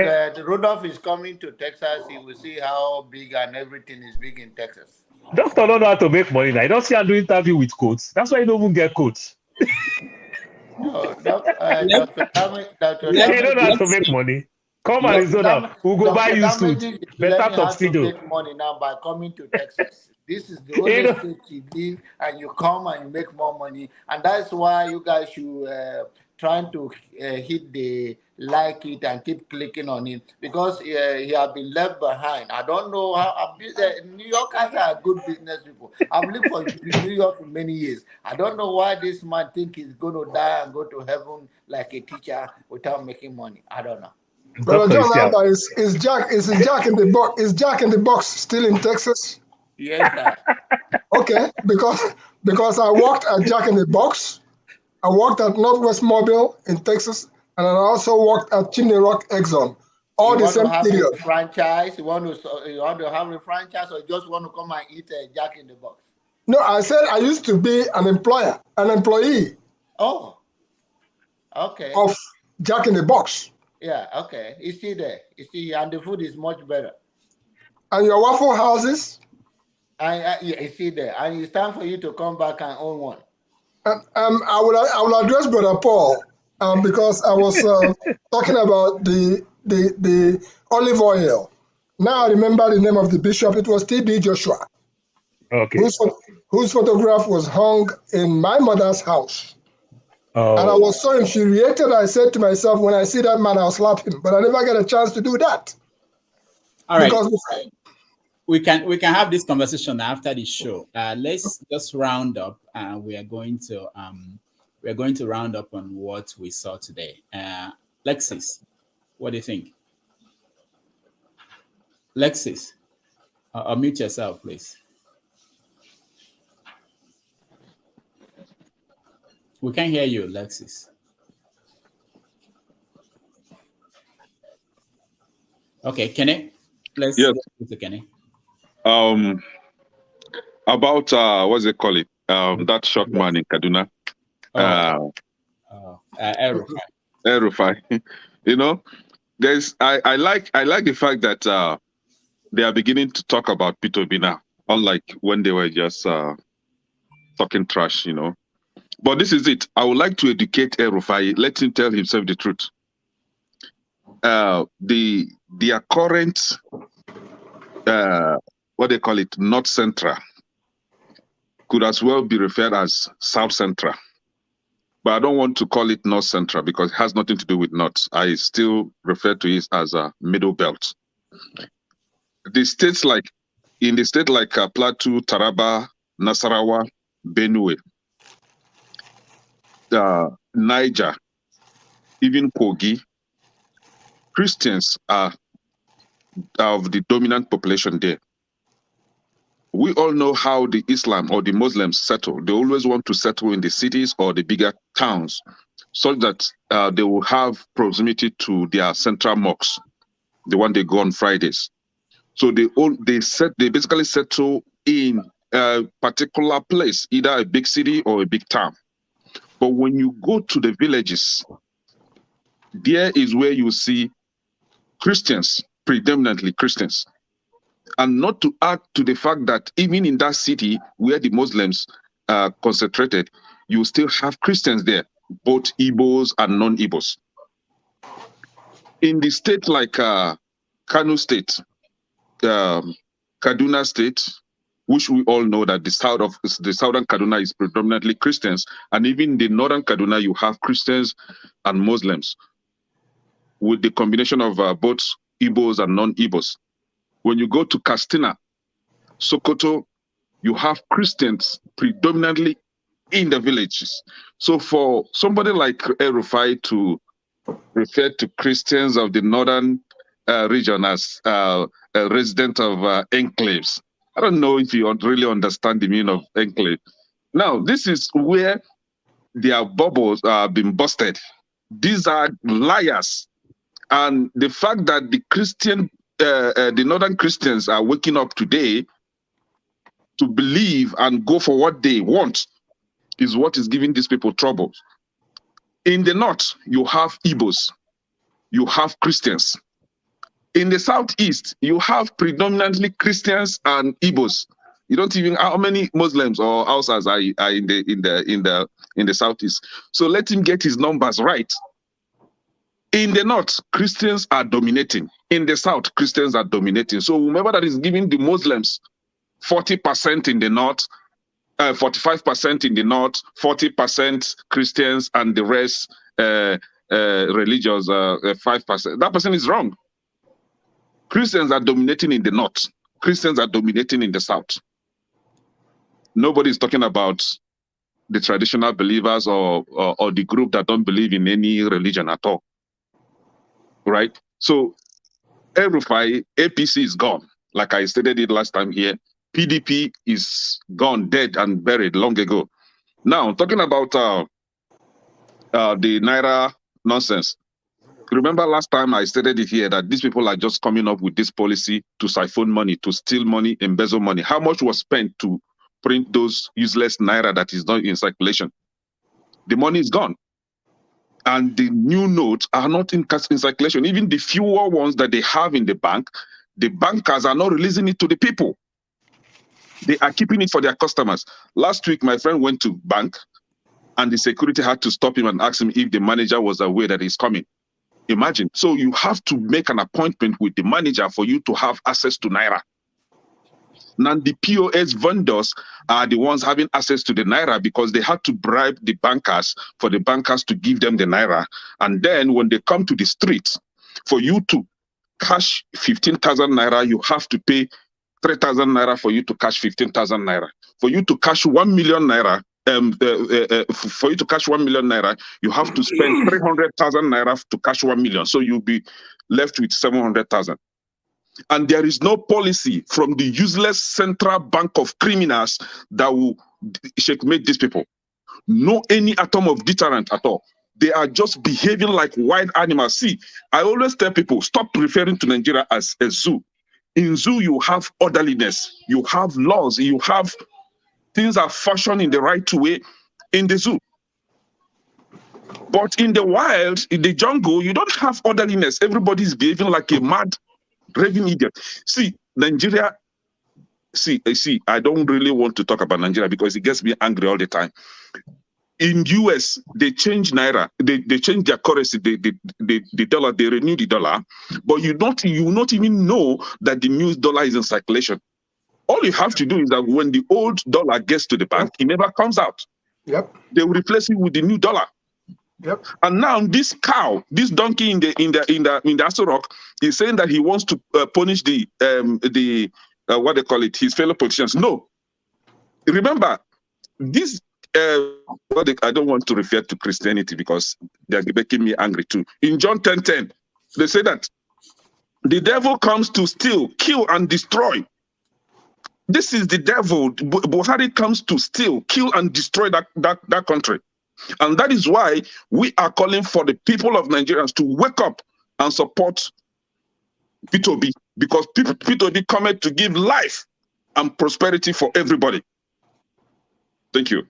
Rudolph is coming to Texas. He will see how big and everything is big in Texas. Doctor don't know how to make money now. You don't see him do interview with coats. That's why you don't even get coats. No, Dr. You don't have to make money. Come Arizona, we'll go buy you suit. Better tuxedo. Make money now by coming to Texas. This is the only state you live, and you come and you make more money, and that's why you guys should trying to hit the like it and keep clicking on it, because he has been left behind. I don't know how. New Yorkers are good business people. I've lived for New York for many years. I don't know why this man think he's going to die and go to heaven like a teacher without making money. I don't know. Brother John Alba, is Jack in the box? Is Jack in the Box still in Texas? Yes, sir. Okay, because I worked at Jack in the Box, I worked at Northwest Mobile in Texas, and I also worked at Chimney Rock Exxon. All the same period. Franchise? You want to have a franchise, or you just want to come and eat a Jack in the Box? No, I said I used to be an employee. Oh, okay. Of Jack in the Box. Yeah, okay. It's still there. It's still here, and the food is much better. And your Waffle Houses? Yeah, it's still there. And it's time for you to come back and own one. I will address Brother Paul because I was talking about the olive oil. Now I remember the name of the bishop. It was T.B. Joshua. Okay. Whose photograph was hung in my mother's house. Oh. And I was so infuriated, I said to myself, when I see that man, I'll slap him. But I never get a chance to do that. All right. We can have this conversation after the show. Let's just round up. We are going to round up on what we saw today. Lexis, what do you think? Lexis, unmute yourself, please. We can't hear you, Lexis. Okay, Kenny, let's go to Kenny. About what's it called? That short man in Kaduna. El-Rufai. You know, I like the fact that they are beginning to talk about Peter Obi now, unlike when they were just talking trash, you know. But this is it. I would like to educate El-Rufai. Let him tell himself the truth. Their current what they call it, North Central, could as well be referred as South Central. But I don't want to call it North Central because it has nothing to do with North. I still refer to it as a middle belt. In the state like Plateau, Taraba, Nasarawa, Benue, Niger, even Kogi, Christians are of the dominant population there. We all know how the Islam or the Muslims settle. They always want to settle in the cities or the bigger towns so that they will have proximity to their central mosques, the one they go on Fridays. So they basically settle in a particular place, either a big city or a big town. But when you go to the villages, there is where you see Christians, predominantly Christians. And not to add to the fact that even in that city where the Muslims are concentrated, you still have Christians there, both Igbos and non-Igbos. In the state like Kano State, Kaduna State, which we all know that the southern Kaduna is predominantly Christians, and even the northern Kaduna, you have Christians and Muslims, with the combination of both Igbos and non-Igbos. When you go to Katsina, Sokoto, you have Christians predominantly in the villages. So for somebody like El-Rufai to refer to Christians of the northern region as a resident of enclaves, I don't know if you really understand the meaning of enclave. Now, this is where their bubbles are being busted. These are liars. And the fact that the northern Christians are waking up today to believe and go for what they want is what is giving these people trouble. In the north, you have Igbos, you have Christians. In the southeast, you have predominantly Christians and Igbos. You don't even how many Muslims or Hausas are in the southeast. So let him get his numbers right. In the north, Christians are dominating. In the south, Christians are dominating. So whomever that is giving the Muslims 40% in the north, 45% in the north, 40% Christians, and the rest religious 5%. That person is wrong. Christians are dominating in the north. Christians are dominating in the south. Nobody is talking about the traditional believers or the group that don't believe in any religion at all. Right? So El-Rufai, APC is gone. Like I stated it last time here. PDP is gone, dead and buried long ago. Now, talking about the Naira nonsense. Remember last time I stated it here that these people are just coming up with this policy to siphon money, to steal money, embezzle money. How much was spent to print those useless Naira that is not in circulation? The money is gone. And the new notes are not in circulation. Even the fewer ones that they have in the bank, the bankers are not releasing it to the people. They are keeping it for their customers. Last week, my friend went to bank and the security had to stop him and ask him if the manager was aware that he's coming. Imagine. So you have to make an appointment with the manager for you to have access to Naira. Now the POS vendors are the ones having access to the Naira because they had to bribe the bankers for the bankers to give them the Naira. And then when they come to the streets, for you to cash 15,000 Naira, you have to pay 3,000 Naira for you to cash 15,000 Naira. For you to cash 1 million Naira, for you to cash 1 million Naira, you have to spend 300,000 Naira to cash 1 million. So you'll be left with 700,000. And there is no policy from the useless central bank of criminals that will checkmate these people. No any atom of deterrent at all. They are just behaving like wild animals. See, I always tell people, stop referring to Nigeria as a zoo. In zoo, you have orderliness, you have laws, you have things are fashioned in the right way in the zoo. But in the wild, in the jungle, you don't have orderliness. Everybody is behaving like a mad, raving idiot. See, Nigeria, see, I don't really want to talk about Nigeria because it gets me angry all the time. In US, they change Naira, they change their currency, the dollar, they renew the dollar, but you will not even know that the new dollar is in circulation. All you have to do is that when the old dollar gets to the bank, it never comes out. Yep. They will replace it with the new dollar. Yep. And now this cow, this donkey in the Aso Rock is saying that he wants to punish the what they call it, his fellow politicians. No. Remember, this I don't want to refer to Christianity because they're making me angry too. In John 10:10, they say that the devil comes to steal, kill, and destroy. This is the devil. Buhari comes to steal, kill, and destroy that country. And that is why we are calling for the people of Nigerians to wake up and support Peter Obi, because Peter Obi coming to give life and prosperity for everybody. Thank you.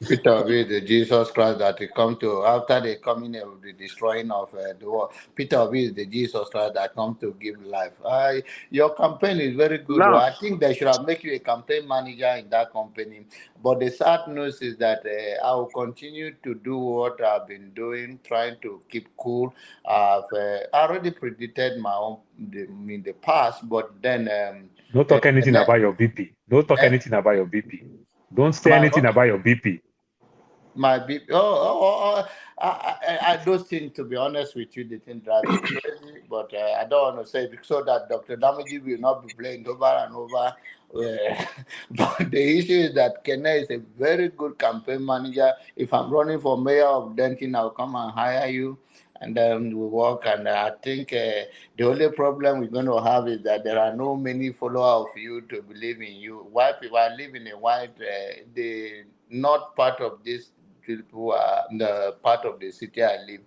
Peter Obi, the Jesus Christ that he come to after the coming of the destroying of the world. Peter Obi is the Jesus Christ that come to give life. Your campaign is very good. Now, I think they should have make you a campaign manager in that company. But the sad news is that I will continue to do what I've been doing, trying to keep cool. I've already predicted my own in the past, but then don't talk anything about your BP. Don't talk anything about your BP. Don't say anything about your BP. My BP. Those things, to be honest with you, they didn't drive me crazy, but I don't want to say it so that Dr. Damiji will not be blamed over and over. But the issue is that Canary is a very good campaign manager. If I'm running for mayor of Denton, I'll come and hire you, and then we work. And I think the only problem we're going to have is that there are no many followers of you to believe in you. White people are living in white, they not part of this. People are the part of the city I live.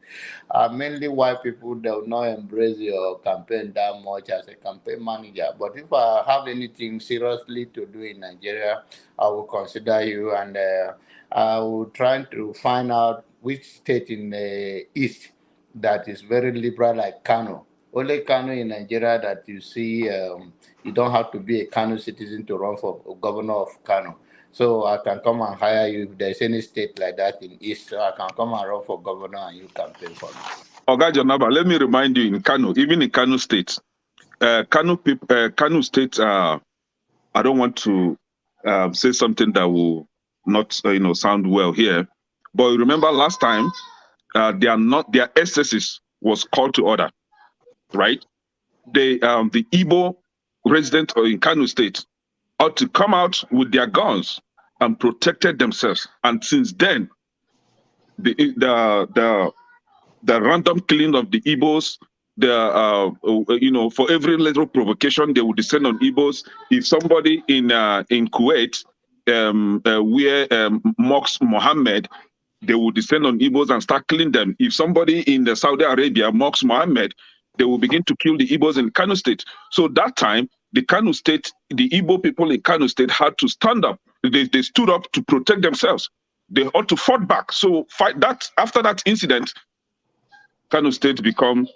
Mainly white people, they will not embrace your campaign that much as a campaign manager. But if I have anything seriously to do in Nigeria, I will consider you, and I will try to find out which state in the east that is very liberal, like Kano. only Kano in Nigeria that you see. You don't have to be a Kano citizen to run for governor of Kano. So I can come and hire you if there's any state like that in East. So I can come and run for governor and you can pay for me. Oga Janaba, let me remind you, in Kano, even in Kano State, Kano State. I don't want to say something that will not, sound well here. But remember, last time, their excesses was called to order, right? The Igbo resident in Kano State ought to come out with their guns and protected themselves. And since then, the random killing of the Igbos, for every little provocation, they would descend on Igbos. If somebody in Kuwait mocks Mohammed, they will descend on Igbos and start killing them. If somebody in Saudi Arabia mocks Mohammed, they will begin to kill the Igbos in Kano State. So that time, the Kano State, the Igbo people in Kano State had to stand up. They stood up to protect themselves. They ought to fight back. So after that incident, Kano State become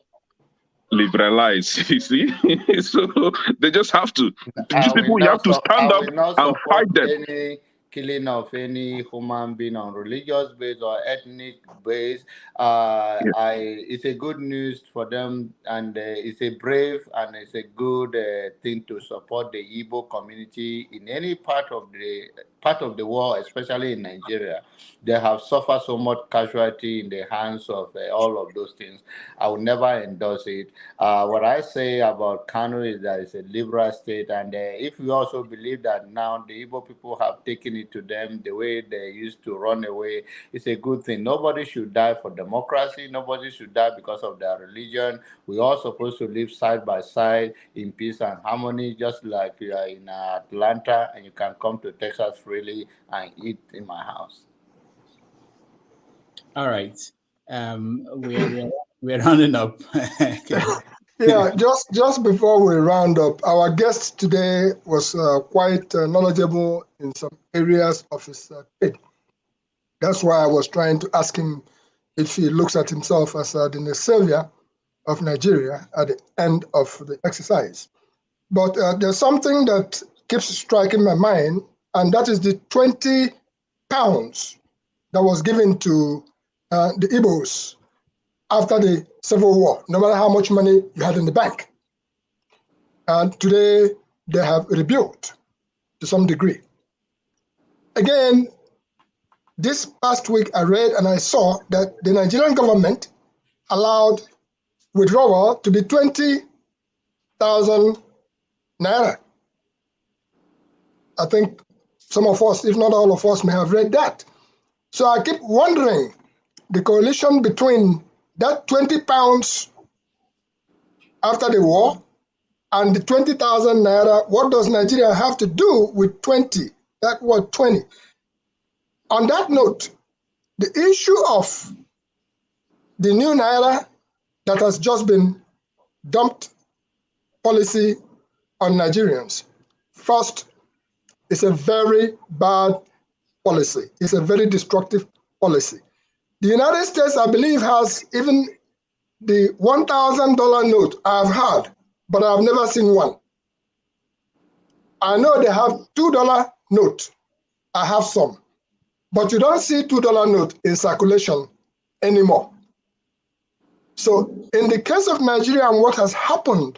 liberalized. You see, so they just have to. These people, you have to stand up and fight them. Any killing of any human being on religious base or ethnic base. It's a good news for them, and it's a brave and it's a good thing to support the Igbo community in any part of the world, especially in Nigeria. They have suffered so much casualty in the hands of all of those things. I will never endorse it. What I say about Kano is that it's a liberal state, and if we also believe that now the Igbo people have taken it to them the way they used to run away, it's a good thing. Nobody should die for democracy. Nobody should die because of their religion. We're all supposed to live side by side in peace and harmony, just like you are in Atlanta and you can come to Texas freely and eat in my house. All right. We're rounding up. Yeah, just before we round up, our guest today was quite knowledgeable in some areas of his trade. That's why I was trying to ask him if he looks at himself as the savior of Nigeria at the end of the exercise. But there's something that keeps striking my mind, and that is the 20 pounds that was given to the Igbos after the Civil War, no matter how much money you had in the bank. And today they have rebuilt to some degree. Again, this past week I read and I saw that the Nigerian government allowed withdrawal to be 20,000 naira. I think some of us, if not all of us, may have read that. So I keep wondering, the correlation between that 20 pounds after the war and the 20,000 naira, what does Nigeria have to do with 20? That word 20. On that note, the issue of the new naira that has just been dumped policy on Nigerians. First, it's a very bad policy. It's a very destructive policy. The United States, I believe, has even the $1,000 note I've heard, but I've never seen one. I know they have $2 note. I have some. But you don't see $2 note in circulation anymore. So in the case of Nigeria and what has happened,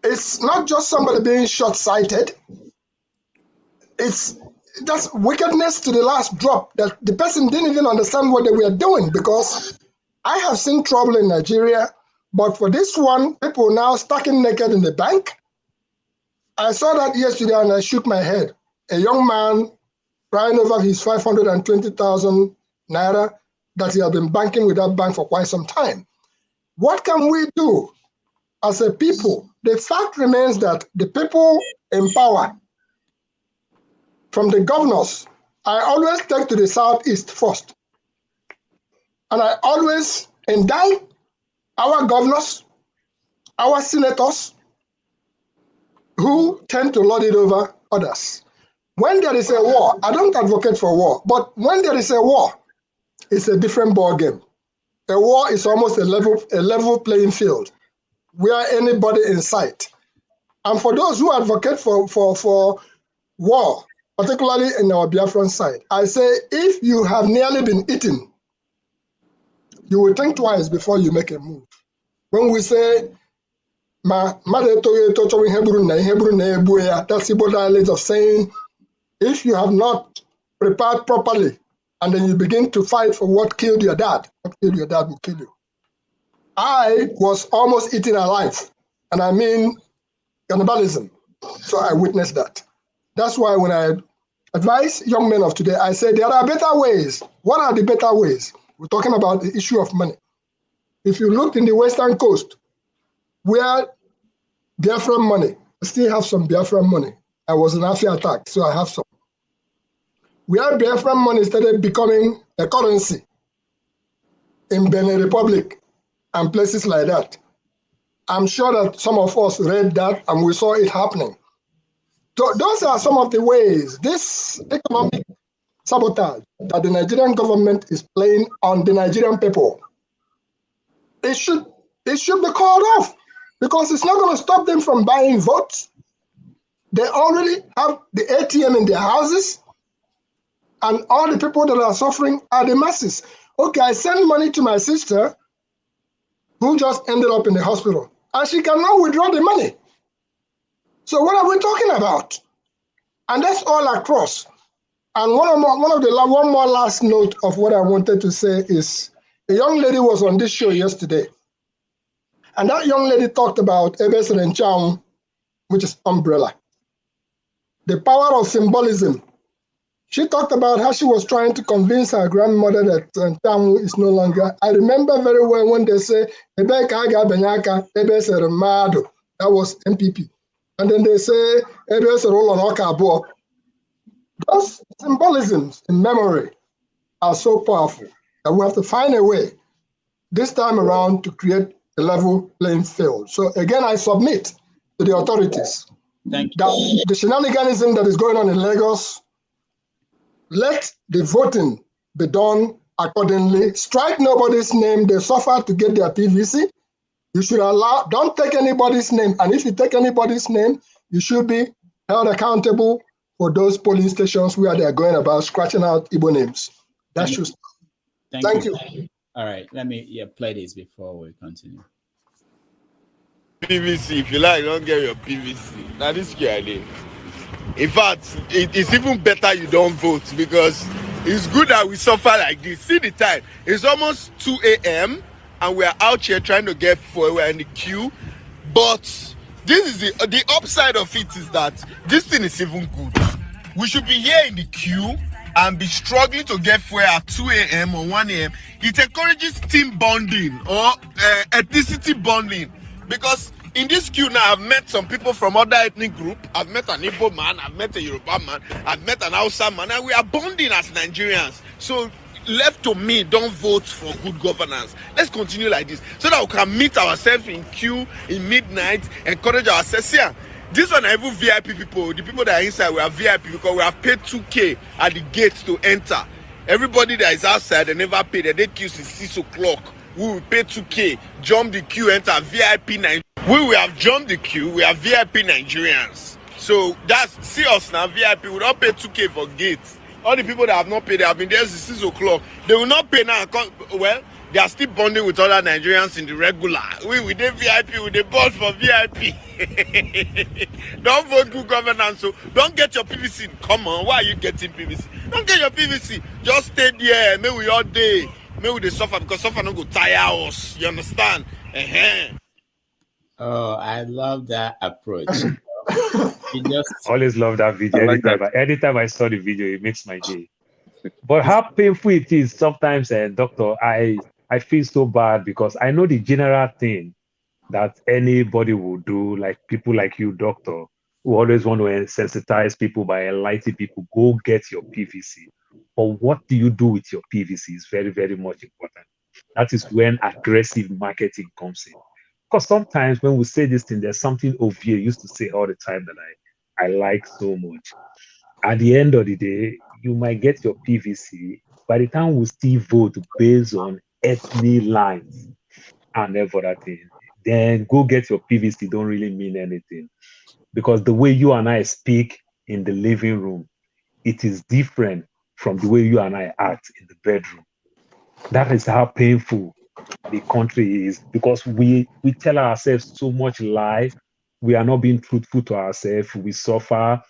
it's not just somebody being short-sighted. That's wickedness to the last drop, that the person didn't even understand what they were doing, because I have seen trouble in Nigeria, but for this one, people now stacking naked in the bank. I saw that yesterday and I shook my head. A young man crying over his 520,000 naira that he had been banking with that bank for quite some time. What can we do as a people? The fact remains that the people in power, from the governors, I always take to the southeast first. And I always indict our governors, our senators, who tend to lord it over others. When there is a war, I don't advocate for war, but when there is a war, it's a different ball game. A war is almost a level playing field where anybody in sight. And for those who advocate for war, particularly in our Biafran side, I say if you have nearly been eaten, you will think twice before you make a move. When we say, that's Igbo dialect of saying, if you have not prepared properly, and then you begin to fight for what killed your dad will kill you. I was almost eaten alive, and I mean cannibalism. So I witnessed that. That's why when I advise young men of today, I say there are better ways. What are the better ways? We're talking about the issue of money. If you look in the Western Coast, where Biafran money, I still have some Biafran money. I was in Afar attack, so I have some. Where Biafran money started becoming a currency in Benin Republic and places like that. I'm sure that some of us read that and we saw it happening. So those are some of the ways this economic sabotage that the Nigerian government is playing on the Nigerian people. It should be called off because it's not going to stop them from buying votes. They already have the ATM in their houses, and all the people that are suffering are the masses. Okay, I send money to my sister who just ended up in the hospital, and she cannot withdraw the money. So what are we talking about? And that's all across. And one more last note of what I wanted to say is a young lady was on this show yesterday, and that young lady talked about Ebes Renchang, which is umbrella. The power of symbolism. She talked about how she was trying to convince her grandmother that Tamu is no longer. I remember very well when they say, that was MPP. And then they say, those symbolisms in memory are so powerful that we have to find a way this time around to create a level playing field. So again, I submit to the authorities that the shenaniganism that is going on in Lagos, let the voting be done accordingly. Strike nobody's name. They suffer to get their PVC. You should don't take anybody's name. And if you take anybody's name, you should be held accountable for those polling stations where they are going about scratching out Igbo names. That should stop. Thank you. All right, let me play this before we continue. PVC, if you like, don't get your PVC. Now this guy, in fact, it's even better you don't vote because it's good that we suffer like this. See the time. It's almost 2 a.m. and we're out here trying to get fuel. We're in the queue. But this is the upside of it is that this thing is even good. We should be here in the queue and be struggling to get fuel at 2 a.m. or 1 a.m. It encourages team bonding or ethnicity bonding because in this queue now, I've met some people from other ethnic group. I've met an Igbo man, I've met a Yoruba man, I've met an Hausa man, and we are bonding as Nigerians. So left to me, don't vote for good governance. Let's continue like this so that we can meet ourselves in queue in midnight, encourage ourselves here. This one are even VIP people. The people that are inside, we are VIP because we have paid 2K at the gate to enter. Everybody that is outside, they never pay. They queue since 6 o'clock. We will pay 2K, jump the queue, enter VIP 9. We have jumped the queue. We are VIP Nigerians. So that's, see us now, VIP. We don't pay 2K for gates. All the people that have not paid, they have been there since 6 o'clock. They will not pay now. Well, they are still bonding with other Nigerians in the regular. We did VIP, we did boss for VIP. Don't vote good governance. So don't get your PVC. Come on, why are you getting PVC? Don't get your PVC. Just stay there. May we all day. May we suffer because suffer not go tire us. You understand? Oh, I love that approach. Always love that video. Anytime I saw the video, it makes my day. But how painful it is sometimes, doctor, I feel so bad because I know the general thing that anybody will do, like people like you, doctor, who always want to sensitize people by enlightening people, go get your PVC. But what do you do with your PVC is very, very much important. That is when aggressive marketing comes in. Because sometimes when we say this thing, there's something Ovie used to say all the time that I like so much. At the end of the day, you might get your PVC. By the time we still vote based on ethnic lines and everything, then go get your PVC don't really mean anything. Because the way you and I speak in the living room, it is different from the way you and I act in the bedroom. That is how painful the country is, because we tell ourselves so much lie. We are not being truthful to ourselves. We suffer.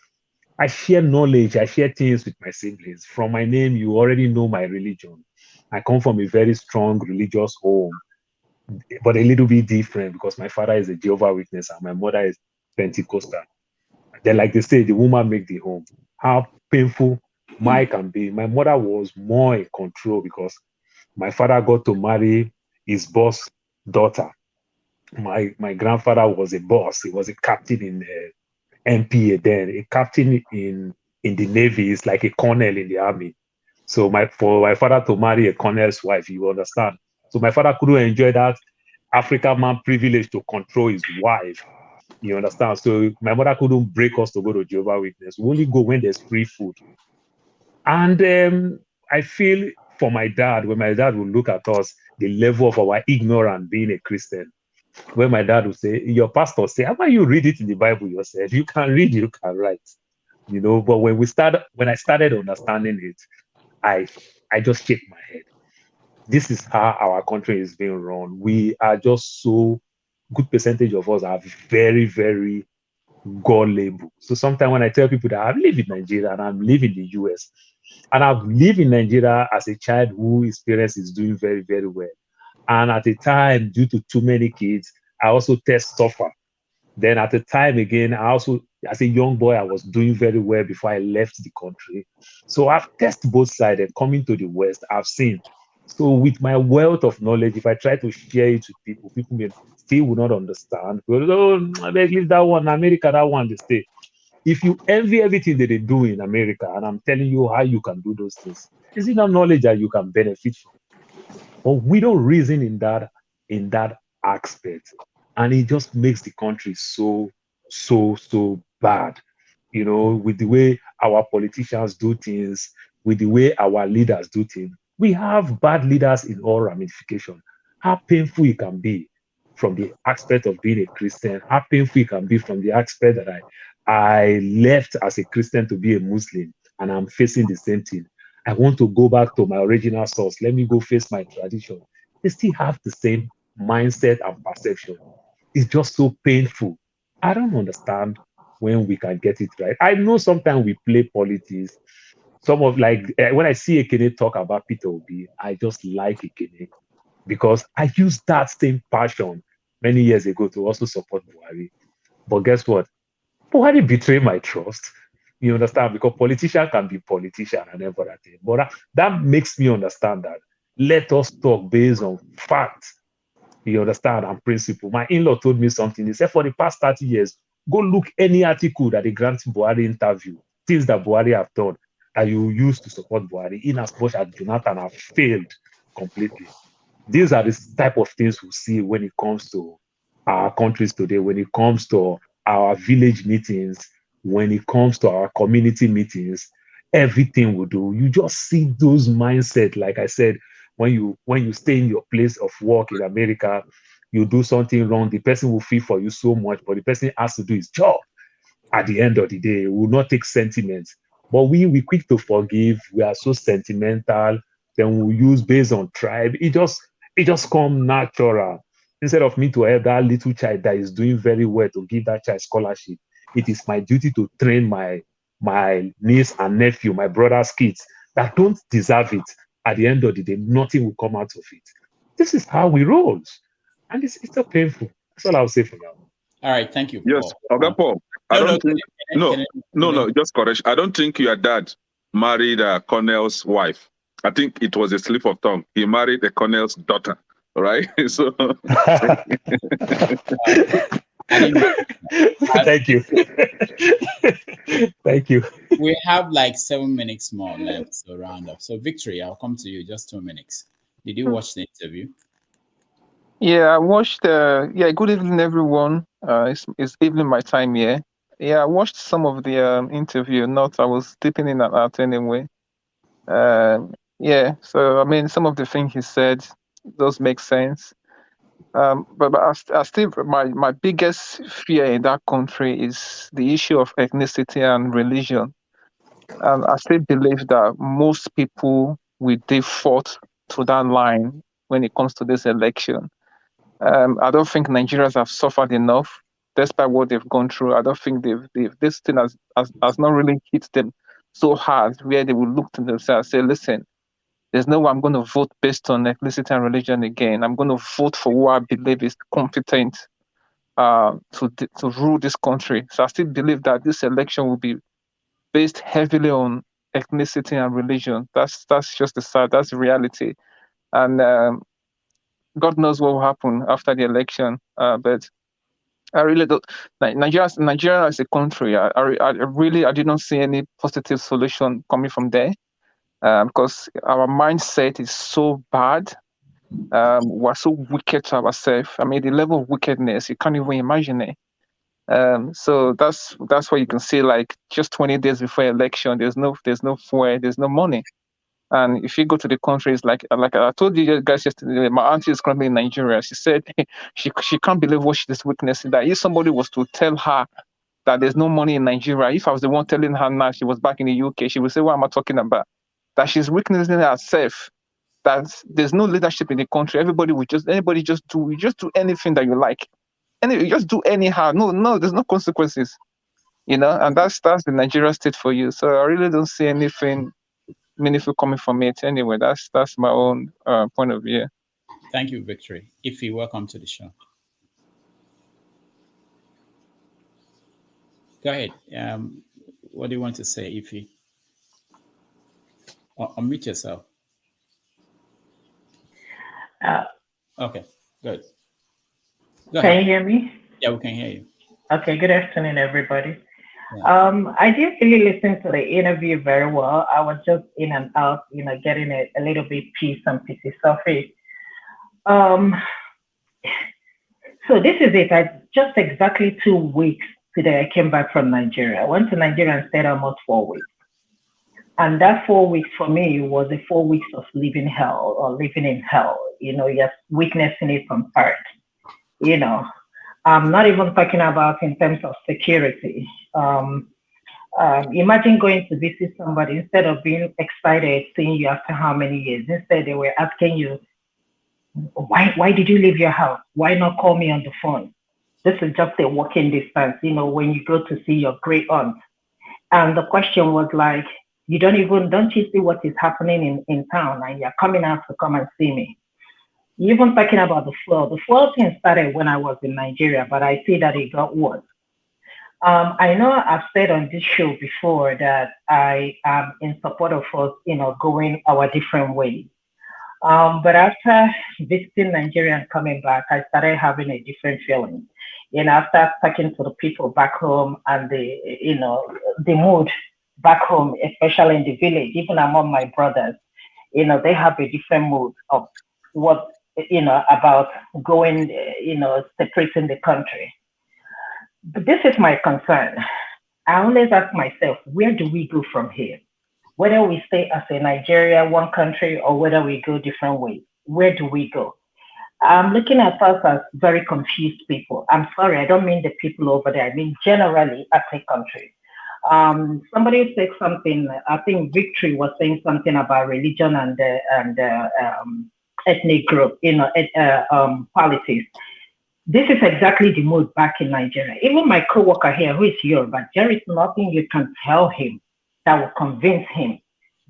I share knowledge. I share things with my siblings. From my name, you already know my religion. I come from a very strong religious home, but a little bit different because my father is a Jehovah's Witness and my mother is Pentecostal. Then, like they say, the woman make the home. How painful my can be. My mother was more in control because my father got to marry his boss' daughter. My grandfather was a boss. He was a captain in MPA then. A captain in the Navy is like a colonel in the army. So for my father to marry a colonel's wife, you understand. So my father couldn't enjoy that African man privilege to control his wife. You understand? So my mother couldn't break us to go to Jehovah's Witness. We only go when there's free food. And I feel for my dad, when my dad would look at us, the level of our ignorance being a Christian, when my dad would say, your pastor say, how about you read it in the Bible yourself? You can read, you can write. You know, but when I started understanding it, I just shake my head. This is how our country is being run. We are just so good percentage of us are very, very gullible. So sometimes when I tell people that I've lived in Nigeria and I'm living in the US, and I've lived in Nigeria as a child whose parents is doing very, very well. And at the time, due to too many kids, I also test suffer. Then at the time again, I also, as a young boy, I was doing very well before I left the country. So I've tested both sides, and coming to the West, I've seen. So with my wealth of knowledge, if I try to share it with people, people may still will not understand. Because, oh, I beg, leave that one, America, that one, they stay. If you envy everything that they do in America, and I'm telling you how you can do those things, is it not knowledge that you can benefit from? But we don't reason in that aspect. And it just makes the country so bad. You know, with the way our politicians do things, with the way our leaders do things. We have bad leaders in all ramifications. How painful it can be from the aspect of being a Christian, how painful it can be from the aspect that I left as a Christian to be a Muslim and I'm facing the same thing. I want to go back to my original source. Let me go face my tradition. They still have the same mindset and perception. It's just so painful. I don't understand when we can get it right. I know sometimes we play politics. Some of when I see Ekene talk about Peter Obi, I just like Ekene because I used that same passion many years ago to also support Buhari. But guess what? Buhari betrayed my trust. You understand? Because politician can be politician and everything. But that makes me understand that let us talk based on facts. You understand? And principle. My in-law told me something. He said, for the past 30 years, go look any article that the Grant Buhari interview, things that Buhari have done, that you use to support Buhari, in as much as Jonathan have failed completely. These are the type of things we see when it comes to our countries today, when it comes to our village meetings, when it comes to our community meetings, everything we do, you just see those mindset. Like I said, when you stay in your place of work in America, you do something wrong, the person will feel for you so much, but the person has to do his job. At the end of the day, we will not take sentiments. But we quick to forgive. We are so sentimental. Then we use based on tribe. It just come natural. Instead of me to help that little child that is doing very well to give that child scholarship, it is my duty to train my niece and nephew, my brother's kids that don't deserve it. At the end of the day, nothing will come out of it. This is how we roll. And it's so painful. That's all I'll say for now. All right, thank you. Yes, Oga Paul. Just correction. I don't think your dad married a colonel's wife. I think it was a slip of tongue. He married a colonel's daughter, right? So thank you. Thank you. We have like 7 minutes more left, so round up. So Victory, I'll come to you, just 2 minutes. Did you watch the interview? Yeah, I watched. Yeah, good evening, everyone. It's evening my time here. Yeah, I watched some of the interview. I was dipping in and out anyway. Yeah, so I mean, some of the things he said, does make sense. But I still, my biggest fear in that country is the issue of ethnicity and religion. And I still believe that most people will default to that line when it comes to this election. I don't think Nigerians have suffered enough, despite what they've gone through. I don't think this thing has not really hit them so hard where they will look to themselves and say, listen, there's no way I'm going to vote based on ethnicity and religion again. I'm going to vote for who I believe is competent to rule this country. So I still believe that this election will be based heavily on ethnicity and religion. That's just the side. That's the reality. And God knows what will happen after the election. But I really don't. Nigeria as a country, I did not see any positive solution coming from there, because our mindset is so bad. We're so wicked to ourselves. I mean, the level of wickedness, you can't even imagine it. So that's why you can see, like, just 20 days before election, there's no fuel, there's no money. And if you go to the countries, like I told you guys yesterday, my auntie is currently in Nigeria. She said she can't believe what she's witnessing. That if somebody was to tell her that there's no money in Nigeria, if I was the one telling her now she was back in the UK, she would say, what am I talking about? That she's witnessing herself, that there's no leadership in the country. Anybody just do anything that you like. You just do anyhow. No, there's no consequences. And that's the Nigeria state for you. So I really don't see anything meaningful coming from it anyway. That's my own point of view. Thank you, Victory. Ify, welcome to the show. Go ahead. What do you want to say, Ify? Unmute yourself. Okay, good. Go ahead. Can you hear me? Yeah, we can hear you. Okay, good afternoon, everybody. Yeah. I didn't really listen to the interview very well. I was just in and out, getting a little bit piece and pieces of it. So this is it. Just exactly 2 weeks today, I came back from Nigeria. I went to Nigeria and stayed almost 4 weeks. And that 4 weeks for me was the 4 weeks of living hell or living in hell. You're witnessing it from part. I'm not even talking about in terms of security. Imagine going to visit somebody, instead of being excited seeing you after how many years, instead they were asking you, why did you leave your house? Why not call me on the phone? This is just a walking distance, when you go to see your great aunt. And the question was like, don't you see what is happening in town, and you're coming out to come and see me? Even talking about the flood. The flood thing started when I was in Nigeria, but I see that it got worse. I know I've said on this show before that I am in support of us, going our different ways. But after visiting Nigeria and coming back, I started having a different feeling. After talking to the people back home and the mood back home, especially in the village, even among my brothers, they have a different mood of what, about going, separating the country. But this is my concern. I always ask myself, where do we go from here? Whether we stay as a Nigeria, one country, or whether we go different ways, where do we go? I'm looking at us as very confused people. I'm sorry, I don't mean the people over there. I mean generally as a country. Somebody said something, I think Victory was saying something about religion and ethnic group, politics. This is exactly the mood back in Nigeria. Even my co-worker here, who is Yoruba, there is nothing you can tell him that will convince him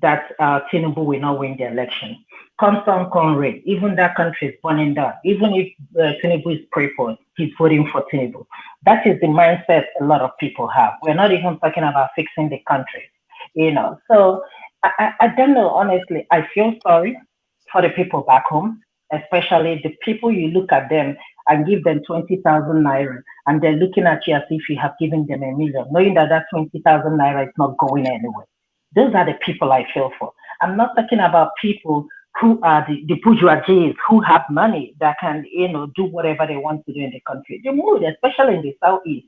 that Tinubu will not win the election. Constant Conrad, even that country is burning down. Even if Tinubu is crippled, he's voting for Tinubu. That is the mindset a lot of people have. We're not even talking about fixing the country, So I don't know, honestly. I feel sorry for the people back home, especially the people you look at them and give them 20,000 naira, and they're looking at you as if you have given them $1 million, knowing that 20,000 naira is not going anywhere. Those are the people I feel for. I'm not talking about people who are the bourgeoisies who have money that can, do whatever they want to do in the country. The mood, especially in the Southeast,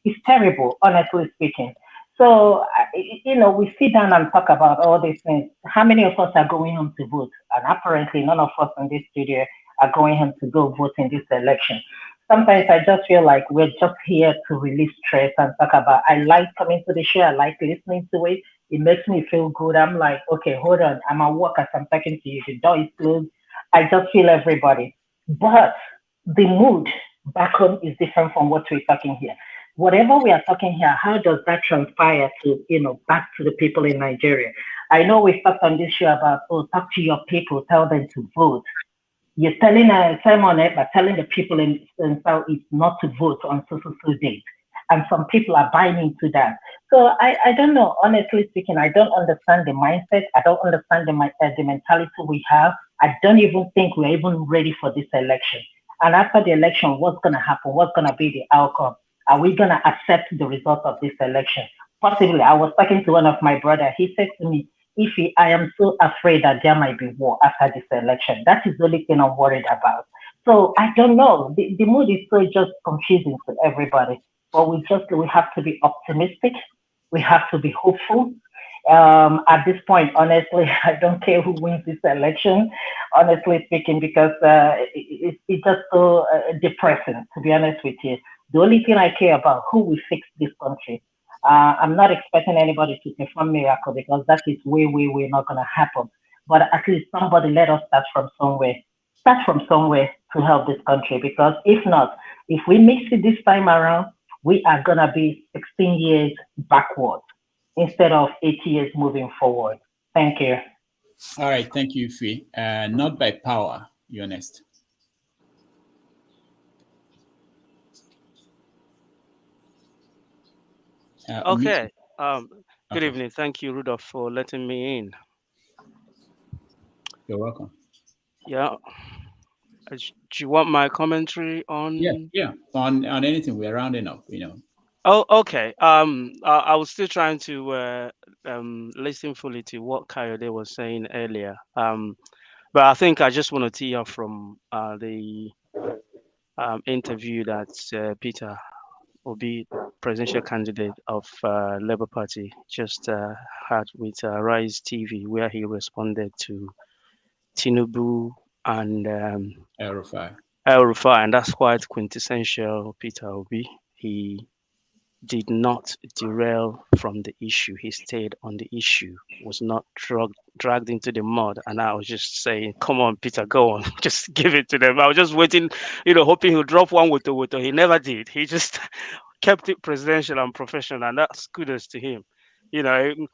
is terrible, honestly speaking. So we sit down and talk about all these things. How many of us are going home to vote? And apparently, none of us in this studio are going home to go vote in this election. Sometimes I just feel like we're just here to release stress and talk about. I like coming to the show. I like listening to it. It makes me feel good. I'm like, okay, hold on. I'm at work as I'm talking to you. The door is closed. I just feel everybody. But the mood back home is different from what we're talking here. Whatever we are talking here, how does that transpire to, back to the people in Nigeria? I know we talked on this show about, talk to your people, tell them to vote. You're telling Simon but telling the people in Southeast not to vote on so date. And some people are buying into that. So I don't know, honestly speaking, I don't understand the mindset. I don't understand the mentality we have. I don't even think we're even ready for this election. And after the election, what's going to happen? What's going to be the outcome? Are we going to accept the result of this election? Possibly. I was talking to one of my brother. He said to me, I am so afraid that there might be war after this election. That is the only thing I'm worried about. So I don't know. The mood is so just confusing to everybody. But we have to be optimistic. We have to be hopeful. At this point, honestly, I don't care who wins this election, honestly speaking, because it's just so depressing, to be honest with you. The only thing I care about who will fix this country. I'm not expecting anybody to perform miracle because that is way not going to happen. But at least somebody let us start from somewhere. Start from somewhere to help this country, because if not, if we mix it this time around, we are going to be 16 years backwards instead of 8 years moving forward. Thank you. All right. Thank you, Fee. Not by power. You're next. Okay. Good evening. Thank you, Rudolph, for letting me in. You're welcome. Yeah. Do you want my commentary on? Yeah. On anything. We're rounding up. Oh, okay. I was still trying to listen fully to what Kayode was saying earlier. But I think I just want to tee up from the interview that Peter Obi, presidential candidate of Labour Party, just had with Rise TV, where he responded to Tinubu and El Rufai, and that's quite quintessential Peter Obi. He did not derail from the issue. He stayed on the issue, was not dragged into the mud. And I was just saying, come on, Peter, go on. Just give it to them. I was just waiting, hoping he'll drop one with the. He never did. He just kept it presidential and professional, and that's kudos to him. He on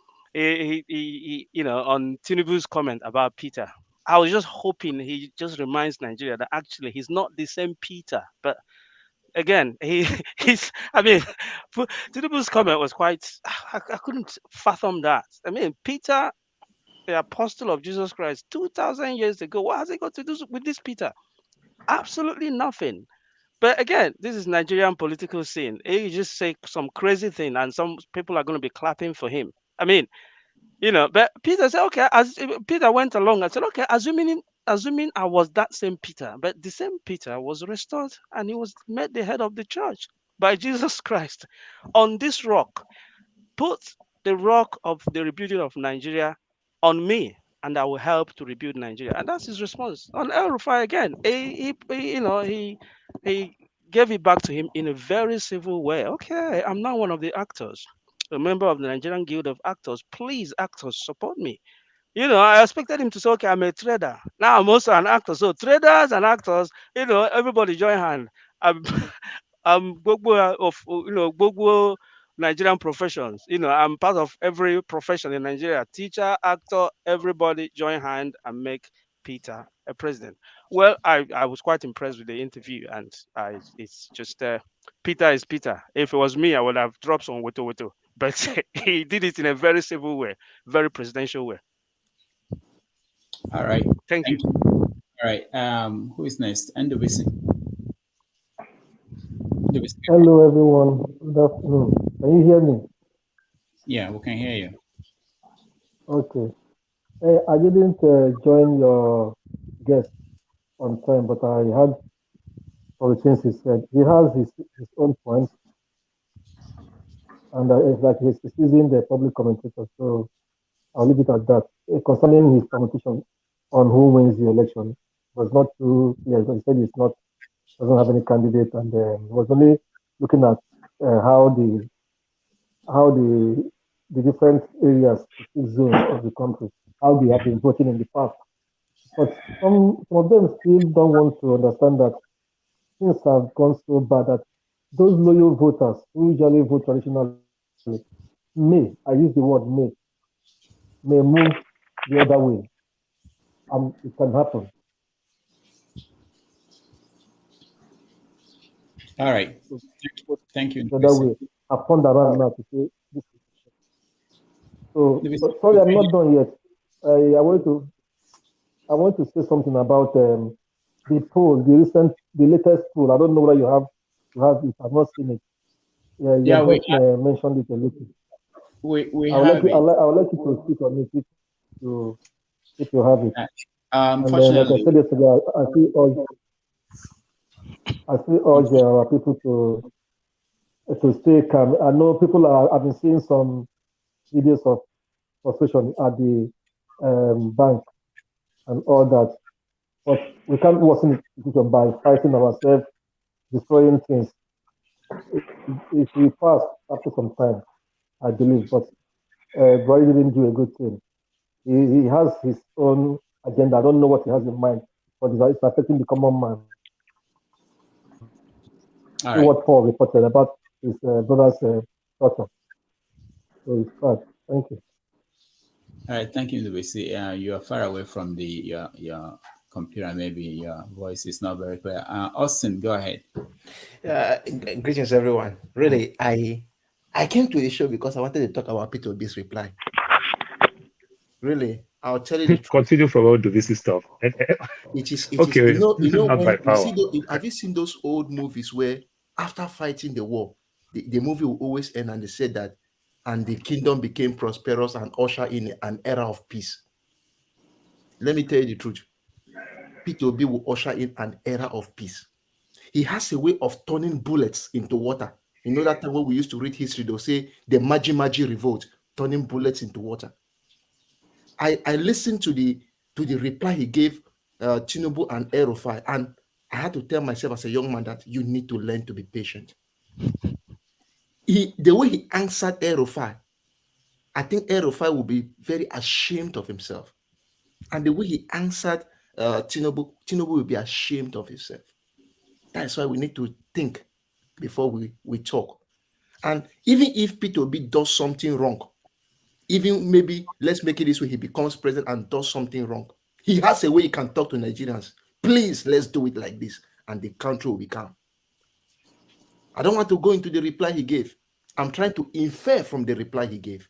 Tinubu's comment about Peter, I was just hoping he just reminds Nigeria that actually he's not the same Peter, but again, he's. I mean, Tinubu's comment was quite. I couldn't fathom that. I mean, Peter, the apostle of Jesus Christ, 2,000 years ago. What has he got to do with this Peter? Absolutely nothing. But again, this is Nigerian political scene. He just say some crazy thing, and some people are going to be clapping for him. I mean, But Peter said, okay. As Peter went along, I said, okay, assuming I was that same Peter, but the same Peter was restored and he was made the head of the church by Jesus Christ. On this rock, put the rock of the rebuilding of Nigeria on me, and I will help to rebuild Nigeria. And that's his response. On El Rufai again, he gave it back to him in a very civil way. Okay, I'm not one of the actors, a member of the Nigerian Guild of Actors. Please, actors, support me. I expected him to say, okay, I'm a trader. Now I'm also an actor. So traders and actors, everybody join hand. I'm Gbogbo of Gbogbo Nigerian professions. I'm part of every profession in Nigeria. Teacher, actor, everybody join hand and make Peter a president. Well, I was quite impressed with the interview, and it's just Peter is Peter. If it was me, I would have dropped some woto, but he did it in a very civil way, very presidential way. All right. Thank you. All right. Who is next? Ndubisi. Hello, everyone. Good afternoon. Can you hear me? Yeah, we can hear you. Okay. Hey, I didn't join your guest on time, but I had all the things he said. He has his own points. and it's like he's using the public commentator. So I'll leave it at that. Concerning his permutation on who wins the election, was not too clear because he said he's not doesn't have any candidate, and he was only looking at how the different areas, zones of the country, how they have been voting in the past. But some of them still don't want to understand that things have gone so bad that those loyal voters who usually vote traditionally may, I use the word may move the other way. It can happen. All right. Thank you. The other way. I've turned around now to say this. So, sorry, I'm not done yet. I want to say something about the poll, the latest poll. I don't know whether you have it. I've not seen it. Yeah, we mentioned it a little. We have it. I'll let you to speak on it if you have it. Unfortunately, like I said yesterday, I still urge our people to stay calm. I know I've been seeing some videos of frustration at the bank and all that, but we can't worsen the situation by fighting ourselves, destroying things. If we pass after some time, I believe, but Buhari didn't do a good thing. He has his own agenda. I don't know what he has in mind, but it's affecting the common man. All right. What Paul reported about his brother's daughter. So it's bad. Thank you. All right, thank you, Ndubisi. You are far away from your computer. Maybe your voice is not very clear. Austin, go ahead. Greetings, everyone. Really, I came to the show because I wanted to talk about Peter Obi's reply. Really, I'll tell you the truth. Continue from all Ndubisi stuff. It is okay. Not by power. Have you seen those old movies where after fighting the war, the movie will always end and they said that, and the kingdom became prosperous and usher in an era of peace. Let me tell you the truth. Peter Obi will usher in an era of peace. He has a way of turning bullets into water. You know that time when we used to read history, they'll say the Maji revolt, turning bullets into water. I listened to the reply he gave Tinubu and El-Rufai, and I had to tell myself as a young man that you need to learn to be patient. The way he answered El-Rufai, I think El-Rufai will be very ashamed of himself. And the way he answered Tinubu will be ashamed of himself. That's why we need to think before we talk. And even if Peter Obi does something wrong, even maybe, let's make it this way, he becomes president and does something wrong, he has a way he can talk to Nigerians. Please, let's do it like this, and the country will be calm. I don't want to go into the reply he gave. I'm trying to infer from the reply he gave.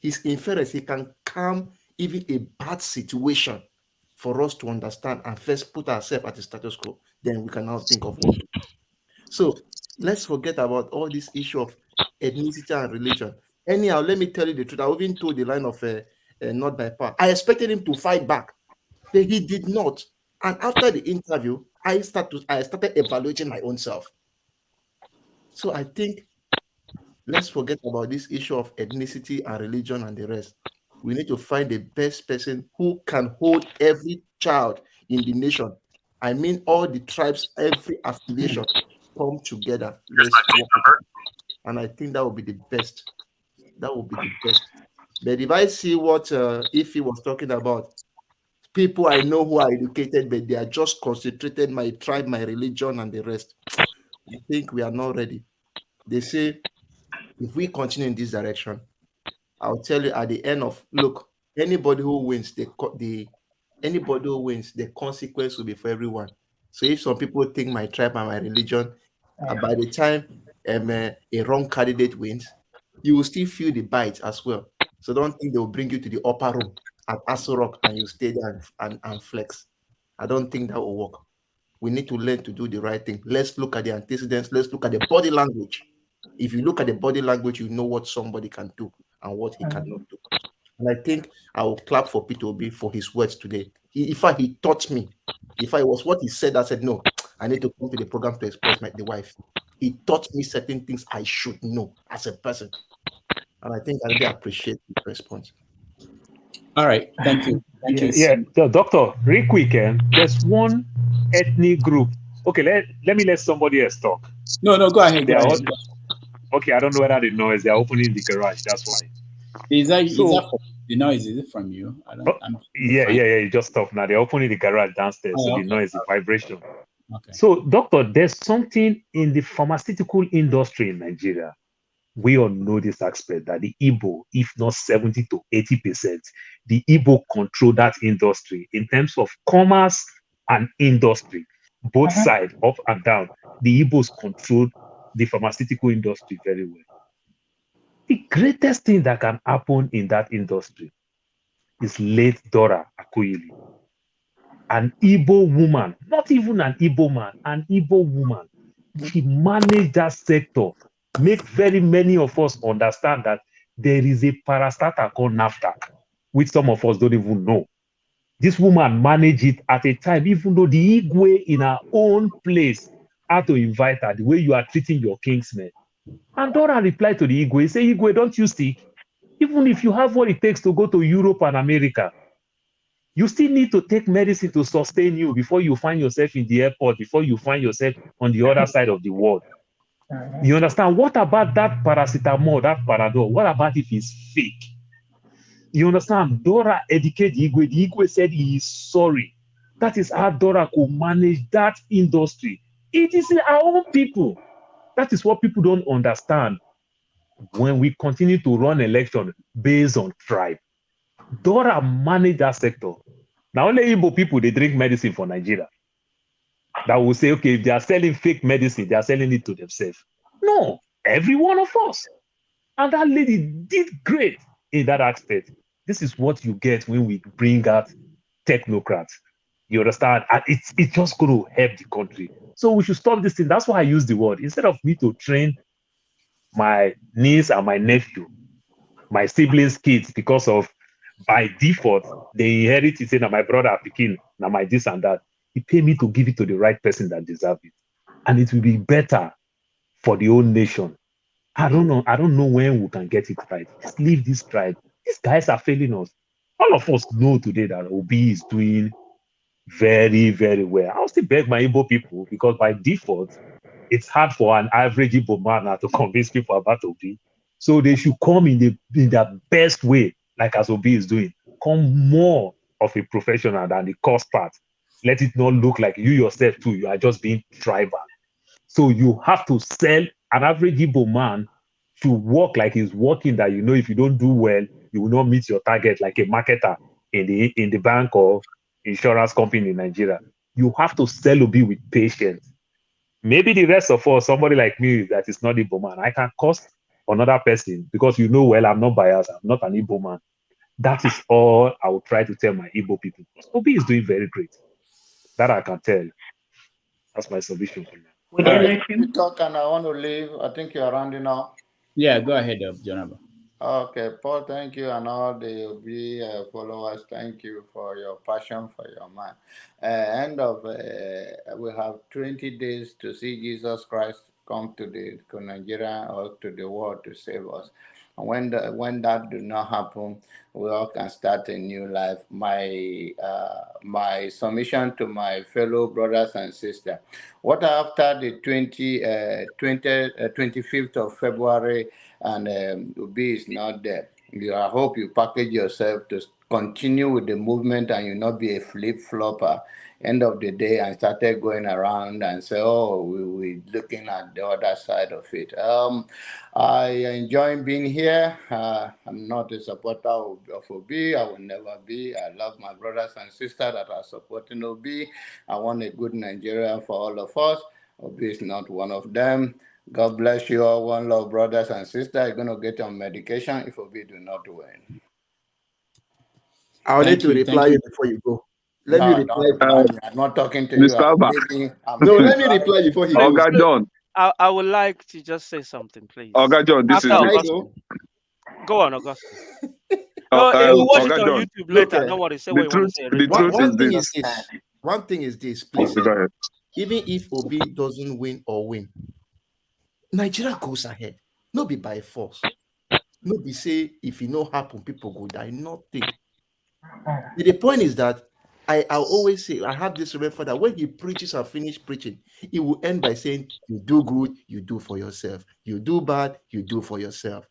His inference, he can calm even a bad situation for us to understand and first put ourselves at the status quo. Then we can now think of what to do. So let's forget about all this issue of ethnicity and religion. Anyhow, let me tell you the truth. I even told the line of not by power. I expected him to fight back, but he did not. And after the interview, I started evaluating my own self. So I think let's forget about this issue of ethnicity and religion and the rest. We need to find the best person who can hold every child in the nation. I mean, all the tribes, every affiliation come together. Let's work with it. And I think that would be the best. That would be the best. But if I see what Ify was talking about, people I know who are educated, but they are just concentrated my tribe, my religion, and the rest, I think we are not ready. They say, if we continue in this direction, I'll tell you at the end of, look, anybody who wins, the consequence will be for everyone. So if some people think my tribe and my religion, by the time a wrong candidate wins, you will still feel the bite as well. So don't think they will bring you to the upper room at Aso Rock and you stay there and flex. I don't think that will work. We need to learn to do the right thing. Let's look at the antecedents. Let's look at the body language. If you look at the body language, you know what somebody can do and what he cannot do. And I think I will clap for Peter Obi for his words today. He taught me. If I was what he said, I said, no, I need to come to the program to express the wife. He taught me certain things I should know as a person. And I think I really appreciate the response. All right, thank you. Thank you. Yeah, so doctor, real quick, there's one ethnic group. Okay, let somebody else talk. No, go ahead. They are all, okay, I don't know whether the noise. They are opening the garage. That's why. Is that So, from the noise? Is it from you? I don't. Yeah. You just stop now. They're opening the garage downstairs, so the noise, the vibration. Okay. So, doctor, there's something in the pharmaceutical industry in Nigeria. We all know this aspect that the Igbo, if not 70 to 80%, the Igbo control that industry in terms of commerce and industry, both sides, up and down. The Igbos control the pharmaceutical industry very well. The greatest thing that can happen in that industry is late Dora Akuyili, an Igbo woman, not even an Igbo man, an Igbo woman. She managed that sector, make very many of us understand that there is a parastatal called NAFDAC, which some of us don't even know. This woman managed it at a time, even though the Igwe in her own place had to invite her, the way you are treating your kingsmen. And Dora replied to the Igwe, say, Igwe, don't you see? Even if you have what it takes to go to Europe and America, you still need to take medicine to sustain you before you find yourself in the airport, before you find yourself on the other side of the world. You understand? What about that paracetamol, that Panadol? What about if it's fake? You understand? Dora educated Igwe. The Igwe said he is sorry. That is how Dora could manage that industry. It is our own people. That is what people don't understand. When we continue to run election based on tribe, Dora managed that sector. Now only Igbo people, they drink medicine for Nigeria. That will say, okay, if they are selling fake medicine, they are selling it to themselves. No, every one of us. And that lady did great in that aspect. This is what you get when we bring out technocrats. You understand? And it's just going to help the country. So we should stop this thing. That's why I use the word. Instead of me to train my niece and my nephew, my siblings' kids, because of by default, they inherit it, say, now my brother Pikin, now my this and that. It pay me to give it to the right person that deserves it. And it will be better for the whole nation. I don't know when we can get it right. Just leave this tribe. These guys are failing us. All of us know today that Obi is doing very, very well. I'll still beg my Igbo people, because by default, it's hard for an average Igbo man to convince people about Obi. So they should come in the best way, like as Obi is doing. Come more of a professional than the cost part. Let it not look like you yourself too. You are just being tribal. So you have to sell. An average Igbo man to work like he's working, that if you don't do well, you will not meet your target, like a marketer in the bank or insurance company in Nigeria. You have to sell Obi with patience. Maybe the rest of us, somebody like me that is not Igbo man, I can cost another person because well, I'm not biased, I'm not an Igbo man. That is all I will try to tell my Igbo people. Obi is doing very great. That I can tell. That's my submission for now. You talk and I want to leave. I think you're rounding up. Yeah, go ahead, Jonaba. Okay, Paul, thank you, and all the OB followers, thank you for your passion, for your mind. We have 20 days to see Jesus Christ come to Nigeria or to the world to save us. And when that do not happen, we all can start a new life. My submission to my fellow brothers and sisters: what after the 25th of February and Obi is not there? I hope you package yourself to continue with the movement and you not be a flip-flopper. End of the day, and started going around and say, oh, we're looking at the other side of it. I enjoy being here. I'm not a supporter of Obi. I will never be. I love my brothers and sisters that are supporting Obi. I want a good Nigeria for all of us. Obi is not one of them. God bless you all. One love, brothers and sisters. You're going to get on medication if Obi do not win. I'll need to reply you before you go. Let me reply. I'm not talking to you. No, let me reply before he goes. Oga John. I would like to just say something, please. Oga John, this is Go on, Augustine. No, you watch it on YouTube later. Don't worry. Say what you want to say. The truth is this. One thing is this, please. Even if Obi doesn't win or win, Nigeria goes ahead. No be by force. Nobody say if it no happen, people go die. Nothing. The point is that I always say, I have this remember that when he preaches and finish preaching, he will end by saying, you do good, you do for yourself. You do bad, you do for yourself.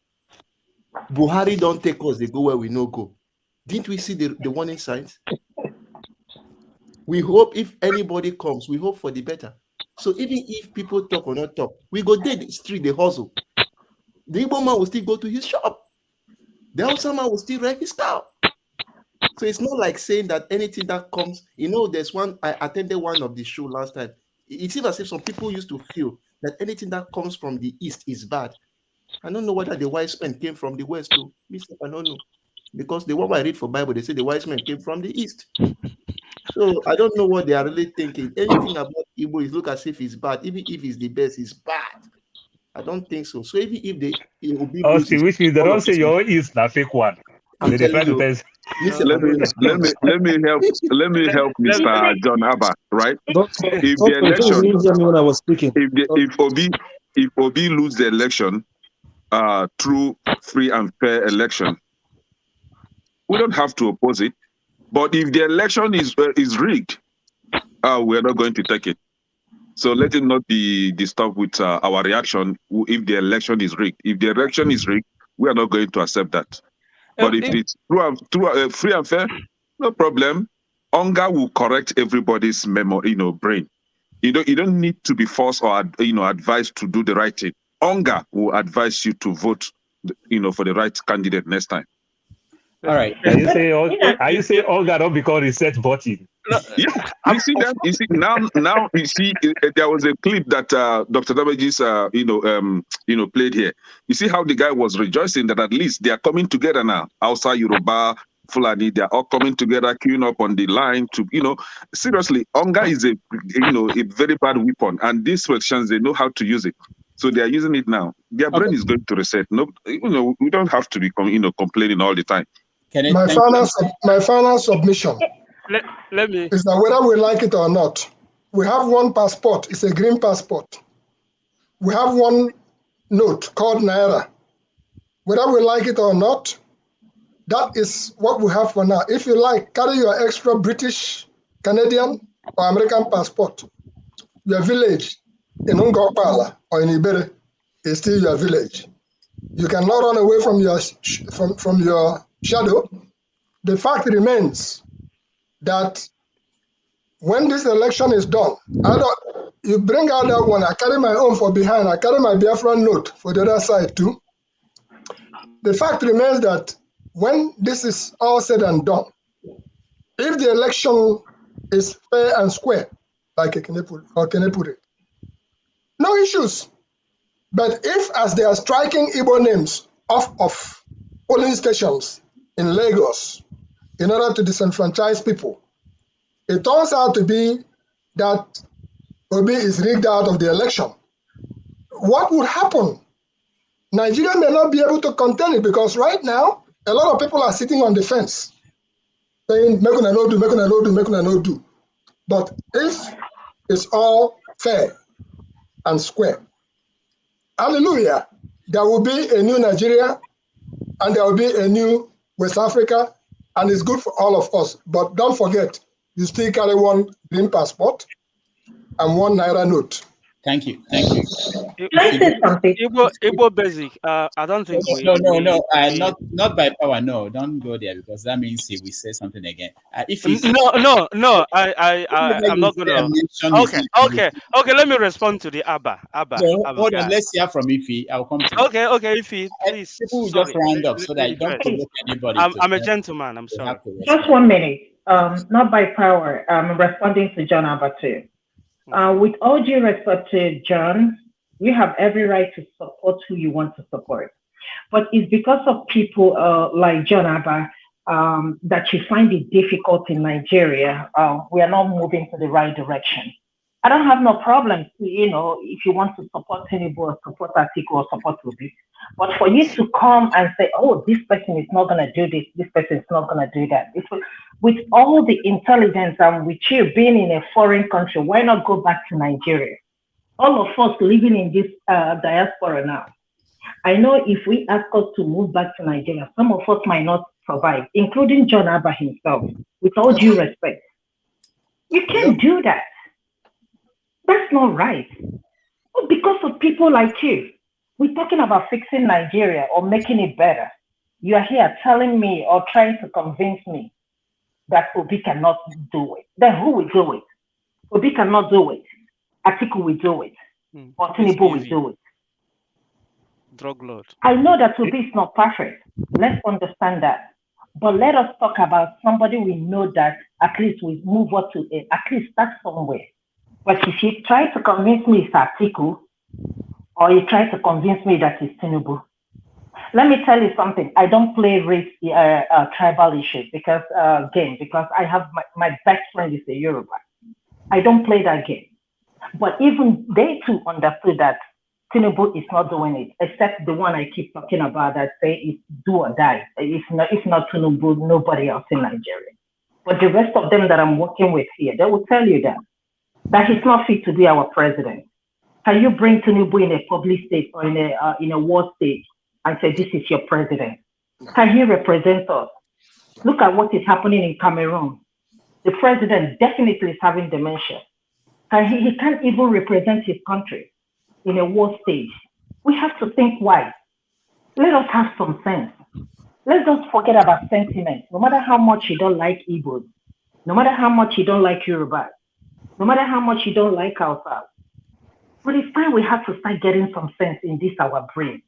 Buhari don't take us, they go where we no go. Didn't we see the warning signs? We hope if anybody comes, we hope for the better. So even if people talk or not talk, we go there the street, they hustle. The Igbo man will still go to his shop. The Hausa man will still rent his car. So it's not like saying that anything that comes, there's one, I attended one of the show last time. It seems as if some people used to feel that anything that comes from the east is bad. I don't know whether the wise men came from the west too. I don't know. Because the one I read for Bible, they say the wise men came from the east. So I don't know what they are really thinking. Anything about Igbo is look as if it's bad. Even if it's the best, it's bad. I don't think so. So even if it will be which means they don't say your is the fake one. I'm telling you. Let me help Mr. John Abba, right? If the election, when I was speaking, if Obi lose the election through free and fair election, we don't have to oppose it. But if the election is rigged, we're not going to take it. So let it not be disturbed with our reaction if the election is rigged. If the election is rigged, we are not going to accept that. But if it's through free and fair, no problem. Hunger will correct everybody's memory, brain. You don't need to be forced or advised to do the right thing. Hunger will advise you to vote, for the right candidate next time. All right. Are you saying Hunger don't become reset button? Yeah, you see that. You see now. You see, there was a clip that Dr. Damages, played here. You see how the guy was rejoicing that at least they are coming together now. Hausa, Yoruba, Fulani, they are all coming together, queuing up on the line to, seriously, hunger is a very bad weapon, and these elections they know how to use it, so they are using it now. Their brain is going to reset. No, we don't have to be, complaining all the time. My final submission. Let me. Is that whether we like it or not, we have one passport. It's a green passport. We have one note called Naira. Whether we like it or not, that is what we have for now. If you like, carry your extra British, Canadian, or American passport. Your village in Ungopala or in Ibere is still your village. You cannot run away from your shadow. The fact remains that when this election is done, you bring out that one, I carry my own for behind, I carry my Biafran note for the other side too. The fact remains that when this is all said and done, if the election is fair and square, like Kenepuri, no issues. But if, as they are striking Igbo names off of polling stations in Lagos in order to disenfranchise people, it turns out to be that Obi is rigged out of the election. What would happen? Nigeria may not be able to contain it because right now, a lot of people are sitting on the fence saying, make una no do, make una no do, make una no do. But if it's all fair and square, hallelujah, there will be a new Nigeria and there will be a new West Africa, and it's good for all of us. But don't forget, you still carry one green passport and one Naira note. Thank you. Thank you. Can I say something? Igbo basic. I don't think No. Not by power. No, don't go there because that means he will say something again. No. I'm not gonna. Okay. Let me respond to the Abba. Hold on. Let's hear from Ife. I'll come to you. Okay, Ife, please. People will just round up so that you don't provoke anybody. I'm a gentleman. I'm sorry. Just 1 minute. Not by power. I'm responding to John Abba too. With all due respect to John, you have every right to support who you want to support. But it's because of people like John Abba that you find it difficult in Nigeria. We are not moving to the right direction. I don't have no problem, if you want to support Tinubu or support Atiku or support Obi. But for you to come and say, oh, this person is not going to do this person is not going to do that. With all the intelligence and with you being in a foreign country, why not go back to Nigeria? All of us living in this diaspora now. I know if we ask us to move back to Nigeria, some of us might not survive, including John Abba himself, with all due respect. You can't do that. That's not right. But because of people like you, we're talking about fixing Nigeria or making it better. You are here telling me or trying to convince me that Obi cannot do it. Then who will do it? Obi cannot do it. Atiku will do it. Or Tinubu will do it. Drug lord. I know that Obi is not perfect. Let's understand that. But let us talk about somebody we know that at least we move up to it, at least start somewhere. But if you try to convince me it's Atiku, or you try to convince me that it's Tinubu, let me tell you something. I don't play race tribal issues because I have my best friend is a Yoruba. I don't play that game. But even they too understood that Tinubu is not doing it, except the one I keep talking about that say it's do or die. If not Tinubu, nobody else in Nigeria. But the rest of them that I'm working with here, they will tell you that he's not fit to be our president. Can you bring Tinubu in a public state or in a world stage and say this is your president? Can he represent us? Look at what is happening in Cameroon. The president definitely is having dementia. And he can't even represent his country in a world stage. We have to think wise. Let us have some sense. Let's just forget about sentiment. No matter how much you don't like Igbos, no matter how much you don't like Yoruba, no matter how much you don't like Hausa, but it's time we have to start getting some sense in this our brain.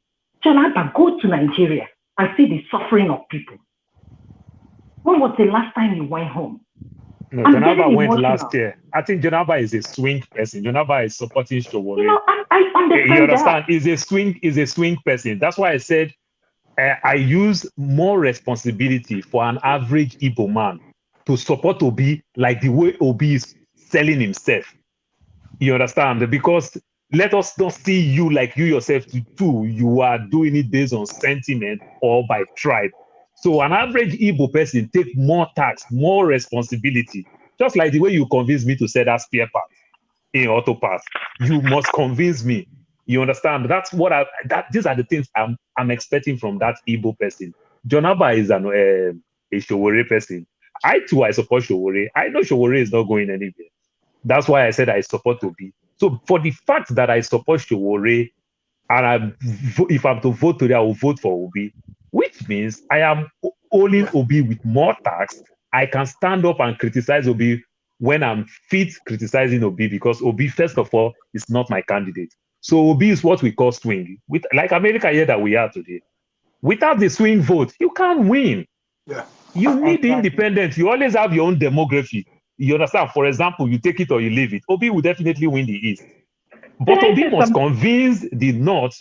John Abba, go to Nigeria and see the suffering of people. When was the last time you went home? No, John Abba went last year. I think John Abba is a swing person. John Abba is supporting Showore. You know, I understand. You understand? That. Is a swing person. That's why I said I use more responsibility for an average Igbo man to support Obi like the way Obi is selling himself. You understand? Because let us not see you like you yourself too. You are doing it based on sentiment or by tribe. So an average Igbo person take more tax, more responsibility. Just like the way you convince me to sell that spare part in auto parts, you must convince me. You understand? That's what these are the things I'm expecting from that Igbo person. John Abba is a Showore person. I support Showore. I know Showore is not going anywhere. That's why I said I support Obi. So for the fact that I support Showore, and if I'm to vote today, I will vote for Obi, which means I am owning Obi with more tax. I can stand up and criticize Obi when I'm fit criticizing Obi, because Obi, first of all, is not my candidate. So Obi is what we call swing. Like America here that we are today. Without the swing vote, you can't win. Yeah. You need the independent. You always have your own demography. You understand? For example, you take it or you leave it. Obi will definitely win the East. But Obi must convince the North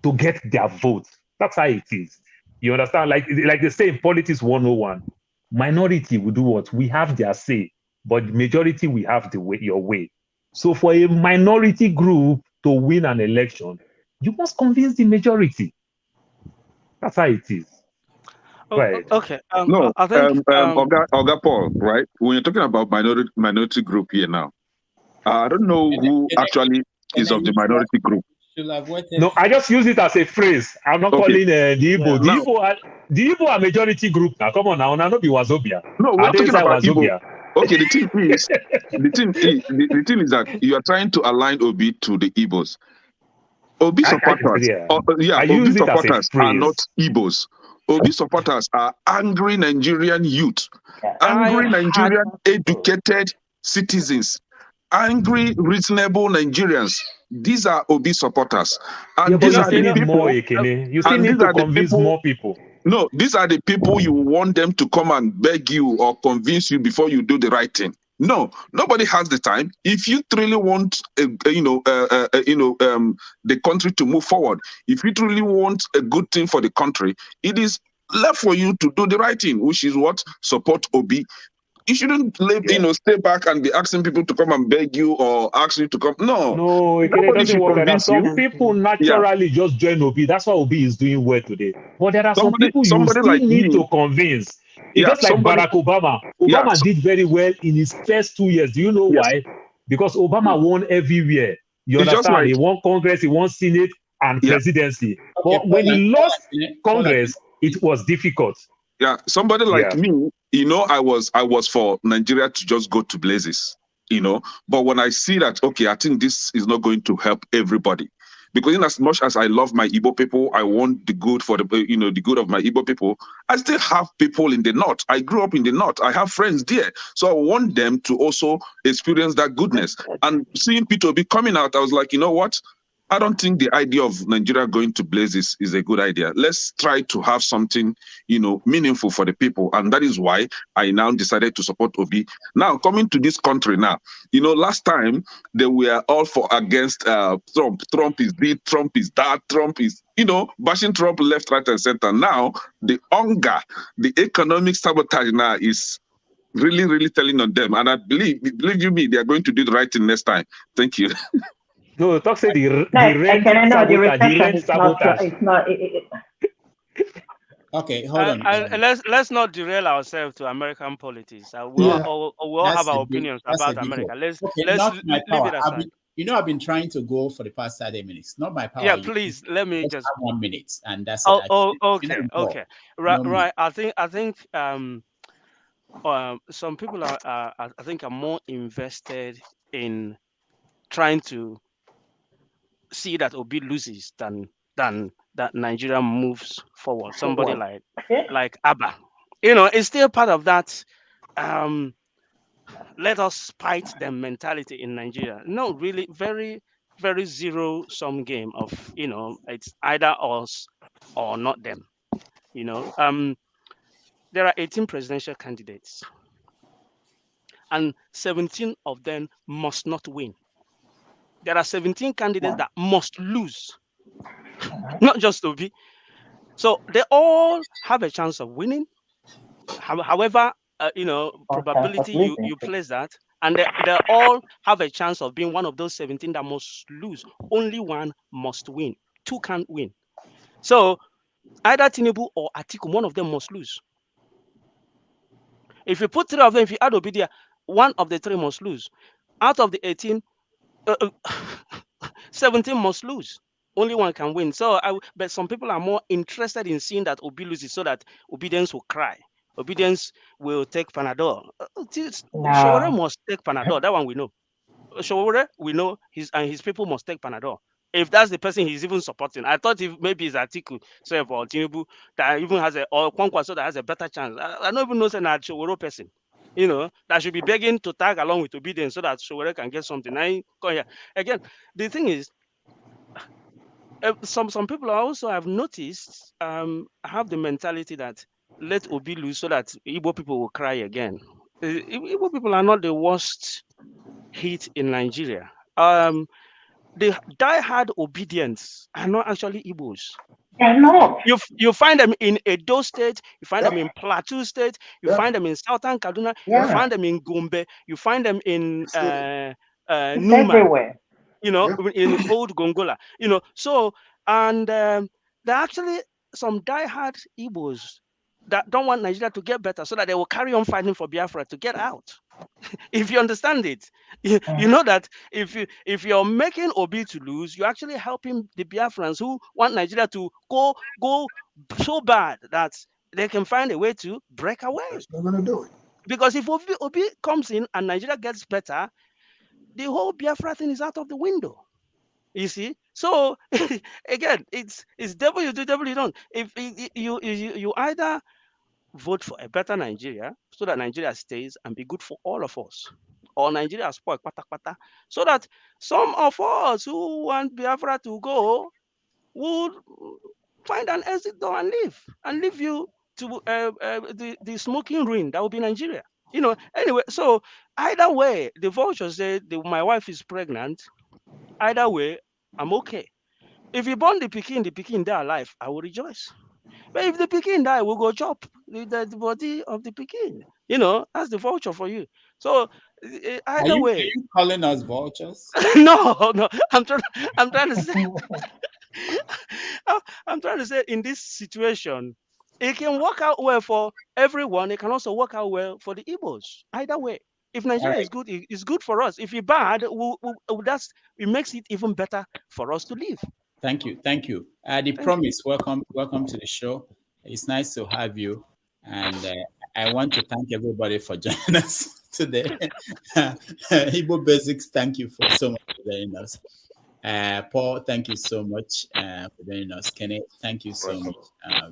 to get their vote. That's how it is. You understand? Like they say in Politics 101, minority will do what? We have their say, but the majority we have your way. So for a minority group to win an election, you must convince the majority. That's how it is. Right. Okay. No, I think Oga Paul, right? When you're talking about minority group here now, I don't know who actually is of the minority group. No, I just use it as a phrase. I'm not calling the Igbo. Yeah. The Igbo are majority group now. Come on now, not be Wazobia. No, we're talking about Igbo. Okay, the thing is, the thing is that you are trying to align Obi to the Igbos. Obi supporters, Obi supporters are not Igbos. Obi supporters are angry Nigerian youth, angry Nigerian educated citizens, angry, reasonable Nigerians. These are Obi supporters. And these are the people. You still need to convince more people. No, these are the people you want them to come and beg you or convince you before you do the right thing. No, nobody has the time. If you truly want, the country to move forward, if you truly want a good thing for the country, it is left for you to do the right thing, which is what? Support Obi. You shouldn't stay back and be asking people to come and beg you or ask you to come. No, it doesn't work like that. Some people naturally just join Obi. That's why Obi is doing well today. But there are some people you still like need to convince. It's just like Barack Obama. Obama did very well in his first 2 years. Do you know why? Because Obama won everywhere. You understand? He won Congress, he won Senate, and presidency. But when he lost Congress, it was difficult. Yeah, somebody like me, I was for Nigeria to just go to blazes, But when I see that, okay, I think this is not going to help everybody. Because in as much as I love my Igbo people, I want the good for the good of my Igbo people. I still have people in the north. I grew up in the north. I have friends there. So I want them to also experience that goodness. And seeing P2B coming out, I was like, you know what? I don't think the idea of Nigeria going to blazes is a good idea. Let's try to have something, meaningful for the people. And that is why I now decided to support Obi. Now, coming to this country now, last time they were all for against Trump. Trump is this, Trump is that, Trump is, bashing Trump left, right, and center. Now, the hunger, the economic sabotage now is really, really telling on them. And I believe you me, they are going to do the right thing next time. Thank you. No, talk say the rent sabotage. It's not. Okay, hold on. Let's not derail ourselves to American politics. We all have our opinions about America. Let's leave it aside. I've been trying to go for the past 30 minutes. Not my power. Yeah, please let me just have 1 minute, and that's it. Okay. Right. I think some people are I think are more invested in trying to see that Obi loses than that Nigeria moves forward. Somebody like Abba, it's still part of that. Let us fight them mentality in Nigeria. No, really, very, very zero-sum game of it's either us or not them. There are 18 presidential candidates, and 17 of them must not win. There are 17 candidates that must lose, not just Obi. So they all have a chance of winning. However, probability you place that, and they all have a chance of being one of those 17 that must lose. Only one must win. Two can't win. So either Tinubu or Atiku, one of them must lose. If you put three of them, if you add Obi there, one of the three must lose. Out of the 18, 17 must lose. Only one can win. So, but some people are more interested in seeing that Obi loses so that obedience will cry. Obedience will take Panadol. Showore must take Panadol. That one we know. Showore, we know his people must take Panadol. If that's the person he's even supporting, I thought maybe it's Atiku, or Tinubu that even has or Kwankwaso that has a better chance. I don't even know that Showore person. That should be begging to tag along with obedience so that Showore can get something. Again, the thing is, some people also have noticed have the mentality that let Obi lose so that Igbo people will cry again. Igbo people are not the worst hit in Nigeria. The die-hard obedience are not actually Igbos. They're not. You find them in Edo State, you find them in Plateau State, you find them in Southern Kaduna, you find them in Gombe, you find them in Numa, everywhere. in Old Gongola, So, and there are actually some die-hard Igbos that don't want Nigeria to get better so that they will carry on fighting for Biafra to get out. If you understand it, you know that if you're making Obi to lose, you're actually helping the Biafrans who want Nigeria to go so bad that they can find a way to break away. They're going to do it. Because if Obi comes in and Nigeria gets better, the whole Biafra thing is out of the window. You see, so again, it's devil you do, devil you don't. If you either vote for a better Nigeria so that Nigeria stays and be good for all of us, or Nigeria spoil pata so that some of us who want Biafra to go would find an exit door and leave you to the smoking ruin that will be Nigeria. Anyway, so either way, the vultures say my wife is pregnant. Either way, I'm okay. If you born the Peking die alive, I will rejoice. But if the Peking die, we'll go chop the body of the Peking. That's the vulture for you. So either way. Are you calling us vultures? No. I'm trying to say. I'm trying to say in this situation, it can work out well for everyone. It can also work out well for the Igbos. Either way. If Nigeria is good, it's good for us. If it's bad, it makes it even better for us to live. Thank you. Thank you. The Promise, welcome to the show. It's nice to have you. And I want to thank everybody for joining us today. Igbo Basics, thank you for so much for joining us. Paul, thank you so much for joining us. Kenny, thank you so much.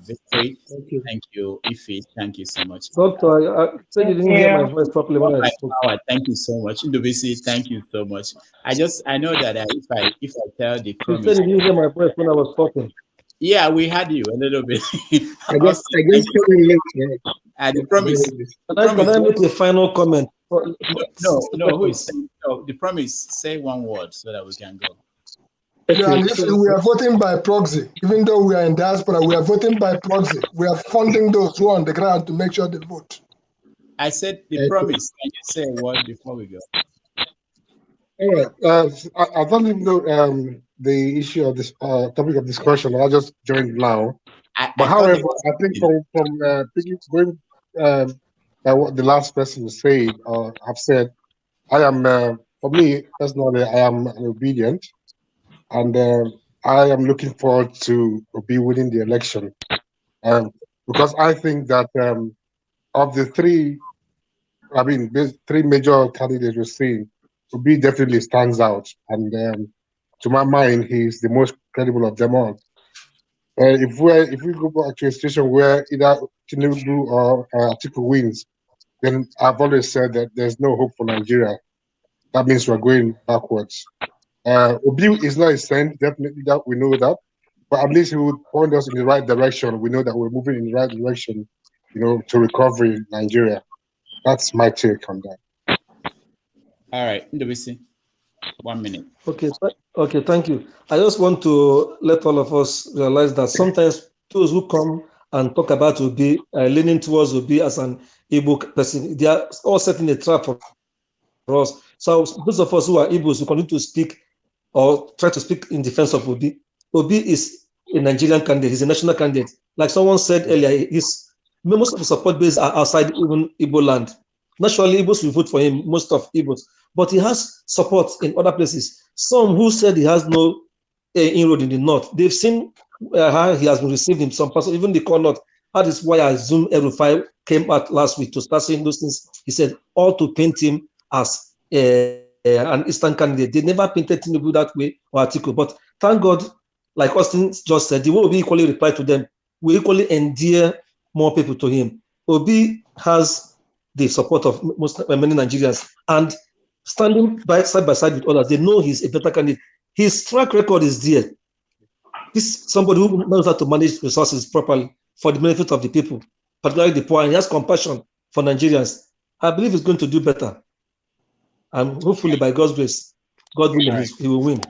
Victory, thank you. Ife, thank you so much. Doctor, I said you didn't hear my voice properly when I spoke. Thank you so much. Ndubisi, thank you so much. I know that if I tell the Promise, you said you didn't hear my voice when I was talking. Yeah, we had you a little bit. I guess coming late. The Promise. Can I make a final comment? No. Who is saying no? The Promise. Say one word so that we can go. Yeah, we are voting by proxy. Even though we are in diaspora, we are voting by proxy. We are funding those who are on the ground to make sure they vote. I said the Promise. Can you say a word before we go? All right. I don't even know the issue of this topic of discussion. I just joined now. However, I think from going by what the last person said or have said, I am for me personally, I am obedient, and I am looking forward to be winning the election, because I think that of the three major candidates we're seeing, Obi definitely stands out, and to my mind, he's the most credible of them all. If we go back to a situation where either Tinubu or Atiku wins, then I've always said that there's no hope for Nigeria. That means we're going backwards. Obi is not a saint, definitely, that we know that, but at least he would point us in the right direction. We know that we're moving in the right direction, to recovery in Nigeria. That's my take on that. All right, Ndubisi, 1 minute. Okay, thank you. I just want to let all of us realize that sometimes those who come and talk about Obi, leaning towards Obi as an Igbo person, they are all setting a trap for us. So those of us who are Igbos who continue to speak or try to speak in defense of Obi. Obi is a Nigerian candidate. He's a national candidate. Like someone said earlier, most of the support base are outside even Igbo land. Naturally, Igbos will vote for him, most of Igbos. But he has support in other places. Some who said he has no inroad in the north, they've seen how he has been received in some parts, even the core north. That is why I assume El-Rufai came out last week to start saying those things. He said all to paint him as an Eastern candidate. They never painted Tinubu that way or Atiku. But thank God, like Austin just said, the way Obi equally replied to them, we equally endear more people to him. Obi has the support of many Nigerians, and standing side by side with others, they know he's a better candidate. His track record is there. This somebody who knows how to manage resources properly for the benefit of the people, particularly the poor, and he has compassion for Nigerians. I believe he's going to do better. And hopefully, by God's grace, God willing, he will win.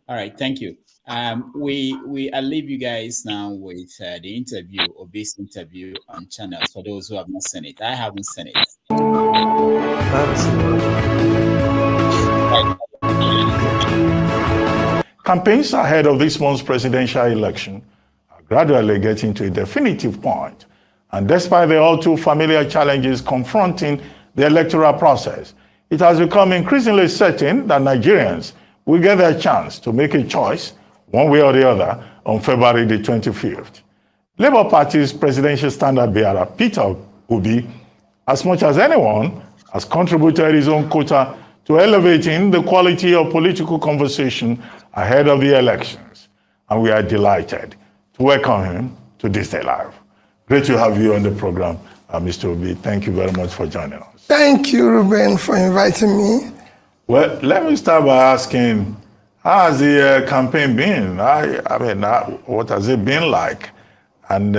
All right, thank you. I'll leave you guys now with the interview, Obi's interview on channel for those who have not seen it. I haven't seen it. Campaigns ahead of this month's presidential election are gradually getting to a definitive point, and despite the all too familiar challenges confronting the electoral process, it has become increasingly certain that Nigerians will get their chance to make a choice one way or the other on February the 25th. Labour Party's presidential standard bearer, Peter Obi, as much as anyone, has contributed his own quota to elevating the quality of political conversation ahead of the elections, and we are delighted to welcome him to This Day Live. Great to have you on the program, Mr. Obi. Thank you very much for joining us. Thank you, Ruben, for inviting me. Well, let me start by asking, how has the campaign been? What has it been like? And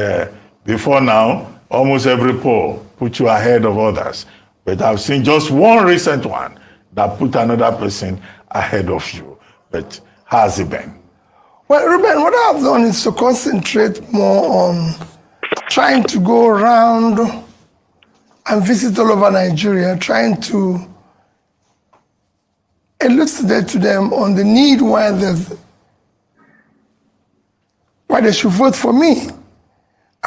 before now, almost every poll put you ahead of others. But I've seen just one recent one that put another person ahead of you. But how has it been? Well, Ruben, what I've done is to concentrate more on trying to go around and visit all over Nigeria, trying to elucidate to them on the need why they should vote for me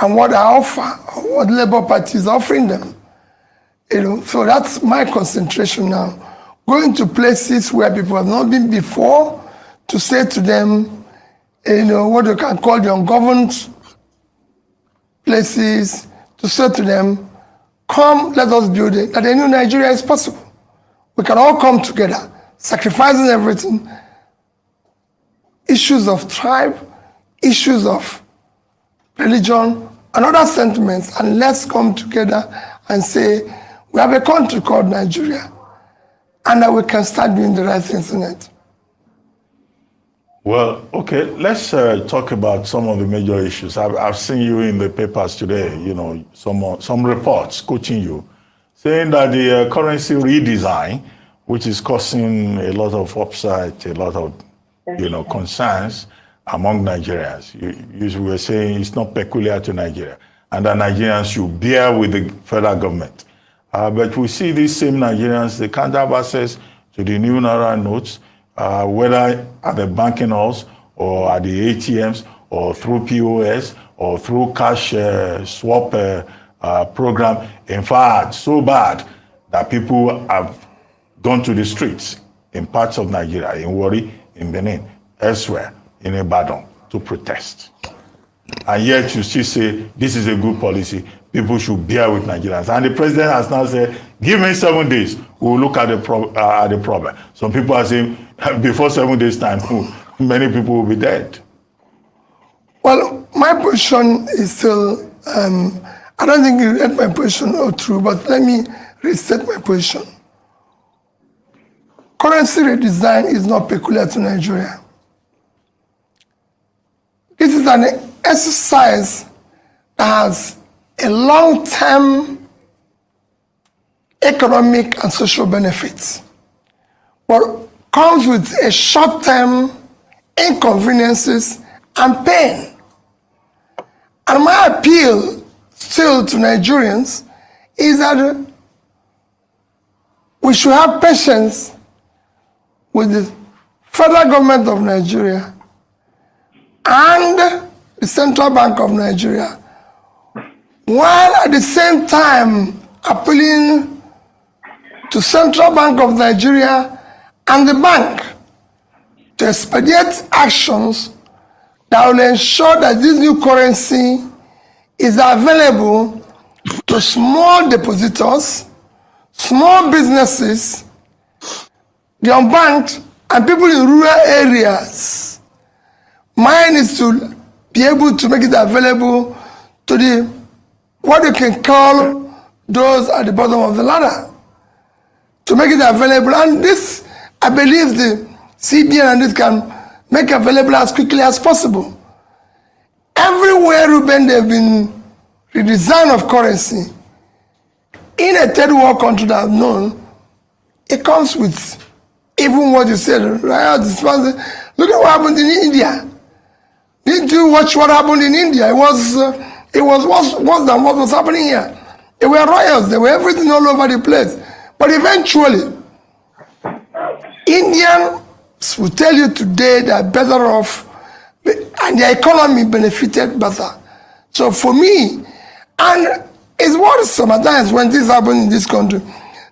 and what I offer, what Labour Party is offering them. So that's my concentration now. Going to places where people have not been before to say to them, what you can call the ungoverned places, to say to them, come, let us build it, that a new Nigeria is possible. We can all come together, sacrificing everything, issues of tribe, issues of religion, and other sentiments, and let's come together and say, we have a country called Nigeria, and that we can start doing the right things in it. Well, okay, let's talk about some of the major issues. I've seen you in the papers today, some reports quoting you, saying that the currency redesign, which is causing a lot of upset, a lot of, concerns among Nigerians. You were saying it's not peculiar to Nigeria, and that Nigerians should bear with the federal government. But we see these same Nigerians, they can't have access to the new Naira notes, whether at the banking halls or at the ATMs or through POS or through cash swap program. In fact, so bad that people have gone to the streets in parts of Nigeria, in Warri, in Benin, elsewhere, in Ibadan, to protest. And yet you still say, this is a good policy, people should bear with Nigerians. And the president has now said, give me 7 days, we'll look at the problem. Some people are saying, before 7 days' time, many people will be dead. Well, my position is still, I don't think you read my position all through, but let me restate my position. Currency redesign is not peculiar to Nigeria. This is an exercise that has a long-term economic and social benefits, but comes with a short-term inconveniences and pain. And my appeal still to Nigerians is that we should have patience with the federal government of Nigeria and the Central Bank of Nigeria, while at the same time appealing to Central Bank of Nigeria and the bank to expedite actions that will ensure that this new currency is available to small depositors, small businesses, the unbanked, and people in rural areas. Mine is to be able to make it available to the, what you can call those at the bottom of the ladder, to make it available. And this, I believe the CBN and this can make available as quickly as possible. Everywhere, Ruben, they've been redesign of currency. In a third world country that I've known, it comes with even what you said, right? Look at what happened in India. Did you watch what happened in India? It was worse than what was happening here. There were riots, there were everything all over the place. But eventually, Indians will tell you today they are better off and their economy benefited better. So for me, and it's worrisome at times when this happened in this country.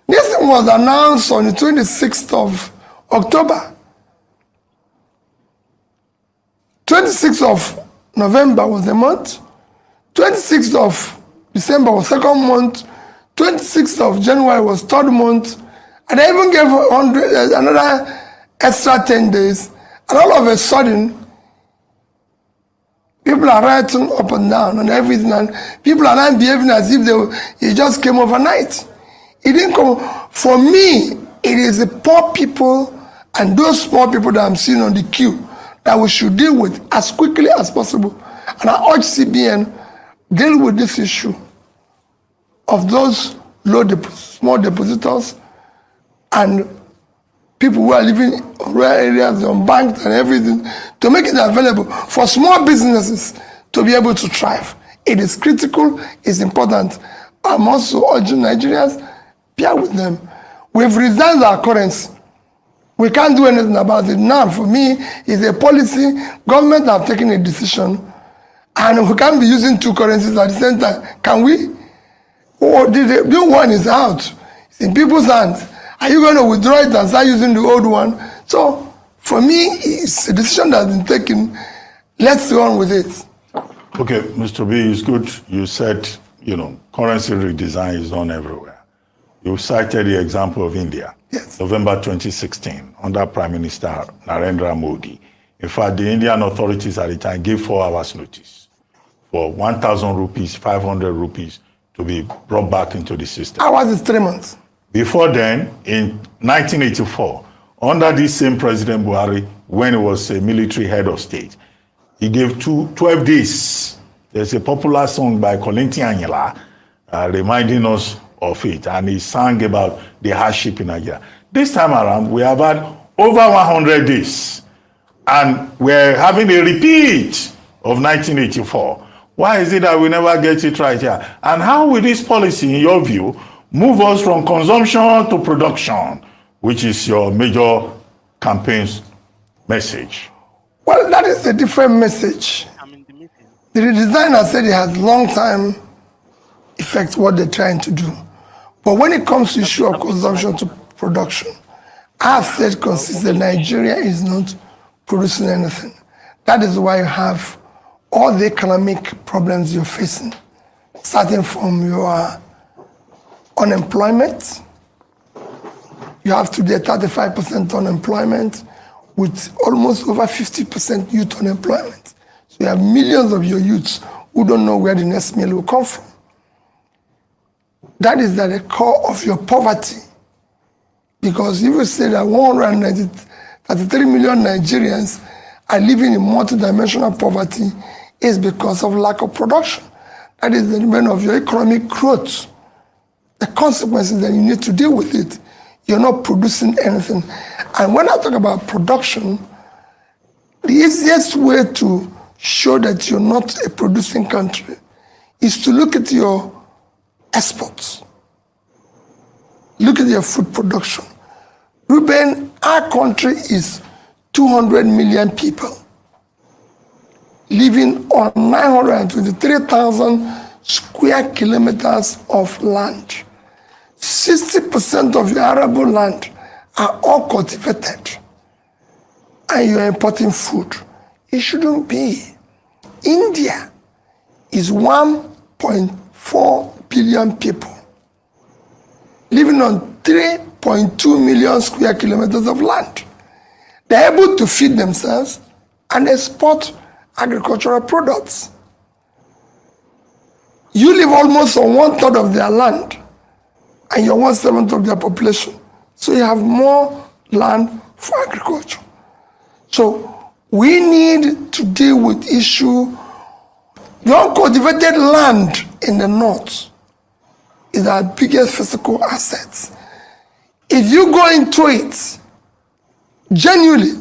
This thing was announced on the 26th of October. 26th of November was the month. 26th of December was second month. 26th of January was third month. And I even gave another extra 10 days. And all of a sudden, people are writing up and down and everything, and people are not behaving as if it just came overnight. It didn't come. For me, it is the poor people and those poor people that I'm seeing on the queue that we should deal with as quickly as possible. And I urge CBN, deal with this issue of those small depositors and people who are living in rural areas, unbanked and everything, to make it available for small businesses to be able to thrive. It is critical, it's important. I'm also urging Nigerians, bear with them. We've resigned our currency. We can't do anything about it now. For me, it's a policy. Government have taken a decision, and we can't be using two currencies at the same time. Can we? Oh, the new one is out. It's in people's hands. Are you going to withdraw it and start using the old one? So, for me, it's a decision that has been taken, Let's go on with it. Okay, Mr. B, it's good you said, currency redesign is done everywhere. You cited the example of India. Yes. November 2016, under Prime Minister Narendra Modi. In fact, the Indian authorities at the time gave 4 hours notice for 1,000 rupees, 500 rupees to be brought back into the system. Ours is 3 months. Before then, in 1984, under this same President Buhari, when he was a military head of state, he gave 12 days. There's a popular song by Kolinti Anyala reminding us of it, and he sang about the hardship in Nigeria. This time around, we have had over 100 days, and we're having a repeat of 1984. Why is it that we never get it right here? And how will this policy, in your view, move us from consumption to production, which is your major campaign's message? Well, that is a different message. The redesigner said it has long-time effect what they're trying to do. But when it comes to issue of consumption to production, I have said consistently Nigeria is not producing anything. That is why you have all the economic problems you're facing, starting from your unemployment. You have today 35% unemployment with almost over 50% youth unemployment. So you have millions of your youths who don't know where the next meal will come from. That is at the core of your poverty. Because if you say that 133 million Nigerians are living in multidimensional poverty, is because of lack of production. That is the demand of your economic growth. The consequences that you need to deal with it. You're not producing anything. And when I talk about production, the easiest way to show that you're not a producing country is to look at your exports. Look at your food production. Ruben, our country is 200 million people living on 923,000 square kilometers of land. 60% of your arable land are all cultivated, and you're importing food. It shouldn't be. India is 1.4 billion people living on 3.2 million square kilometers of land. They're able to feed themselves and export agricultural products. You live almost on 1/3 of their land, and you're 1/7 of their population. So you have more land for agriculture. So we need to deal with issue. The uncultivated land in the north is our biggest physical assets. If you go into it genuinely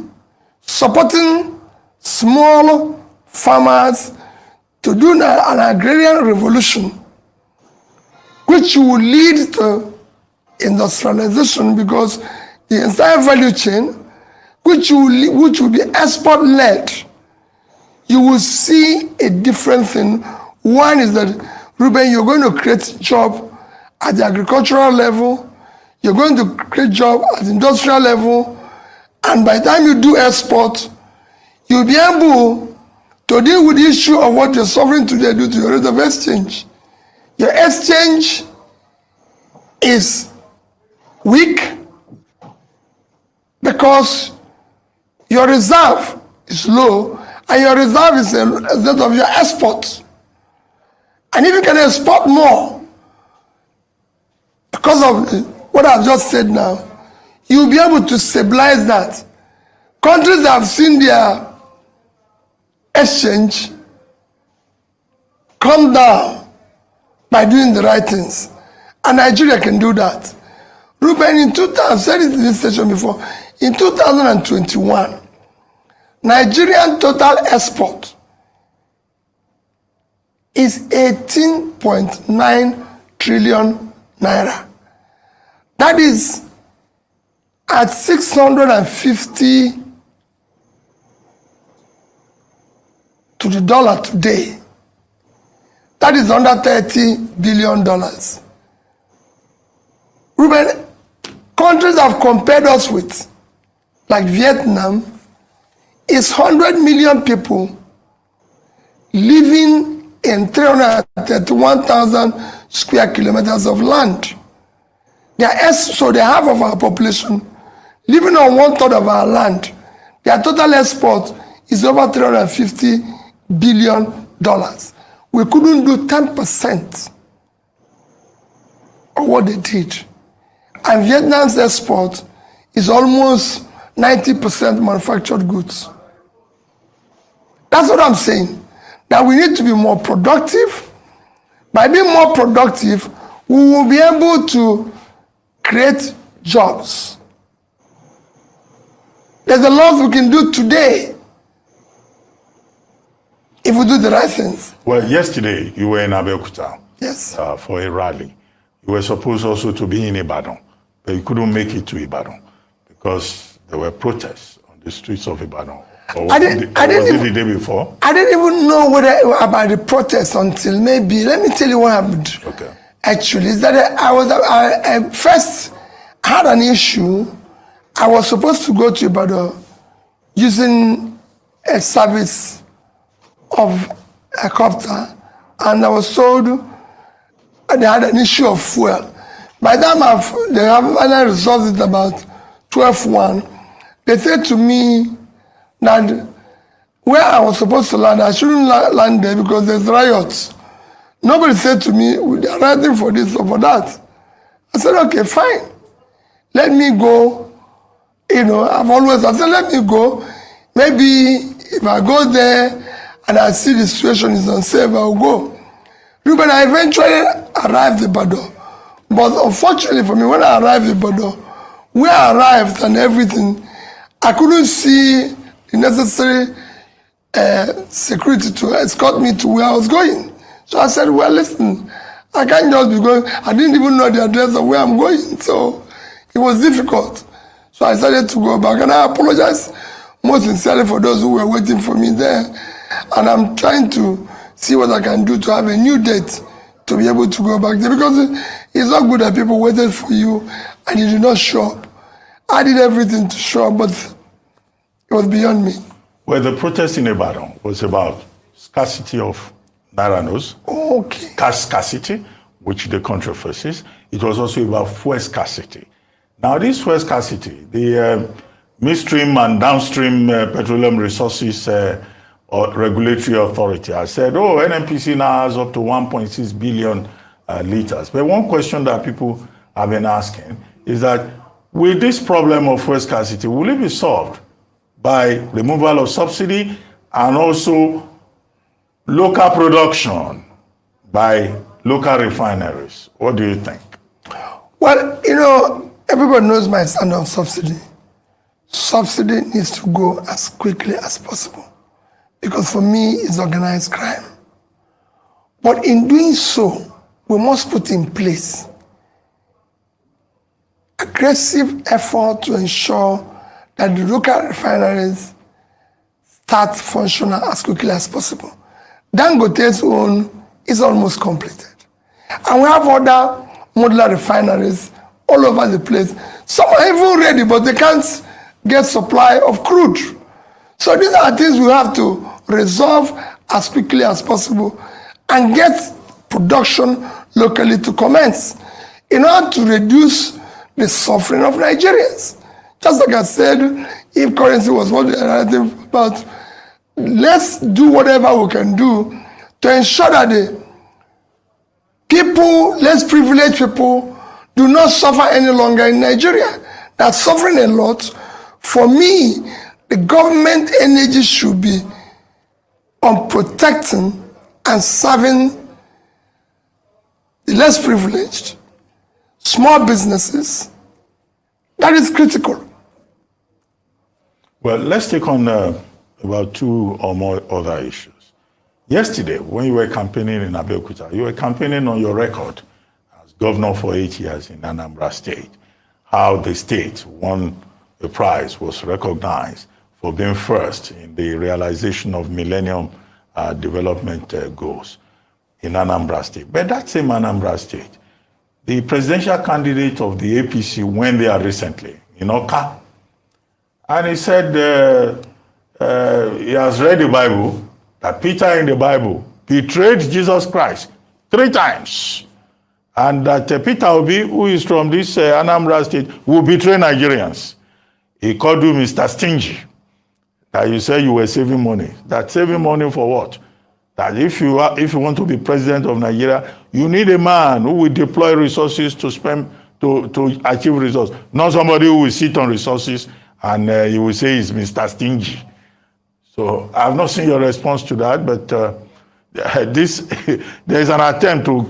supporting small farmers to do an agrarian revolution, which will lead to industrialization, because the entire value chain, which will be export-led, you will see a different thing. One is that, Ruben, you're going to create job at the agricultural level, you're going to create job at the industrial level, and by the time you do export, you'll be able to deal with the issue of what you're suffering today due to your rate of exchange. Your exchange is weak because your reserve is low, and your reserve is a result of your exports. And if you can export more, because of what I've just said now, you'll be able to stabilize that. Countries that have seen their exchange come down by doing the right things. And Nigeria can do that. Ruben, in 2000, I've said it in this session before, in 2021, Nigerian total export is 18.9 trillion naira. That is at 650 to the dollar today. That is under $30 billion. Ruben, countries have compared us with, like Vietnam, is 100 million people living in 331,000 square kilometers of land. So the half of our population living on 1/3 of our land. Their total export is over $350 billion. We couldn't do 10% of what they did. And Vietnam's export is almost 90% manufactured goods. That's what I'm saying. That we need to be more productive. By being more productive, we will be able to create jobs. There's a lot we can do today if we do the right things. Well, yesterday you were in Abeokuta. Yes. For a rally. You were supposed also to be in Ibadan, but you couldn't make it to Ibadan because there were protests on the streets of Ibadan. Was it the day before? I didn't even know about the protests until maybe, let me tell you what happened. Okay. Actually, is that I first had an issue. I was supposed to go to Ibadan using a service of a copter, and I was told they had an issue of fuel. By the time they have resolved it about 12:01, they said to me that where I was supposed to land, I shouldn't land there because there's riots. Nobody said to me, they're writing for this or for that. I said, okay, fine. Let me go. I said, let me go. Maybe if I go there and I see the situation is unsafe, I'll go. But I eventually arrived in Ibadan. But unfortunately for me, when I arrived in Ibadan, where I arrived and everything, I couldn't see the necessary security to escort me to where I was going. So I said, well, listen, I can't just be going. I didn't even know the address of where I'm going. So it was difficult. So I decided to go back. And I apologize most sincerely for those who were waiting for me there. And I'm trying to see what I can do to have a new date to be able to go back there. Because it's not good that people waited for you and you did not show up. I did everything to show up, but it was beyond me. Well, the protest in Ibadan was about scarcity of naira notes. Okay. Cash scarcity, which the country faces. It was also about fuel scarcity. Now, this fuel scarcity, the midstream and downstream petroleum resources regulatory authority has said, NNPC now has up to 1.6 billion liters. But one question that people have been asking is that with this problem of fuel scarcity, will it be solved by removal of subsidy and also local production by local refineries? What do you think? Well, everybody knows my stand on subsidy. Subsidy needs to go as quickly as possible because for me, it's organized crime. But in doing so, we must put in place aggressive effort to ensure that the local refineries start functional as quickly as possible. Dangote's own is almost completed. And we have other modular refineries all over the place. Some are even ready, but they can't get supply of crude. So these are things we have to resolve as quickly as possible and get production locally to commence in order to reduce the suffering of Nigerians. Just like I said, if currency was what we are writing about, let's do whatever we can do to ensure that the people, less privileged people, do not suffer any longer in Nigeria. They're suffering a lot. For me, the government energy should be on protecting and serving the less privileged, small businesses. That is critical. Well, let's take on about two or more other issues. Yesterday, when you were campaigning in Abeokuta, you were campaigning on your record as governor for 8 years in Anambra State, how the state won a prize, was recognized for being first in the realization of Millennium Development Goals in Anambra State. But that same Anambra State, the presidential candidate of the APC went there recently, in Oka, and he said he has read the Bible that Peter in the Bible betrayed Jesus Christ 3 times. And that Peter Obi, who is from this Anambra state, will betray Nigerians. He called you Mr. Stingy. That you say you were saving money. That saving money for what? That if you want to be president of Nigeria, you need a man who will deploy resources to spend to achieve results. Not somebody who will sit on resources and you will say he's Mr. Stingy. So I've not seen your response to that, but there's an attempt to,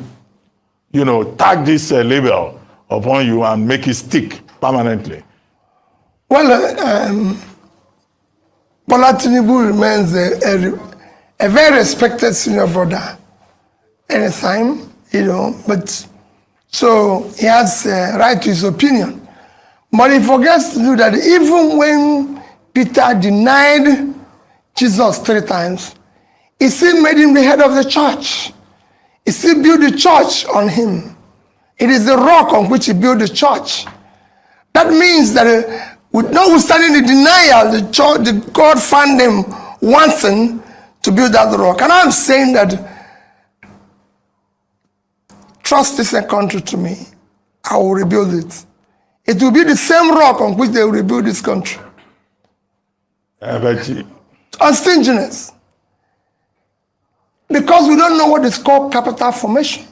tag this label upon you and make it stick permanently. Well, Bola Tinubu remains a very respected senior brother anytime, but so he has a right to his opinion. But he forgets to do that even when Peter denied Jesus 3 times, he still made him the head of the church. He still built the church on him. It is the rock on which he built the church. That means that notwithstanding the denial, the God found him wanting to build that rock. And I'm saying that trust this country to me. I will rebuild it. It will be the same rock on which they will rebuild this country. On stinginess. Because we don't know what is called capital formation.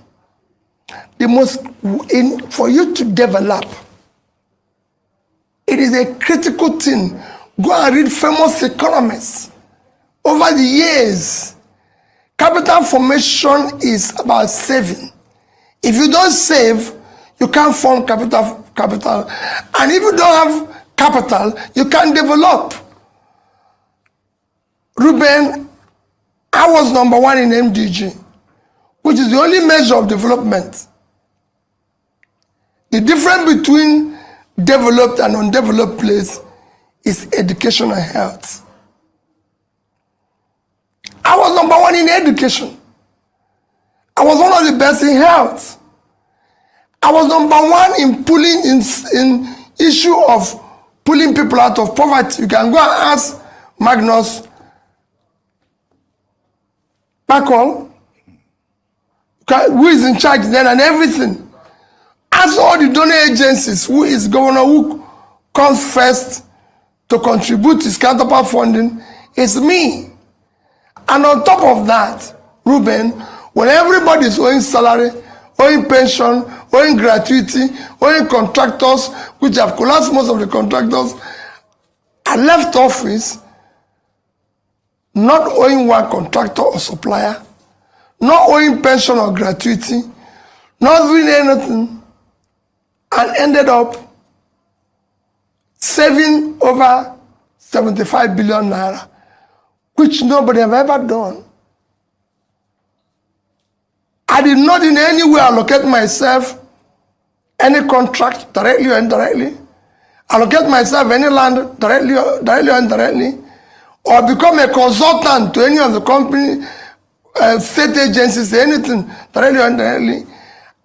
For you to develop, it is a critical thing. Go and read famous economists. Over the years, capital formation is about saving. If you don't save, you can't form capital. And if you don't have capital, you can't develop. Ruben, I was #1 in MDG, which is the only measure of development. The difference between developed and undeveloped place is education and health. I was #1 in education. I was one of the best in health. I was #1 in in issue of pulling people out of poverty. You can go and ask Magnus Bacall, who is in charge then and everything. Ask all the donor agencies who is governor who comes first to contribute his counterpart funding. It's me. And on top of that, Ruben, when everybody is owing salary, owing pension, owing gratuity, owing contractors, which have collapsed most of the contractors, I left office not owing one contractor or supplier, not owing pension or gratuity, not doing anything, and ended up saving over 75 billion naira, which nobody have ever done. I did not in any way allocate myself any contract directly or indirectly, allocate myself any land directly or indirectly, or become a consultant to any of the company, state agencies, anything directly or indirectly.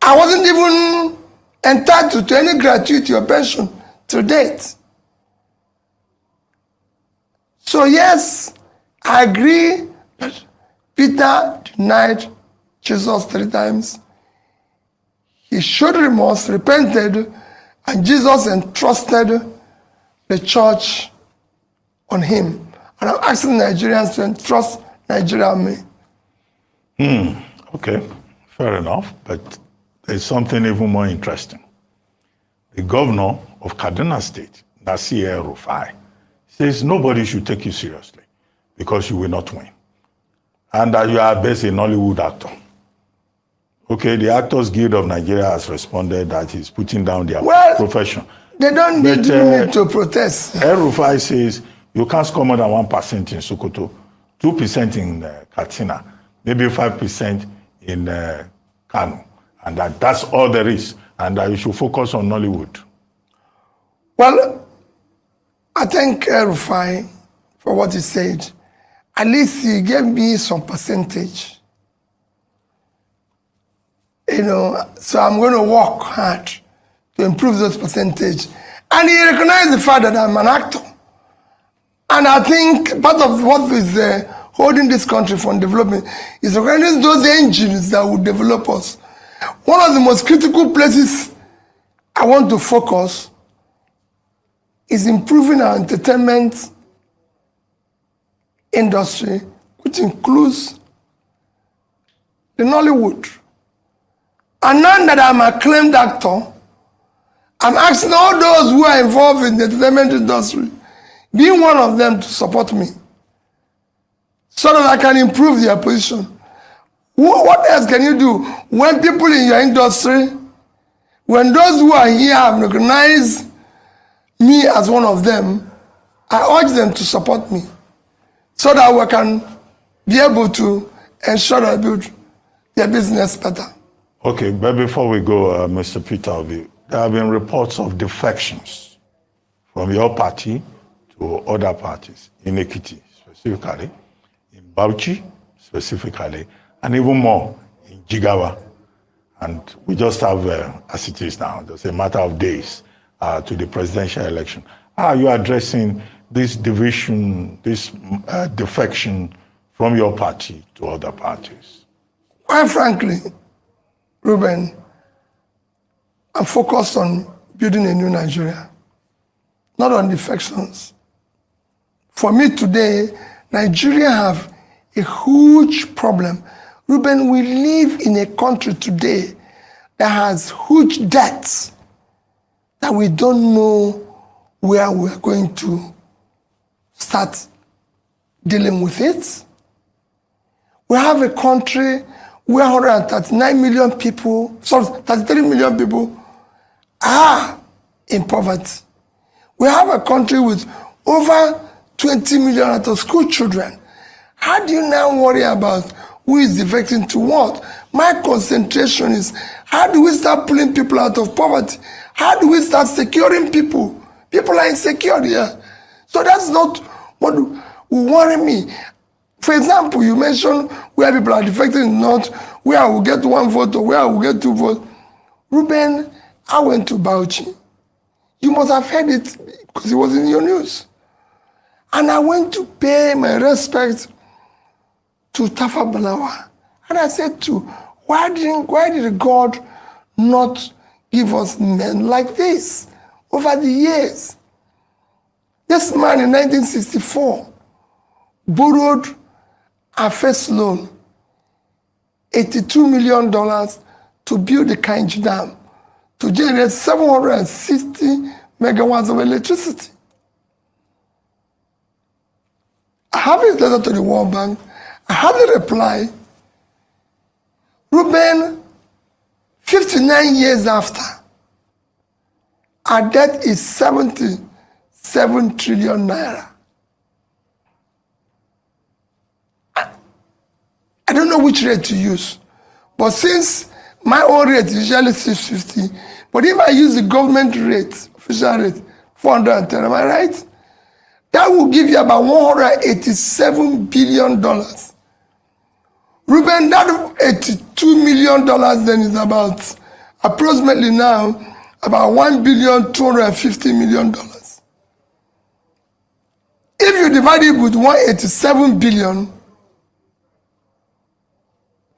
I wasn't even entitled to any gratuity or pension to date. So yes, I agree that Peter denied Jesus 3 times. He showed remorse, repented, and Jesus entrusted the church on him. And I'm asking Nigerians to entrust Nigeria on me. Okay, fair enough, but there's something even more interesting. The governor of Kaduna State, Nasir El-Rufai, says nobody should take you seriously because you will not win. And that you are basically a Nollywood actor. Okay, the Actors Guild of Nigeria has responded that he's putting down their profession. They don't need to protest. El-Rufai says you can't score more than 1% in Sokoto, 2% in Katsina, maybe 5% in Kano, and that's all there is, and that you should focus on Nollywood. Well, I thank El-Rufai for what he said. At least he gave me some percentage. So I'm going to work hard to improve those percentage. And he recognized the fact that I'm an actor. And I think part of what is holding this country from development. It's organizing those engines that will develop us. One of the most critical places I want to focus is improving our entertainment industry, which includes the Nollywood. And now that I'm a acclaimed actor, I'm asking all those who are involved in the entertainment industry, being one of them, to support me so that I can improve their position. What else can you do when people in your industry, when those who are here have recognized me as one of them, I urge them to support me so that we can be able to ensure that I build their business better. Okay, but before we go, Mr. Peter Obi, there have been reports of defections from your party to other parties, in Ekiti specifically, in Bauchi specifically, and even more in Jigawa. And we just have, as it is now, just a matter of days to the presidential election. How are you addressing this division, this defection from your party to other parties? Quite frankly, Ruben, I'm focused on building a new Nigeria, not on defections. For me today, Nigeria have a huge problem. Ruben, we live in a country today that has huge debts that we don't know where we're going to start dealing with it. We have a country where 139 million people, sorry, 33 million people are in poverty. We have a country with over 20 million out of school children. How do you now worry about who is defecting to what? My concentration is, how do we start pulling people out of poverty? How do we start securing people? People are insecure here. So that's not what will worry me. For example, you mentioned where people are defecting in the north, where I will get 1 vote or where I will get 2 votes. Ruben, I went to Bauchi. You must have heard it because it was in your news. And I went to pay my respect to Tafa Balawa. And I said to, why did God not give us men like this over the years? This man in 1964 borrowed a first loan, $82 million to build the Kainji Dam to generate 760 megawatts of electricity. I have his letter to the World Bank. I have the reply. Ruben, 59 years after, our debt is 77 trillion naira. I don't know which rate to use, but since my own rate is usually 650, but if I use the government rate, official rate, 410, am I right? That will give you about $187 billion. Ruben, that $82 million then is about, approximately now, about $1,250 million. If you divide it with 187 billion,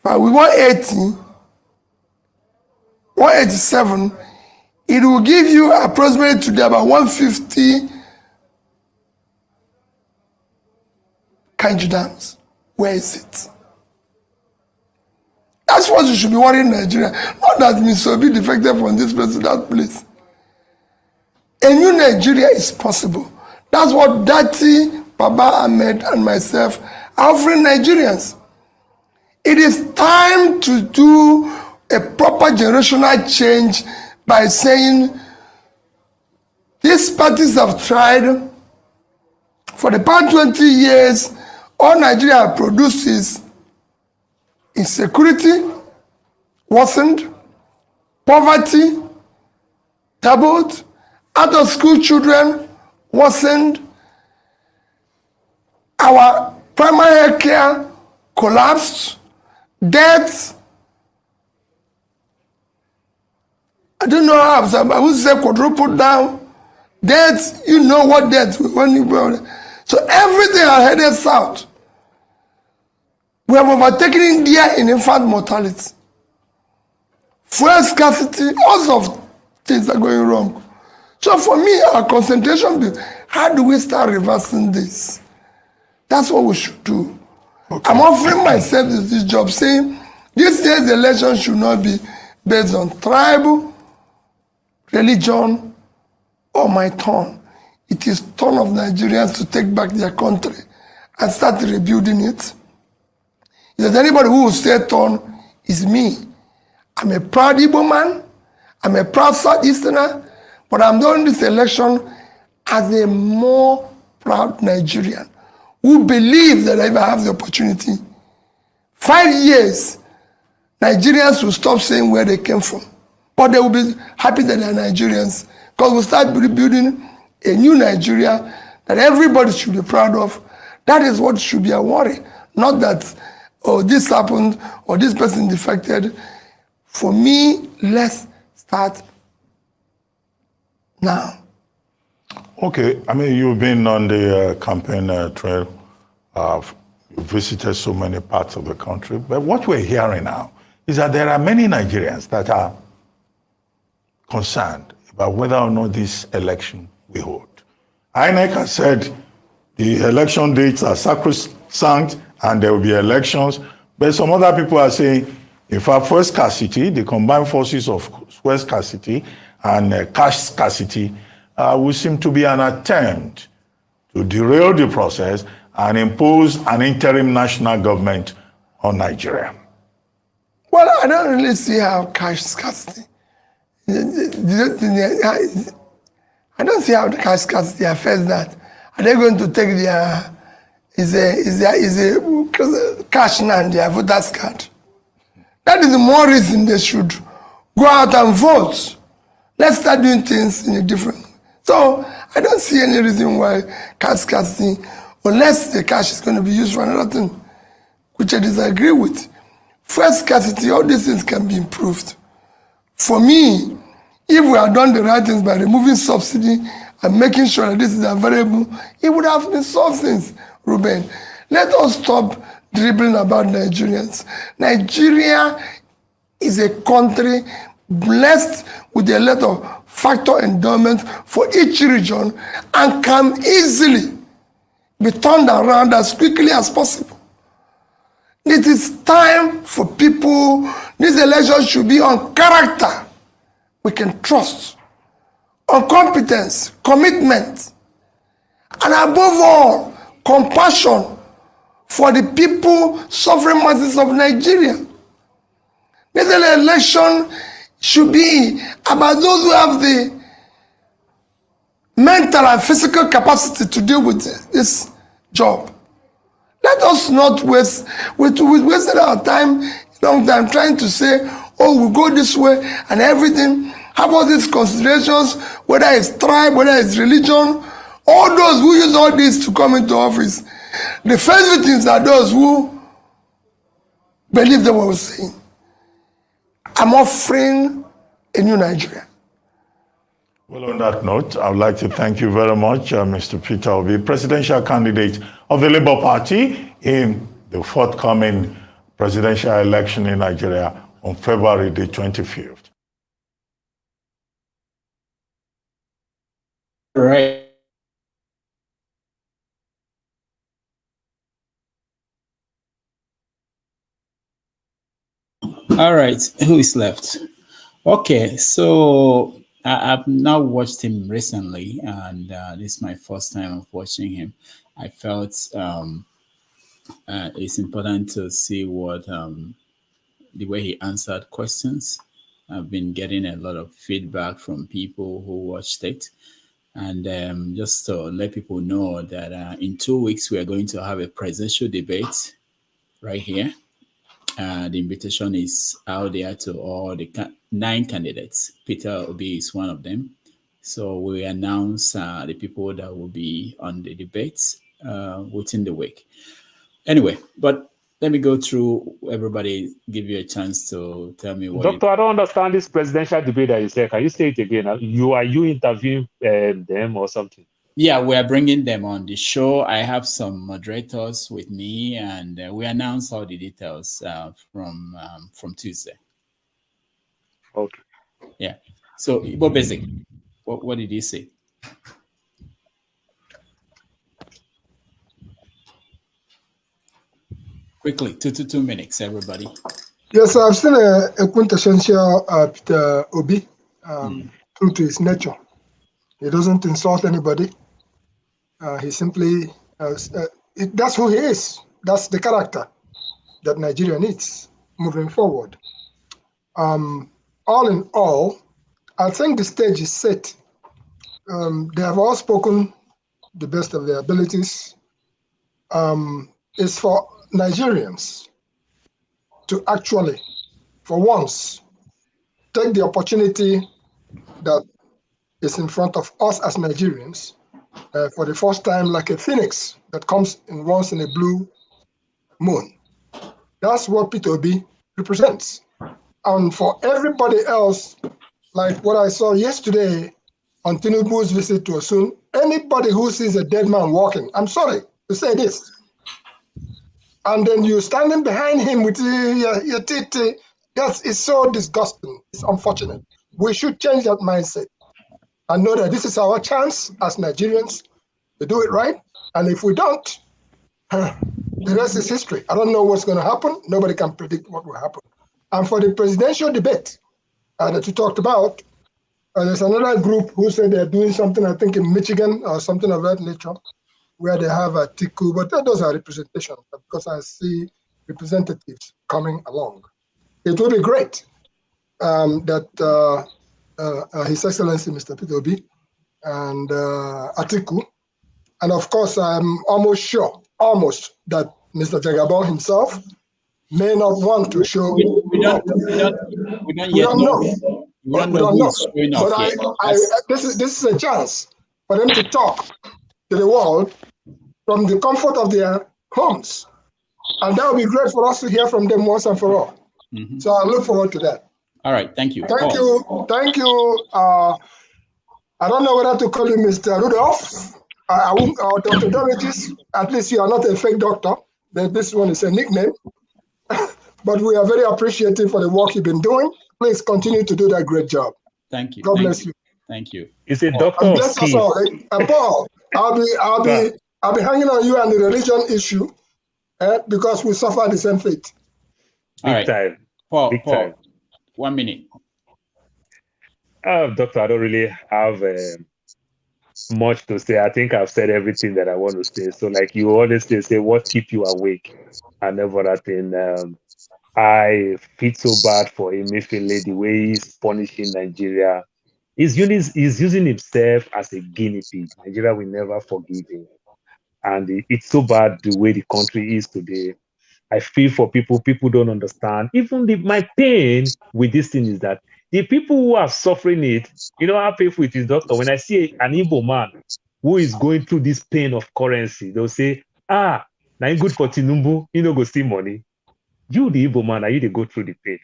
with 187, it will give you approximately today about 150 Kainji dams. Where is it? That's what you should be worrying Nigeria. Not that Mr. Obi defected from this place to that place. A new Nigeria is possible. That's what Dati, Baba Ahmed, and myself are offering Nigerians. It is time to do a proper generational change by saying these parties have tried for the past 20 years. All Nigeria produces insecurity, worsened, poverty, doubled, out of school children, worsened, our primary health care collapsed, deaths, I don't know how, I would say quadrupled down, deaths, you know what deaths, so everything are headed south. We have overtaken India in infant mortality. Fuel scarcity, all sorts of things are going wrong. So for me, our concentration be, how do we start reversing this? That's what we should do. Okay. I'm offering myself this job, saying this year's election should not be based on tribal, religion, or my turn. It is turn of Nigerians to take back their country and start rebuilding it. If there's anybody who will say turn, is me. I'm a proud Igbo man. I'm a proud Southeasterner. But I'm doing this election as a more proud Nigerian who believes that if I have the opportunity, 5 years, Nigerians will stop saying where they came from. But they will be happy that they're Nigerians because we'll start building a new Nigeria that everybody should be proud of. That is what should be a worry. Not that, oh, this happened or this person defected. For me, let's start now. Okay, I mean, you've been on the campaign trail. You visited so many parts of the country. But what we're hearing now is that there are many Nigerians that are concerned about whether or not this election will hold. INEC has said the election dates are sacrosanct and there will be elections. But some other people are saying, in fact, fuel scarcity, the combined forces of fuel scarcity and cash scarcity will seem to be an attempt to derail the process and impose an interim national government on Nigeria. Well, I don't really see how cash scarcity. I don't see how the cash scarcity affects that. Are they going to take their cash now, their voter's card? That is the more reason they should go out and vote. Let's start doing things in a different way. So I don't see any reason why cash scarcity, unless the cash is going to be used for another thing, which I disagree with. Fuel scarcity, all these things can be improved. For me, if we had done the right things by removing subsidy and making sure that this is available, it would have been solved since, Ruben. Let us stop dribbling about Nigerians. Nigeria is a country blessed with a lot of factor endowment for each region and can easily be turned around as quickly as possible. It is time for people, this election should be on character we can trust, on competence, commitment, and above all, compassion for the people, suffering masses of Nigeria. This election should be about those who have the mental and physical capacity to deal with this job. Let us not waste, we wasted our time, long time, trying to say, oh, we'll go this way and everything. Have all these considerations, whether it's tribe, whether it's religion, all those who use all this to come into office. The first victims are those who believe they were saying. I'm offering a new Nigeria. Well, on that note, I would like to thank you very much, Mr. Peter Obi, presidential candidate of the Labour Party in the forthcoming presidential election in Nigeria on February the 25th. Right. All right, who is left? Okay, so I've now watched him recently, and this is my first time of watching him. I felt it's important to see what the way he answered questions. I've been getting a lot of feedback from people who watched it. And just to let people know that in 2 weeks, we are going to have a presidential debate right here. The invitation is out there to all the 9 candidates. Peter Obi is one of them. So we announce the people that will be on the debates within the week. Anyway, but let me go through everybody, give you a chance to tell me what. Doctor, I don't understand this presidential debate that you said. Can you say it again? Are you interviewing them or something? Yeah, we are bringing them on the show. I have some moderators with me, and we announce all the details from Tuesday. Okay. Yeah. So, Ibo Basic, what did he say? Quickly, two minutes, everybody. Yes, I've seen a quintessential Peter Obi, true to his nature. He doesn't insult anybody. He simply, that's who he is. That's the character that Nigeria needs moving forward. All in all, I think the stage is set. They have all spoken the best of their abilities. It's for Nigerians to actually, for once, take the opportunity that is in front of us as Nigerians for the first time, like a phoenix that comes in once in a blue moon. That's what Peter Obi represents. And for everybody else, like what I saw yesterday on Tinubu's visit to Osun, anybody who sees a dead man walking, I'm sorry to say this, and then you're standing behind him with your titi, it's so disgusting. It's unfortunate. We should change that mindset and know that this is our chance as Nigerians to do it right. And if we don't, the rest is history. I don't know what's going to happen. Nobody can predict what will happen. And for the presidential debate that you talked about, there's another group who said they're doing something, I think in Michigan or something of that nature, where they have a Tiku, but those are representations because I see representatives coming along. It will be great that His Excellency Mr. Peter Obi and Atiku, and of course I'm almost sure, that Mr. Jagabon himself may not want to show. We don't yet know. We don't know who is showing up But yet. this is a chance for them to talk to the world from the comfort of their homes. And that would be great for us to hear from them once and for all. So I look forward to that. All right, thank you. Thank you. I don't know whether to call you Mr. Rudolph or Dr. Doritis. At least you are not a fake doctor. This one is a nickname. But we are very appreciative for the work you've been doing. Please continue to do that great job. Thank you. God bless you. Thank you. Is it doctor And of bless us skin? all. Paul, I'll be hanging on you and the religion issue because we suffer the same fate. All right. Time. Paul, Big time. 1 minute. Doctor, I don't really have much to say. I think I've said everything that I want to say. So, like you always say, what keep you awake and everything. I feel so bad for Emefiele, the way he's punishing Nigeria. He's using himself as a guinea pig. Nigeria will never forgive him. And it's so bad the way the country is today. I feel for people don't understand. Even my pain with this thing is that the people who are suffering it, how painful it is, doctor. When I see an Igbo man who is going through this pain of currency, they'll say, now good for Tinubu, go see money. You, the Igbo man, are you to go through the pain?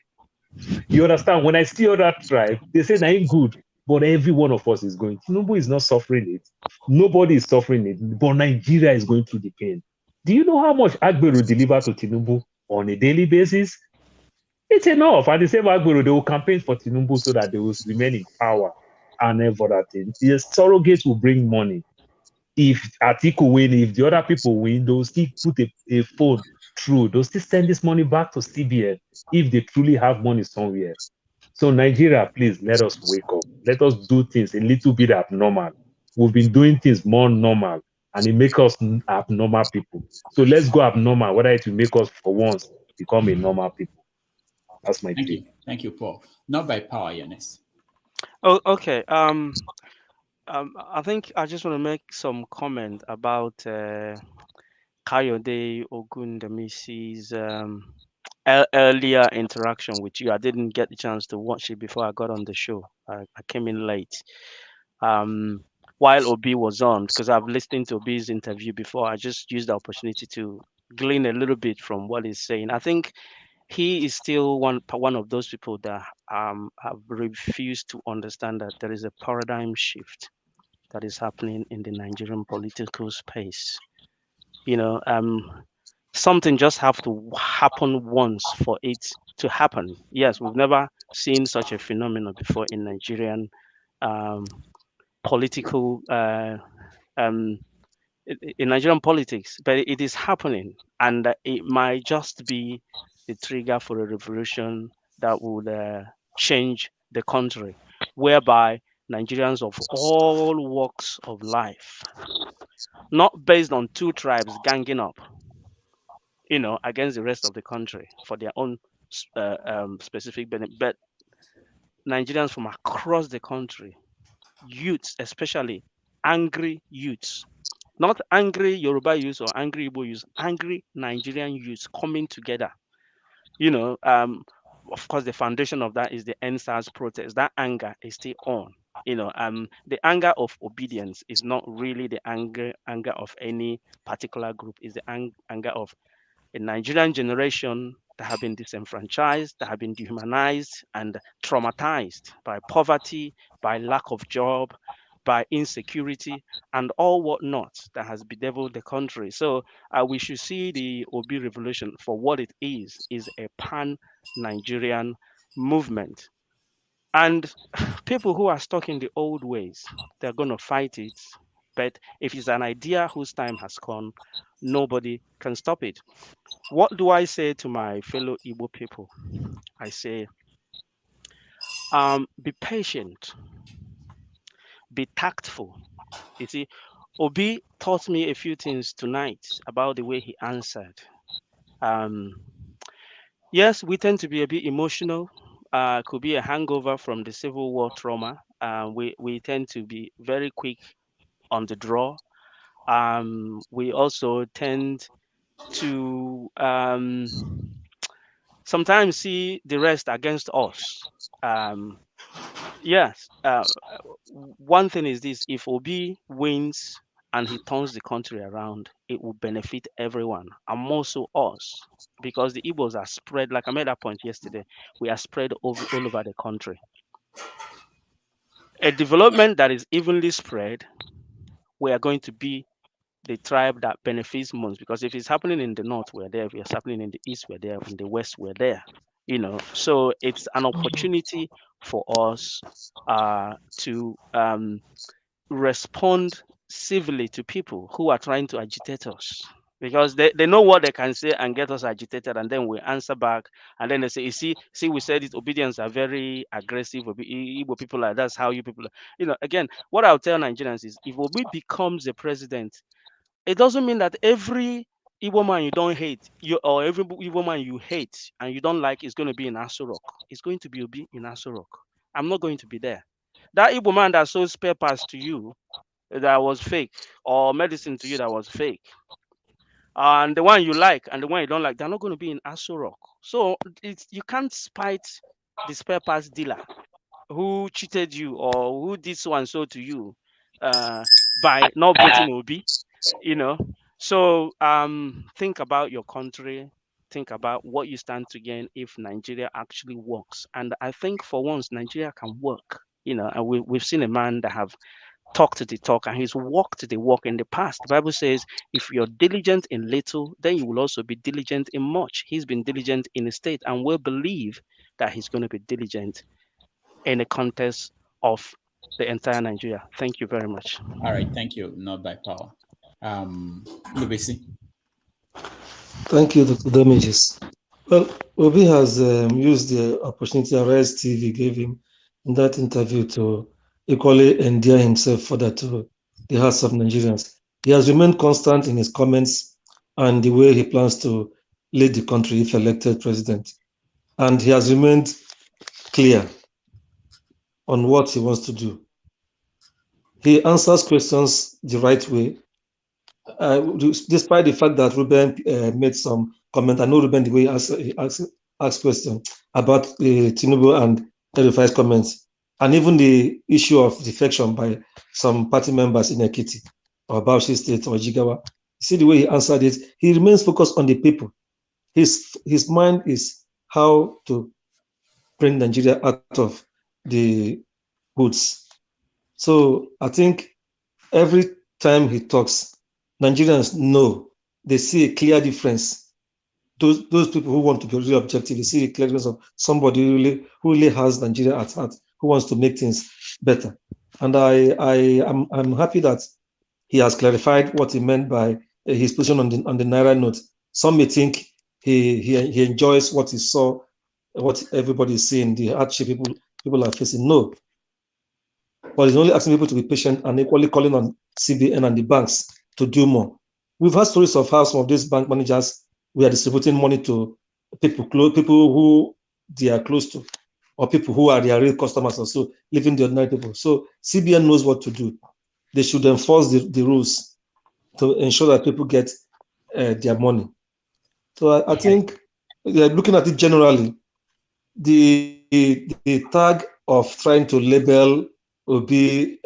You understand? When I see other tribe, they say, ain't good, but every one of us is going. Tinubu is not suffering it. Nobody is suffering it, but Nigeria is going through the pain. Do you know how much Agbero deliver to Tinubu on a daily basis? It's enough. And the same Agbero, they will campaign for Tinubu so that they will remain in power and everything. The surrogates will bring money. If Atiku win, if the other people win, they'll still put a phone through. They'll still send this money back to CBN if they truly have money somewhere. So Nigeria, please let us wake up. Let us do things a little bit abnormal. We've been doing things more normal, and it makes us abnormal people. So let's go abnormal, whether it will make us for once become a normal people. That's my take. Thank you, Paul. Not by power, Yanis. Oh, okay. I think I just want to make some comment about Kayode Ogundamisi's earlier interaction with you. I didn't get the chance to watch it before I got on the show. I came in late. While Obi was on, because I've listened to Obi's interview before, I just used the opportunity to glean a little bit from what he's saying. I think he is still one of those people that have refused to understand that there is a paradigm shift that is happening in the Nigerian political space. Something just have to happen once for it to happen. Yes, we've never seen such a phenomenon before in Nigerian political in Nigerian politics, but it is happening, and it might just be the trigger for a revolution that would change the country, whereby Nigerians of all walks of life, not based on two tribes ganging up, against the rest of the country for their own specific benefit, but Nigerians from across the country, youths, especially angry youths, not angry Yoruba youths or angry Igbo youths, angry Nigerian youths coming together. Of course, the foundation of that is the NSAS protest. That anger is still on. The anger of obedience is not really the anger of any particular group. It's the anger of a Nigerian generation that have been disenfranchised, that have been dehumanized and traumatized by poverty, by lack of job, by insecurity, and all whatnot that has bedeviled the country. So we should see the Obi revolution for what it is a pan-Nigerian movement. And people who are stuck in the old ways, they're going to fight it. But if it's an idea whose time has come, nobody can stop it. What do I say to my fellow Igbo people? I say, be patient, be tactful. You see, Obi taught me a few things tonight about the way he answered. Yes, we tend to be a bit emotional. Could be a hangover from the Civil War trauma. We tend to be very quick on the draw. We also tend to sometimes see the rest against us. Yes, one thing is this: if Obi wins and he turns the country around, it will benefit everyone, and more so us, because the Igbos are spread, like I made that point yesterday, we are spread all over the country. A development that is evenly spread, we are going to be the tribe that benefits most, because if it's happening in the north, we're there. If it's happening in the east, we're there. In the west, we're there. So it's an opportunity for us to respond civilly to people who are trying to agitate us, because they know what they can say and get us agitated, and then we answer back, and then they say, you see, we said it, obedience are very aggressive. Igbo people are, that's how you people are. Again, what I'll tell Nigerians is, if Obi becomes the president, it doesn't mean that every Igbo man you don't hate, or every Igbo man you hate and you don't like is going to be in Aso Rock. It's going to be Obi in Aso Rock. I'm not going to be there. That Igbo man that sold spare parts to you that was fake, or medicine to you that was fake, and the one you like and the one you don't like, they're not going to be in Aso Rock. So you can't spite the spare parts dealer who cheated you or who did so and so to you by not voting Obi. So think about your country, think about what you stand to gain if Nigeria actually works. And I think for once Nigeria can work. And we've seen a man that have talked the talk and he's walked the walk in the past. The Bible says, if you're diligent in little, then you will also be diligent in much. He's been diligent in a state, and we'll believe that he's going to be diligent in the context of the entire Nigeria. Thank you very much. All right, thank you. Not by power. Lubisi. Thank you, Dr. Damages. Well, Obi has used the opportunity Arise TV gave him in that interview to equally endear himself further to the hearts of Nigerians. He has remained constant in his comments and the way he plans to lead the country if elected president. And he has remained clear on what he wants to do. He answers questions the right way, despite the fact that Ruben made some comment. I know Ruben, the way he asked questions about Tinubu and Erufai's comments, and even the issue of defection by some party members in Ekiti or Bauchi State or Jigawa. See the way he answered it. He remains focused on the people. His mind is how to bring Nigeria out of the woods. So I think every time he talks, Nigerians know, they see a clear difference. Those people who want to be really objective, they see a clear difference of somebody who really has Nigeria at heart, who wants to make things better. And I'm happy that he has clarified what he meant by his position on the Naira note. Some may think he enjoys what he saw, what everybody is seeing, the hardship people are facing. No. But he's only asking people to be patient and equally calling on CBN and the banks to do more. We've heard stories of how some of these bank managers were distributing money to people who they are close to, or people who are their real customers, also leaving the ordinary people. So CBN knows what to do. They should enforce the rules to ensure that people get their money. So I think, looking at it generally, the tag of trying to label Obi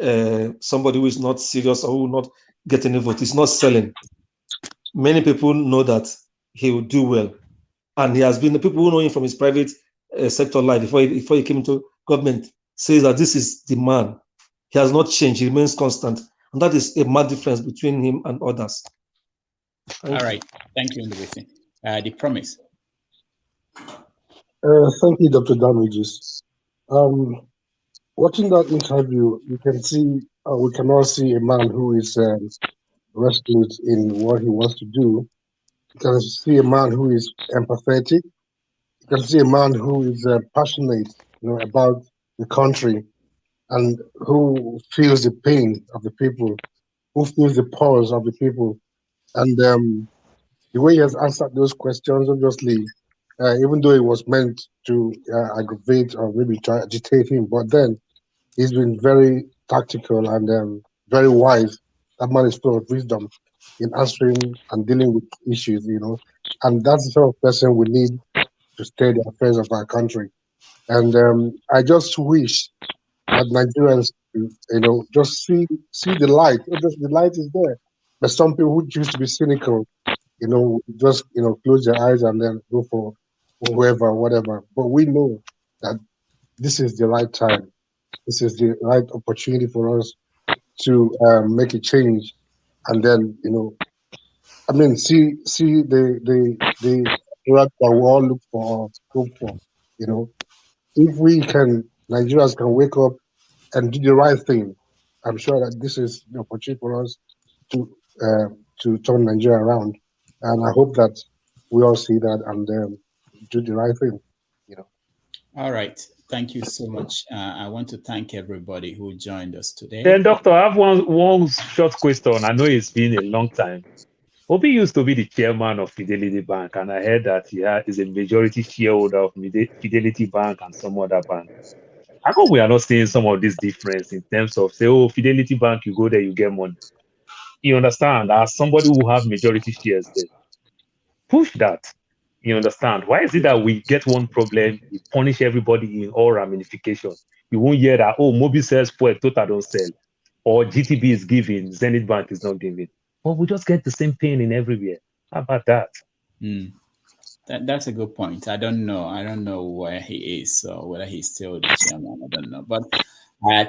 somebody who is not serious or who will not get any vote is not selling. Many people know that he will do well, and he has been, the people who know him from his private sector life before he came into government says that this is the man. He has not changed. He remains constant, and that is a mad difference between him and others. All right, thank you, Ndubisi. The promise. Thank you, Dr. Damages. Watching that interview, you can see, we can all see a man who is resolute in what he wants to do. You can see a man who is empathetic. You can see a man who is passionate, about the country, and who feels the pain of the people, who feels the pulse of the people. And the way he has answered those questions, obviously, even though it was meant to aggravate or maybe to agitate him, but then he's been very tactical and very wise. That man is full of wisdom in answering and dealing with issues, and that's the sort of person we need to steer the affairs of our country. And I just wish that Nigerians, just see the light. The light is there. But some people who choose to be cynical, just close their eyes and then go for whoever, whatever. But we know that this is the right time. This is the right opportunity for us to make a change, and then see the route that we all look for, hope for. If we can, Nigerians can wake up and do the right thing. I'm sure that this is the opportunity for us to turn Nigeria around, and I hope that we all see that and do the right thing. All right. Thank you so much. I want to thank everybody who joined us today. Then, Doctor, I have one short question. I know it's been a long time. Obi used to be the chairman of Fidelity Bank, and I heard that he is a majority shareholder of Fidelity Bank and some other banks. How come we are not seeing some of this difference in terms of, say, oh, Fidelity Bank, you go there, you get money? You understand? As somebody who have majority shares there, push that. You understand? Why is it that we get one problem, we punish everybody in all ramifications? You won't hear that, oh, Mobi sells fuel, Total don't sell, or GTB is giving, Zenith Bank is not giving. But we just get the same pain in everywhere. How about that? That's a good point. I don't know where he is, or whether he's still the chairman. I don't know. But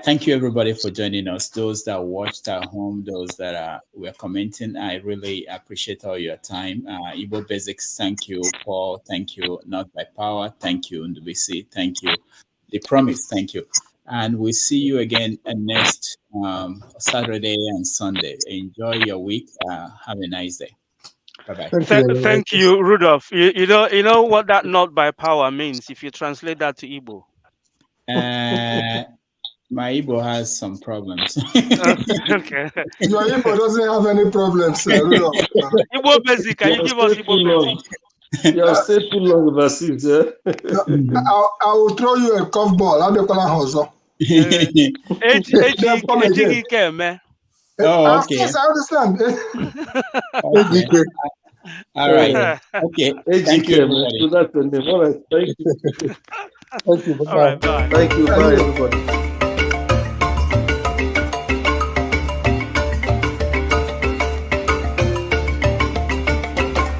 thank you, everybody, for joining us. Those that watched at home, those that were commenting, I really appreciate all your time. Igbo Basics, thank you. Paul, thank you. Not by Power, thank you. Ndubisi, thank you. The Promise, thank you. And we'll see you again next Saturday and Sunday. Enjoy your week. Have a nice day. Bye-bye. Thank you, Rudolph. You know what that "not by power" means if you translate that to Igbo. My Igbo has some problems. Okay. Your Igbo doesn't have any problems, Rudolph. Igbo Basic, can you give us Igbo Basic? You have stayed too long overseas. I will throw you a curveball. I'll be calling Hozo. Oh, okay. Yes, I understand. Okay. All right. Okay. Thank you, everybody. All right. Thank you. All right. Bye. Thank you. Bye, everybody.